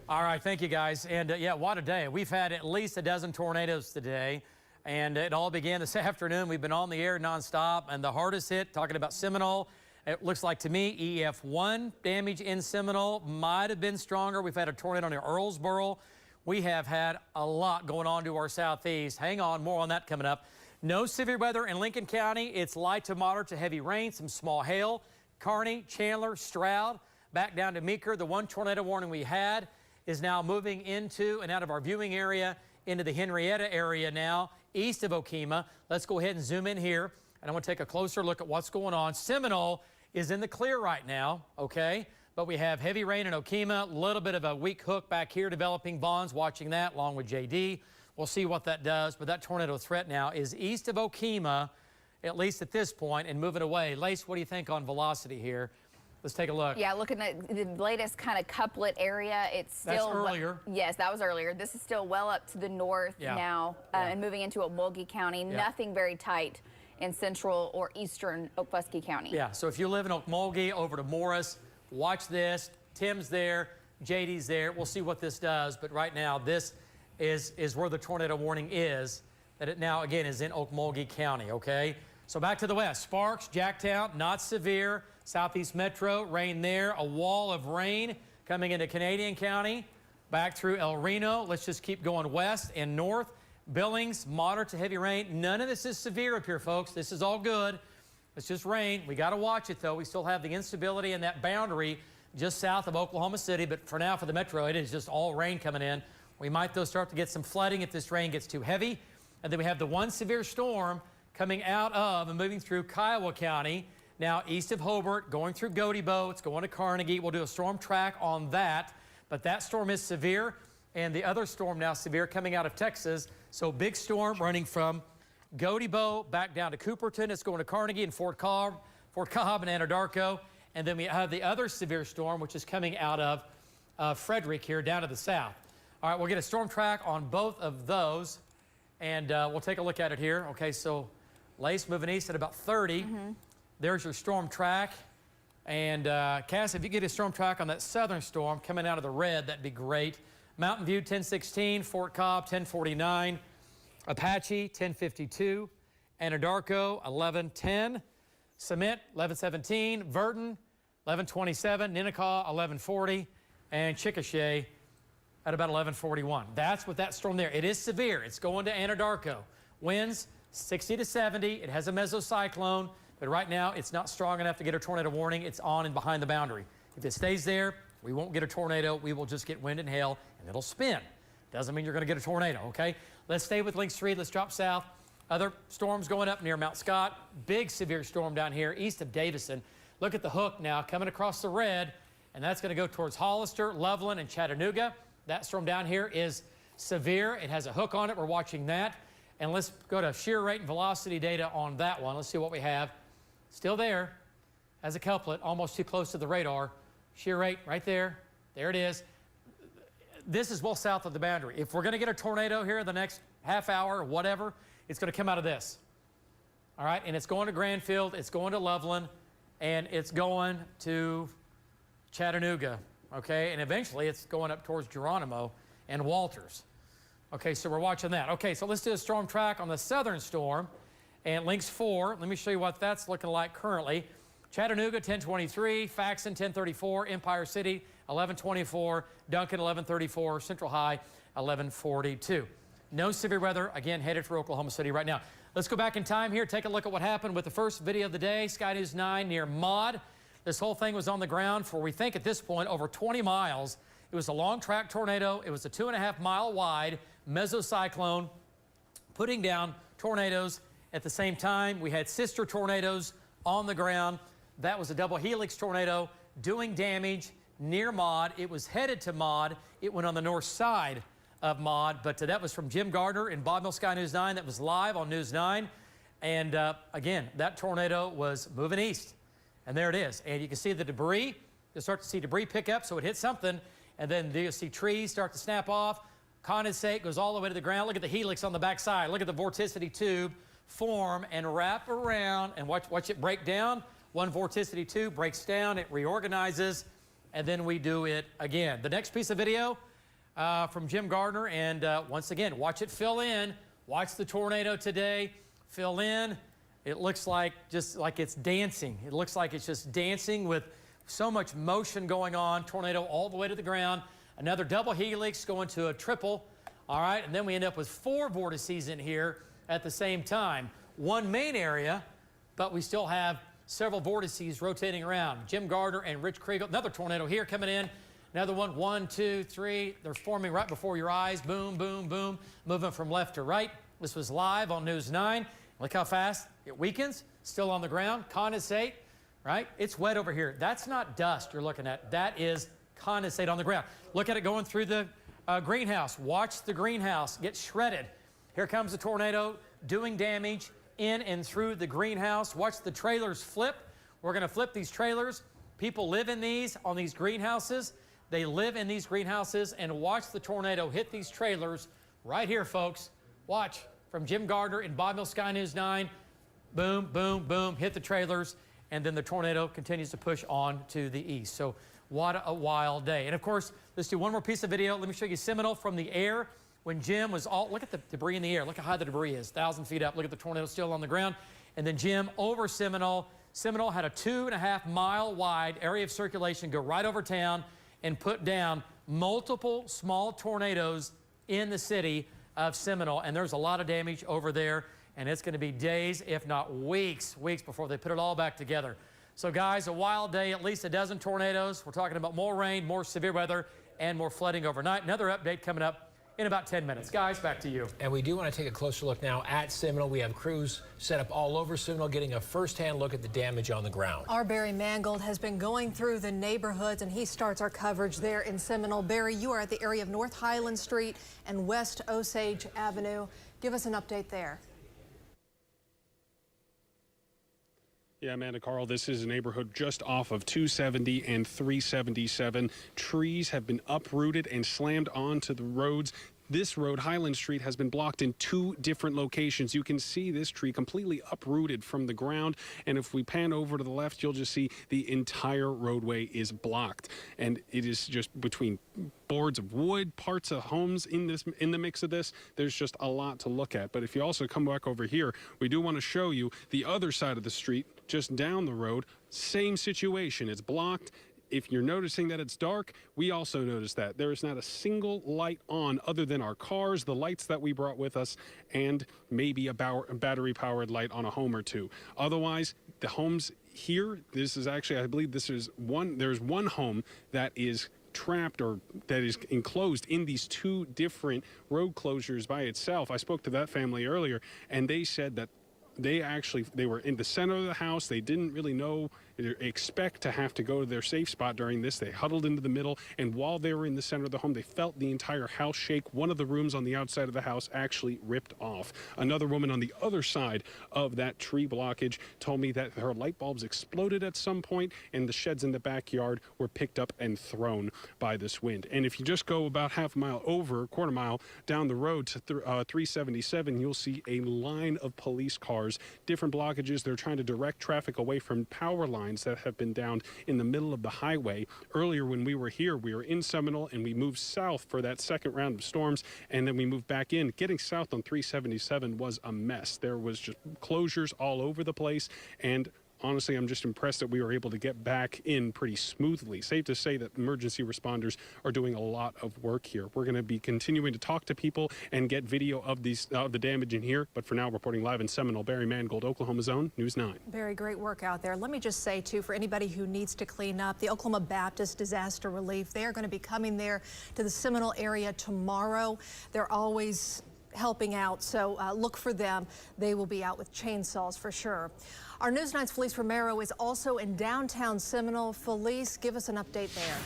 All right, thank you guys. And yeah, what a day. We've had at least a dozen tornadoes today, and it all began this afternoon. We've been on the air nonstop, and the hardest hit, talking about Seminole, it looks like to me EF1 damage in Seminole might have been stronger. We've had a tornado near Earlsboro. We have had a lot going on to our southeast. Hang on, more on that coming up. No severe weather in Lincoln County. It's light to moderate to heavy rain, some small hail. Kearney, Chandler, Stroud, back down to Meeker. The one tornado warning we had is now moving into and out of our viewing area into the Henrietta area now, east of Okemah. Let's go ahead and zoom in here, and I want to take a closer look at what's going on. Seminole is in the clear right now, okay? But we have heavy rain in Okemah, a little bit of a weak hook back here developing. Bonds watching that along with JD. We'll see what that does, but that tornado threat now is east of Okemah, at least at this point, and moving away. Lace, what do you think on velocity here? Let's take a look. Yeah, looking at the latest kind of couplet area, it's still... That's earlier. Yes, that was earlier. This is still well up to the north now and moving into Okmulgee County. Nothing very tight in central or eastern Okfuskee County. Yeah, so if you live in Okmulgee, over to Morris, watch this. Tim's there, JD's there. We'll see what this does, but right now this is where the tornado warning is, that it now again is in Okmulgee County, okay? So back to the west. Sparks, Jacktown, not severe. Southeast Metro, rain there. A wall of rain coming into Canadian County. Back through El Reno. Let's just keep going west and north. Billings, moderate to heavy rain. None of this is severe up here, folks. This is all good. It's just rain. We got to watch it, though. We still have the instability in that boundary just south of Oklahoma City. But for now, for the metro, it is just all rain coming in. We might, though, start to get some flooding if this rain gets too heavy. And then we have the one severe storm coming out of and moving through Kiowa County. Now, east of Hobart, going through Godebo. It's going to Carnegie. We'll do a storm track on that. But that storm is severe. And the other storm now severe coming out of Texas. So big storm running from Godebo back down to Cooperton. It's going to Carnegie and Fort Cobb and Anadarko. And then we have the other severe storm, which is coming out of Frederick here down to the south. All right, we'll get a storm track on both of those. And we'll take a look at it here. Okay, so Lace moving east at about 30. There's your storm track. And Cass, if you get a storm track on that southern storm coming out of the red, that'd be great. Mountain View, 1016. Fort Cobb, 1049. Apache, 1052. Anadarko, 1110. Summit, 1117. Verdon, 1127. Ninnekah, 1140. And Chickasha at about 1141. That's with that storm there. It is severe. It's going to Anadarko. Winds 60 to 70. It has a mesocyclone, but right now it's not strong enough to get a tornado warning. It's on and behind the boundary. If it stays there, we won't get a tornado. We will just get wind and hail, and it'll spin. Doesn't mean you're going to get a tornado, okay? Let's stay with Lynx 3. Let's drop south. Other storms going up near Mount Scott. Big severe storm down here east of Davison. Look at the hook now coming across the red, and that's going to go towards Hollister, Loveland, and Chattanooga. That storm down here is severe. It has a hook on it. We're watching that. And let's go to shear rate and velocity data on that one. Let's see what we have. Still there as a couplet, almost too close to the radar. Shear rate right there. There it is. This is well south of the boundary. If we're going to get a tornado here in the next half hour or whatever, it's going to come out of this. All right, and it's going to Granfield, it's going to Loveland, and it's going to Chattanooga. Okay, and eventually it's going up towards Geronimo and Walters. Okay, so we're watching that. Okay, so let's do a storm track on the southern storm. And Lynx 4, let me show you what that's looking like currently. Chattanooga, 1023, Faxon, 1034, Empire City, 1124, Duncan, 1134, Central High, 1142. No severe weather, again, headed for Oklahoma City right now. Let's go back in time here, take a look at what happened with the first video of the day, Sky News 9 near Maud. This whole thing was on the ground for, we think at this point, over 20 miles. It was a long track tornado. It was a 2.5 mile wide mesocyclone putting down tornadoes at the same time. We had sister tornadoes on the ground. That was a double helix tornado doing damage near Maud. It was headed to Maud. It went on the north side of Maud, but that was from Jim Gardner in Bob Mill Sky News 9. That was live on News 9. And again, that tornado was moving east. And there it is. And you can see the debris. You'll start to see debris pick up, so it hit something. And then you'll see trees start to snap off. Condensate goes all the way to the ground. Look at the helix on the backside. Look at the vorticity tube form and wrap around. And watch it break down. One vorticity tube breaks down. It reorganizes. And then we do it again. The next piece of video from Jim Gardner. And once again, watch it fill in. Watch the tornado today fill in. It looks like just like it's dancing. It looks like it's just dancing with so much motion going on. Tornado all the way to the ground. Another double helix going to a triple. All right, and then we end up with 4 vortices in here at the same time. One main area, but we still have several vortices rotating around. Jim Gardner and Rich Kriegel. Another tornado here coming in. Another one, 1, 2, 3. They're forming right before your eyes. Boom, boom, boom. Moving from left to right. This was live on News 9. Look how fast it weakens. Still on the ground. Condensate, right? It's wet over here. That's not dust you're looking at. That is condensate on the ground. Look at it going through the greenhouse. Watch the greenhouse get shredded. Here comes the tornado doing damage in and through the greenhouse. Watch the trailers flip. We're going to flip these trailers. People live in these, on these greenhouses. They live in these greenhouses, and watch the tornado hit these trailers right here, folks. Watch. From Jim Gardner in Bob Mill Sky News 9. Boom, boom, boom, hit the trailers, and then the tornado continues to push on to the east. So what a wild day. And of course, let's do one more piece of video. Let me show you Seminole from the air. When Jim was look at the debris in the air. Look how high the debris is, 1,000 feet up. Look at the tornado still on the ground. And then Jim over Seminole. Seminole had a 2.5 mile wide area of circulation go right over town and put down multiple small tornadoes in the city of Seminole. And there's a lot of damage over there. And it's going to be days, if not weeks before they put it all back together. So guys, a wild day, at least a dozen tornadoes. We're talking about more rain, more severe weather, and more flooding overnight. Another update coming up in about 10 minutes. Guys, back to you. And we do want to take a closer look now at Seminole. We have crews set up all over Seminole, getting a first-hand look at the damage on the ground. Our Barry Mangold has been going through the neighborhoods, and he starts our coverage there in Seminole. Barry, you are at the area of North Highland Street and West Osage Avenue. Give us an update there. Yeah, Amanda, Carl, this is a neighborhood just off of 270 and 377. Trees have been uprooted and slammed onto the roads. This road, Highland Street, has been blocked in 2 different locations. You can see this tree completely uprooted from the ground. And if we pan over to the left, you'll just see the entire roadway is blocked. And it is just between boards of wood, parts of homes in the mix of this. There's just a lot to look at. But if you also come back over here, we do want to show you the other side of the street, just down the road. Same situation. It's blocked. If you're noticing that it's dark, we also notice that there is not a single light on other than our cars, the lights that we brought with us, and maybe a battery-powered light on a home or two. Otherwise, the homes here, this is actually, I believe there's one home that is trapped or that is enclosed in these 2 different road closures by itself. I spoke to that family earlier, and they said that they were in the center of the house. They didn't really expect to have to go to their safe spot during this. They huddled into the middle, and while they were in the center of the home, they felt the entire house shake. One of the rooms on the outside of the house actually ripped off. Another woman on the other side of that tree blockage told me that her light bulbs exploded at some point, and the sheds in the backyard were picked up and thrown by this wind. And if you just go about half a mile over, quarter mile down the road to 377, you'll see a line of police cars, different blockages. They're trying to direct traffic away from power lines that have been downed in the middle of the highway. Earlier when we were here, we were in Seminole, and we moved south for that second round of storms, and then we moved back in. Getting south on 377 was a mess. There was just closures all over the place, and honestly, I'm just impressed that we were able to get back in pretty smoothly. Safe to say that emergency responders are doing a lot of work here. We're going to be continuing to talk to people and get video of the damage in here. But for now, reporting live in Seminole, Barry Mangold, Oklahoma's Own, News 9. Barry, great work out there. Let me just say, too, for anybody who needs to clean up, the Oklahoma Baptist Disaster Relief, they are going to be coming there to the Seminole area tomorrow. They're always helping out, so look for them. They will be out with chainsaws for sure. Our News 9's Felice Romero is also in downtown Seminole. Felice, give us an update there.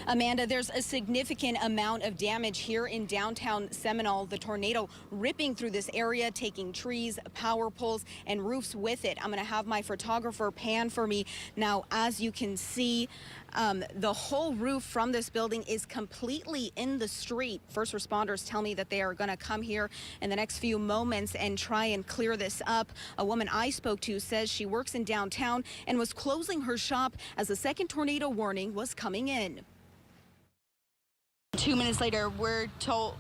Amanda, there's a significant amount of damage here in downtown Seminole. The tornado ripping through this area, taking trees, power poles, and roofs with it. I'm going to have my photographer pan for me. Now, as you can see, the whole roof from this building is completely in the street. First responders tell me that they are going to come here in the next few moments and try and clear this up. A woman I spoke to says she works in downtown and was closing her shop as the second tornado warning was coming in. 2 minutes later, we're told,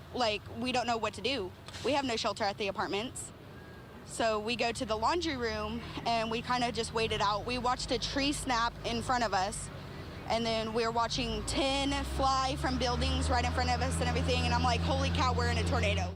we don't know what to do. We have no shelter at the apartments. So we go to the laundry room and we kind of just waited out. We watched a tree snap in front of us, and then we're watching tin fly from buildings right in front of us and everything. And I'm like, holy cow, we're in a tornado.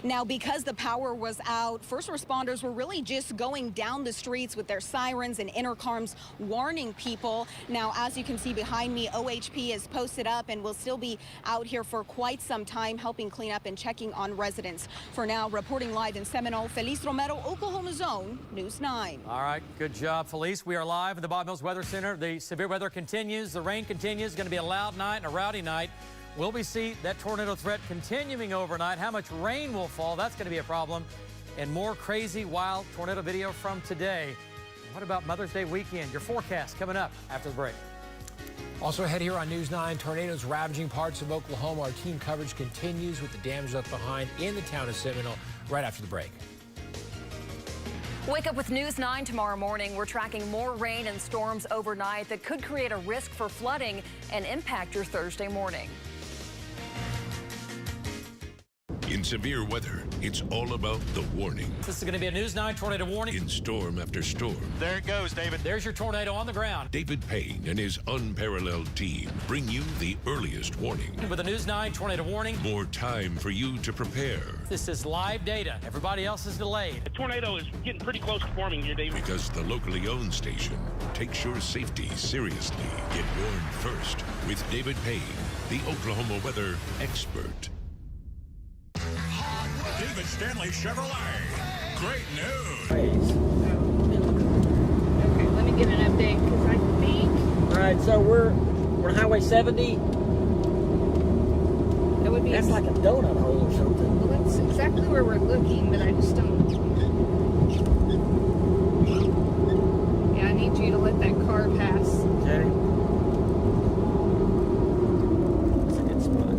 Now, because the power was out, first responders were really just going down the streets with their sirens and intercoms warning people. Now, as you can see behind me, OHP is posted up and will still be out here for quite some time, helping clean up and checking on residents. For now, reporting live in Seminole, Felice Romero, Oklahoma Zone, News 9. All right, good job, Felice. We are live at the Bob Mills Weather Center. The severe weather continues. The rain continues. It's going to be a loud night and a rowdy night. Will we see that tornado threat continuing overnight? How much rain will fall? That's going to be a problem. And more crazy, wild tornado video from today. What about Mother's Day weekend? Your forecast coming up after the break. Also ahead here on News 9, tornadoes ravaging parts of Oklahoma. Our team coverage continues with the damage left behind in the town of Seminole right after the break. Wake up with News 9 tomorrow morning. We're tracking more rain and storms overnight that could create a risk for flooding and impact your Thursday morning. In severe weather, it's all about the warning. This is going to be a News 9 tornado warning. In storm after storm. There it goes, David. There's your tornado on the ground. David Payne and his unparalleled team bring you the earliest warning. With a News 9 tornado warning. More time for you to prepare. This is live data. Everybody else is delayed. The tornado is getting pretty close to forming here, David. Because the locally owned station takes your safety seriously. Get warned first with David Payne, the Oklahoma weather expert. David Stanley Chevrolet. Great news. Okay, let me get an update because I think. All right, so we're on Highway 70. That would be. That's like a donut hole or something. Well, that's exactly where we're looking, but I just don't. Yeah, I need you to let that car pass. Okay. That's a good spot.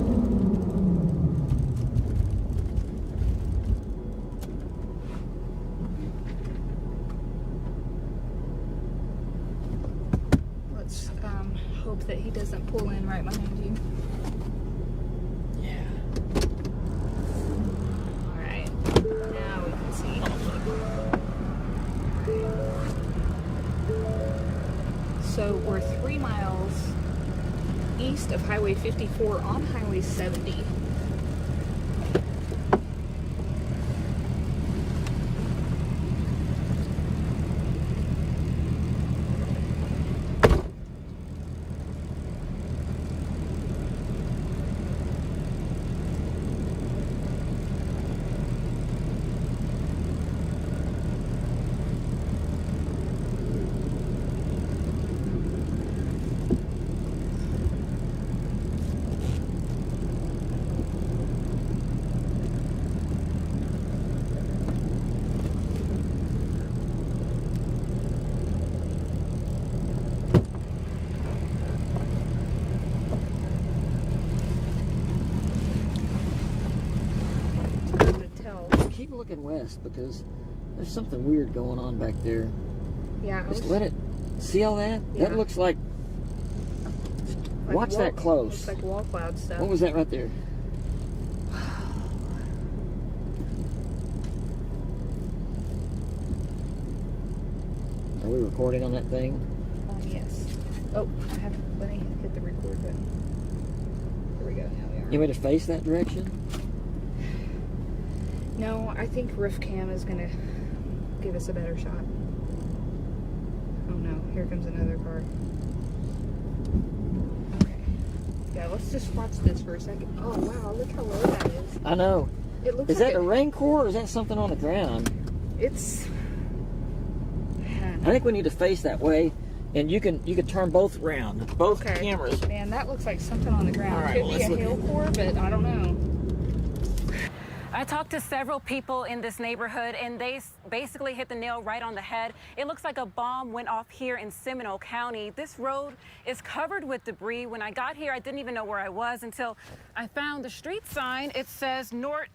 Let's hope that he doesn't pull in right behind you. Yeah. All right. Now we can see. So we're 3 miles east of Highway 54 on Highway 70. Keep looking west because there's something weird going on back there. Yeah. Just let it. See all that? Yeah. That looks like. Watch that close. Looks like wall cloud stuff. What was that right there? Are we recording on that thing? Yes. Oh, let me hit the record button. Here we go. Now we are. You want me to face that direction? No, I think roof cam is gonna give us a better shot. Oh no, here comes another car. Okay. Yeah, let's just watch this for a second. Oh, wow, look how low that is. I know. It looks Is like that the rain core or is that something on the ground? It's... I think we need to face that way, and you can turn both around, both cameras. Man, that looks like something on the ground. All right, Could well, be a let's hail look core, but I don't know. I talked to several people in this neighborhood, and they basically hit the nail right on the head. It looks like a bomb went off here in Seminole County. This road is covered with debris. When I got here, I didn't even know where I was until I found the street sign. It says North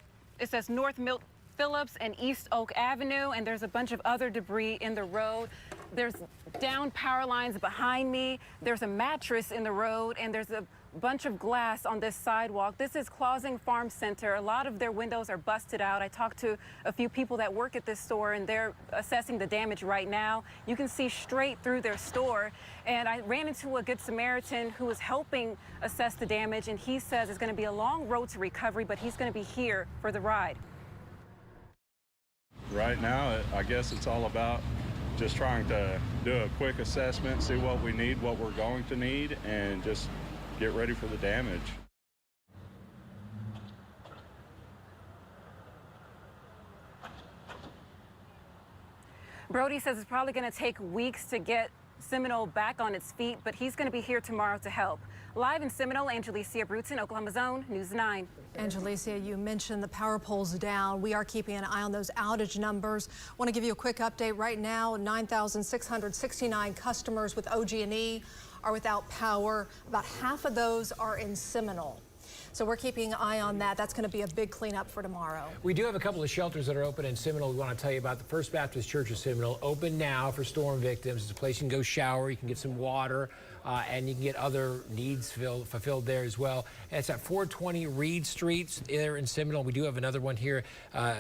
Milt Phillips and East Oak Avenue, and there's a bunch of other debris in the road. There's down power lines behind me. There's a mattress in the road, and there's a bunch of glass on this sidewalk. This is Clausing Farm Center. A lot of their windows are busted out. I talked to a few people that work at this store, and they're assessing the damage right now. You can see straight through their store. And I ran into a Good Samaritan who was helping assess the damage, and he says it's going to be a long road to recovery, but he's going to be here for the ride. Right now, I guess it's all about just trying to do a quick assessment, see what we need, what we're going to need, and just get ready for the damage. Brody says it's probably going to take weeks to get Seminole back on its feet, but he's going to be here tomorrow to help. Live in Seminole, Angelicia Bruton, Oklahoma Zone, News 9. Angelicia, you mentioned the power poles down. We are keeping an eye on those outage numbers. Want to give you a quick update right now. 9,669 customers with OG&E are without power. About half of those are in Seminole. So we're keeping an eye on that. That's going to be a big cleanup for tomorrow. We do have a couple of shelters that are open in Seminole. We want to tell you about the First Baptist Church of Seminole, open now for storm victims. It's a place you can go shower, you can get some water, and you can get other needs fulfilled there as well. And it's at 420 Reed Street there in Seminole. We do have another one here,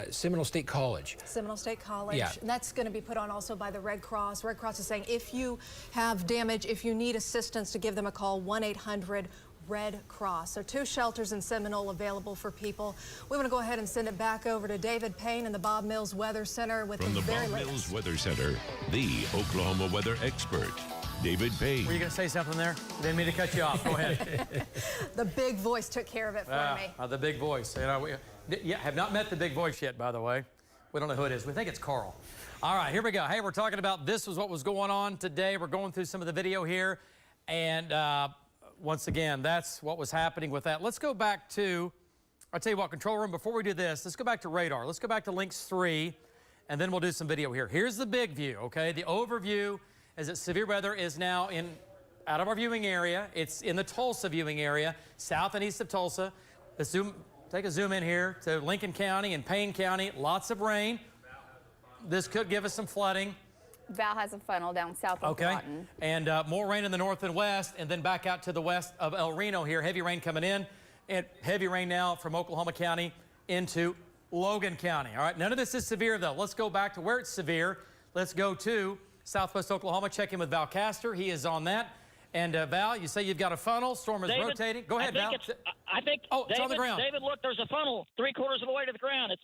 Seminole State College. Seminole State College. Yeah. And that's going to be put on also by the Red Cross. Red Cross is saying if you have damage, if you need assistance, to give them a call, 1-800 Red Cross. So 2 shelters in Seminole available for people. We want to go ahead and send it back over to David Payne in the Bob Mills Weather Center with From the very Bob latest. Mills Weather Center, the Oklahoma weather expert, David Payne. Were you going to say something there? Didn't mean to cut you off. Go ahead. The big voice took care of it for me. The big voice. You know, we have not met the big voice yet, by the way. We don't know who it is. We think it's Carl. All right, here we go. Hey, we're talking about this was what was going on today. We're going through some of the video here. And once again, that's what was happening with that. Let's go back to, I'll tell you what, control room, before we do this, let's go back to radar. Let's go back to links 3, and then we'll do some video here. Here's the big view, okay? The overview is that severe weather is now out of our viewing area. It's in the Tulsa viewing area, south and east of Tulsa. Let's take a zoom in here to Lincoln County and Payne County. Lots of rain. This could give us some flooding. Val has a funnel down south of Lawton. And more rain in the north and west, and then back out to the west of El Reno here. Heavy rain coming in, and heavy rain now from Oklahoma County into Logan County. All right, none of this is severe, though. Let's go back to where it's severe. Let's go to southwest Oklahoma, check in with Val Castor. He is on that. And Val, you say you've got a funnel. Storm is rotating. Go ahead, Val. I think it's David, on the ground. David, look, there's a funnel 3/4 of the way to the ground.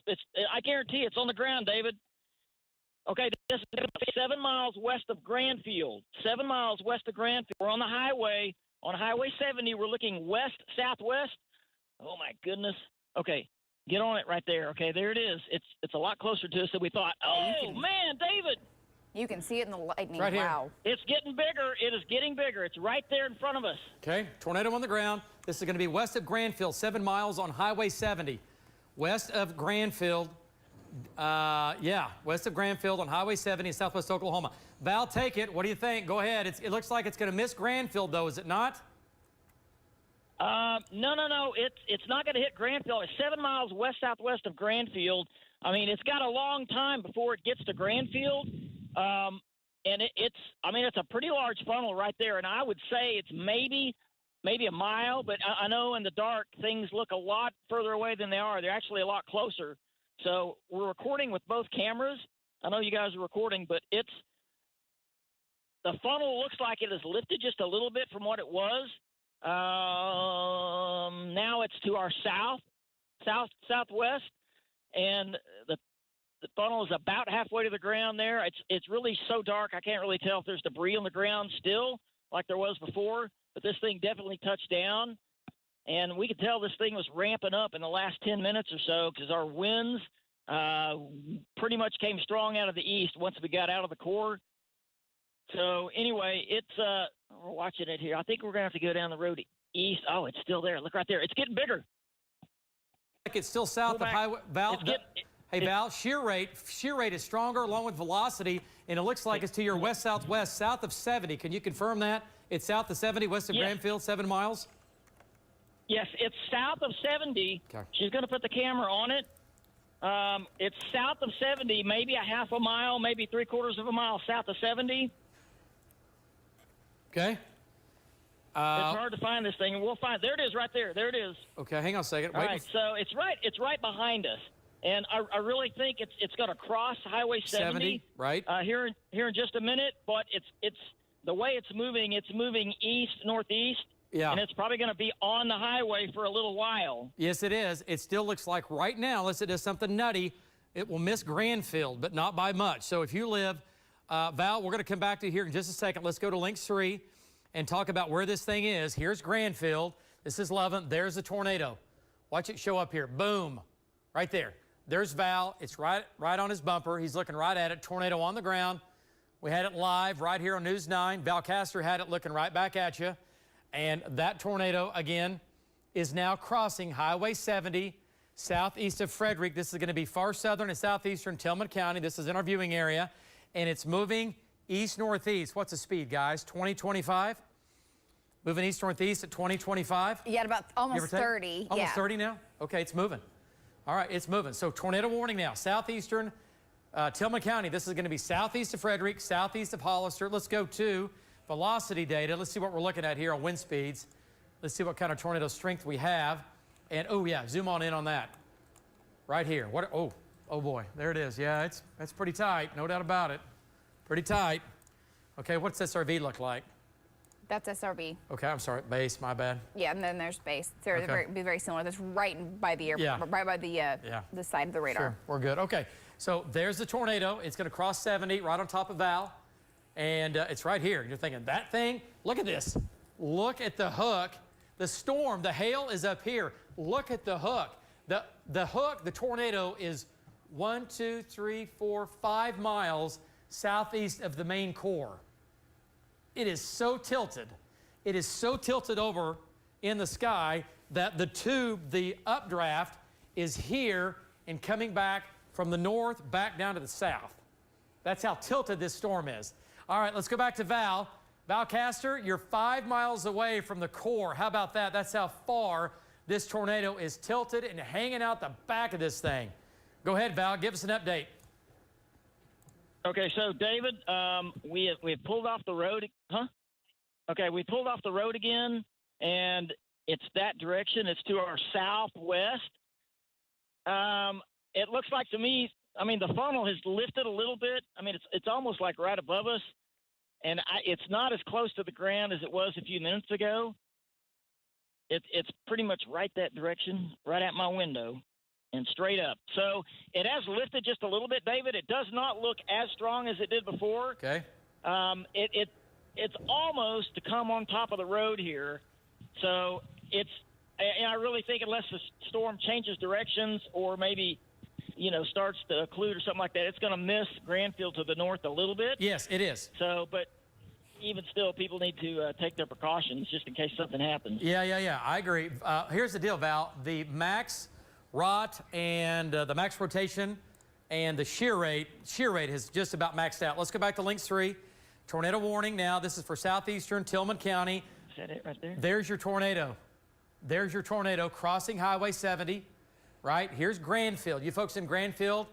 I guarantee it's on the ground, David. Okay, this is 7 miles west of Grandfield. 7 miles west of Grandfield. We're on the highway. On Highway 70, we're looking west-southwest. Oh, my goodness. Okay, get on it right there. Okay, there it is. It's a lot closer to us than we thought. Oh, man, David. You can see it in the lightning. Right here. Wow. It's getting bigger. It is getting bigger. It's right there in front of us. Okay, tornado on the ground. This is going to be west of Grandfield, 7 miles on Highway 70. West of Grandfield. West of Grandfield on Highway 70 in southwest Oklahoma. Val, take it. What do you think? Go ahead. It looks like it's going to miss Grandfield, though, is it not? No. It's not going to hit Grandfield. It's 7 miles west-southwest of Grandfield. I mean, it's got a long time before it gets to Grandfield. And it's a pretty large funnel right there. And I would say it's maybe a mile, but I know in the dark things look a lot further away than they are. They're actually a lot closer. So we're recording with both cameras. I know you guys are recording, but the funnel looks like it has lifted just a little bit from what it was. Now it's to our southwest, and the funnel is about halfway to the ground there. It's really so dark I can't really tell if there's debris on the ground still like there was before, but this thing definitely touched down. and we could tell this thing was ramping up in the last 10 minutes or so because our winds pretty much came strong out of the east once we got out of the core. So anyway, it's we're watching it here. I think we're going to have to go down the road east. Oh, it's still there. Look right there. It's getting bigger. It's still south of highway. Val, hey, Val, shear rate is stronger along with velocity, and it looks like it's to your west-southwest, south of 70. Can you confirm that? It's south of 70, west of Granfield, 7 miles? Yes, it's south of 70. Okay. She's going to put the camera on it. It's south of 70, maybe a half a mile, maybe 3/4 of a mile south of 70. Okay. It's hard to find this thing, and we'll find. There it is, right there. There it is. Okay, hang on a second. All right, so it's right behind us, and I really think it's going to cross Highway 70. Right. Here in just a minute, but it's the way it's moving east northeast. Yeah. And it's probably going to be on the highway for a little while. Yes, it is. It still looks like right now, unless it does something nutty, it will miss Granfield, but not by much. So if you live, Val, we're going to come back to you here in just a second. Let's go to Links 3 and talk about where this thing is. Here's Granfield. This is Lovent. There's the tornado. Watch it show up here. Boom. Right there. There's Val. It's right on his bumper. He's looking right at it. Tornado on the ground. We had it live right here on News 9. Val Castor had it looking right back at you. And that tornado, again, is now crossing Highway 70 southeast of Frederick. This is going to be far southern and southeastern Tillman County. This is in our viewing area. And it's moving east-northeast. What's the speed, guys? 20-25? Moving east-northeast at 20-25? Yeah, about almost 30. Almost 30 now? Okay, it's moving. All right, it's moving. So tornado warning now. Southeastern Tillman County. This is going to be southeast of Frederick, southeast of Hollister. Let's go to velocity data. Let's see what we're looking at here on wind speeds. Let's see what kind of tornado strength we have. And, oh, yeah, zoom on in on that. Right here. What? Oh boy, there it is. Yeah, it's pretty tight, no doubt about it. Pretty tight. Okay, what's SRV look like? That's SRV. Okay, I'm sorry, base, my bad. Yeah, and then there's base. They're very similar. That's right by the airport, right by the side of the radar. Sure, we're good. Okay, so there's the tornado. It's going to cross 70 right on top of Val. And it's right here. You're thinking, that thing? Look at this. Look at the hook. The storm, the hail is up here. Look at the hook. The hook, the tornado is 1, 2, 3, 4, 5 miles southeast of the main core. It is so tilted. It is so tilted over in the sky that the tube, the updraft, is here and coming back from the north back down to the south. That's how tilted this storm is. All right, let's go back to Val. Val Castor, you're 5 miles away from the core. How about that? That's how far this tornado is tilted and hanging out the back of this thing. Go ahead, Val. Give us an update. Okay, so David, we have pulled off the road. Huh? Okay, we pulled off the road again, and it's that direction. It's to our southwest. It looks like to me, I mean, the funnel has lifted a little bit. I mean, it's almost like right above us, and it's not as close to the ground as it was a few minutes ago. It's pretty much right that direction, right at my window, and straight up. So it has lifted just a little bit, David. It does not look as strong as it did before. Okay. It's almost to come on top of the road here. So and I really think unless the storm changes directions or maybe starts to occlude or something like that, it's going to miss Granfield to the north a little bit. Yes, it is. So, but even still, people need to take their precautions just in case something happens. Yeah, I agree. Here's the deal, Val. The max rot and the max rotation and the shear rate has just about maxed out. Let's go back to Links 3. Tornado warning now. This is for southeastern Tillman County. Is that it right there? There's your tornado. There's your tornado crossing Highway 70. Right? Here's Granfield. You folks in Granfield,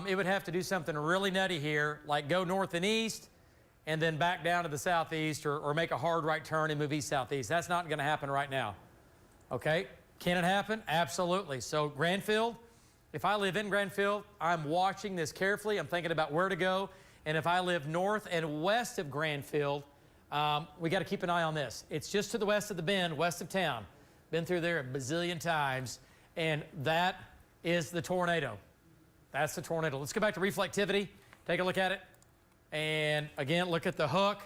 it would have to do something really nutty here, like go north and east and then back down to the southeast or make a hard right turn and move east-southeast. That's not going to happen right now. Okay? Can it happen? Absolutely. So Granfield, if I live in Granfield, I'm watching this carefully. I'm thinking about where to go. And if I live north and west of Granfield, we got to keep an eye on this. It's just to the west of the bend, west of town. Been through there a bazillion times. And that is the tornado. That's the tornado. Let's go back to reflectivity. Take a look at it. And again, look at the hook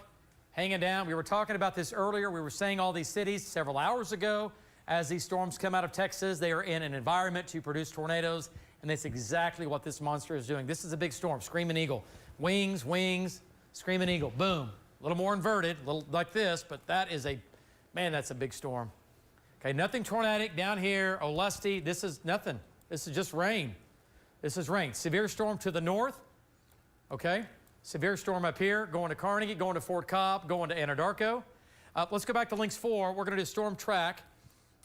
hanging down. We were talking about this earlier. We were saying all these cities several hours ago. As these storms come out of Texas, they are in an environment to produce tornadoes, and that's exactly what this monster is doing. This is a big storm, Screaming Eagle. Wings, wings, Screaming Eagle, boom. A little more inverted, a little like this, but that is man, that's a big storm. Okay, nothing tornadic down here, Olusty. This is nothing. This is just rain. This is rain. Severe storm to the north, okay? Severe storm up here, going to Carnegie, going to Fort Cobb, going to Anadarko. Let's go back to Links 4. We're going to do storm track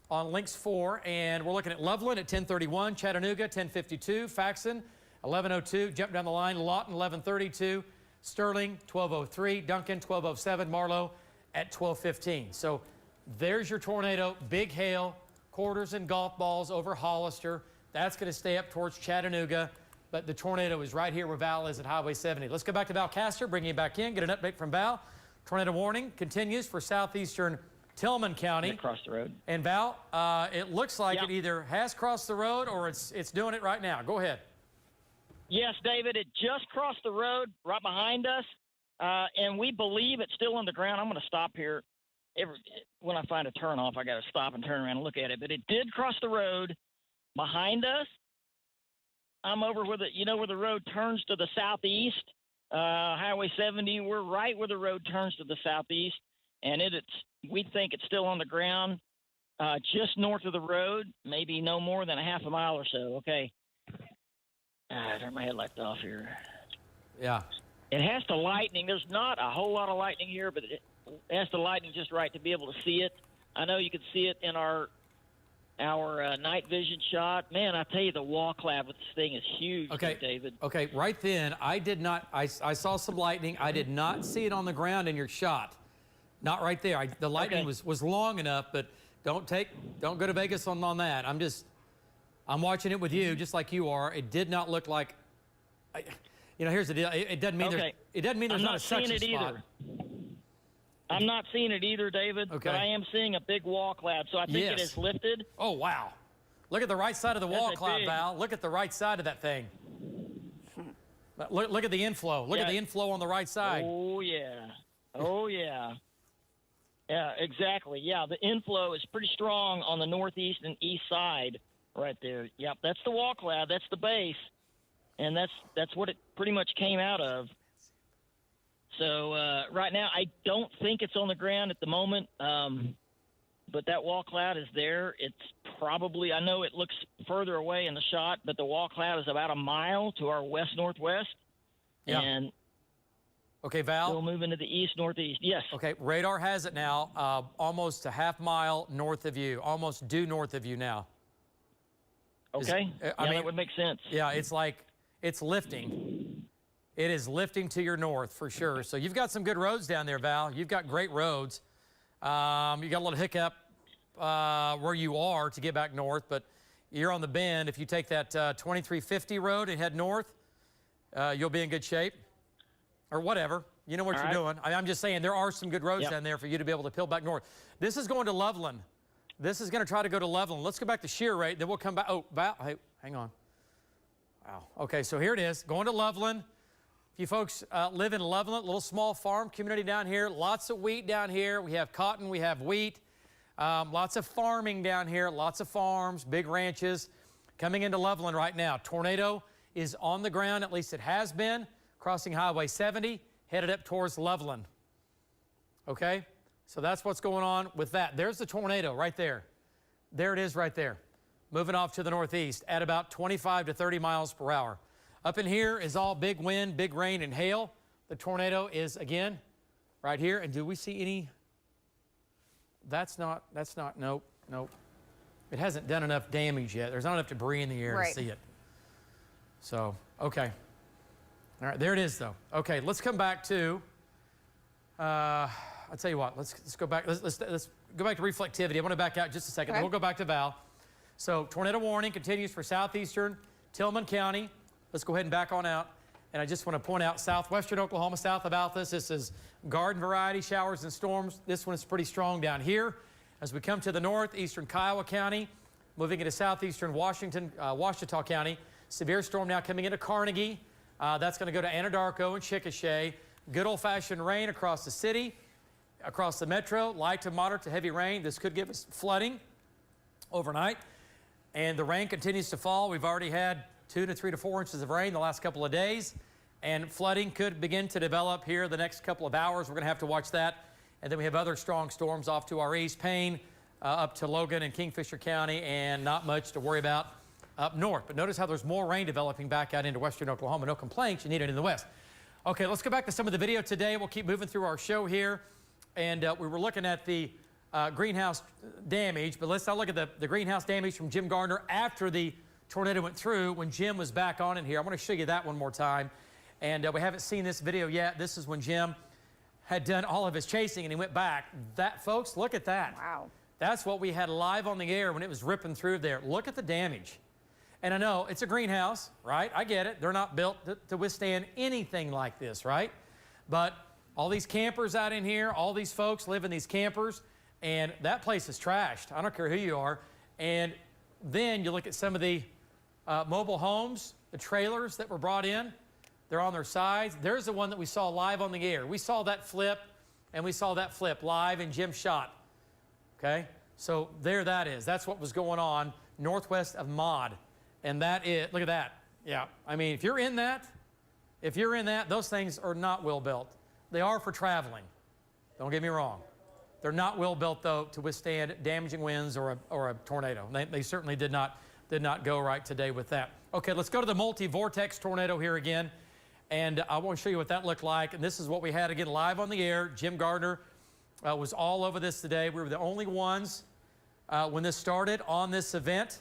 on Links 4, and we're looking at Loveland at 10:31, Chattanooga 10:52, Faxon 11:02, jump down the line, Lawton 11:32, Sterling 12:03, Duncan 12:07, Marlow at 12:15. So there's your tornado, big hail, quarters and golf balls over Hollister. That's going to stay up towards Chattanooga, but the tornado is right here where Val is at Highway 70. Let's go back to Val Castor, bring you back in, get an update from Val. Tornado warning continues for southeastern Tillman County. Across the road. And Val, it looks like it either has crossed the road or it's doing it right now. Go ahead. Yes, David, it just crossed the road right behind us, and we believe it's still on the ground. I'm going to stop here. When I find a turnoff, I got to stop and turn around and look at it. But it did cross the road behind us. I'm over where where the road turns to the southeast, Highway 70. We're right where the road turns to the southeast, and we think it's still on the ground, just north of the road, maybe no more than a half a mile or so. Okay. I turned my headlights off here. Yeah. It has the lightning. There's not a whole lot of lightning here, but it has the lightning just right to be able to see it. I know you can see it in our night vision shot. Man, I tell you, the wall cloud with this thing is huge, David. Okay, right then, I saw some lightning. I did not see it on the ground in your shot. Not right there. The lightning was long enough, but don't go to Vegas on that. I'm watching it with you, just like you are. It did not look like, here's the deal. It doesn't mean there's not a suction spot. I'm not seeing it either, David, but I am seeing a big wall cloud, so I think it is lifted. Oh, wow. Look at the right side of the wall cloud, Val. Look at the right side of that thing. Look at the inflow. Look at the inflow on the right side. Oh, yeah. Oh, yeah. Yeah, exactly. Yeah, the inflow is pretty strong on the northeast and east side right there. Yep, that's the wall cloud. That's the base, and that's what it pretty much came out of. So right now, I don't think it's on the ground at the moment, but that wall cloud is there. It's probably, I know it looks further away in the shot, but the wall cloud is about a mile to our west-northwest. Yeah. And okay, Val. We'll move into the east-northeast. Yes. Okay, radar has it now, almost a half mile north of you, almost due north of you now. Okay. I mean, that would make sense. Yeah, it's like it's lifting. It is lifting to your north for sure. So you've got some good roads down there, Val. You've got great roads. You got a little hiccup where you are to get back north, but you're on the bend. If you take that 2350 road and head north, you'll be in good shape. Or whatever. You know what you're doing. I'm just saying there are some good roads down there for you to be able to peel back north. This is going to Loveland. This is going to try to go to Loveland. Let's go back to shear rate, then we'll come back. Oh, Val, hey, hang on. Wow. Okay, so here it is, going to Loveland. If you folks live in Loveland, little small farm community down here, lots of wheat down here. We have cotton, we have wheat, lots of farming down here, lots of farms, big ranches. Coming into Loveland right now, tornado is on the ground, at least it has been, crossing Highway 70, headed up towards Loveland. Okay, so that's what's going on with that. There's the tornado right there. There it is right there, moving off to the northeast at about 25 to 30 miles per hour. Up in here is all big wind, big rain, and hail. The tornado is, again, right here. And do we see any? That's not, nope. It hasn't done enough damage yet. There's not enough debris in the air to see it. So, okay. All right, there it is, though. Okay, let's come back to, I'll tell you what, let's go back. Let's go back to reflectivity. I want to back out just a second. Then we'll go back to Val. So, tornado warning continues for southeastern Tillman County. Let's go ahead and back on out. And I just want to point out southwestern Oklahoma, south of Althus. This is garden variety showers and storms. This one is pretty strong down here. As we come to the north, eastern Kiowa County, moving into southeastern Washington, Ouachita County. Severe storm now coming into Carnegie. That's going to go to Anadarko and Chickasha. Good old-fashioned rain across the city, across the metro, light to moderate to heavy rain. This could give us flooding. overnight. And the rain continues to fall. We've already had 2 to 3 to 4 inches of rain the last couple of days. And flooding could begin to develop here the next couple of hours. We're going to have to watch that. And then we have other strong storms off to our east, Payne, up to Logan and Kingfisher County, and not much to worry about up north. But notice how there's more rain developing back out into western Oklahoma. No complaints, you need it in the west. Okay, let's go back to some of the video today. We'll keep moving through our show here. And we were looking at the greenhouse damage, but let's now look at the greenhouse damage from Jim Gardner after the tornado went through, when Jim was back on in here. I want to show you that one more time. And we haven't seen this video yet. This is when Jim had done all of his chasing and he went back. That, folks, look at that. Wow. That's what we had live on the air when it was ripping through there. Look at the damage. And I know it's a greenhouse, right? I get it. They're not built to withstand anything like this, right? But all these campers out in here, all these folks live in these campers, and that place is trashed. I don't care who you are. And then you look at some of the mobile homes, the trailers that were brought in. They're on their sides. There's the one that we saw live on the air. We saw that flip, and we saw that flip live in Jim's shot. Okay? So there that is. That's what was going on northwest of Maud. And that is, look at that. Yeah, I mean, if you're in that, those things are not well built. They are for traveling. Don't get me wrong. They're not well built, though, to withstand damaging winds or a tornado. They certainly did not go right today with that. Okay, let's go to the multi-vortex tornado here again. And I want to show you what that looked like. And this is what we had, again, live on the air. Jim Gardner was all over this today. We were the only ones when this started on this event.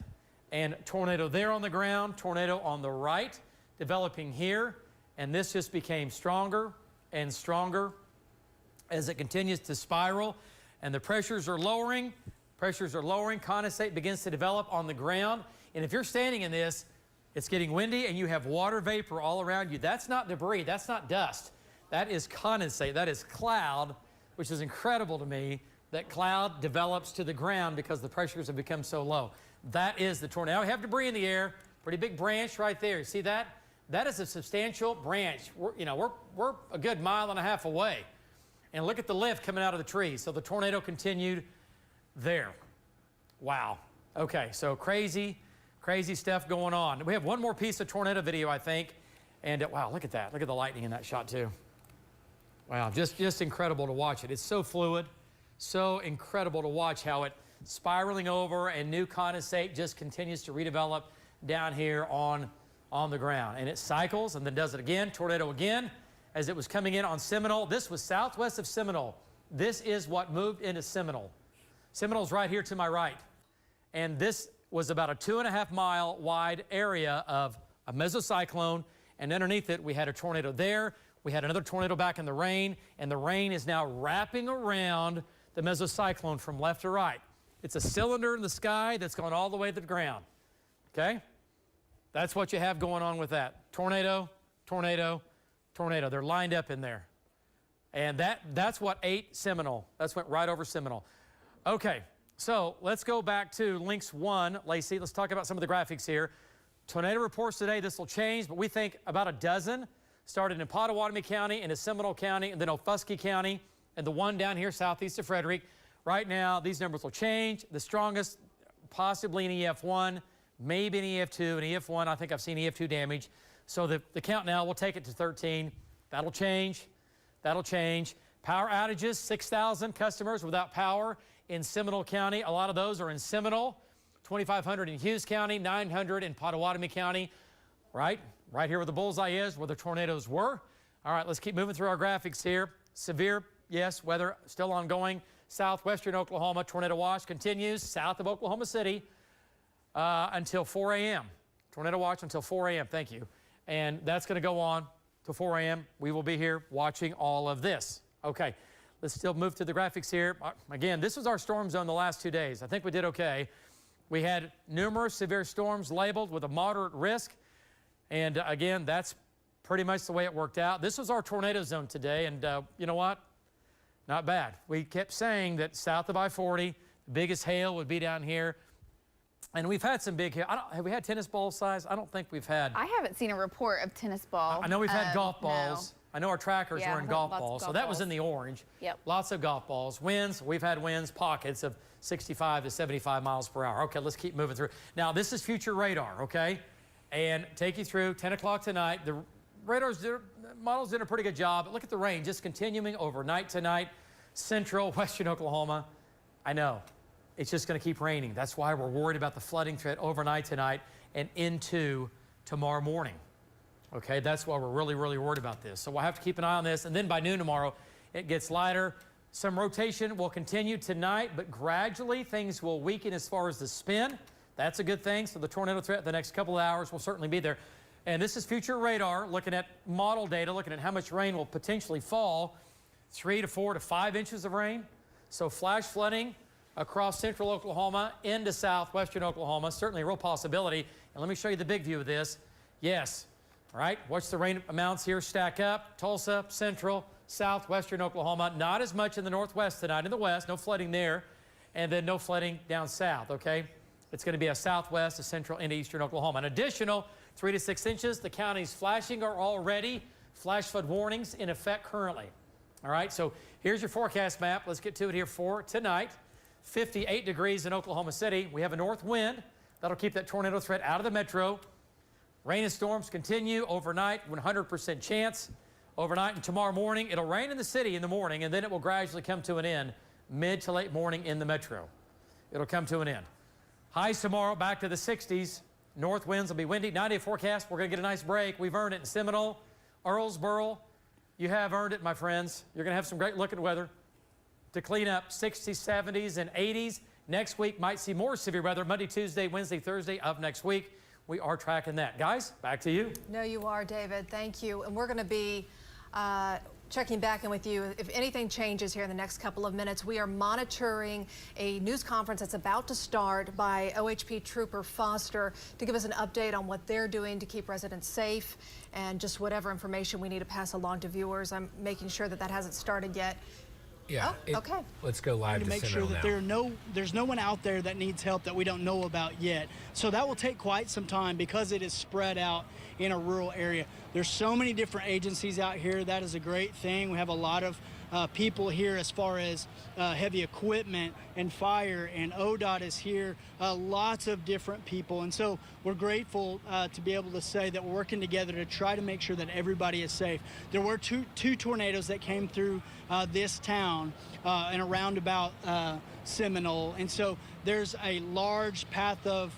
And tornado there on the ground, tornado on the right, developing here. And this just became stronger and stronger as it continues to spiral. And the pressures are lowering. Condensate begins to develop on the ground. And if you're standing in this, it's getting windy and you have water vapor all around you. That's not debris. That's not dust. That is condensate. That is cloud, which is incredible to me that cloud develops to the ground because the pressures have become so low. That is the tornado. We have debris in the air. Pretty big branch right there. You see that? That is a substantial branch. We're a good 1.5 miles away. And look at the lift coming out of the trees. So the tornado continued there. Wow. Okay, so crazy stuff going on. We have one more piece of tornado video, I think. And wow, look at that. Look at the lightning in that shot too. Wow, just incredible to watch it. It's so fluid, so incredible to watch how it spiraling over and new condensate just continues to redevelop down here on the ground. And it cycles and then does it again, tornado again, as it was coming in on Seminole. This was southwest of Seminole. This is what moved into Seminole. Seminole's right here to my right. And this was about a 2.5 mile wide area of a mesocyclone. And underneath it, we had a tornado there. We had another tornado back in the rain. And the rain is now wrapping around the mesocyclone from left to right. It's a cylinder in the sky that's going all the way to the ground. Okay? That's what you have going on with that. Tornado, tornado, tornado. They're lined up in there. And that's what ate Seminole. That's went right over Seminole. Okay, so let's go back to Links 1. Lacey, let's talk about some of the graphics here. Tornado reports today. This will change, but we think about a dozen started in Pottawatomie County, into Seminole County, and then Ofuskie County, and the one down here southeast of Frederick. Right now, these numbers will change. The strongest, possibly an EF1, maybe an EF2, an EF1. I think I've seen EF2 damage. So the count now, we'll take it to 13. That'll change. That'll change. Power outages, 6,000 customers without power in Seminole County. A lot of those are in Seminole. 2,500 in Hughes County, 900 in Pottawatomie County. Right here where the bullseye is, where the tornadoes were. All right, let's keep moving through our graphics here. Severe, yes, weather still ongoing. Southwestern Oklahoma, tornado watch continues south of Oklahoma City until 4 a.m. Tornado watch until 4 a.m. Thank you. And that's going to go on till 4 a.m. We will be here watching all of this. Okay, let's still move to the graphics here. Again, this was our storm zone the last 2 days. I think we did okay. We had numerous severe storms labeled with a moderate risk. And again, that's pretty much the way it worked out. This was our tornado zone today. And you know what? Not bad. We kept saying that south of I-40, the biggest hail would be down here. And we've had some big hail. Have we had tennis ball size? I don't think we've had. I haven't seen a report of tennis ball. I know we've had golf balls. No. I know our trackers were in golf balls, so that was in the orange. Yep. Lots of golf balls. Winds, we've had winds, pockets of 65 to 75 miles per hour. Okay, let's keep moving through. Now, this is future radar, okay? And take you through 10 o'clock tonight. The models did a pretty good job. But look at the rain just continuing overnight tonight. Central, western Oklahoma. I know, it's just going to keep raining. That's why we're worried about the flooding threat overnight tonight and into tomorrow morning. Okay, that's why we're really, really worried about this. So we'll have to keep an eye on this. And then by noon tomorrow, it gets lighter. Some rotation will continue tonight, but gradually things will weaken as far as the spin. That's a good thing. So the tornado threat the next couple of hours will certainly be there. And this is future radar, looking at model data, looking at how much rain will potentially fall. 3 to 4 to 5 inches of rain. So flash flooding across central Oklahoma into southwestern Oklahoma, certainly a real possibility. And let me show you the big view of this. Yes. All right, watch the rain amounts here stack up. Tulsa, central, southwestern Oklahoma. Not as much in the northwest tonight. In the west, no flooding there. And then no flooding down south, okay? It's going to be a southwest, a central, and eastern Oklahoma. An additional 3 to 6 inches. The counties flashing are already flash flood warnings in effect currently. All right, so here's your forecast map. Let's get to it here for tonight. 58 degrees in Oklahoma City. We have a north wind. That'll keep that tornado threat out of the metro. Rain and storms continue overnight, 100% chance. Overnight and tomorrow morning, it'll rain in the city in the morning, and then it will gradually come to an end mid to late morning in the metro. It'll come to an end. Highs tomorrow back to the 60s. North winds will be windy. 9-day forecast, we're going to get a nice break. We've earned it in Seminole, Earlsboro. You have earned it, my friends. You're going to have some great looking weather to clean up. 60s, 70s, and 80s. Next week might see more severe weather. Monday, Tuesday, Wednesday, Thursday of next week. We are tracking that. Guys, back to you. No, you are, David. Thank you. And we're going to be checking back in with you if anything changes here in the next couple of minutes. We are monitoring a news conference that's about to start by OHP Trooper Foster to give us an update on what they're doing to keep residents safe and just whatever information we need to pass along to viewers. I'm making sure that hasn't started yet. Yeah. Okay. Let's go live to make Seminole sure that there's no one out there that needs help that we don't know about yet. So that will take quite some time because it is spread out in a rural area. There's so many different agencies out here. That is a great thing. We have a lot of people here as far as heavy equipment and fire, and ODOT is here, lots of different people. And so we're grateful to be able to say that we're working together to try to make sure that everybody is safe. There were two tornadoes that came through this town and around about Seminole. And so there's a large path of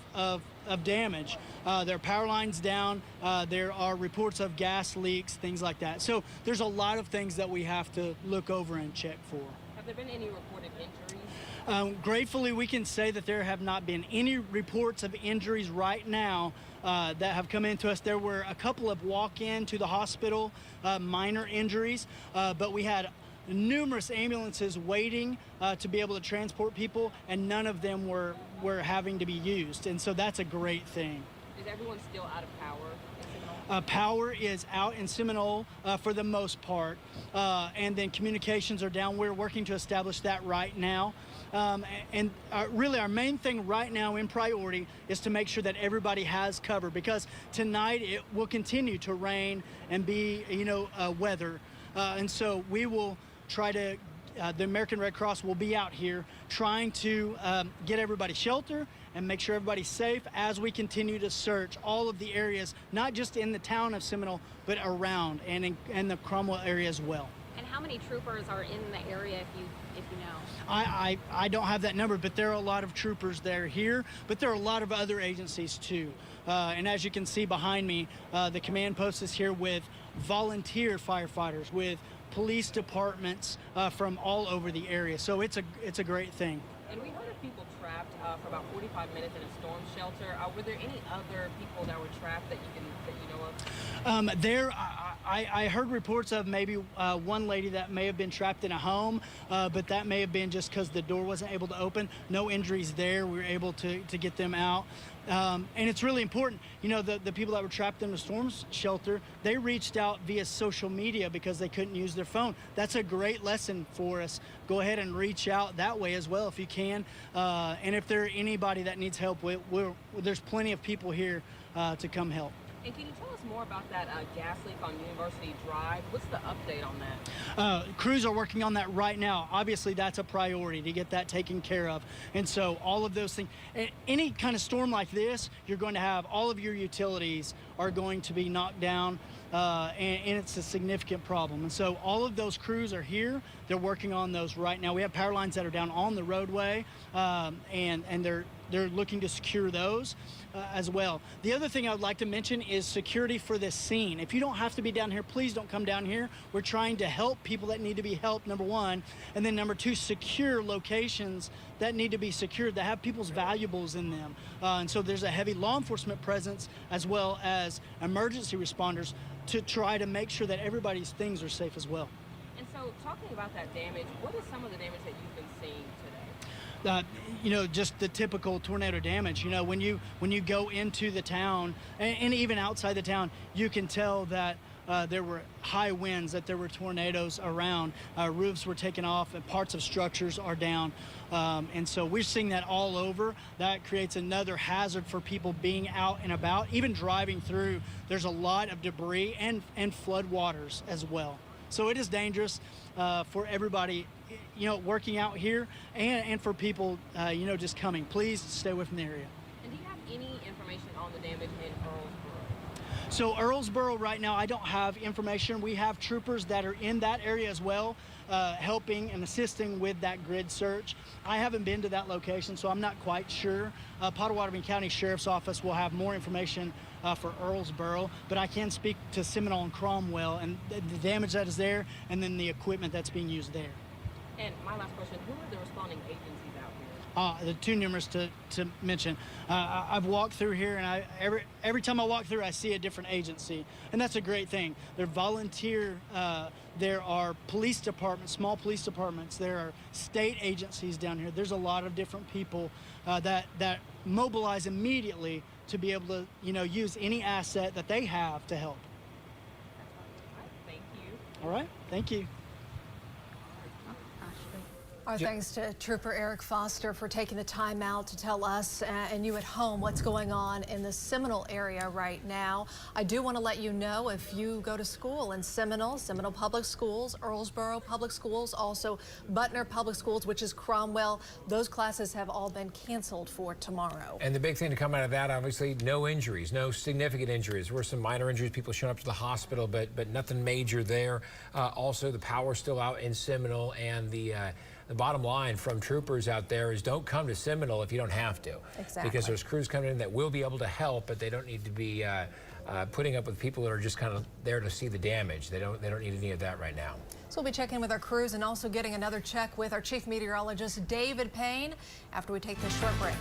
damage. There are power lines down. There are reports of gas leaks, things like that. So there's a lot of things that we have to look over and check for. Have there been any reported injuries? Gratefully, we can say that there have not been any reports of injuries right now that have come into us. There were a couple of walk-in to the hospital, minor injuries, but we had numerous ambulances waiting to be able to transport people, and none of them were having to be used. And so that's a great thing. Is everyone still out of power in Seminole? Power is out in Seminole for the most part, and then communications are down. We're working to establish that right now. And really our main thing right now in priority is to make sure that everybody has cover, because tonight it will continue to rain and be, weather. And so we will try to, the American Red Cross will be out here trying to get everybody shelter and make sure everybody's safe as we continue to search all of the areas, not just in the town of Seminole, but around and in the Cromwell area as well. And how many troopers are in the area, if you know? I don't have that number, but there are a lot of troopers there here, but there are a lot of other agencies too. And as you can see behind me, the command post is here with volunteer firefighters, with police departments from all over the area. So it's a great thing. And we heard of people trapped for about 45 minutes in a storm shelter. Were there any other people that were trapped that you know of? I heard reports of maybe one lady that may have been trapped in a home, but that may have been just because the door wasn't able to open. No injuries there. We were able to get them out. And it's really important, the people that were trapped in the storm shelter, they reached out via social media because they couldn't use their phone. That's a great lesson for us. Go ahead and reach out that way as well if you can. And if there's anybody that needs help, there's plenty of people here to come help. And can you tell us more about that gas leak on University Drive? What's the update on that? Crews are working on that right now. Obviously, that's a priority to get that taken care of. And so all of those things, any kind of storm like this, you're going to have all of your utilities are going to be knocked down, and it's a significant problem. And so all of those crews are here. They're working on those right now. We have power lines that are down on the roadway, and they're looking to secure those as well. The other thing I would like to mention is security for this scene. If you don't have to be down here, please don't come down here. We're trying to help people that need to be helped, number one, and then number two, secure locations that need to be secured, that have people's valuables in them. And so there's a heavy law enforcement presence as well as emergency responders to try to make sure that everybody's things are safe as well. And so talking about that damage, what is some of the damage that you've been seeing today? Just the typical tornado damage. When you go into the town and even outside the town, you can tell that there were high winds, that there were tornadoes around. Roofs were taken off and parts of structures are down. And so we're seeing that all over. That creates another hazard for people being out and about. Even driving through, there's a lot of debris and flood waters as well. So it is dangerous for everybody, working out here and for people, just coming. Please stay away from the area. And do you have any information on the damage in Earlsboro? So Earlsboro right now, I don't have information. We have troopers that are in that area as well, helping and assisting with that grid search. I haven't been to that location, so I'm not quite sure. Pottawatomie County Sheriff's Office will have more information for Earlsboro, but I can speak to Seminole and Cromwell and the damage that is there and then the equipment that's being used there. And my last question, who are the responding agencies out here? They're too numerous to mention. I've walked through here, and every time I walk through, I see a different agency, and that's a great thing. They're volunteer. There are police departments, small police departments. There are state agencies down here. There's a lot of different people that mobilize immediately to be able to, use any asset that they have to help. Thank you. All right, thank you. Our thanks to Trooper Eric Foster for taking the time out to tell us and you at home what's going on in the Seminole area right now. I do want to let you know, if you go to school in Seminole Public Schools, Earlsboro Public Schools, also Butner Public Schools, which is Cromwell, those classes have all been canceled for tomorrow. And the big thing to come out of that, obviously, no injuries, no significant injuries. There were some minor injuries, people showing up to the hospital, but nothing major there. Also, the power's still out in Seminole, and the bottom line from troopers out there is don't come to Seminole if you don't have to. Exactly. Because there's crews coming in that will be able to help, but they don't need to be putting up with people that are just kind of there to see the damage. They don't need any of that right now. So we'll be checking with our crews and also getting another check with our chief meteorologist, David Payne, after we take this short break.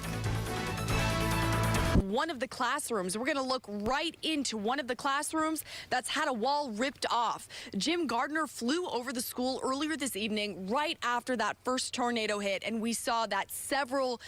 One of the classrooms. We're going to look right into one of the classrooms that's had a wall ripped off. Jim Gardner flew over the school earlier this evening right after that first tornado hit, and we saw that several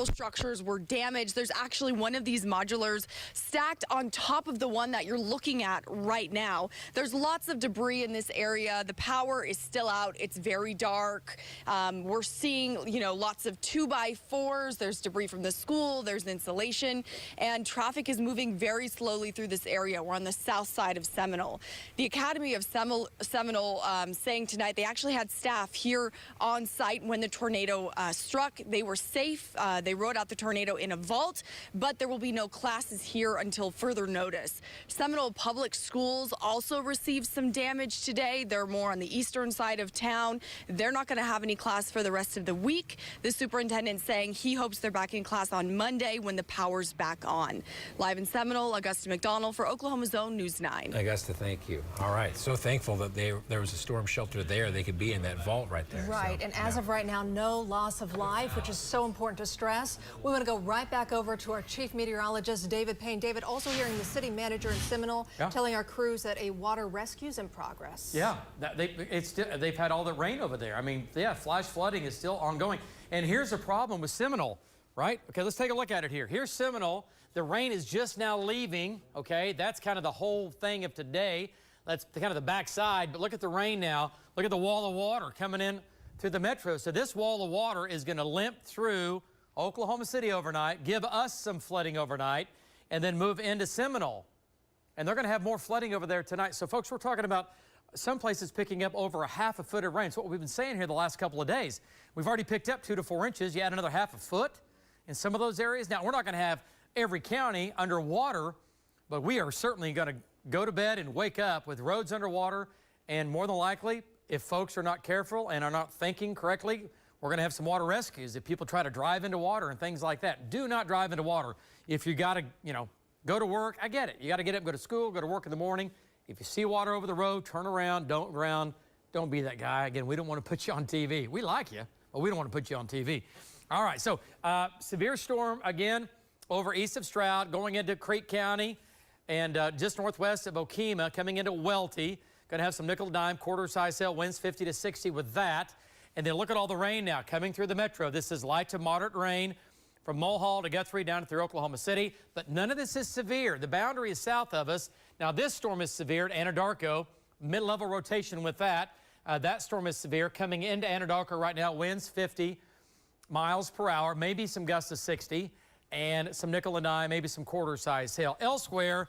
structures were damaged. There's actually one of these modulars stacked on top of the one that you're looking at right now. There's lots of debris in this area. The power is still out. It's very dark. We're seeing, lots of 2x4s. There's debris from the school. There's insulation, and traffic is moving very slowly through this area. We're on the south side of Seminole. The Academy of Seminole saying tonight they actually had staff here on site when the tornado struck. They were safe. They rode out the tornado in a vault, but there will be no classes here until further notice. Seminole Public Schools also received some damage today. They're more on the eastern side of town. They're not going to have any class for the rest of the week. The superintendent saying he hopes they're back in class on Monday when the power's back on. Live in Seminole, Augusta McDonald for Oklahoma's Own News 9. Augusta, thank you. All right, so thankful that there was a storm shelter there. They could be in that vault right there. Right, so, and as of right now, no loss of life, which is so important to stress. We want to go right back over to our chief meteorologist, David Payne. David, also hearing the city manager in Seminole telling our crews that a water rescue's in progress. Yeah, they've had all the rain over there. I mean, yeah, flash flooding is still ongoing. And here's the problem with Seminole, right? Okay, let's take a look at it here. Here's Seminole. The rain is just now leaving, okay? That's kind of the whole thing of today. That's kind of the backside, but look at the rain now. Look at the wall of water coming in through the metro. So this wall of water is going to limp through Oklahoma City overnight, give us some flooding overnight, and then move into Seminole. And they're going to have more flooding over there tonight. So, folks, we're talking about some places picking up over a half a foot of rain. It's what we've been saying here the last couple of days. We've already picked up 2 to 4 inches. You add another half a foot in some of those areas. Now, we're not going to have every county underwater, but we are certainly going to go to bed and wake up with roads underwater. And more than likely, if folks are not careful and are not thinking correctly, we're going to have some water rescues if people try to drive into water and things like that. Do not drive into water. If you got to, go to work, I get it. You got to get up, go to school, go to work in the morning. If you see water over the road, turn around, don't drown. Don't be that guy. Again, we don't want to put you on TV. We like you, but we don't want to put you on TV. All right, so severe storm again over east of Stroud, going into Creek County and just northwest of Okemah, coming into Welty. Going to have some nickel and dime, quarter-size hail, winds 50 to 60 with that. And then look at all the rain now coming through the metro. This is light to moderate rain from Mulhall to Guthrie down through Oklahoma City. But none of this is severe. The boundary is south of us. Now, this storm is severe at Anadarko, mid-level rotation with that. That storm is severe coming into Anadarko right now. Winds 50 miles per hour, maybe some gusts of 60, and some nickel and dime, maybe some quarter-size hail. Elsewhere,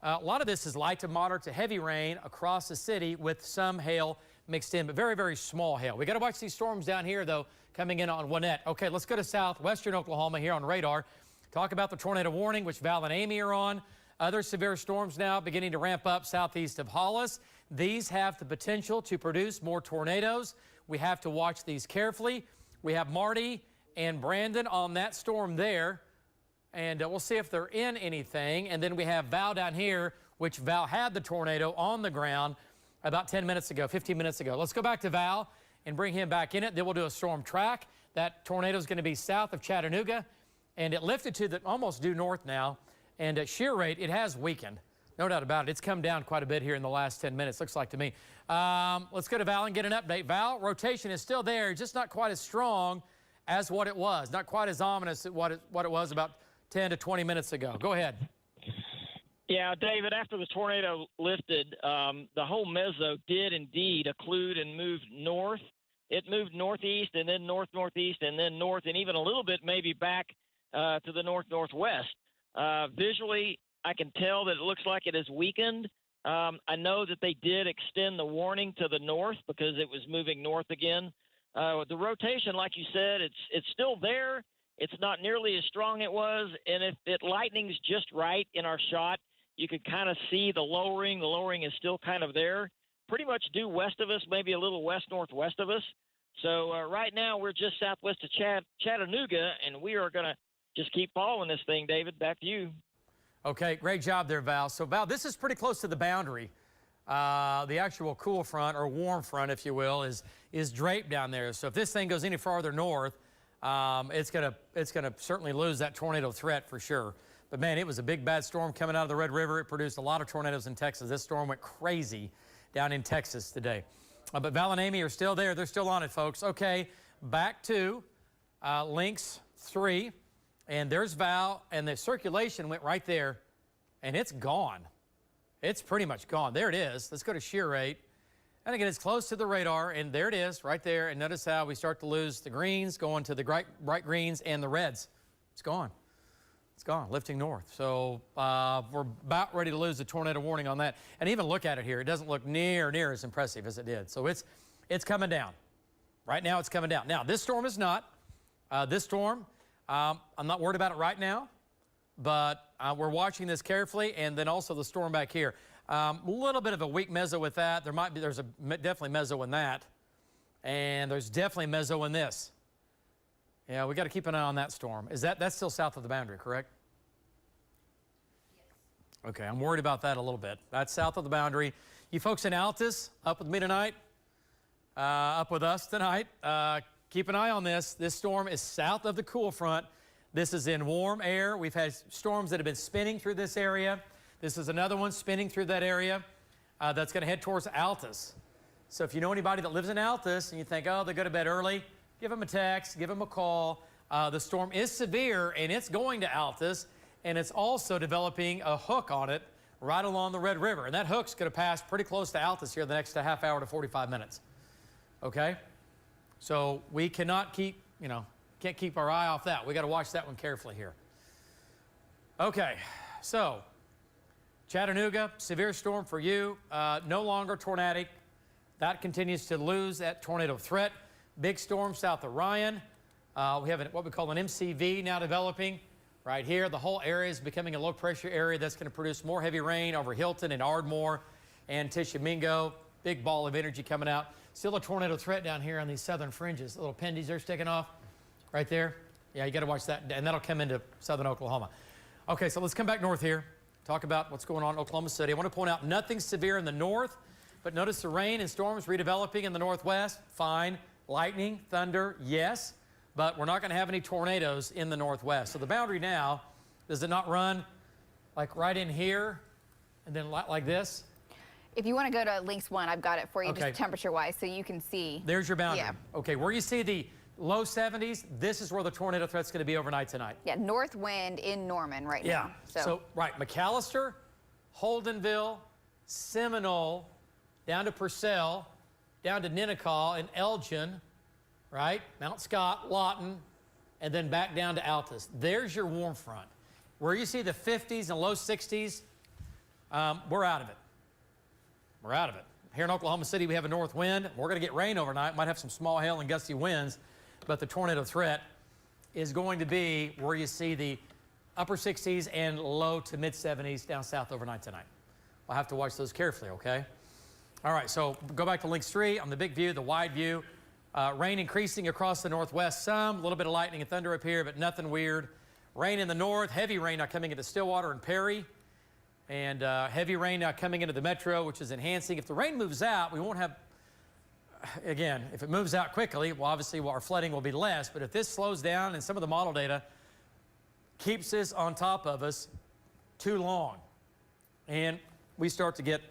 a lot of this is light to moderate to heavy rain across the city with some hail mixed in, but very, very small hail. We got to watch these storms down here, though, coming in on Winnett. Okay, let's go to southwestern Oklahoma here on radar. Talk about the tornado warning, which Val and Amy are on. Other severe storms now beginning to ramp up southeast of Hollis. These have the potential to produce more tornadoes. We have to watch these carefully. We have Marty and Brandon on that storm there, and we'll see if they're in anything. And then we have Val down here, which Val had the tornado on the ground about 10 minutes ago, 15 minutes ago. Let's go back to Val and bring him back in it. Then we'll do a storm track. That tornado is going to be south of Chattanooga, and it lifted to the almost due north now. And at shear rate, it has weakened. No doubt about it. It's come down quite a bit here in the last 10 minutes, looks like to me. Let's go to Val and get an update. Val, rotation is still there, just not quite as strong as what it was. Not quite as ominous as what it was about 10 to 20 minutes ago. Go ahead. Yeah, David, after the tornado lifted, the whole meso did indeed occlude and move north. It moved northeast and then north-northeast and then north and even a little bit maybe back to the north-northwest. Visually, I can tell that it looks like it has weakened. I know that they did extend the warning to the north because it was moving north again. The rotation, like you said, it's still there. It's not nearly as strong as it was, and if it lightnings just right in our shot, you could kind of see the lowering. The lowering is still kind of there, pretty much due west of us, maybe a little west-northwest of us. So right now we're just southwest of Chattanooga, and we are going to just keep following this thing, David. Back to you. Okay, great job there, Val. So, Val, this is pretty close to the boundary. The actual cool front, or warm front, if you will, is draped down there. So if this thing goes any farther north, it's gonna certainly lose that tornado threat for sure. But, man, it was a big, bad storm coming out of the Red River. It produced a lot of tornadoes in Texas. This storm went crazy down in Texas today. But Val and Amy are still there. They're still on it, folks. Okay, back to Lynx 3. And there's Val, and the circulation went right there, and it's gone. It's pretty much gone. There it is. Let's go to shear rate. And again, it's close to the radar, and there it is right there. And notice how we start to lose the greens, going to the bright greens and the reds. It's gone. It's gone, lifting north. So we're about ready to lose the tornado warning on that. And even look at it here. It doesn't look near as impressive as it did. So it's coming down. Right now, it's coming down. Now, this storm is not. This storm, I'm not worried about it right now, but we're watching this carefully, and then also the storm back here. A little bit of a weak meso with that. There's definitely meso in that, and there's definitely meso in this. Yeah, we got to keep an eye on that storm. That's still south of the boundary, correct? Yes. Okay, I'm worried about that a little bit. That's south of the boundary. You folks in Altus, up with me tonight, up with us tonight. Keep an eye on this. This storm is south of the cool front. This is in warm air. We've had storms that have been spinning through this area. This is another one spinning through that area that's going to head towards Altus. So if you know anybody that lives in Altus and you think, oh, they go to bed early, give them a text, give them a call. The storm is severe, and it's going to Altus, and it's also developing a hook on it right along the Red River. And that hook's going to pass pretty close to Altus here in the next half hour to 45 minutes. Okay? So we cannot keep, can't keep our eye off that. We got to watch that one carefully here. Okay, so Chattanooga, severe storm for you, no longer tornadic. That continues to lose that tornado threat. Big storm south of Ryan. We have what we call an MCV now developing right here. The whole area is becoming a low pressure area that's going to produce more heavy rain over Hilton and Ardmore and Tishomingo. Big ball of energy coming out. Still a tornado threat down here on these southern fringes. Little pendies are sticking off right there. Yeah, you got to watch that, and that'll come into southern Oklahoma. Okay, so let's come back north here. Talk about what's going on in Oklahoma City. I want to point out nothing severe in the north, but notice the rain and storms redeveloping in the northwest. Fine. Lightning, thunder, yes, but we're not going to have any tornadoes in the northwest. So the boundary now, does it not run like right in here and then like this? If you want to go to links 1, I've got it for you, Okay. just temperature-wise, so you can see. There's your boundary. Yeah. Okay, where you see the low 70s, this is where the tornado threat's going to be overnight tonight. Yeah, north wind in Norman right Yeah. now. So, right, McAllister, Holdenville, Seminole, down to Purcell, down to Ninnekah and Elgin, right? Mount Scott, Lawton, and then back down to Altus. There's your warm front. Where you see the 50s and low 60s, we're out of it. We're out of it. Here in Oklahoma City, we have a north wind. We're going to get rain overnight. Might have some small hail and gusty winds, but the tornado threat is going to be where you see the upper 60s and low to mid 70s down south overnight tonight. We'll have to watch those carefully, okay? All right, so go back to links 3 on the big view, the wide view. Rain increasing across the northwest some, a little bit of lightning and thunder up here, but nothing weird. Rain in the north, heavy rain now coming into Stillwater and Perry. And heavy rain now coming into the metro, which is enhancing. If the rain moves out, we won't have, again, if it moves out quickly, well, obviously our flooding will be less. But if this slows down and some of the model data keeps this on top of us too long, and we start to get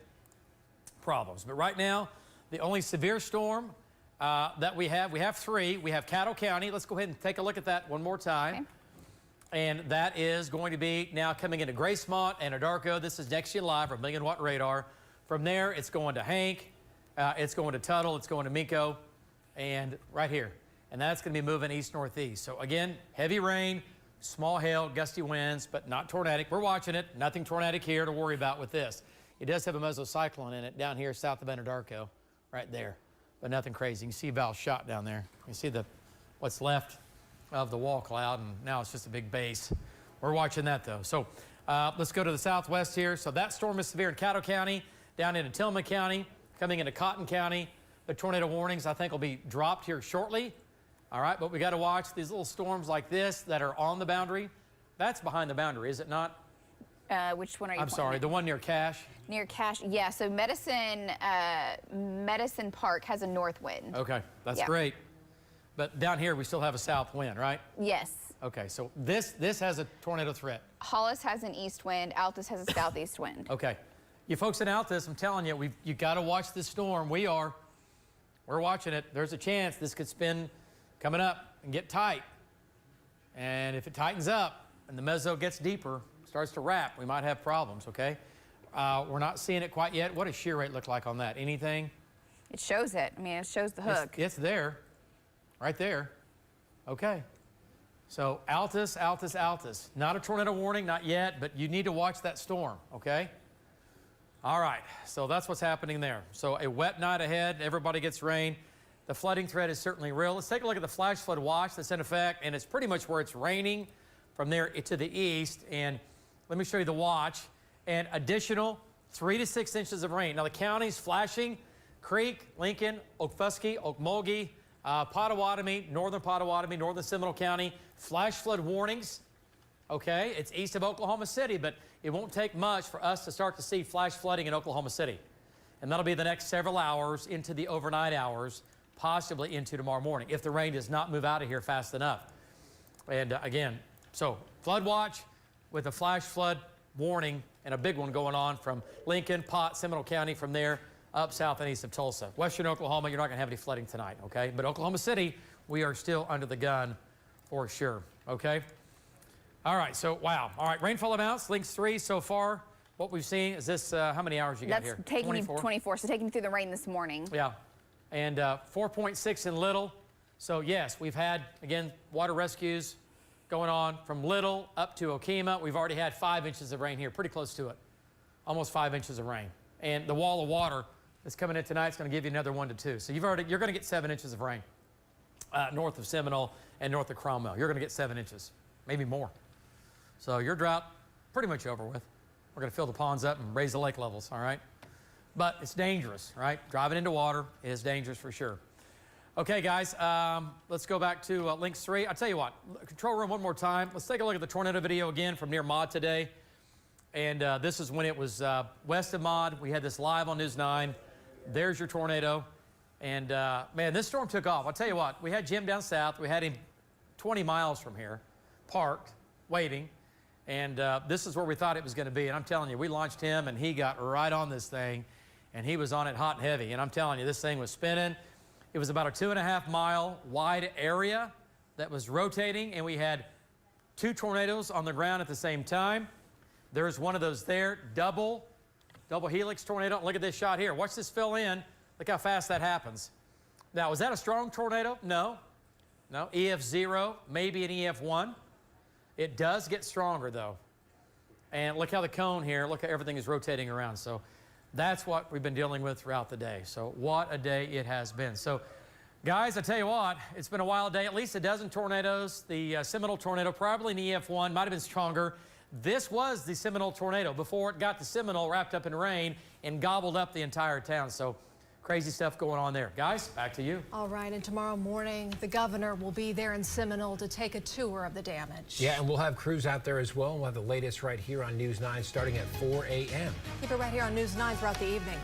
problems. But right now, the only severe storm that we have 3. We have Caddo County. Let's go ahead and take a look at that one more time. Okay. And that is going to be now coming into Gracemont and Anadarko. This is next year live, our 1 million watt radar. From there, it's going to Hank, it's going to Tuttle, it's going to Minko, and right here. And that's going to be moving east-northeast. So again, heavy rain, small hail, gusty winds, but not tornadic. We're watching it. Nothing tornadic here to worry about with this. It does have a mesocyclone in it down here south of Anadarko, right there. But nothing crazy. You see Val's shot down there. You see what's left of the wall cloud, and now it's just a big base. We're watching that though. So let's go to the southwest here. So that storm is severe in Caddo County, down into Tillman County, coming into Cotton County. The tornado warnings, I think, will be dropped here shortly. All right, but we got to watch these little storms like this that are on the boundary. That's behind the boundary, is it not? Which one are you I'm sorry, at? the one near Cache. Near Cache, yeah. So Medicine Park has a north wind. Okay, that's Yeah. great. But down here, we still have a south wind, right? Yes. Okay, so this has a tornado threat. Hollis has an east wind. Altus has a southeast wind. Okay. You folks in Altus, I'm telling you, you got to watch this storm. We're watching it. There's a chance this could spin coming up and get tight. And if it tightens up and the meso gets deeper, starts to wrap, we might have problems, okay? We're not seeing it quite yet. What does shear rate look like on that? Anything? It shows it. I mean, it shows the hook. It's there, right there. Okay. So Altus, Altus, Altus. Not a tornado warning, not yet, but you need to watch that storm, okay? All right, so that's what's happening there. So a wet night ahead, everybody gets rain. The flooding threat is certainly real. Let's take a look at the flash flood watch that's in effect, and it's pretty much where it's raining from there to the east. And let me show you the watch. And additional 3 to 6 inches of rain. Now the counties flashing: Creek, Lincoln, Okfuskee, Okmulgee, Pottawatomie, northern Seminole County. Flash flood warnings. Okay, it's east of Oklahoma City, but it won't take much for us to start to see flash flooding in Oklahoma City. And that'll be the next several hours into the overnight hours, possibly into tomorrow morning, if the rain does not move out of here fast enough. And again, so flood watch with a flash flood warning and a big one going on from Lincoln, Pott, Seminole County, from there up south and east of Tulsa. Western Oklahoma, you're not going to have any flooding tonight, okay? But Oklahoma City, we are still under the gun for sure, okay? All right, so wow. All right, rainfall amounts, links 3 so far. What we've seen is this, how many hours you got here? That's taking you 24, so taking you through the rain this morning. Yeah, and 4.6 in Little. So yes, we've had, again, water rescues going on from Little up to Okemah. We've already had 5 inches of rain here, pretty close to it. Almost 5 inches of rain. And the wall of water that's coming in tonight is going to give you another 1 to 2. So you're going to get 7 inches of rain north of Seminole and north of Cromwell. You're going to get 7 inches, maybe more. So your drought pretty much over with. We're going to fill the ponds up and raise the lake levels, all right? But it's dangerous, right? Driving into water is dangerous for sure. Okay, guys, let's go back to Links 3. I'll tell you what, control room one more time. Let's take a look at the tornado video again from near Maud today. And this is when it was west of Maud. We had this live on News 9. There's your tornado. And, man, this storm took off. I'll tell you what, we had Jim down south. We had him 20 miles from here, parked, waiting. And this is where we thought it was going to be. And I'm telling you, we launched him, and he got right on this thing. And he was on it hot and heavy. And I'm telling you, this thing was spinning. It was about a 2.5-mile wide area that was rotating, and we had 2 tornadoes on the ground at the same time. There's one of those there, double helix tornado. Look at this shot here. Watch this fill in. Look how fast that happens. Now, was that a strong tornado? No. No, EF0, maybe an EF1. It does get stronger, though. And look how the cone here, look how everything is rotating around. So that's what we've been dealing with throughout the day. So what a day it has been. So, guys, I tell you what, it's been a wild day. At least a dozen tornadoes. The Seminole tornado, probably an EF1, might have been stronger. This was the Seminole tornado before it got to Seminole, wrapped up in rain, and gobbled up the entire town. So crazy stuff going on there. Guys, back to you. All right, and tomorrow morning, the governor will be there in Seminole to take a tour of the damage. Yeah, and we'll have crews out there as well. We'll have the latest right here on News 9 starting at 4 a.m. Keep it right here on News 9 throughout the evening.